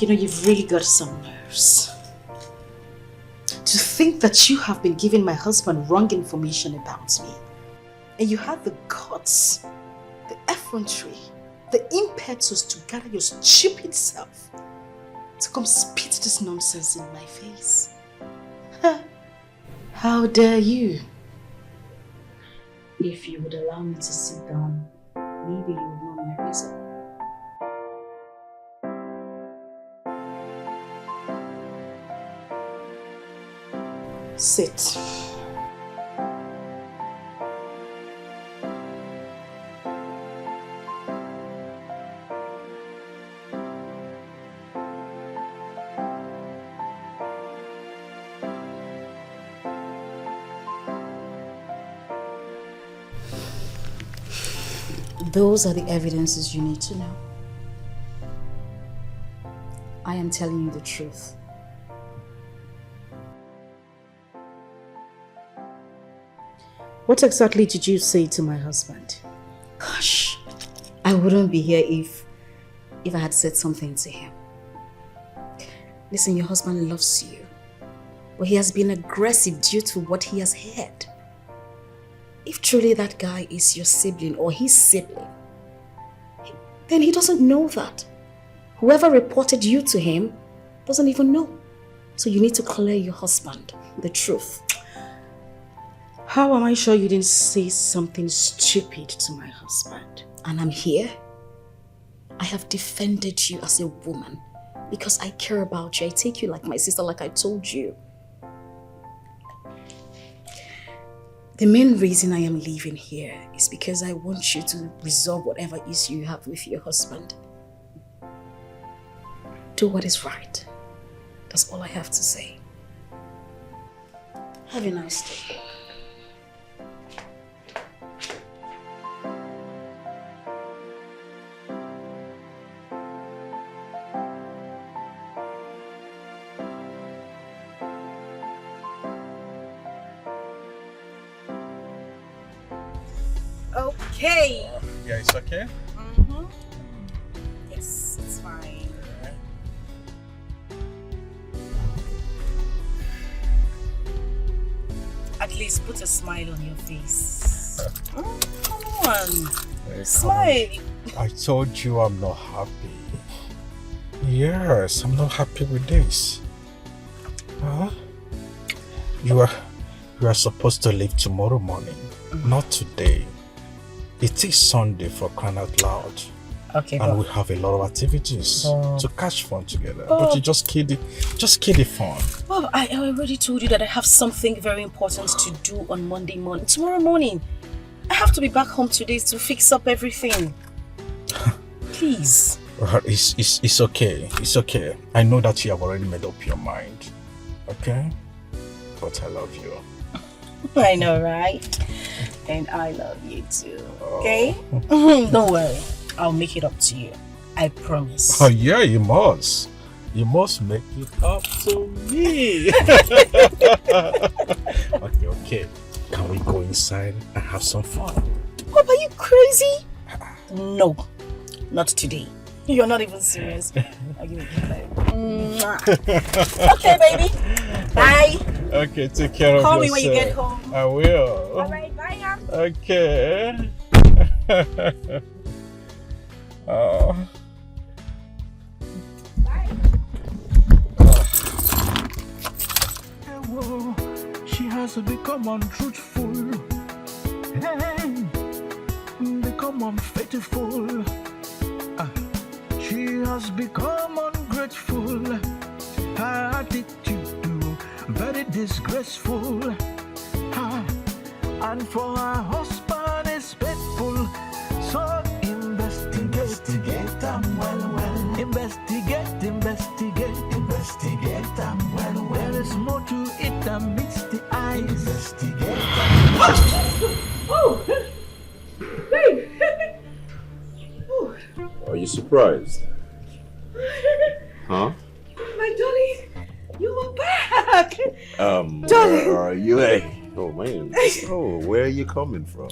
E: know, you've really got some nerves. To think that you have been giving my husband wrong information about me. And you had the guts, the effrontery, the impetus to gather your stupid self to come spit this nonsense in my face. How dare you? If you would allow me to sit down, maybe you would know my reason. Sit. Those are the evidences you need to know. I am telling you the truth. What exactly did you say to my husband? Gosh, I wouldn't be here if I had said something to him. Listen, your husband loves you, but he has been aggressive due to what he has heard. If truly that guy is your sibling or his sibling, then he doesn't know that. Whoever reported you to him doesn't even know. So you need to clear your husband the truth. How am I sure you didn't say something stupid to my husband? And I'm here. I have defended you as a woman because I care about you. I take you like my sister, like I told you. The main reason I am leaving here is because I want you to resolve whatever issue you have with your husband. Do what is right. That's all I have to say. Have a nice day.
C: Okay.
J: Yeah, it's okay?
C: Mm-hmm. Yes, it's fine. At least put a smile on your face. Come on. Smile.
J: I told you I'm not happy. Yes, I'm not happy with this. Huh? You are supposed to leave tomorrow morning, not today. It is Sunday, for crying out loud.
C: Okay,
J: and we have a lot of activities to catch fun together.
C: Bob.
J: But you just kill the fun.
C: Bob, I already told you that I have something very important to do on Monday morning. Tomorrow morning. I have to be back home today to fix up everything. Please.
J: It's okay. It's okay. I know that you have already made up your mind. Okay? But I love you.
C: I know, right? And I love you too. Okay? Don't worry. I'll make it up to you. I promise.
J: Oh yeah, you must. You must make it up to me. Okay. Can we go inside and have some fun?
C: Bob, are you crazy? No, not today. You're not even serious. I'll give you a kiss. Okay, baby. Bye.
J: Okay, take care of yourself.
C: Call me when you get home.
J: I will.
C: Alright, bye now.
J: Okay. Oh.
I: Whoa, she has become untruthful and become unfaithful. She has become ungrateful. ungrateful. Her attitude very disgraceful. And for her husband is faithful. So investigate them well. Investigate them well. There is more to it than meets the eyes. Investigate them well.
A: Oh! Babe!
G: Are you surprised? Huh?
A: My darling, you are back!
G: Darling. Where are you? Hey. Oh man. Oh, where are you coming from?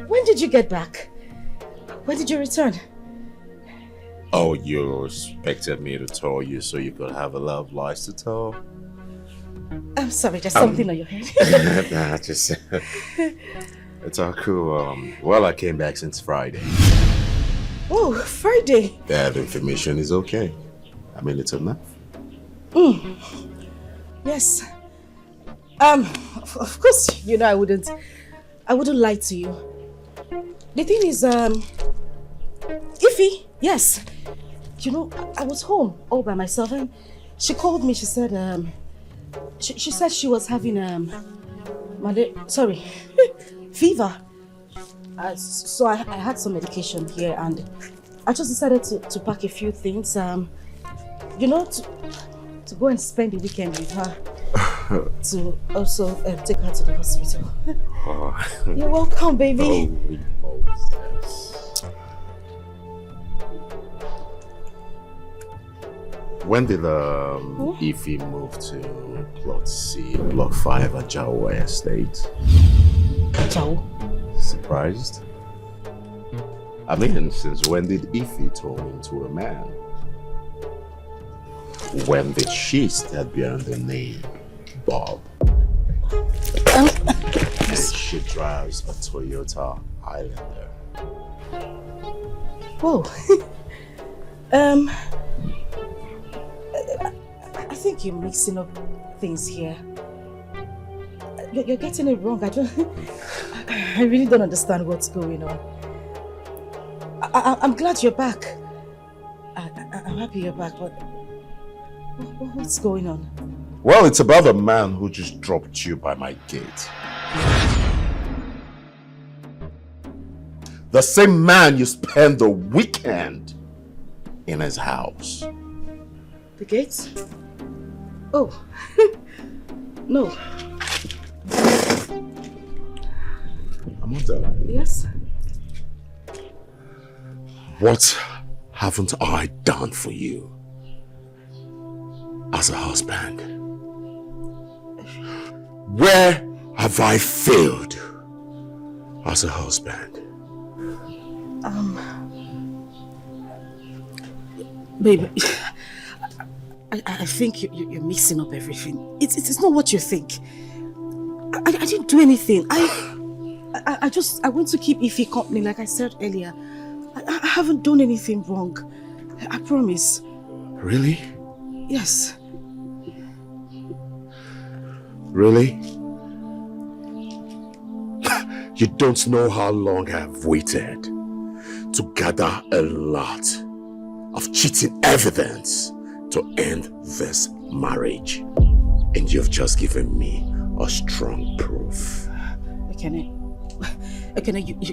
C: When did you get back? When did you return?
G: Oh, you expected me to tell you so you could have a lot of lies to tell?
C: I'm sorry, there's something on your head.
G: Nah, just... it's all cool. Well, I came back since Friday.
C: Oh, Friday.
G: That information is okay. I mean, it's enough.
C: Yes. Of course, you know I wouldn't lie to you. The thing is, Ify, yes. You know, I was home all by myself and she called me, she said, she said she was having, fever. So I had some medication here and I just decided to pack a few things, you know, to go and spend the weekend with her. To also take her to the hospital.
G: Oh.
C: You're welcome, baby.
G: Oh, yes. When did Ify move to Plot C, Block 5 at Jawa Estate?
C: Jawa?
G: Surprised? I mean, since when did Ify turn into a man? When did she start bearing the name Bob? And she drives a Toyota Highlander.
C: Whoa. I think you're mixing up things here. You're getting it wrong. I really don't understand what's going on. I'm glad you're back. I'm happy you're back, but what's going on?
G: Well, it's about the man who just dropped you by my gate. The same man you spent the weekend in his house.
C: The gates? Oh, no.
G: Amanda.
C: Yes?
G: What haven't I done for you as a husband? Where have I failed as a husband?
C: Babe, I think you're mixing up everything. It's not what you think. I didn't do anything. I went to keep Ify company, like I said earlier. I haven't done anything wrong. I promise.
G: Really?
C: Yes.
G: Really? You don't know how long I've waited to gather a lot of cheating evidence to end this marriage. And you've just given me a strong proof.
C: Ekene,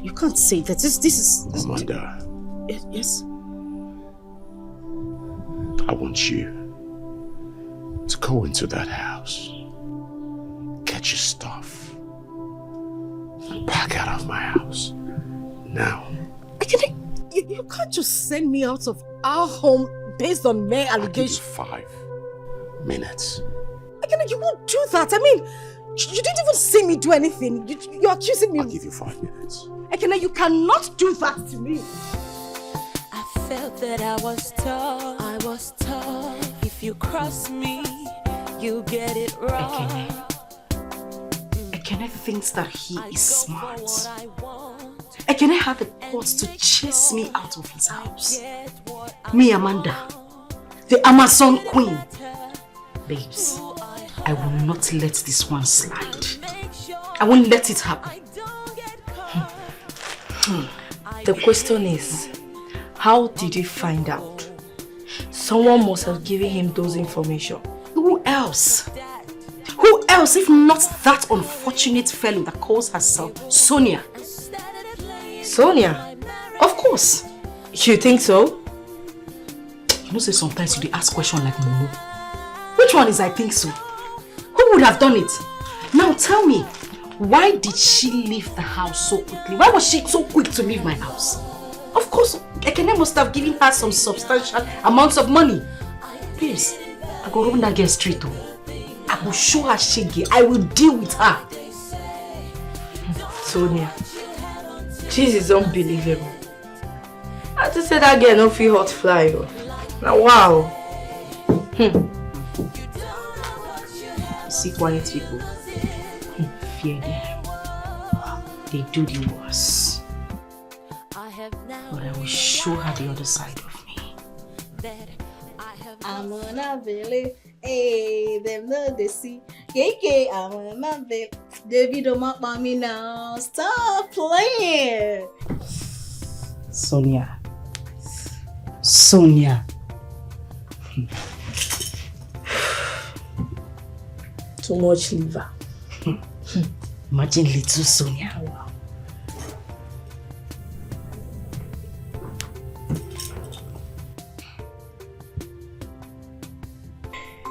C: you can't say that. This is...
G: Amanda.
C: Yes?
G: I want you to go into that house, get your stuff, and pack out of my house. Now.
C: Ekene, you can't just send me out of our home based on mere allegations.
G: I'll give you 5 minutes.
C: Ekene, you won't do that. I mean, you didn't even see me do anything. You're accusing me.
G: I'll give you 5 minutes.
C: Ekene, you cannot do that to me.
L: I felt that I was taught. If you cross me, you get it wrong.
C: Ekene thinks that he is smart. Ekene had the guts to chase me out of his house. Me, Amanda, the Amazon Queen. Babes, I will not let this one slide. I won't let it happen.
B: The question is, how did he find out? Someone must have given him those information.
C: Who else? Who else if not that unfortunate fellow that calls herself Sonia?
B: Sonia?
C: Of course.
B: You think so?
C: You know, say sometimes you dey ask questions like Momo. Which one is I think so? Who would have done it? Now tell me, why did she leave the house so quickly? Why was she so quick to leave my house? Of course, Ekene must have given her some substantial amounts of money. Please, I go run that girl straight to. I will show her shege. I will deal with her.
B: Sonia, this is unbelievable. I just said that girl no feel hot fly. Now wow.
C: See quiet people. Fear them. They do the worst. But I will show her the other side of me.
Q: I'm on a belly. Hey, them know they see. KK, I'm on a belly. David, don't mock me now. Stop playing.
C: Sonia. Sonia.
B: Too much liver.
C: Imagine little Sonia. Wow.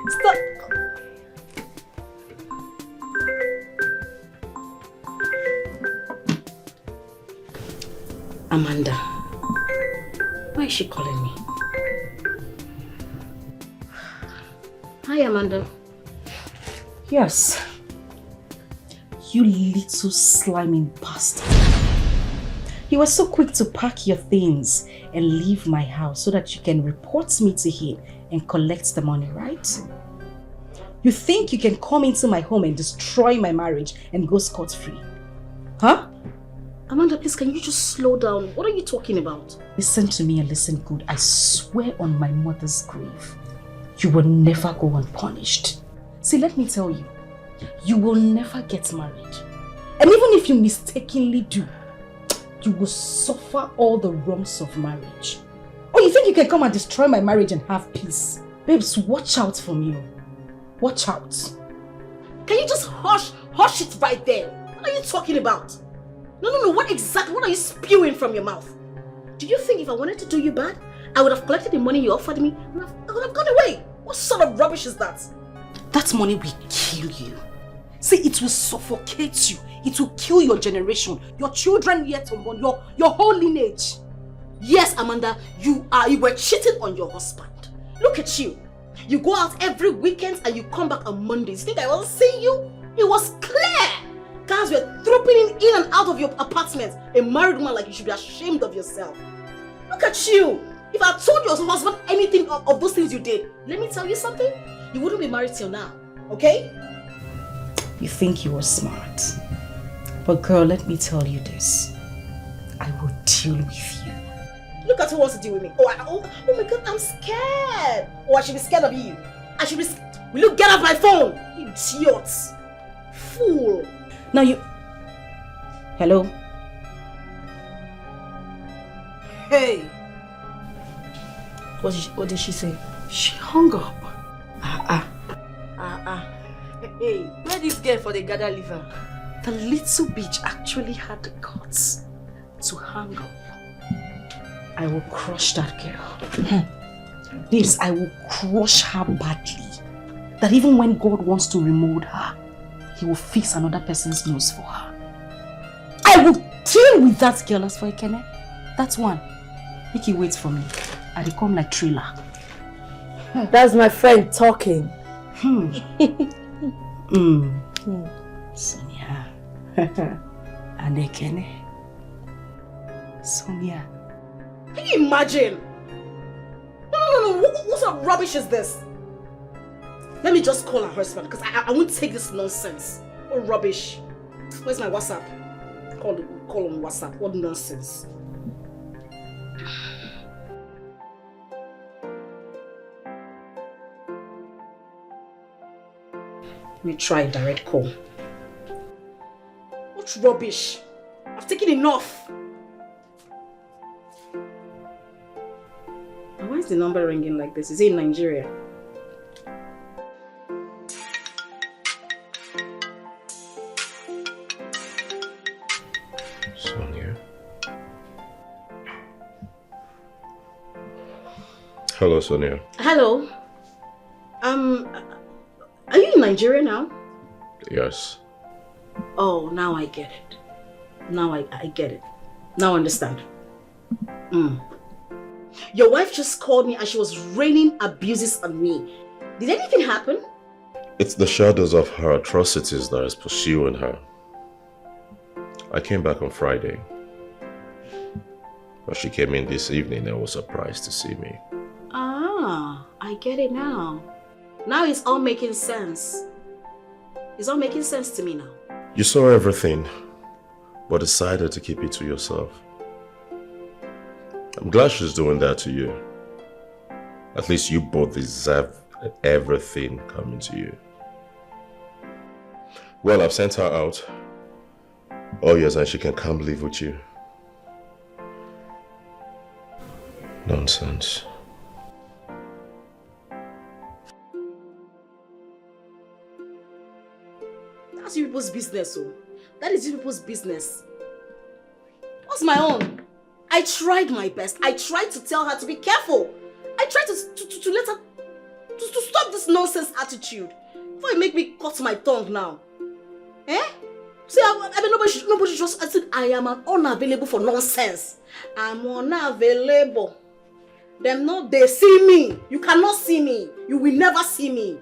Q: Stop.
C: Amanda. Why is she calling me?
Q: Hi, Amanda.
C: Yes. You little sliming bastard. You were so quick to pack your things and leave my house so that you can report me to him and collect the money, right? You think you can come into my home and destroy my marriage and go scot-free? Huh?
Q: Amanda, please, can you just slow down? What are you talking about?
C: Listen to me and listen good. I swear on my mother's grave, you will never go unpunished. See, let me tell you, you will never get married. And even if you mistakenly do, you will suffer all the wrongs of marriage. Oh, you think you can come and destroy my marriage and have peace? Babes, watch out for me. Watch out.
Q: Can you just hush it right there? What are you talking about? No, what are you spewing from your mouth? Do you think if I wanted to do you bad, I would have collected the money you offered me and I would have gone away? What sort of rubbish is that?
C: That money will kill you. See, it will suffocate you. It will kill your generation, your children yet unborn, your whole lineage.
Q: Yes, Amanda, you were cheating on your husband. Look at you. You go out every weekend and you come back on Mondays. You think I wasn't seeing you? It was clear. Guys were trooping in and out of your apartment. A married woman like you should be ashamed of yourself. Look at you. If I told your husband anything of those things you did, let me tell you something. You wouldn't be married till now, okay?
C: You think you are smart. But girl, let me tell you this. I will deal with you.
Q: Look at who wants to deal with me. Oh my God, I'm scared. Oh, I should be scared of you. I should be Will you get off my phone? Idiot. Fool.
C: Now you... Hello?
Q: Hey.
B: What did she say?
C: She hung up.
B: Hey, where this girl for the gather liver?
C: The little bitch actually had the guts to hang up. I will crush that girl. Babes, I will crush her badly. That even when God wants to remold her, he will fix another person's nose for her. I will deal with that girl. As for Ekene, that's one. Make you wait for me. I will come like thriller.
B: That's my friend talking.
C: Sonia. And Ekene. Sonia.
Q: Can you imagine? No. What sort of rubbish is this? Let me just call her husband because I won't take this nonsense. What rubbish? Where's my WhatsApp? Call on WhatsApp. What nonsense. Let me try a direct call. What rubbish? I've taken enough.
E: is the number ringing like this? Is it in Nigeria?
P: Sonia. Hello, Sonia.
E: Hello. Are you in Nigeria now?
P: Yes.
E: Oh, now I get it. Now I get it. Now I understand. Your wife just called me and she was raining abuses on me. Did anything happen?
P: It's the shadows of her atrocities that is pursuing her. I came back on Friday. But she came in this evening and was surprised to see me.
E: Ah, I get it now. Now it's all making sense. It's all making sense to me now.
P: You saw everything, but decided to keep it to yourself. I'm glad she's doing that to you. At least you both deserve everything coming to you. Well, I've sent her out. Oh yes, and she can come live with you. Nonsense.
E: That's you people's business, oh. That is you people's business. What's my own? I tried my best. I tried to tell her to be careful. I tried to let her to stop this nonsense attitude. Before you make me cut my tongue now. Eh? See, I mean, nobody just. I said I am unavailable for nonsense. I'm unavailable. Them no, they see me. You cannot see me. You will never see me.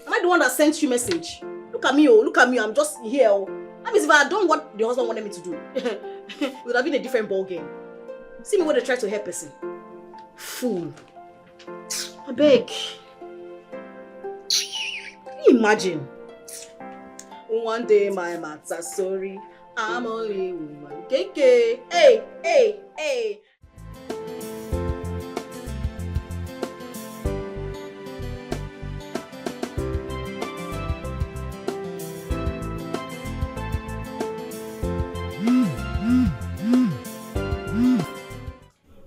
E: Am I the one that sent you message? Look at me, oh, look at me. I'm just here, oh. That means if I had done what the husband wanted me to do, it would have been a different ball game. See me when they try to help person. Fool. I beg. Can you imagine? One day my matter, sorry. I'm only woman. KK. Hey, hey, hey.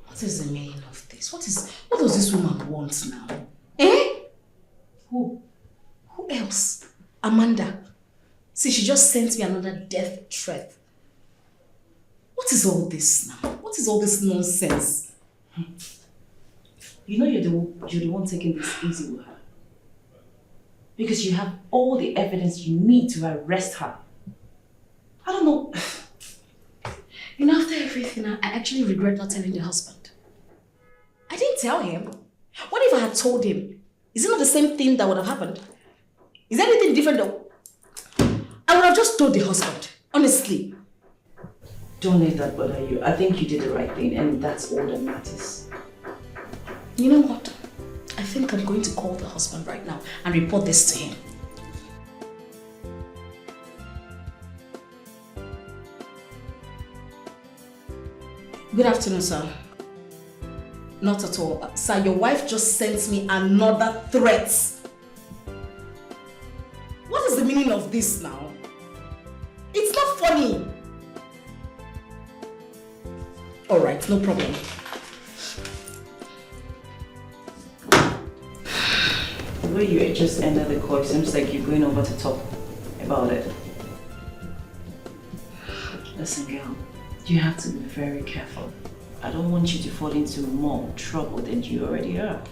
T: What is the meaning of this? What does this woman want now? Eh? Who else? Amanda. See, she just sent me another death threat. What is all this now? What is all this nonsense? You know you're the one taking this easy with her. Because you have all the evidence you need to arrest her. I don't know.
E: You know, after everything, I actually regret not telling the husband. I didn't tell him. What if I had told him? Is it not the same thing that would have happened? Is there anything different though? I would have just told the husband, honestly.
T: Don't let that bother you. I think you did the right thing and that's all that matters.
E: You know what? I think I'm going to call the husband right now and report this to him. Good afternoon, sir. Not at all. Sir, your wife just sent me another threat. What is the meaning of this now? It's not funny. Alright, no problem.
T: The way you just ended the call, it seems like you're going over to talk about it. Listen, girl, you have to be very careful. I don't want you to fall into more trouble than you already are.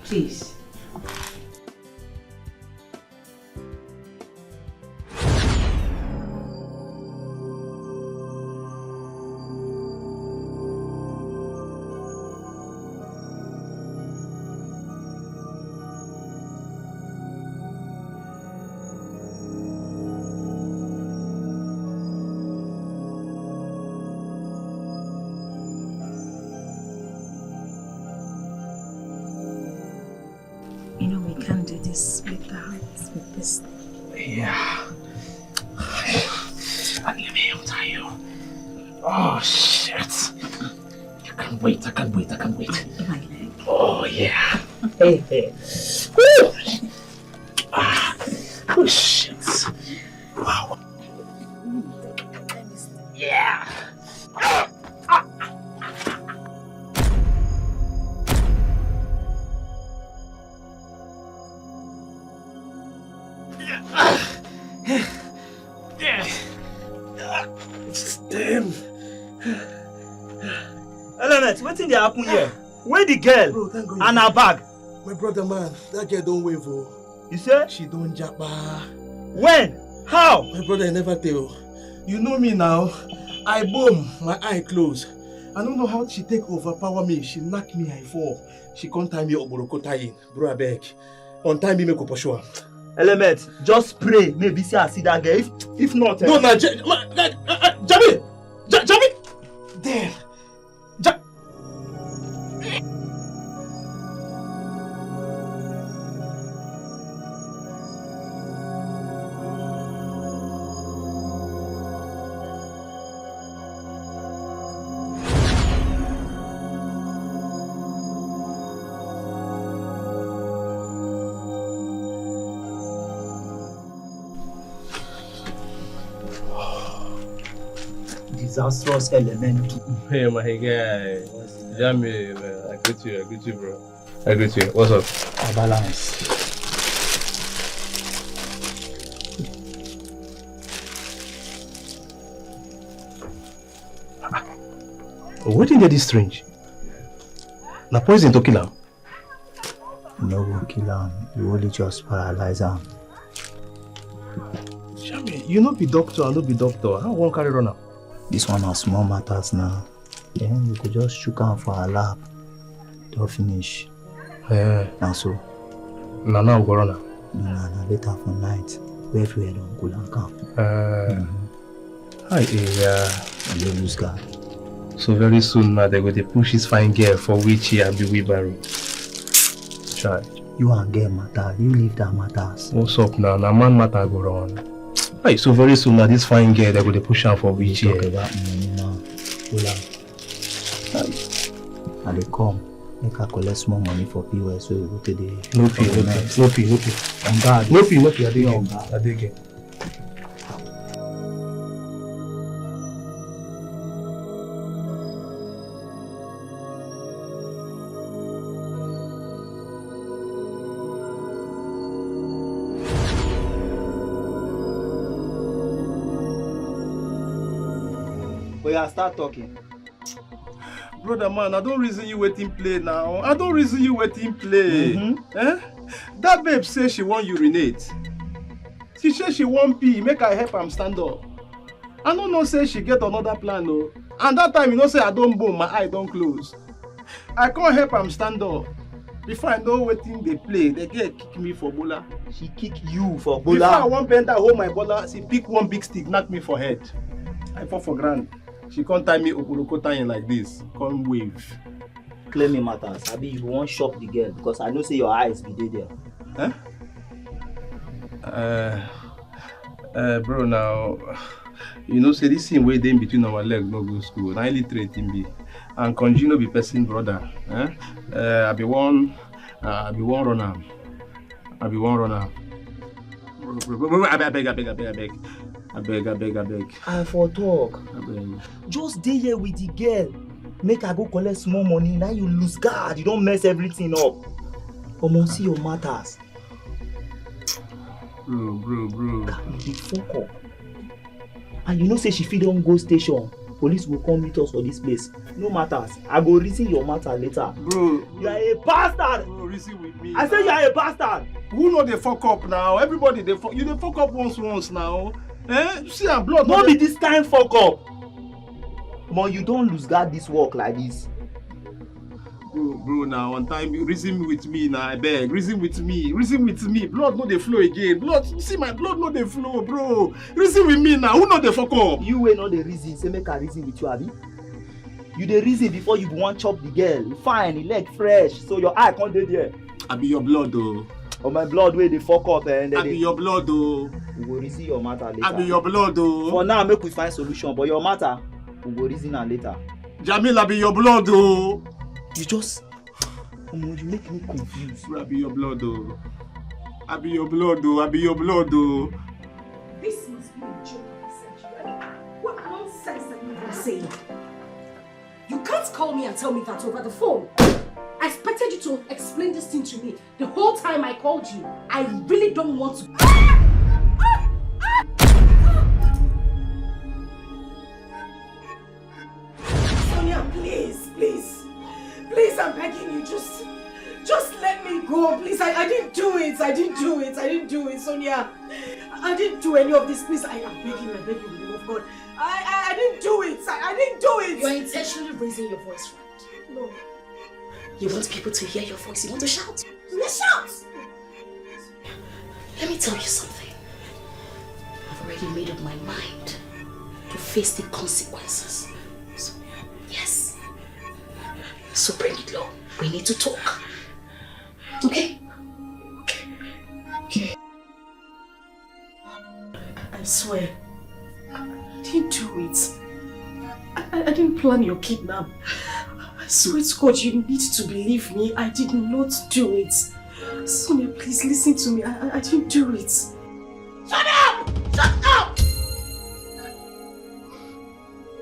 T: Please.
D: With this.
J: Yeah. Let me tell you. Oh shit. I can't wait. Oh yeah. Hey. Woo. Oh shit. Wow. Yeah.
K: Element, wetin dey happen here? Where the girl?
M: Bro, thank God.
K: And her bag?
M: My brother, man, that girl don't wave. Oh.
K: You say?
M: She don't japa.
K: When? How?
M: My brother, I never tell. You know me now. I boom, my eye closed. I don't know how she take overpower me. She knock me, I fall. She can't tie me oboroko tying. Bro, I beg. On time, me make up sure.
K: Element, just pray. Maybe see I see that girl. If not,
M: no, no, Jami! Jami! Damn.
K: Disastrous element.
S: Hey, my guy. Jamie, man. I greet you, bro. I greet you. What's up?
K: A balance.
S: What did this strange? Na poison to kill him.
K: No one kill him. You only just paralyze him.
S: Jamie, you no be doctor, I no be doctor. How one carry run am?
K: This one has small matters now. Then you could just shook him for a lap. Don't finish.
S: Yeah.
K: Now so.
S: Now go run am.
K: No, later for night. Where everywhere don't cool and calm.
S: Hi, yeah.
K: And you lose guard.
S: So very soon now they go to push this fine girl for which he be wheelbarrow. Try.
K: You and girl matter. You leave that matters.
S: What's up now? Now man matter go run. Hi, so very soon now this fine girl they go to push her for which
K: talk about money now. Hold on. And they come. Make her collect small money for POS so we go to the...
S: No pay.
K: On guard.
S: No pay. I dig it.
K: But yeah, start talking.
S: Brother man, I don't reason you waiting play now. Eh? That babe say she want urinate. She say she want pee, make I help am stand up. I don't know say she get another plan though. And that time you know say I don't boom, my eye don't close. I can't help am stand up. Before I know wetin they play, the girl kick me for bola.
K: She kick you for bola?
S: Before I want bend down, hold my bola, she pick one big stick, knock me for head. I fall for ground. She can't tie me oporoko tying like this. Come wave.
K: Claim me matters. Abi you won't shop the girl because I know say your eyes be there.
S: Huh? Bro, now you know say this thing way in between our legs no go school. Na illiterate him be. And Konji no be person brother. I be one runner. Bro, I beg.
K: I for talk. Just stay here with the girl. Make her go collect small money. Now you lose guard. You don't mess everything up. Omo, see your matters.
S: Bro.
K: They fuck up. And you know say she fit don go station. Police will come meet us for this place. No matters. I go reason your matter later.
S: Bro.
K: You are a bastard.
S: Bro, reason with me.
K: I say you are a bastard.
S: Who know they fuck up now? Everybody they fuck. You they fuck up once now. Eh? See her blood.
K: No be this kind fuck up. But you don't lose guard this work like this.
S: Bro, now one time you reason with me now, I beg. Reason with me. Blood no they flow again. See my blood no they flow, bro. Reason with me now. Who know they fuck up?
K: You ain't not the reason. Say make a reason with you, Abi. You the reason before you want chop the girl. Fine, the leg fresh, so your eye can't do there.
S: I be your blood though.
K: Oh my blood where they fuck up and then
S: I be your blood though.
K: We will reason your matter later.
S: I be your blood though.
K: For now, make we find solution, but your matter we will reason her later.
S: Jamil, I be your blood though.
K: You just you make me confused.
S: I be your blood though. I be your blood though.
C: This must be a joke of the century. What nonsense are you even saying? You can't call me and tell me that over the phone. I expected you to explain this thing to me the whole time I called you. I really don't want to. Sonia, please. Please, I'm begging you, just let me go, please. I didn't do it. I didn't do it, Sonia. I didn't do any of this, please. I'm begging you, in the name of God. I didn't do it. I didn't do it.
Q: You're intentionally raising your voice, right?
C: No.
Q: You want people to hear your voice. You want to shout. Let's shout. Let me tell you something. I've already made up my mind to face the consequences. Sonia. Yes. So bring it low. We need to talk. Okay?
C: Okay. I swear, I didn't do it. I didn't plan your kidnap. I swear to God, you need to believe me. I did not do it. Sonia, please listen to me. I didn't do it.
Q: Shut up! Shut up!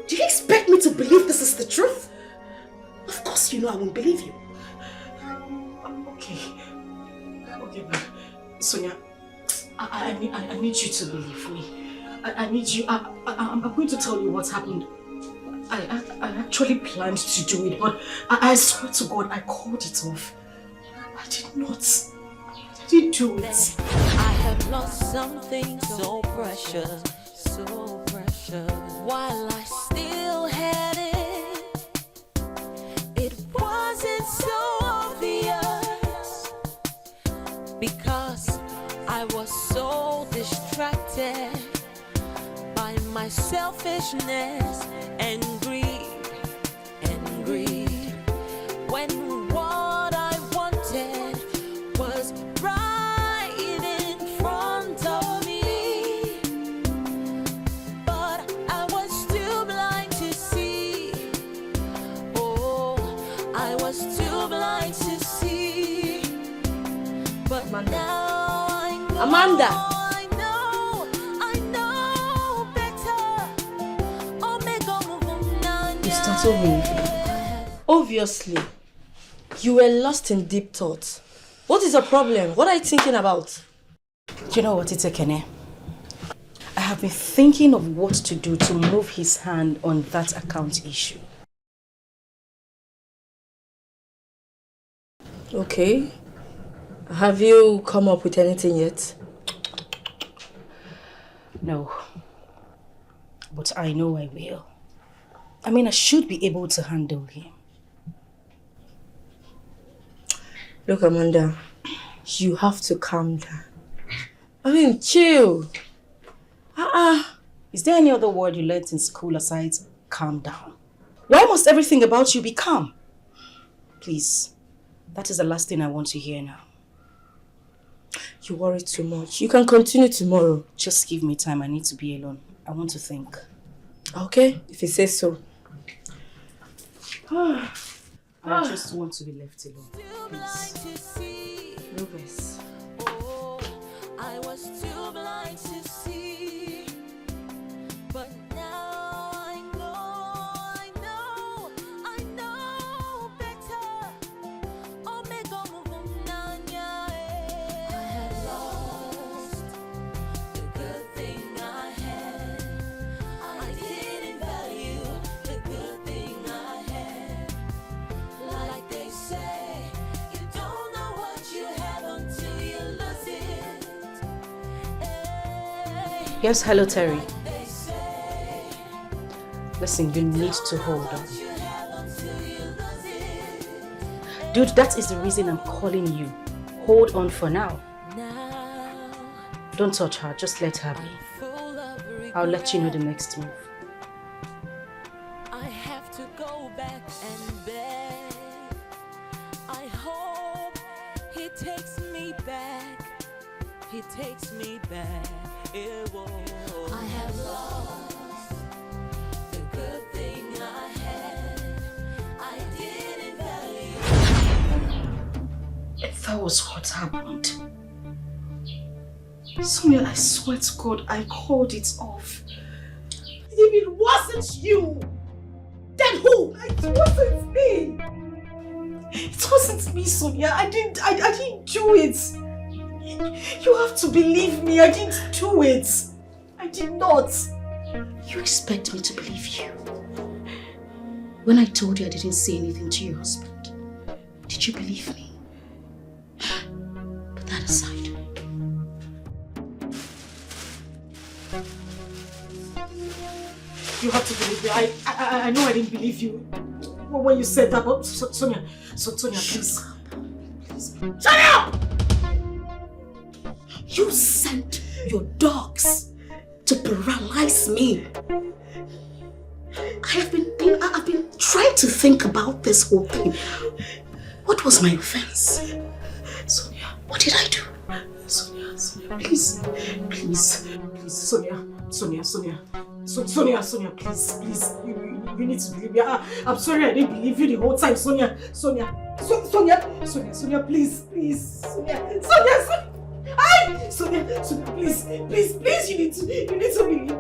Q: Do you expect me to believe this is the truth? Of course you know I won't believe you.
C: Okay, but Sonia, I need you to believe me. I need you. I'm going to tell you what happened. I actually planned to do it, but I swear to God, I called it off. I did not. I didn't do it.
L: I have lost something so precious, while I still had it. It wasn't so obvious because I was so distracted by my selfishness and greed. When what I wanted was right in front of me, but I was too blind to see. Oh, I was too blind to see. But now I know.
B: Amanda. Obviously, you were lost in deep thought. What is your problem? What are you thinking about?
C: You know what, Etiko? I have been thinking of what to do to move his hand on that account issue.
B: Okay. Have you come up with anything yet?
C: No. But I know I will. I mean, I should be able to handle him.
B: Look, Amanda, you have to calm down. I mean, chill.
C: Is there any other word you learned in school aside calm down? Why must everything about you be calm? Please, that is the last thing I want to hear now.
B: You worry too much. You can continue tomorrow.
C: Just give me time. I need to be alone. I want to think.
B: Okay, if you say so.
C: I just want to be left alone. Please.
B: Nervous.
L: Oh, I was too blind to see. But now I know better. Omega Muvunanya. I had lost the good thing I had. I didn't value the good thing I had. Like they say, you don't know what you have until you lose it.
C: Yes, hello, Terry. Listen, you need to hold on. Dude, that is the reason I'm calling you. Hold on for now. Don't touch her, just let her be. I'll let you know the next move.
L: I have to go back and beg. I hope he takes me back. He takes me back. I have lost the good thing I had. I didn't value.
C: If that was what happened. Sonia, I swear to God, I called it off.
Q: If it wasn't you, then who?
C: It wasn't me. It wasn't me, Sonia. I didn't do it. You have to believe me. I didn't do it. I did not.
Q: You expect me to believe you? When I told you I didn't say anything to your husband. Would you believe me? Put that aside.
C: You have to believe me. I know I didn't believe you when you said that, but Sonia, please. Please.
Q: Sonia! You sent your dogs to paralyze me. I've been trying to think about this whole thing. What was my offense? Sonia, what did I do? Sonia, please, Sonia, please, you need to believe me. I'm sorry I didn't believe you the whole time, Sonia, please, Sonia, please, you need to believe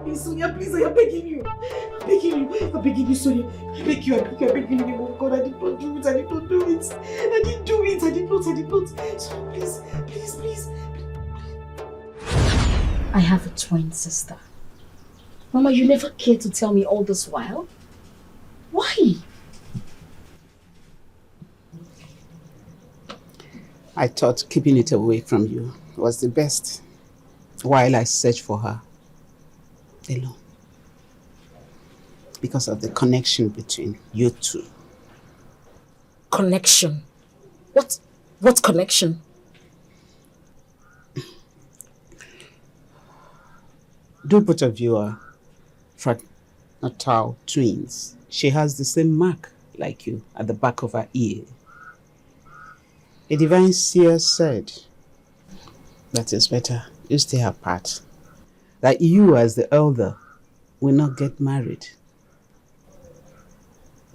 Q: me, Sonia, please, I am begging you, Sonia, I beg you, I'm begging you, oh God, I did not do it, Sonia, please.
E: I have a twin sister. Mama, you never cared to tell me all this while. Why?
H: I thought keeping it away from you was the best while I searched for her alone. Because of the connection between you two.
E: Connection? What connection?
H: Do both of you are fraternal twins. She has the same mark like you at the back of her ear. A divine seer said that it's better you stay apart. That you as the elder will not get married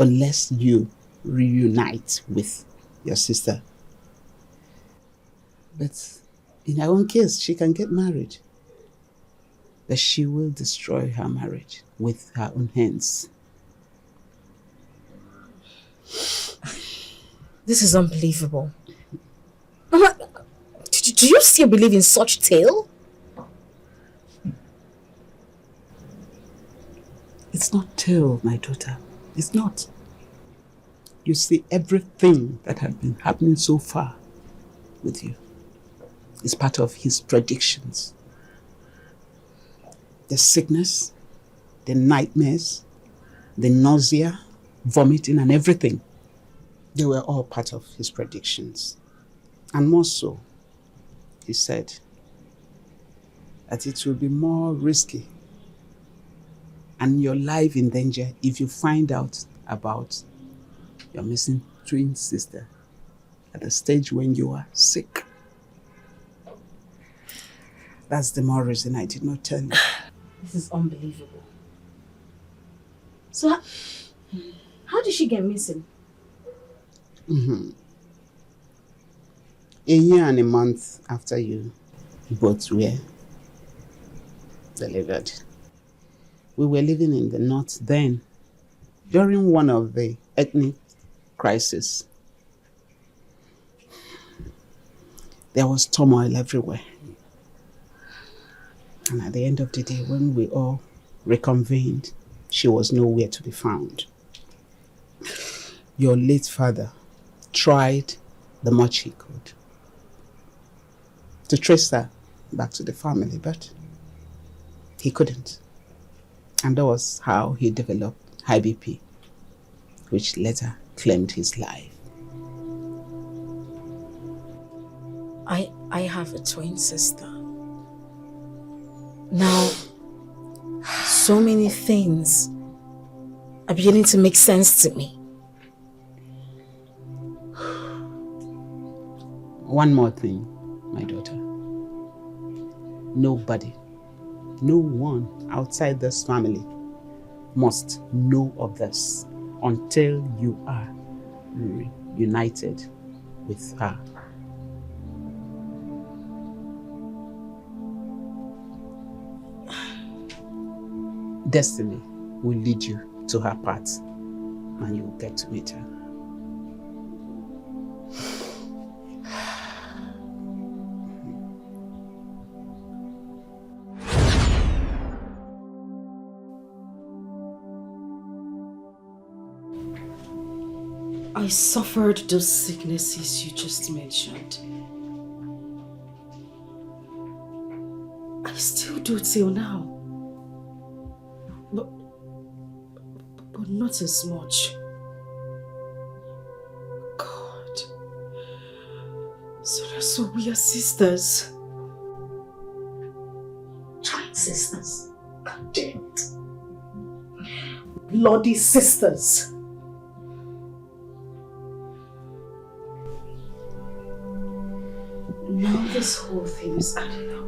H: unless you reunite with your sister. But in her own case, she can get married. But she will destroy her marriage with her own hands.
E: This is unbelievable. Mama, do you still believe in such tale?
H: It's not tale, my daughter. It's not. You see, everything that has been happening so far with you is part of his predictions. The sickness, the nightmares, the nausea, vomiting and everything. They were all part of his predictions. And more so, he said that it will be more risky and your life in danger if you find out about your missing twin sister at the stage when you are sick. That's the more reason I did not tell you.
E: This is unbelievable. So, how did she get missing?
H: A year and a month after you both were delivered. We were living in the north then, during one of the ethnic crises. There was turmoil everywhere. And at the end of the day, when we all reconvened, she was nowhere to be found. Your late father tried the much he could to trace her back to the family, but he couldn't. And that was how he developed high BP, which later claimed his life.
E: I have a twin sister. Now, so many things are beginning to make sense to me.
H: One more thing, my daughter. Nobody, no one outside this family must know of this until you are reunited with her. Destiny will lead you to her path and you will get to meet her.
C: I suffered those sicknesses you just mentioned. I still do till now. But not as much. God. So we are sisters.
Q: Giant sisters. God damn it. Bloody sisters.
C: Now this whole thing is adding up.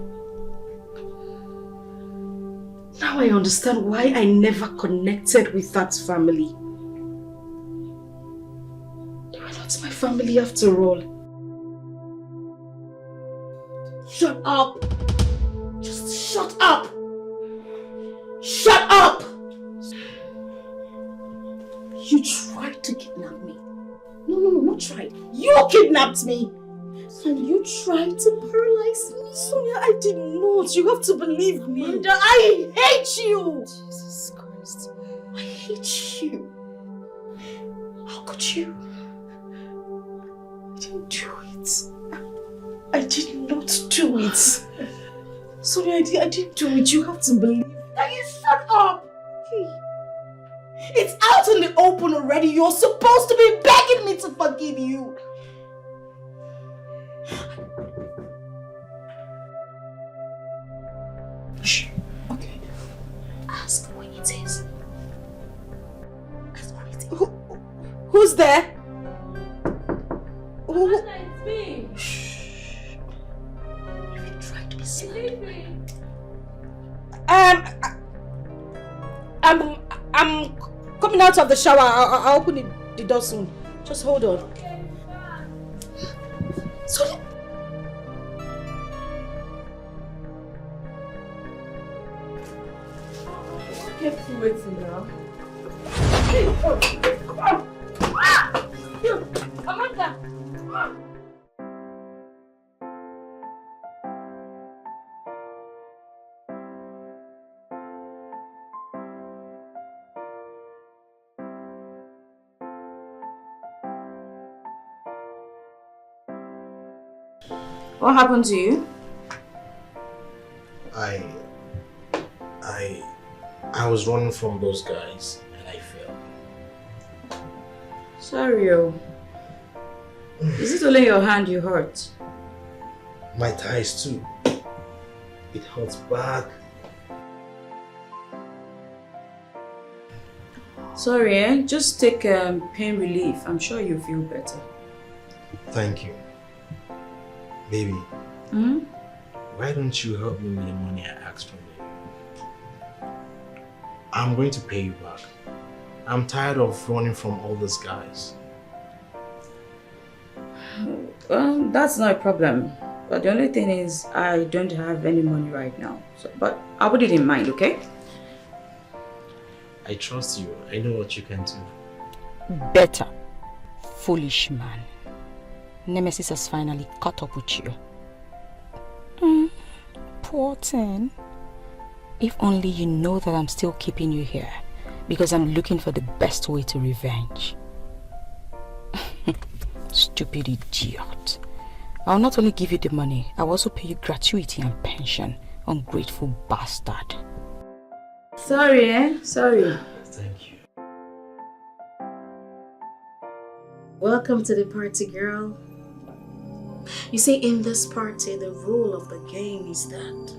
C: Now I understand why I never connected with that family. They were not my family after all.
Q: Shut up! Just shut up! Shut up! You tried to kidnap me. No, not tried. You kidnapped me! And you tried to paralyze me.
C: Sonia, I did not. You have to believe me.
Q: Amanda, I hate you!
C: Jesus Christ.
Q: I hate you. How could you?
C: I didn't do it. I did not do it. Sonia, I didn't do it. You have to believe.
Q: Now you shut up! It's out in the open already. You're supposed to be begging me to forgive you. Shh. Okay. Ask what it is. Ask what it is.
C: Who's there?
B: Amanda, it's me.
Q: Shh. If you try to be silent.
C: I'm coming out of the shower. I'll open the door soon. Just hold on.
B: Okay, bye.
Q: Sonia.
B: Kept you waiting now. Amanda!
R: What happened to you?
J: I was running from those guys and I fell.
R: Sorry, oh. Is it only your hand you hurt?
J: My thighs too. It hurts bad.
R: Sorry, eh? Just take pain relief. I'm sure you'll feel better.
J: Thank you. Baby, why don't you help me with the money I asked from you? I'm going to pay you back. I'm tired of running from all these guys.
R: Well, that's not a problem. But the only thing is, I don't have any money right now. But I'll put it in mind, okay?
J: I trust you. I know what you can do.
D: Better, foolish man. Nemesis has finally caught up with you. Poor thing. If only you know that I'm still keeping you here because I'm looking for the best way to revenge. Stupid idiot. I'll not only give you the money, I'll also pay you gratuity and pension. Ungrateful bastard.
R: Sorry, eh? Sorry.
J: Thank you.
Q: Welcome to the party, girl. You see, in this party, the rule of the game is that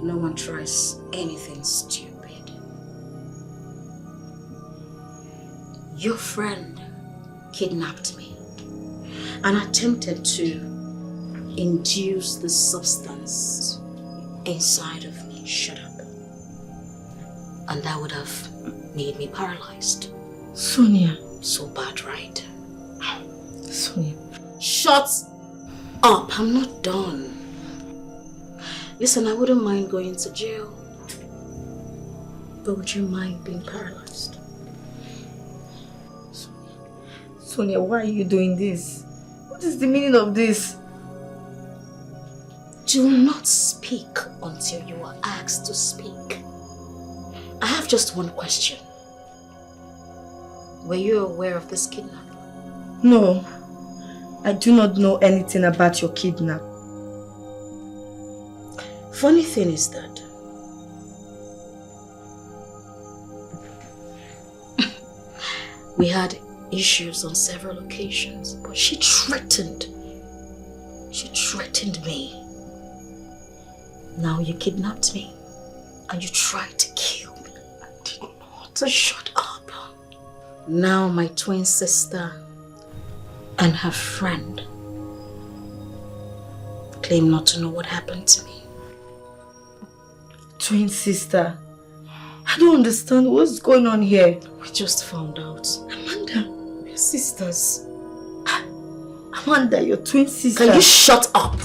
Q: no one tries anything stupid. Your friend kidnapped me and attempted to induce the substance inside of me. Shut up. And that would have made me paralyzed.
C: Sonia.
Q: So bad, right?
C: Sonia.
Q: Shut up. I'm not done. Listen, I wouldn't mind going to jail. But would you mind being paralyzed?
B: Sonia, why are you doing this? What is the meaning of this?
Q: Do not speak until you are asked to speak. I have just one question. Were you aware of this kidnapping?
B: No, I do not know anything about your kidnap.
Q: Funny thing is that we had issues on several occasions, but she threatened me. Now you kidnapped me and you tried to kill me. I did not. Shut up. Now my twin sister and her friend claim not to know what happened to me.
B: Twin sister? I don't understand what's going on here.
Q: We just found out.
B: Amanda, we're sisters. Amanda, your twin sister.
Q: Can you shut up?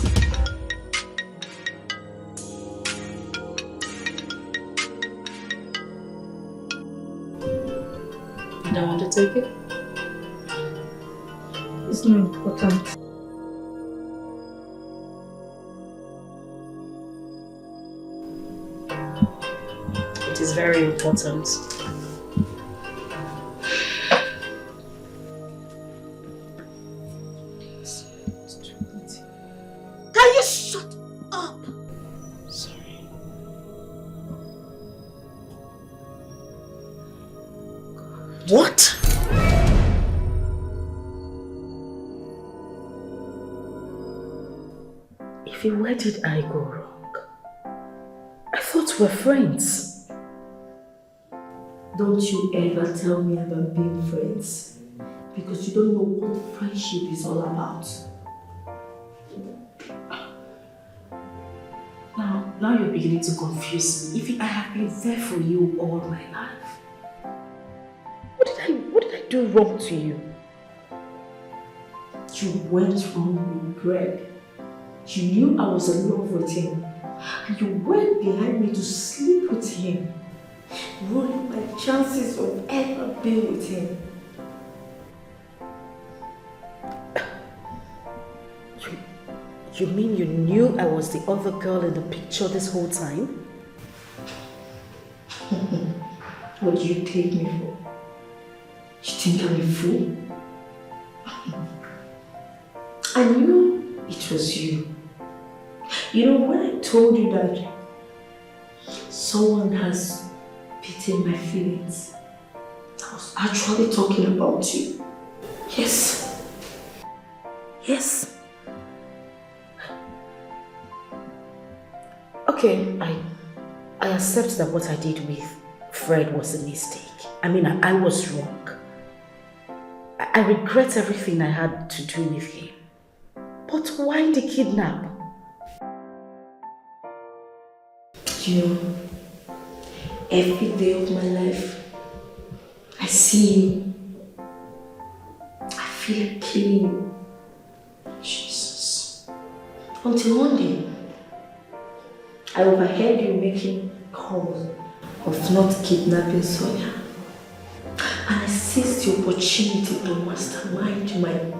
Q: You don't want to take it?
B: It's not important.
Q: It is very important.
B: Can you shut up?
Q: Sorry. What?
A: Ify, where did I go wrong? I thought we were friends. Don't you ever tell me about being friends, because you don't know what friendship is all about. Now you're beginning to confuse me. Ify, I have been there for you all my life. What did I do wrong to you? You went wrong with Greg. You knew I was in love with him, and you went behind me to sleep with him, ruining my chances of ever being with him. You mean you knew I was the other girl in the picture this whole time? What do you take me for? You think I'm a fool? I knew it was you. You know, when I told you that someone has beaten my feelings, I was actually talking about you. Yes. Yes. Okay, I accept that what I did with Fred was a mistake. I mean, I was wrong. I regret everything I had to do with him. But why the kidnap? You know, every day of my life, I see you. I feel like killing you. Jesus. Until one day, I overheard you making calls of not kidnapping Sonia. And I seized the opportunity to mastermind my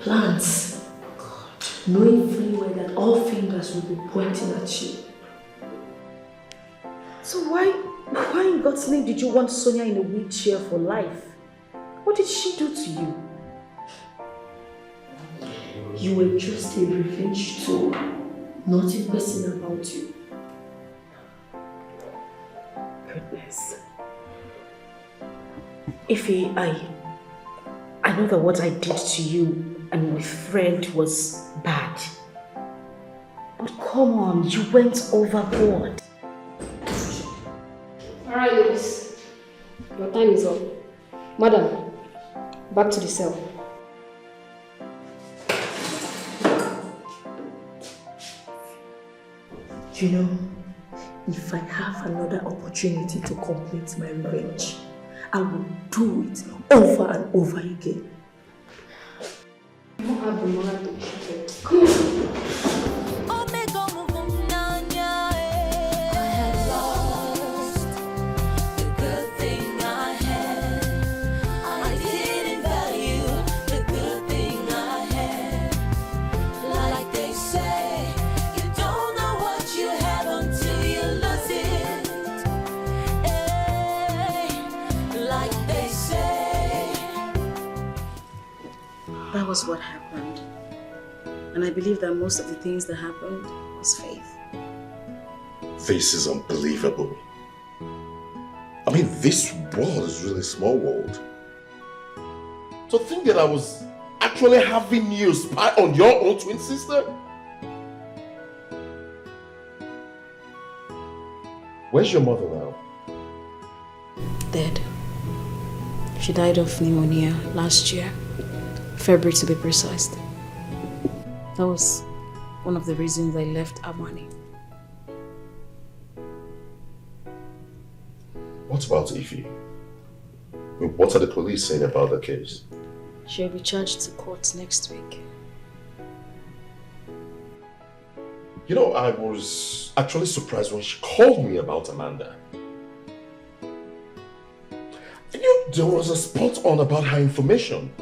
A: plans. God, knowing fully well that all fingers will be pointing at you. So why in God's name did you want Sonia in a wheelchair for life? What did she do to you? You were just a revenge tool, not a person about you. Goodness. Ify, I know that what I did to you and with Fred was bad. But come on, you went overboard.
O: Alright, ladies. Your time is up. Madam, back to the cell.
A: You know, if I have another opportunity to complete my revenge, I will do it over and over again.
O: You don't have the money to be.
L: Come on.
E: That was what happened. And I believe that most of the things that happened was faith.
G: This is unbelievable. I mean, this world is really a small world. To think that I was actually having you spy on your own twin sister? Where's your mother now?
E: Dead. She died of pneumonia last year. February to be precise. That was one of the reasons I left Amani.
G: What about Ify? What are the police saying about the case?
E: She'll be charged to court next week.
G: You know, I was actually surprised when she called me about Amanda. I knew there was a spot on about her information.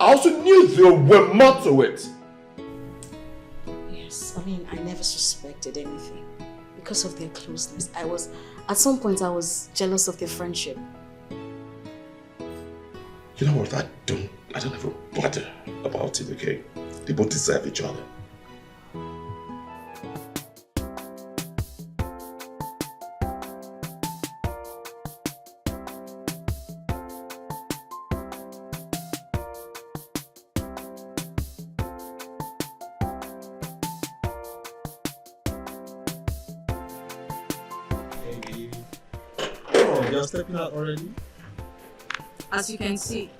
G: I also knew there were more to it.
E: Yes, I mean, I never suspected anything because of their closeness. At some point, I was jealous of their friendship.
G: You know what? I don't ever bother about it, okay? They both deserve each other.
J: You're stepping out already?
R: As you can see.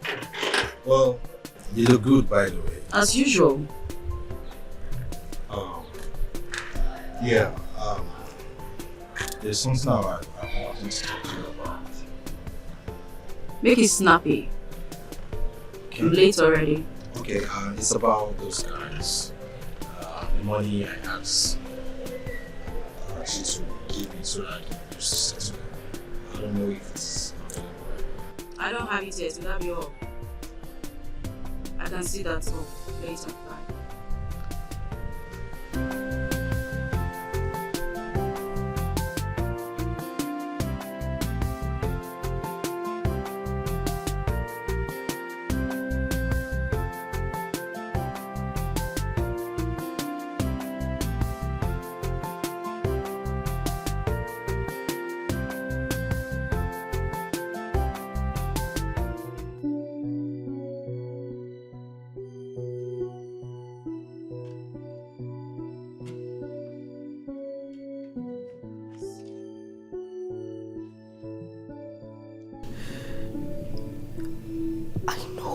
J: Well, you look good, by the way.
R: As usual.
J: Yeah, there's something I want to talk to you about.
R: Make it snappy. I'm late already.
J: Okay, it's about those guys. The money I asked actually to give me so that I can use to settle them. I don't know if it's
R: I don't have it yet. Will that be all? I can see that so later. Bye.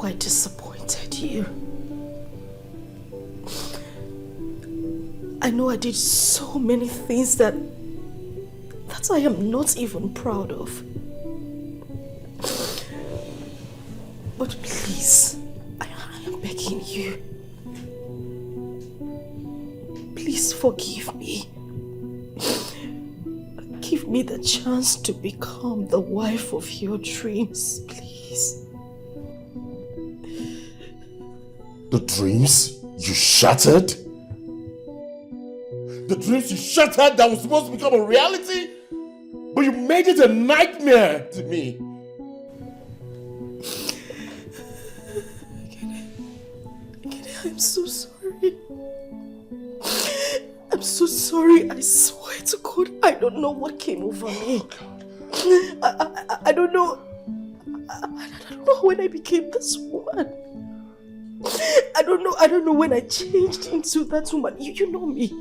Q: I disappointed you. I know I did so many things that I am not even proud of. But please, I am begging you. Please forgive me. Give me the chance to become the wife of your dreams, please.
G: The dreams you shattered? The dreams you shattered that was supposed to become a reality? But you made it a nightmare to me.
Q: I'm so sorry. I'm so sorry. I swear to God, I don't know what came over me. I don't know. I don't know when I became this woman. I don't know when I changed into that woman. You know me.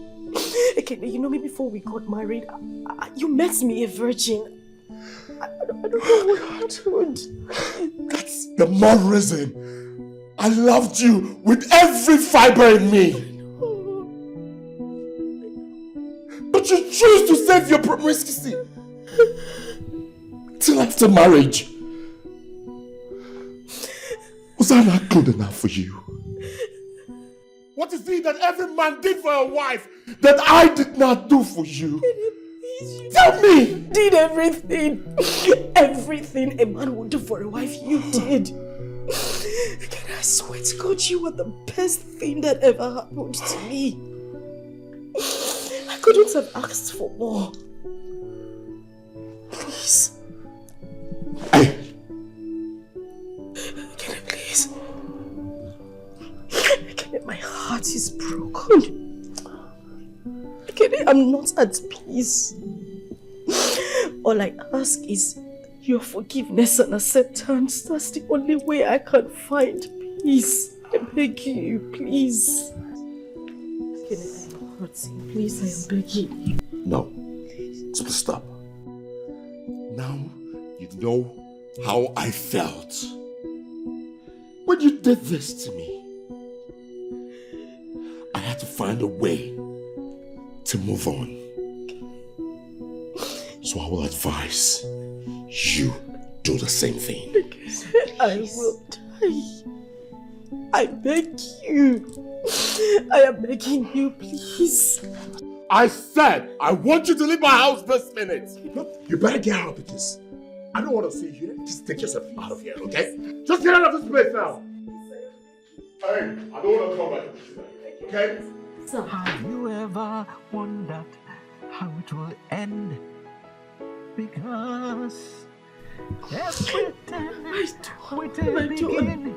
Q: Okay, you know me before we got married. You met me a virgin. I don't know what happened.
G: That's the more reason I loved you with every fiber in me. But you choose to save your promiscuity till after marriage. Was I not good enough for you? What is it that every man did for a wife that I did not do for you? Tell me!
Q: Did everything. Everything a man would do for a wife, you did. Can I swear to God, you were the best thing that ever happened to me. I couldn't have asked for more. Please.
G: Hey!
Q: Can I please?
B: heart is broken. Ekene, I'm not at peace. All I ask is your forgiveness and acceptance. That's the only way I can find peace. I beg you, please. Ekene, I'm hurting. Please, I am begging you.
G: No. Stop. Now you know how I felt when you did this to me. I had to find a way to move on. So I will advise you do the same thing.
B: I will die. I beg you. I am begging you, please.
G: I said I want you to leave my house this minute. Look, you better get out of this. I don't want to see you here. Just take yourself out of here, okay? Just get out of this place now. Hey, I don't want to come back to this tonight, okay?
I: So have you ever wondered how it will end? Because everything with a beginning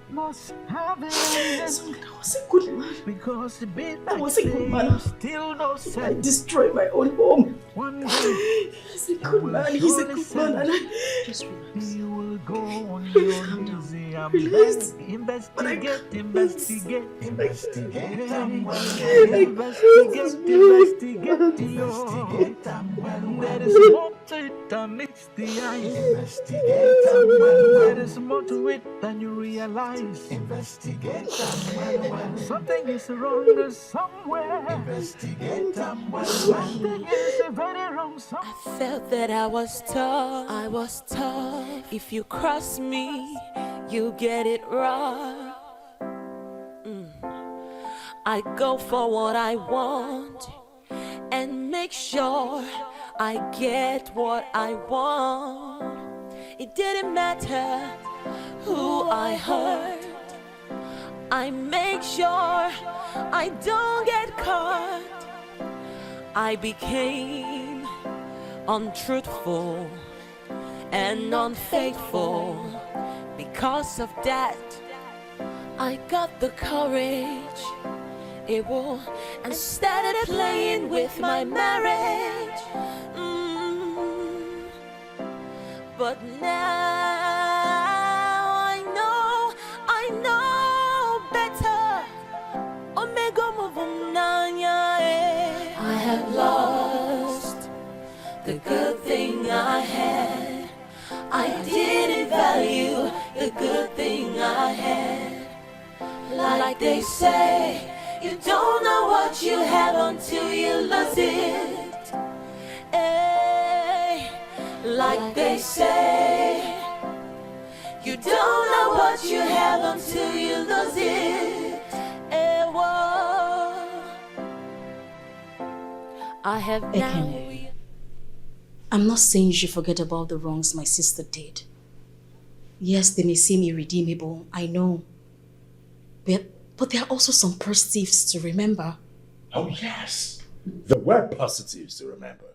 I: must have an end.
B: That was a good man.
I: Because the bit
B: that was a good man.
I: Still no sense.
B: I destroyed my own home.
I: One day
B: he's a good man. He's a good man. And I
I: just relax. You will go on your knees and investigate. There is more to it than meets the eye. There is more to it than you realize. Investigate. Something is wrong somewhere. Investigate. Something is very wrong somewhere.
L: I felt that I was tough. If you cross me, you get it wrong. I go for what I want and make sure I get what I want. It didn't matter who I hurt. I make sure I don't get caught. I became untruthful and unfaithful. Because of that, I got the courage, and started playing with my marriage. But now I know better. Omega Muvunanya. I have lost the good thing I had. I didn't value the good thing I had. Like they say, you don't know what you have until you lose it. Hey, like they say, you don't know what you have until you lose it. Hey, whoa. I have now.
E: I'm not saying you should forget about the wrongs my sister did. Yes, they may seem irredeemable, I know. But there are also some positives to remember.
G: Oh yes, there were positives to remember.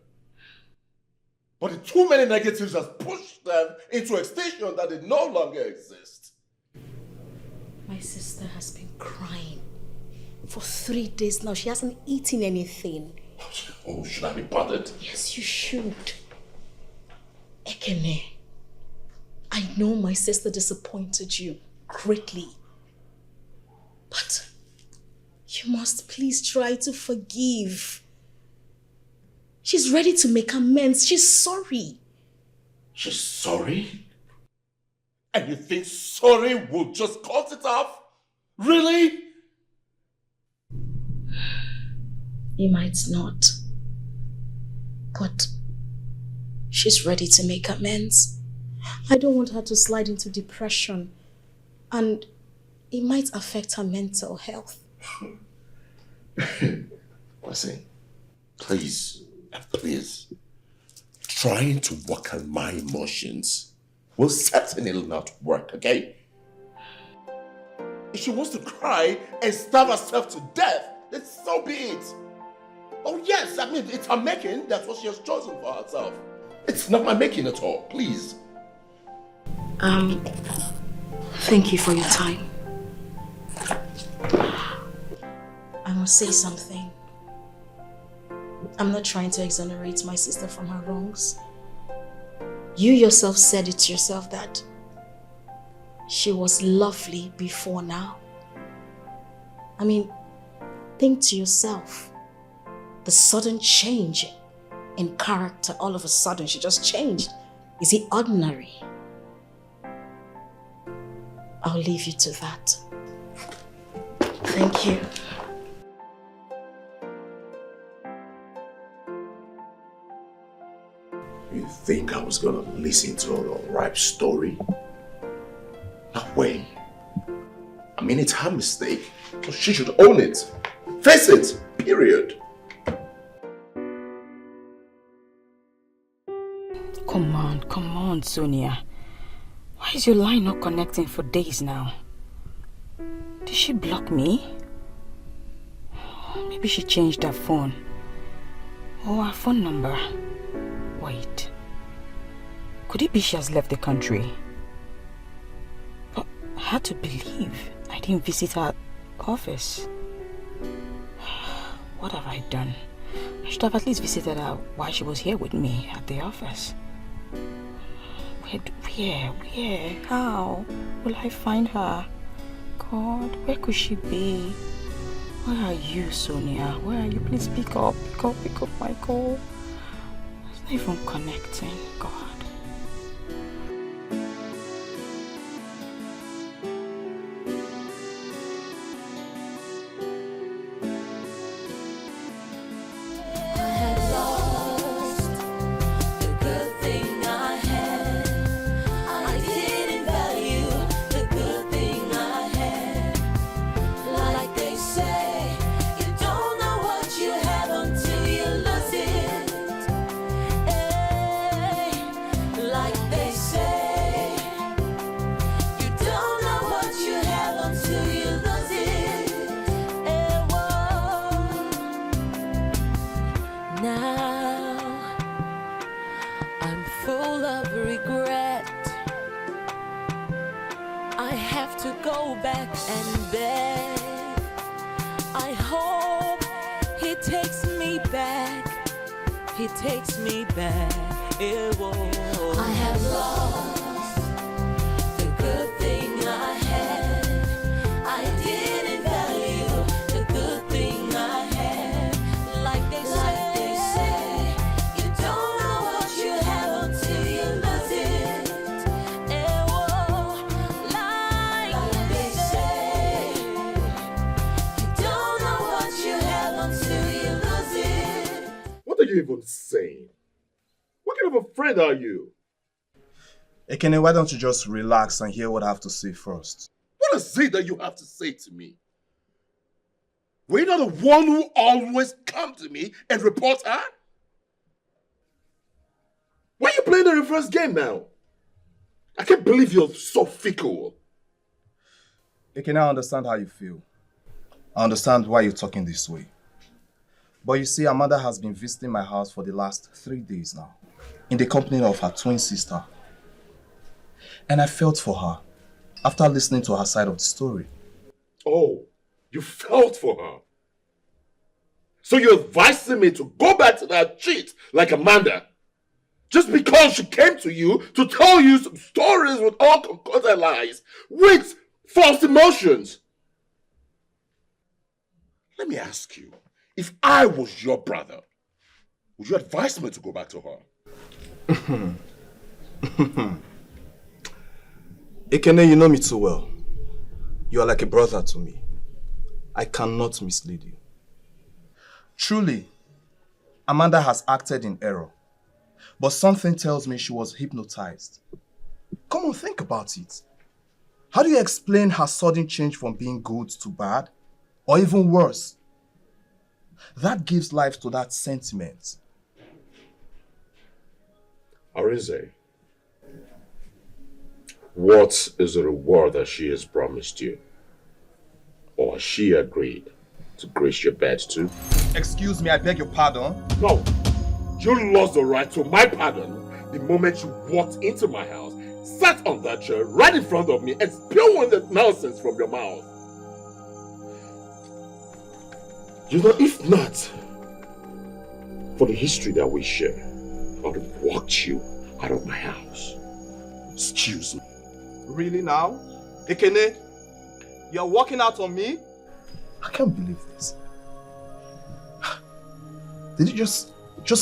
G: But the too many negatives has pushed them into a station that they no longer exist.
E: My sister has been crying for 3 days now. She hasn't eaten anything.
G: Oh, should I be bothered?
E: Yes, you should. Ekene, I know my sister disappointed you greatly. But you must please try to forgive. She's ready to make amends. She's sorry.
G: She's sorry? And you think sorry will just cut it off? Really?
E: It might not. But she's ready to make amends. I don't want her to slide into depression. And it might affect her mental health.
G: Listen, please, trying to work on my emotions will certainly not work, okay? If she wants to cry and starve herself to death, then so be it. Oh yes, I mean, it's her making. That's what she has chosen for herself. It's not my making at all, please.
E: Thank you for your time. must say something. I'm not trying to exonerate my sister from her wrongs. You yourself said it to yourself that she was lovely before now. I mean, think to yourself. The sudden change in character, all of a sudden she just changed. Is it ordinary? I'll leave you to that. Thank you.
G: You think I was gonna listen to a ripe story? No way. I mean, it's her mistake. So she should own it. Face it. Period.
D: Come on, Sonia. Why is your line not connecting for days now? Did she block me? Maybe she changed her phone. Or her phone number. Wait. Could it be she has left the country? But I had to believe I didn't visit her office. What have I done? I should have at least visited her while she was here with me at the office. Where? How will I find her? God, where could she be? Where are you, Sonia? Where are you? Please pick up my call. It's not even connecting, God.
G: Are you?
S: Ekene, why don't you just relax and hear what I have to say first?
G: What is it that you have to say to me? Were you not the one who always come to me and report her? Why are you playing the reverse game now? I can't believe you're so fickle.
S: Ekene, I understand how you feel. I understand why you're talking this way. But you see, Amanda has been visiting my house for the last 3 days now, in the company of her twin sister. And I felt for her after listening to her side of the story.
G: Oh, you felt for her? So you're advising me to go back to that cheat like Amanda? Just because she came to you to tell you some stories with all concocted lies, with false emotions? Let me ask you, if I was your brother, would you advise me to go back to her?
S: Ekene, you know me too well. You are like a brother to me. I cannot mislead you. Truly, Amanda has acted in error. But something tells me she was hypnotized. Come on, think about it. How do you explain her sudden change from being good to bad? Or even worse? That gives life to that sentiment.
G: Arinze, what is the reward that she has promised you? Or has she agreed to grace your bed too?
S: Excuse me, I beg your pardon?
G: No, you lost the right to my pardon the moment you walked into my house, sat on that chair right in front of me and spewed that nonsense from your mouth. You know, if not for the history that we share, I would have walked you out of my house. Excuse me.
S: Really now? Ekene, you're walking out on me?
J: I can't believe this. Did you just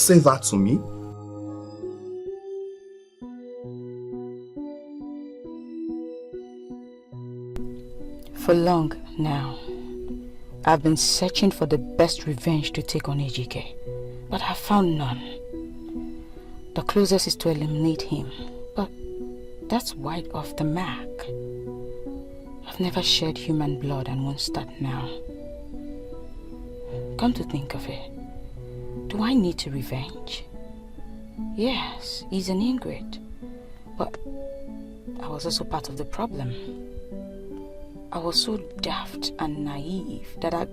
J: say that to me?
D: For long now, I've been searching for the best revenge to take on Ejike, but I've found none. The closest is to eliminate him, but that's wide off the mark. I've never shed human blood and won't start now. Come to think of it, do I need to revenge? Yes, he's an ingrate, but I was also part of the problem. I was so daft and naive that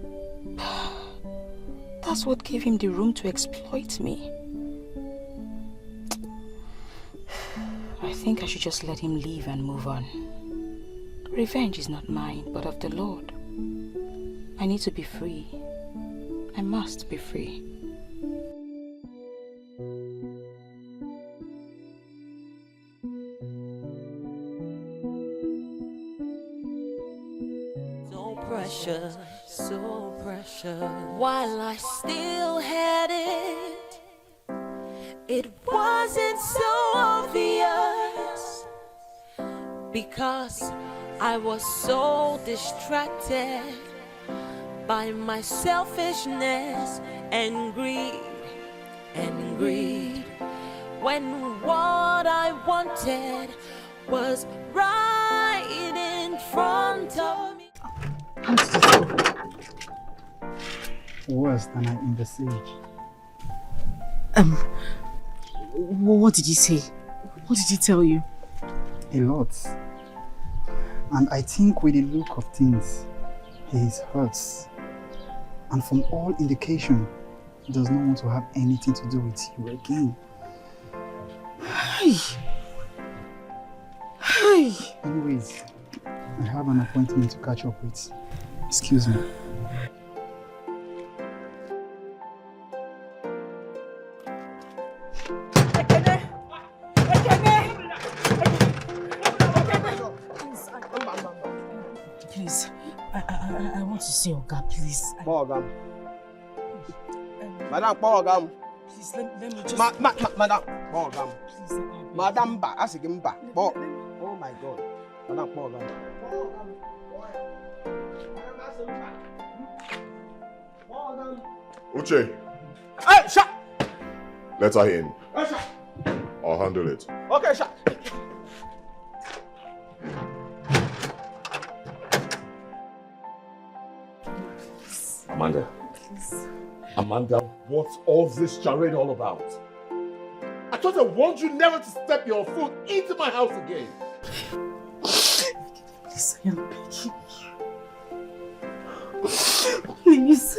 D: that's what gave him the room to exploit me. I think I should just let him leave and move on. Revenge is not mine, but of the Lord. I need to be free. I must be free.
L: So precious. While I still had it, it wasn't so obvious, because I was so distracted by my selfishness and greed, when what I wanted was right in front of me.
H: Worse than I envisaged.
C: What did he say? What did he tell you?
H: A lot. And I think with the look of things, he is hurt. And from all indication, he does not want to have anything to do with you again.
C: Hey.
H: Anyways, I have an appointment to catch up with. Excuse me.
C: Please, I want to see Oga, please.
S: Madam,
C: Please, let me just...
S: Madam, please, Madam, ask him back. Oh my God. Madam,
G: Uche,
S: hey, shut!
G: let her in.
S: Hey, shut!
G: I'll handle it.
S: Okay, shut!
G: Amanda. Amanda, what's all this charade all about? I thought I warned you never to step your foot into my house again.
C: Please, I am begging you. Please.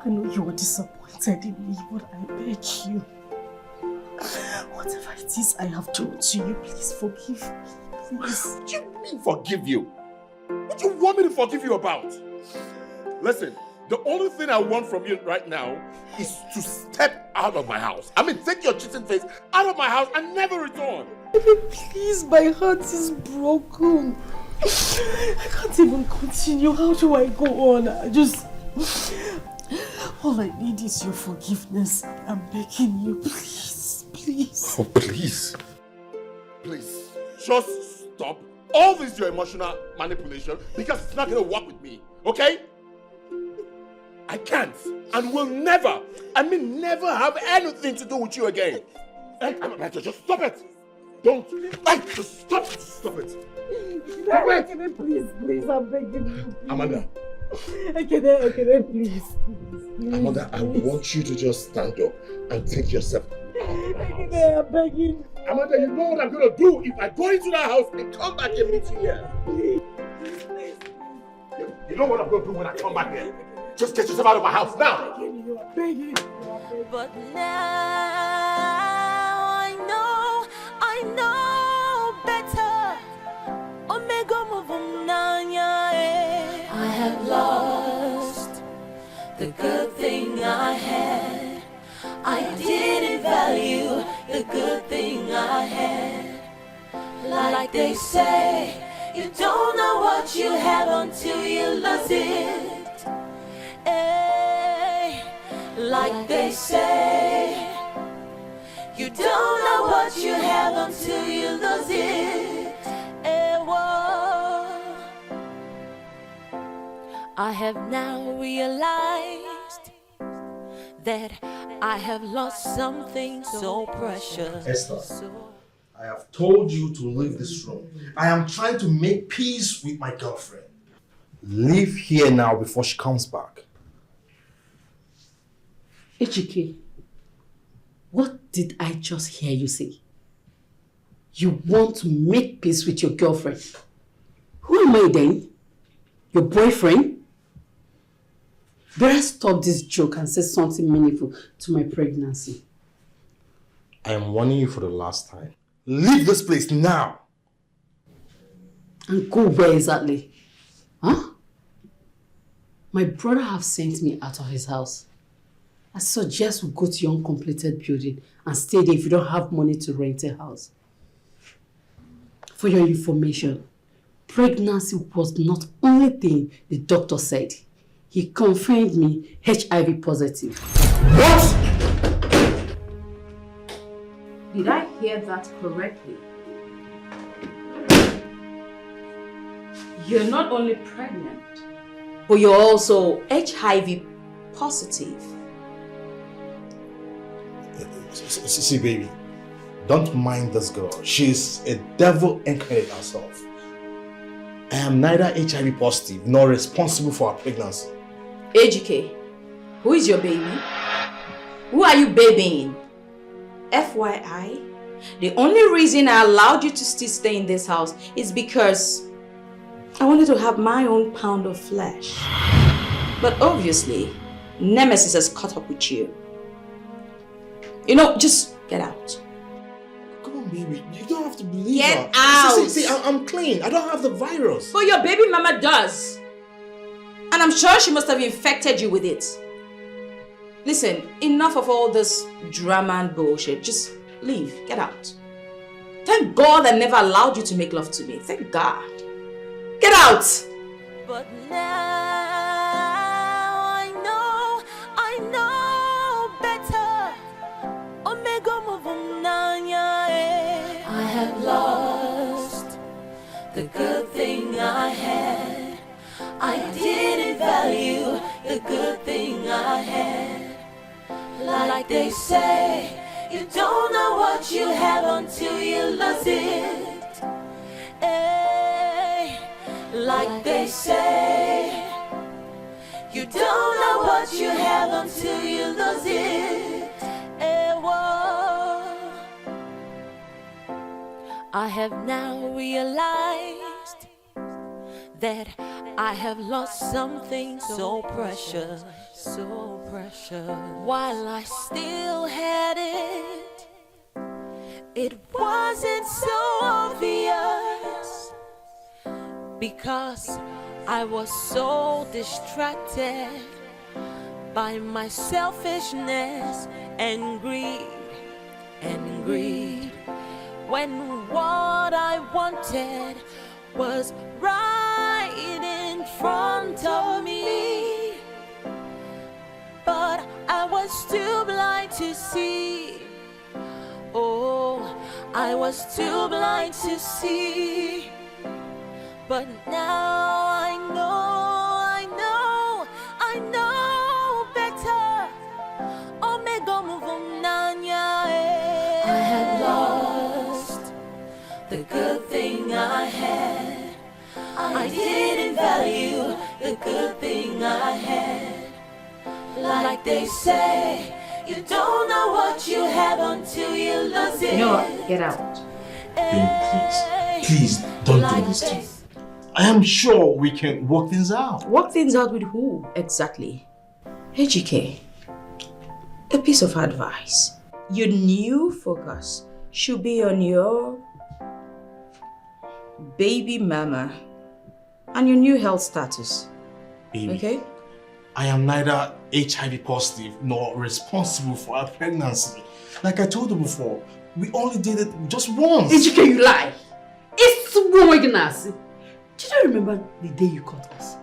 C: I know you are disappointed in me, but I beg you. Whatever it is I have done to you, please forgive me. Please.
G: What do you mean forgive you? What do you want me to forgive you about? Listen, the only thing I want from you right now is to step out of my house. I mean, take your cheating face out of my house and never return.
C: Please, my heart is broken. I can't even continue. How do I go on? All I need is your forgiveness. I'm begging you, please, please.
G: Oh, please. Please, just stop all this your emotional manipulation, because it's not going to work with me, okay? I can't and will never, never have anything to do with you again. Just stop it. Don't. Just stop it. Stop it. Stop it.
C: Please, I'm begging you.
G: Amanda.
C: Please.
G: Amanda, I want you to just stand up and take yourself.
C: I'm begging.
G: Amanda, you know what I'm going to do if I go into that house and come back and meet you here. You know what I'm going to do when I come back here? Just get yourself out of my house now.
L: But now I know better. Omega I have lost the good thing I had. I didn't value the good thing I had. Like they say, you don't know what you have until you lose it. Hey, like they say, you don't know what you have until you lose it. Hey, whoa. I have now realized that I have lost something so precious.
J: Esther, I have told you to leave this room. I am trying to make peace with my girlfriend. Leave here now before she comes back.
C: Ejike, what did I just hear you say? You want to make peace with your girlfriend? Who am I then? Your boyfriend? Better stop this joke and say something meaningful to my pregnancy.
J: I am warning you for the last time. Leave this place now!
C: And go where exactly? Huh? My brother have sent me out of his house. I suggest we go to your uncompleted building and stay there if you don't have money to rent a house. For your information, pregnancy was not only thing the doctor said. He confirmed me HIV positive.
J: What?
R: Did I hear that correctly? You're not only pregnant,
C: but you're also HIV positive.
J: See, baby, don't mind this girl. She's a devil incarnate herself. I am neither HIV positive nor responsible for her pregnancy.
R: Ejike, who is your baby? Who are you babying? FYI, the only reason I allowed you to still stay in this house is because I wanted to have my own pound of flesh. But obviously, Nemesis has caught up with you. You know, just get out.
J: Come on, baby. You don't have to believe
R: Get
J: her.
R: out!
J: See, I'm clean. I don't have the virus.
R: But your baby mama does. And I'm sure she must have infected you with it. Listen, enough of all this drama and bullshit. Just leave. Get out. Thank God I never allowed you to make love to me. Thank God. Get out!
L: But now I know better. Omega Mavunanya. I have lost the good thing I had. I didn't value the good thing I had. Like they say, you don't know what you have until you lose it. Hey, like they say, you don't know what you have until you lose it. Hey, whoa. I have now realized that I have lost something so precious, so precious. While I still had it, it wasn't so obvious, because I was so distracted by my selfishness and greed, when what I wanted was right in front of me. But I was too blind to see. Oh, I was too blind to see. But now I know better. Omega Muvunanya. I have lost the good thing I had. I didn't value the good thing I had. Like they say, you don't know what you have until you lose it.
R: You know what? Get out.
J: Baby, please don't do this to me. I am sure we can work things out.
R: Work things out with who exactly? HGK, a piece of advice. Your new focus should be on your baby mama and your new health status.
J: Baby,
R: okay?
M: I am neither HIV positive nor responsible for her pregnancy. Like I told you before, we only did it just once.
C: Etiko, you lie. It's Wognasi. Did you remember the day you caught us?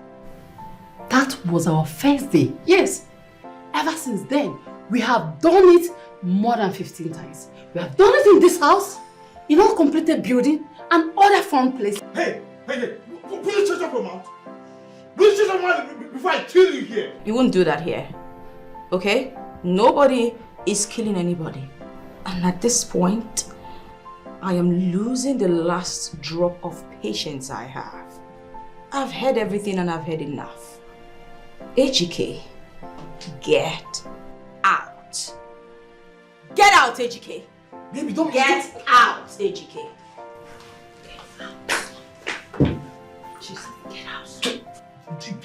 C: That was our first day. Yes. Ever since then, we have done it more than 15 times. We have done it in this house, in our completed building, and other fun places.
M: Hey, please shut up your mouth. Please shut up your mouth before I kill you here.
R: You won't do that here, okay? Nobody is killing anybody. And at this point, I am losing the last drop of patience I have. I've heard everything and I've heard enough. Ejike, get out. Get out, Ejike.
M: Baby, don't
R: get out, Ejike.
M: Just get out.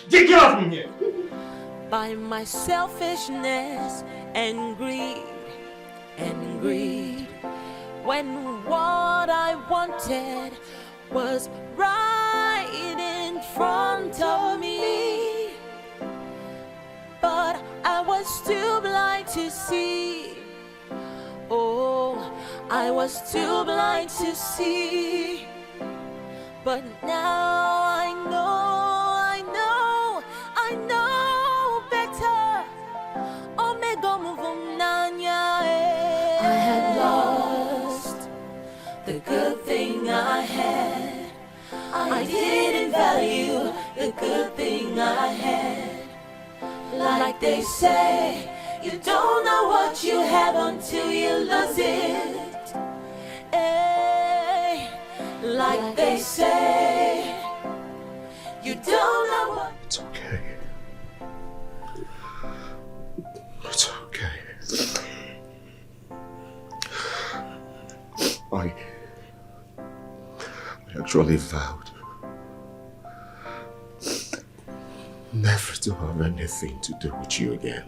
M: Get out from here.
L: By my selfishness and greed. When what I wanted was right in front of me, but I was too blind to see. Oh, I was too blind to see. But now I know better. Omega Muvunanya. I had lost the good thing I had. I didn't value the good thing I had. Like they say, you don't know what you have until you lose it. Hey, like they say, you don't know what.
P: It's okay. It's okay. I actually vowed never to have anything to do with you again.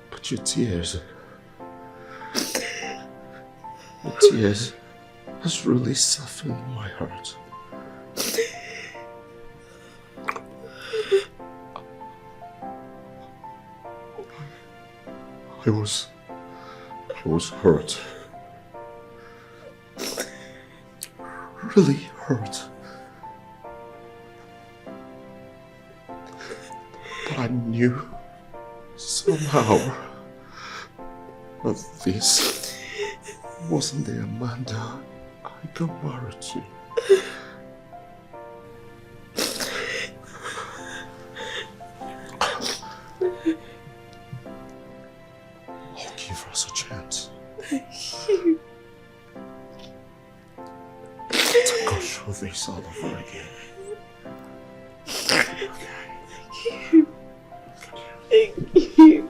P: But your tears has really softened my heart. I was hurt. Really hurt. But I knew somehow that this wasn't the Amanda I got married to. I'll give us a chance.
L: Thank you.
P: To go through this all over again.
L: Thank you. Thank you.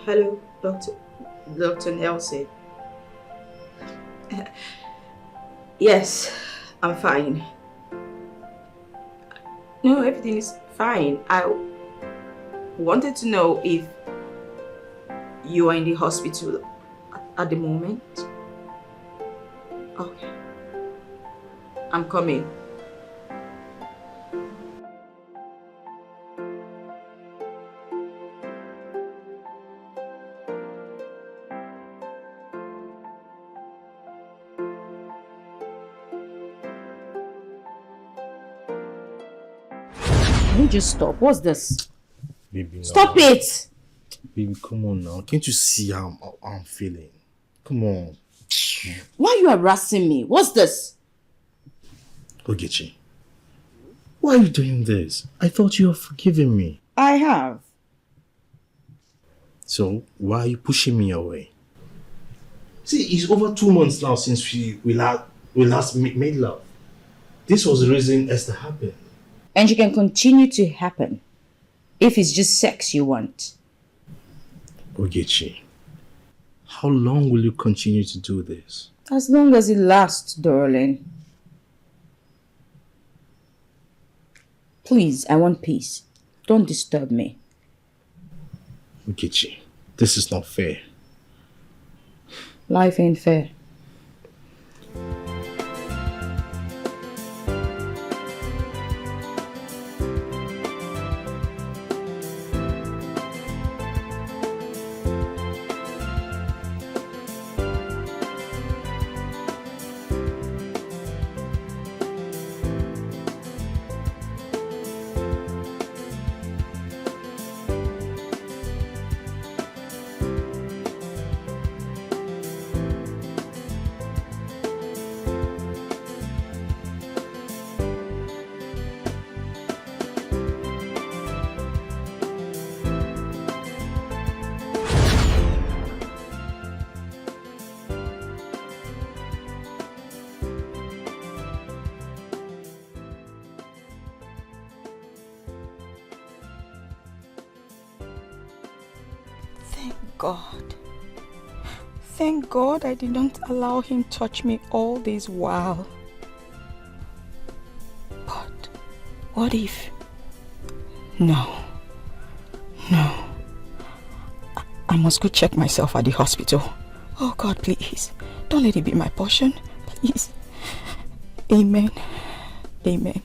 R: Hello, Dr. Nelson. Yes, I'm fine. No, everything is fine. I wanted to know if you are in the hospital at the moment. Okay. I'm coming. Can you just stop? What's this?
J: Baby,
R: Stop it!
J: Baby, come on now. Can't you see how I'm feeling? Come on.
R: Why are you harassing me? What's this?
J: Ogechi, why are you doing this? I thought you were forgiving me.
R: I have.
J: So, why are you pushing me away? See, it's over 2 months now since we last made love. This was the reason Esther happened.
R: And you can continue to happen if it's just sex you want.
J: Ogechi, how long will you continue to do this?
R: As long as it lasts, darling. Please, I want peace. Don't disturb me.
J: Ogechi, this is not fair.
R: Life ain't fair.
C: Thank God I did not allow him touch me all this while. But what if? No. I must go check myself at the hospital. Oh God, please. Don't let it be my portion. Please. Amen. Amen.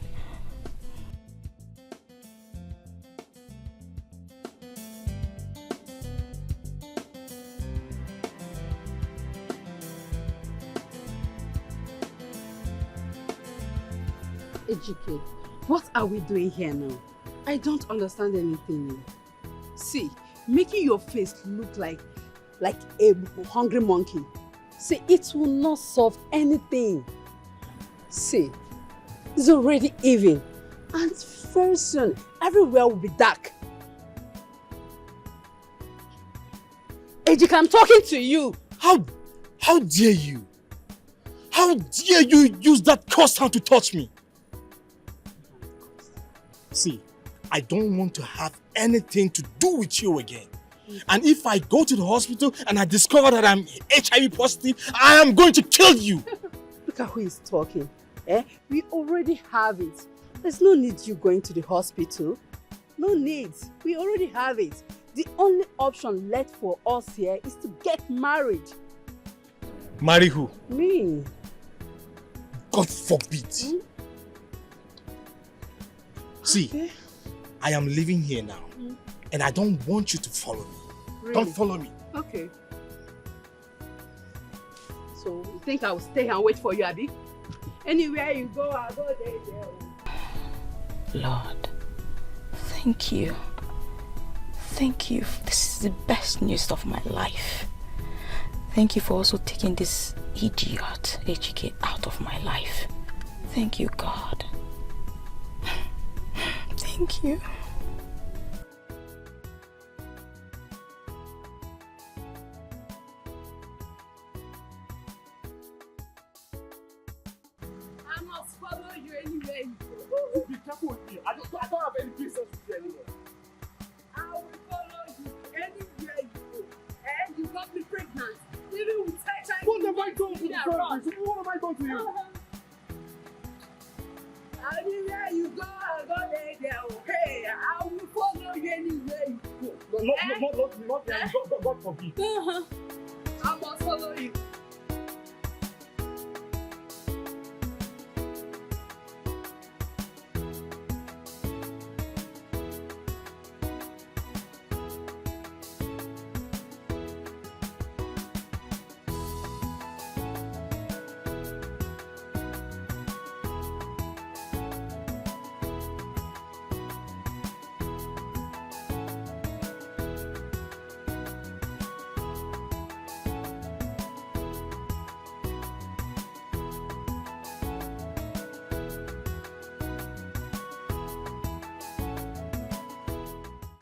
H: Ejike, what are we doing here now? I don't understand anything. See, making your face look like a hungry monkey. See, it will not solve anything. See, it's already evening, and very soon everywhere will be dark. Ejike, I'm talking to you.
J: How dare you? How dare you use that cursed hand to touch me? See, I don't want to have anything to do with you again. And if I go to the hospital and I discover that I'm HIV positive, I am going to kill you.
H: Look at who is talking. We already have it. There's no need you going to the hospital. No need. We already have it. The only option left for us here is to get married.
J: Marry who?
H: Me.
J: God forbid. See, okay. I am living here now, and I don't want you to follow me.
H: Really?
J: Don't follow me.
H: Okay. So, you think I will stay and wait for you, Abby? Anywhere you go, I'll go there.
C: Lord, thank you. Thank you. This is the best news of my life. Thank you for also taking this idiot Ejike out of my life. Thank you, God. Thank you.
H: I must follow you anywhere you go.
M: Be careful with me. I don't have any business with you anymore.
H: I will follow you anywhere you go. And you got me pregnant. Even with HIV.
M: What have I done to you? What have I done to you?
H: Anywhere you go, I'll go there. Okay, I will follow you anywhere you go.
M: Not God forbid.
H: I must follow you.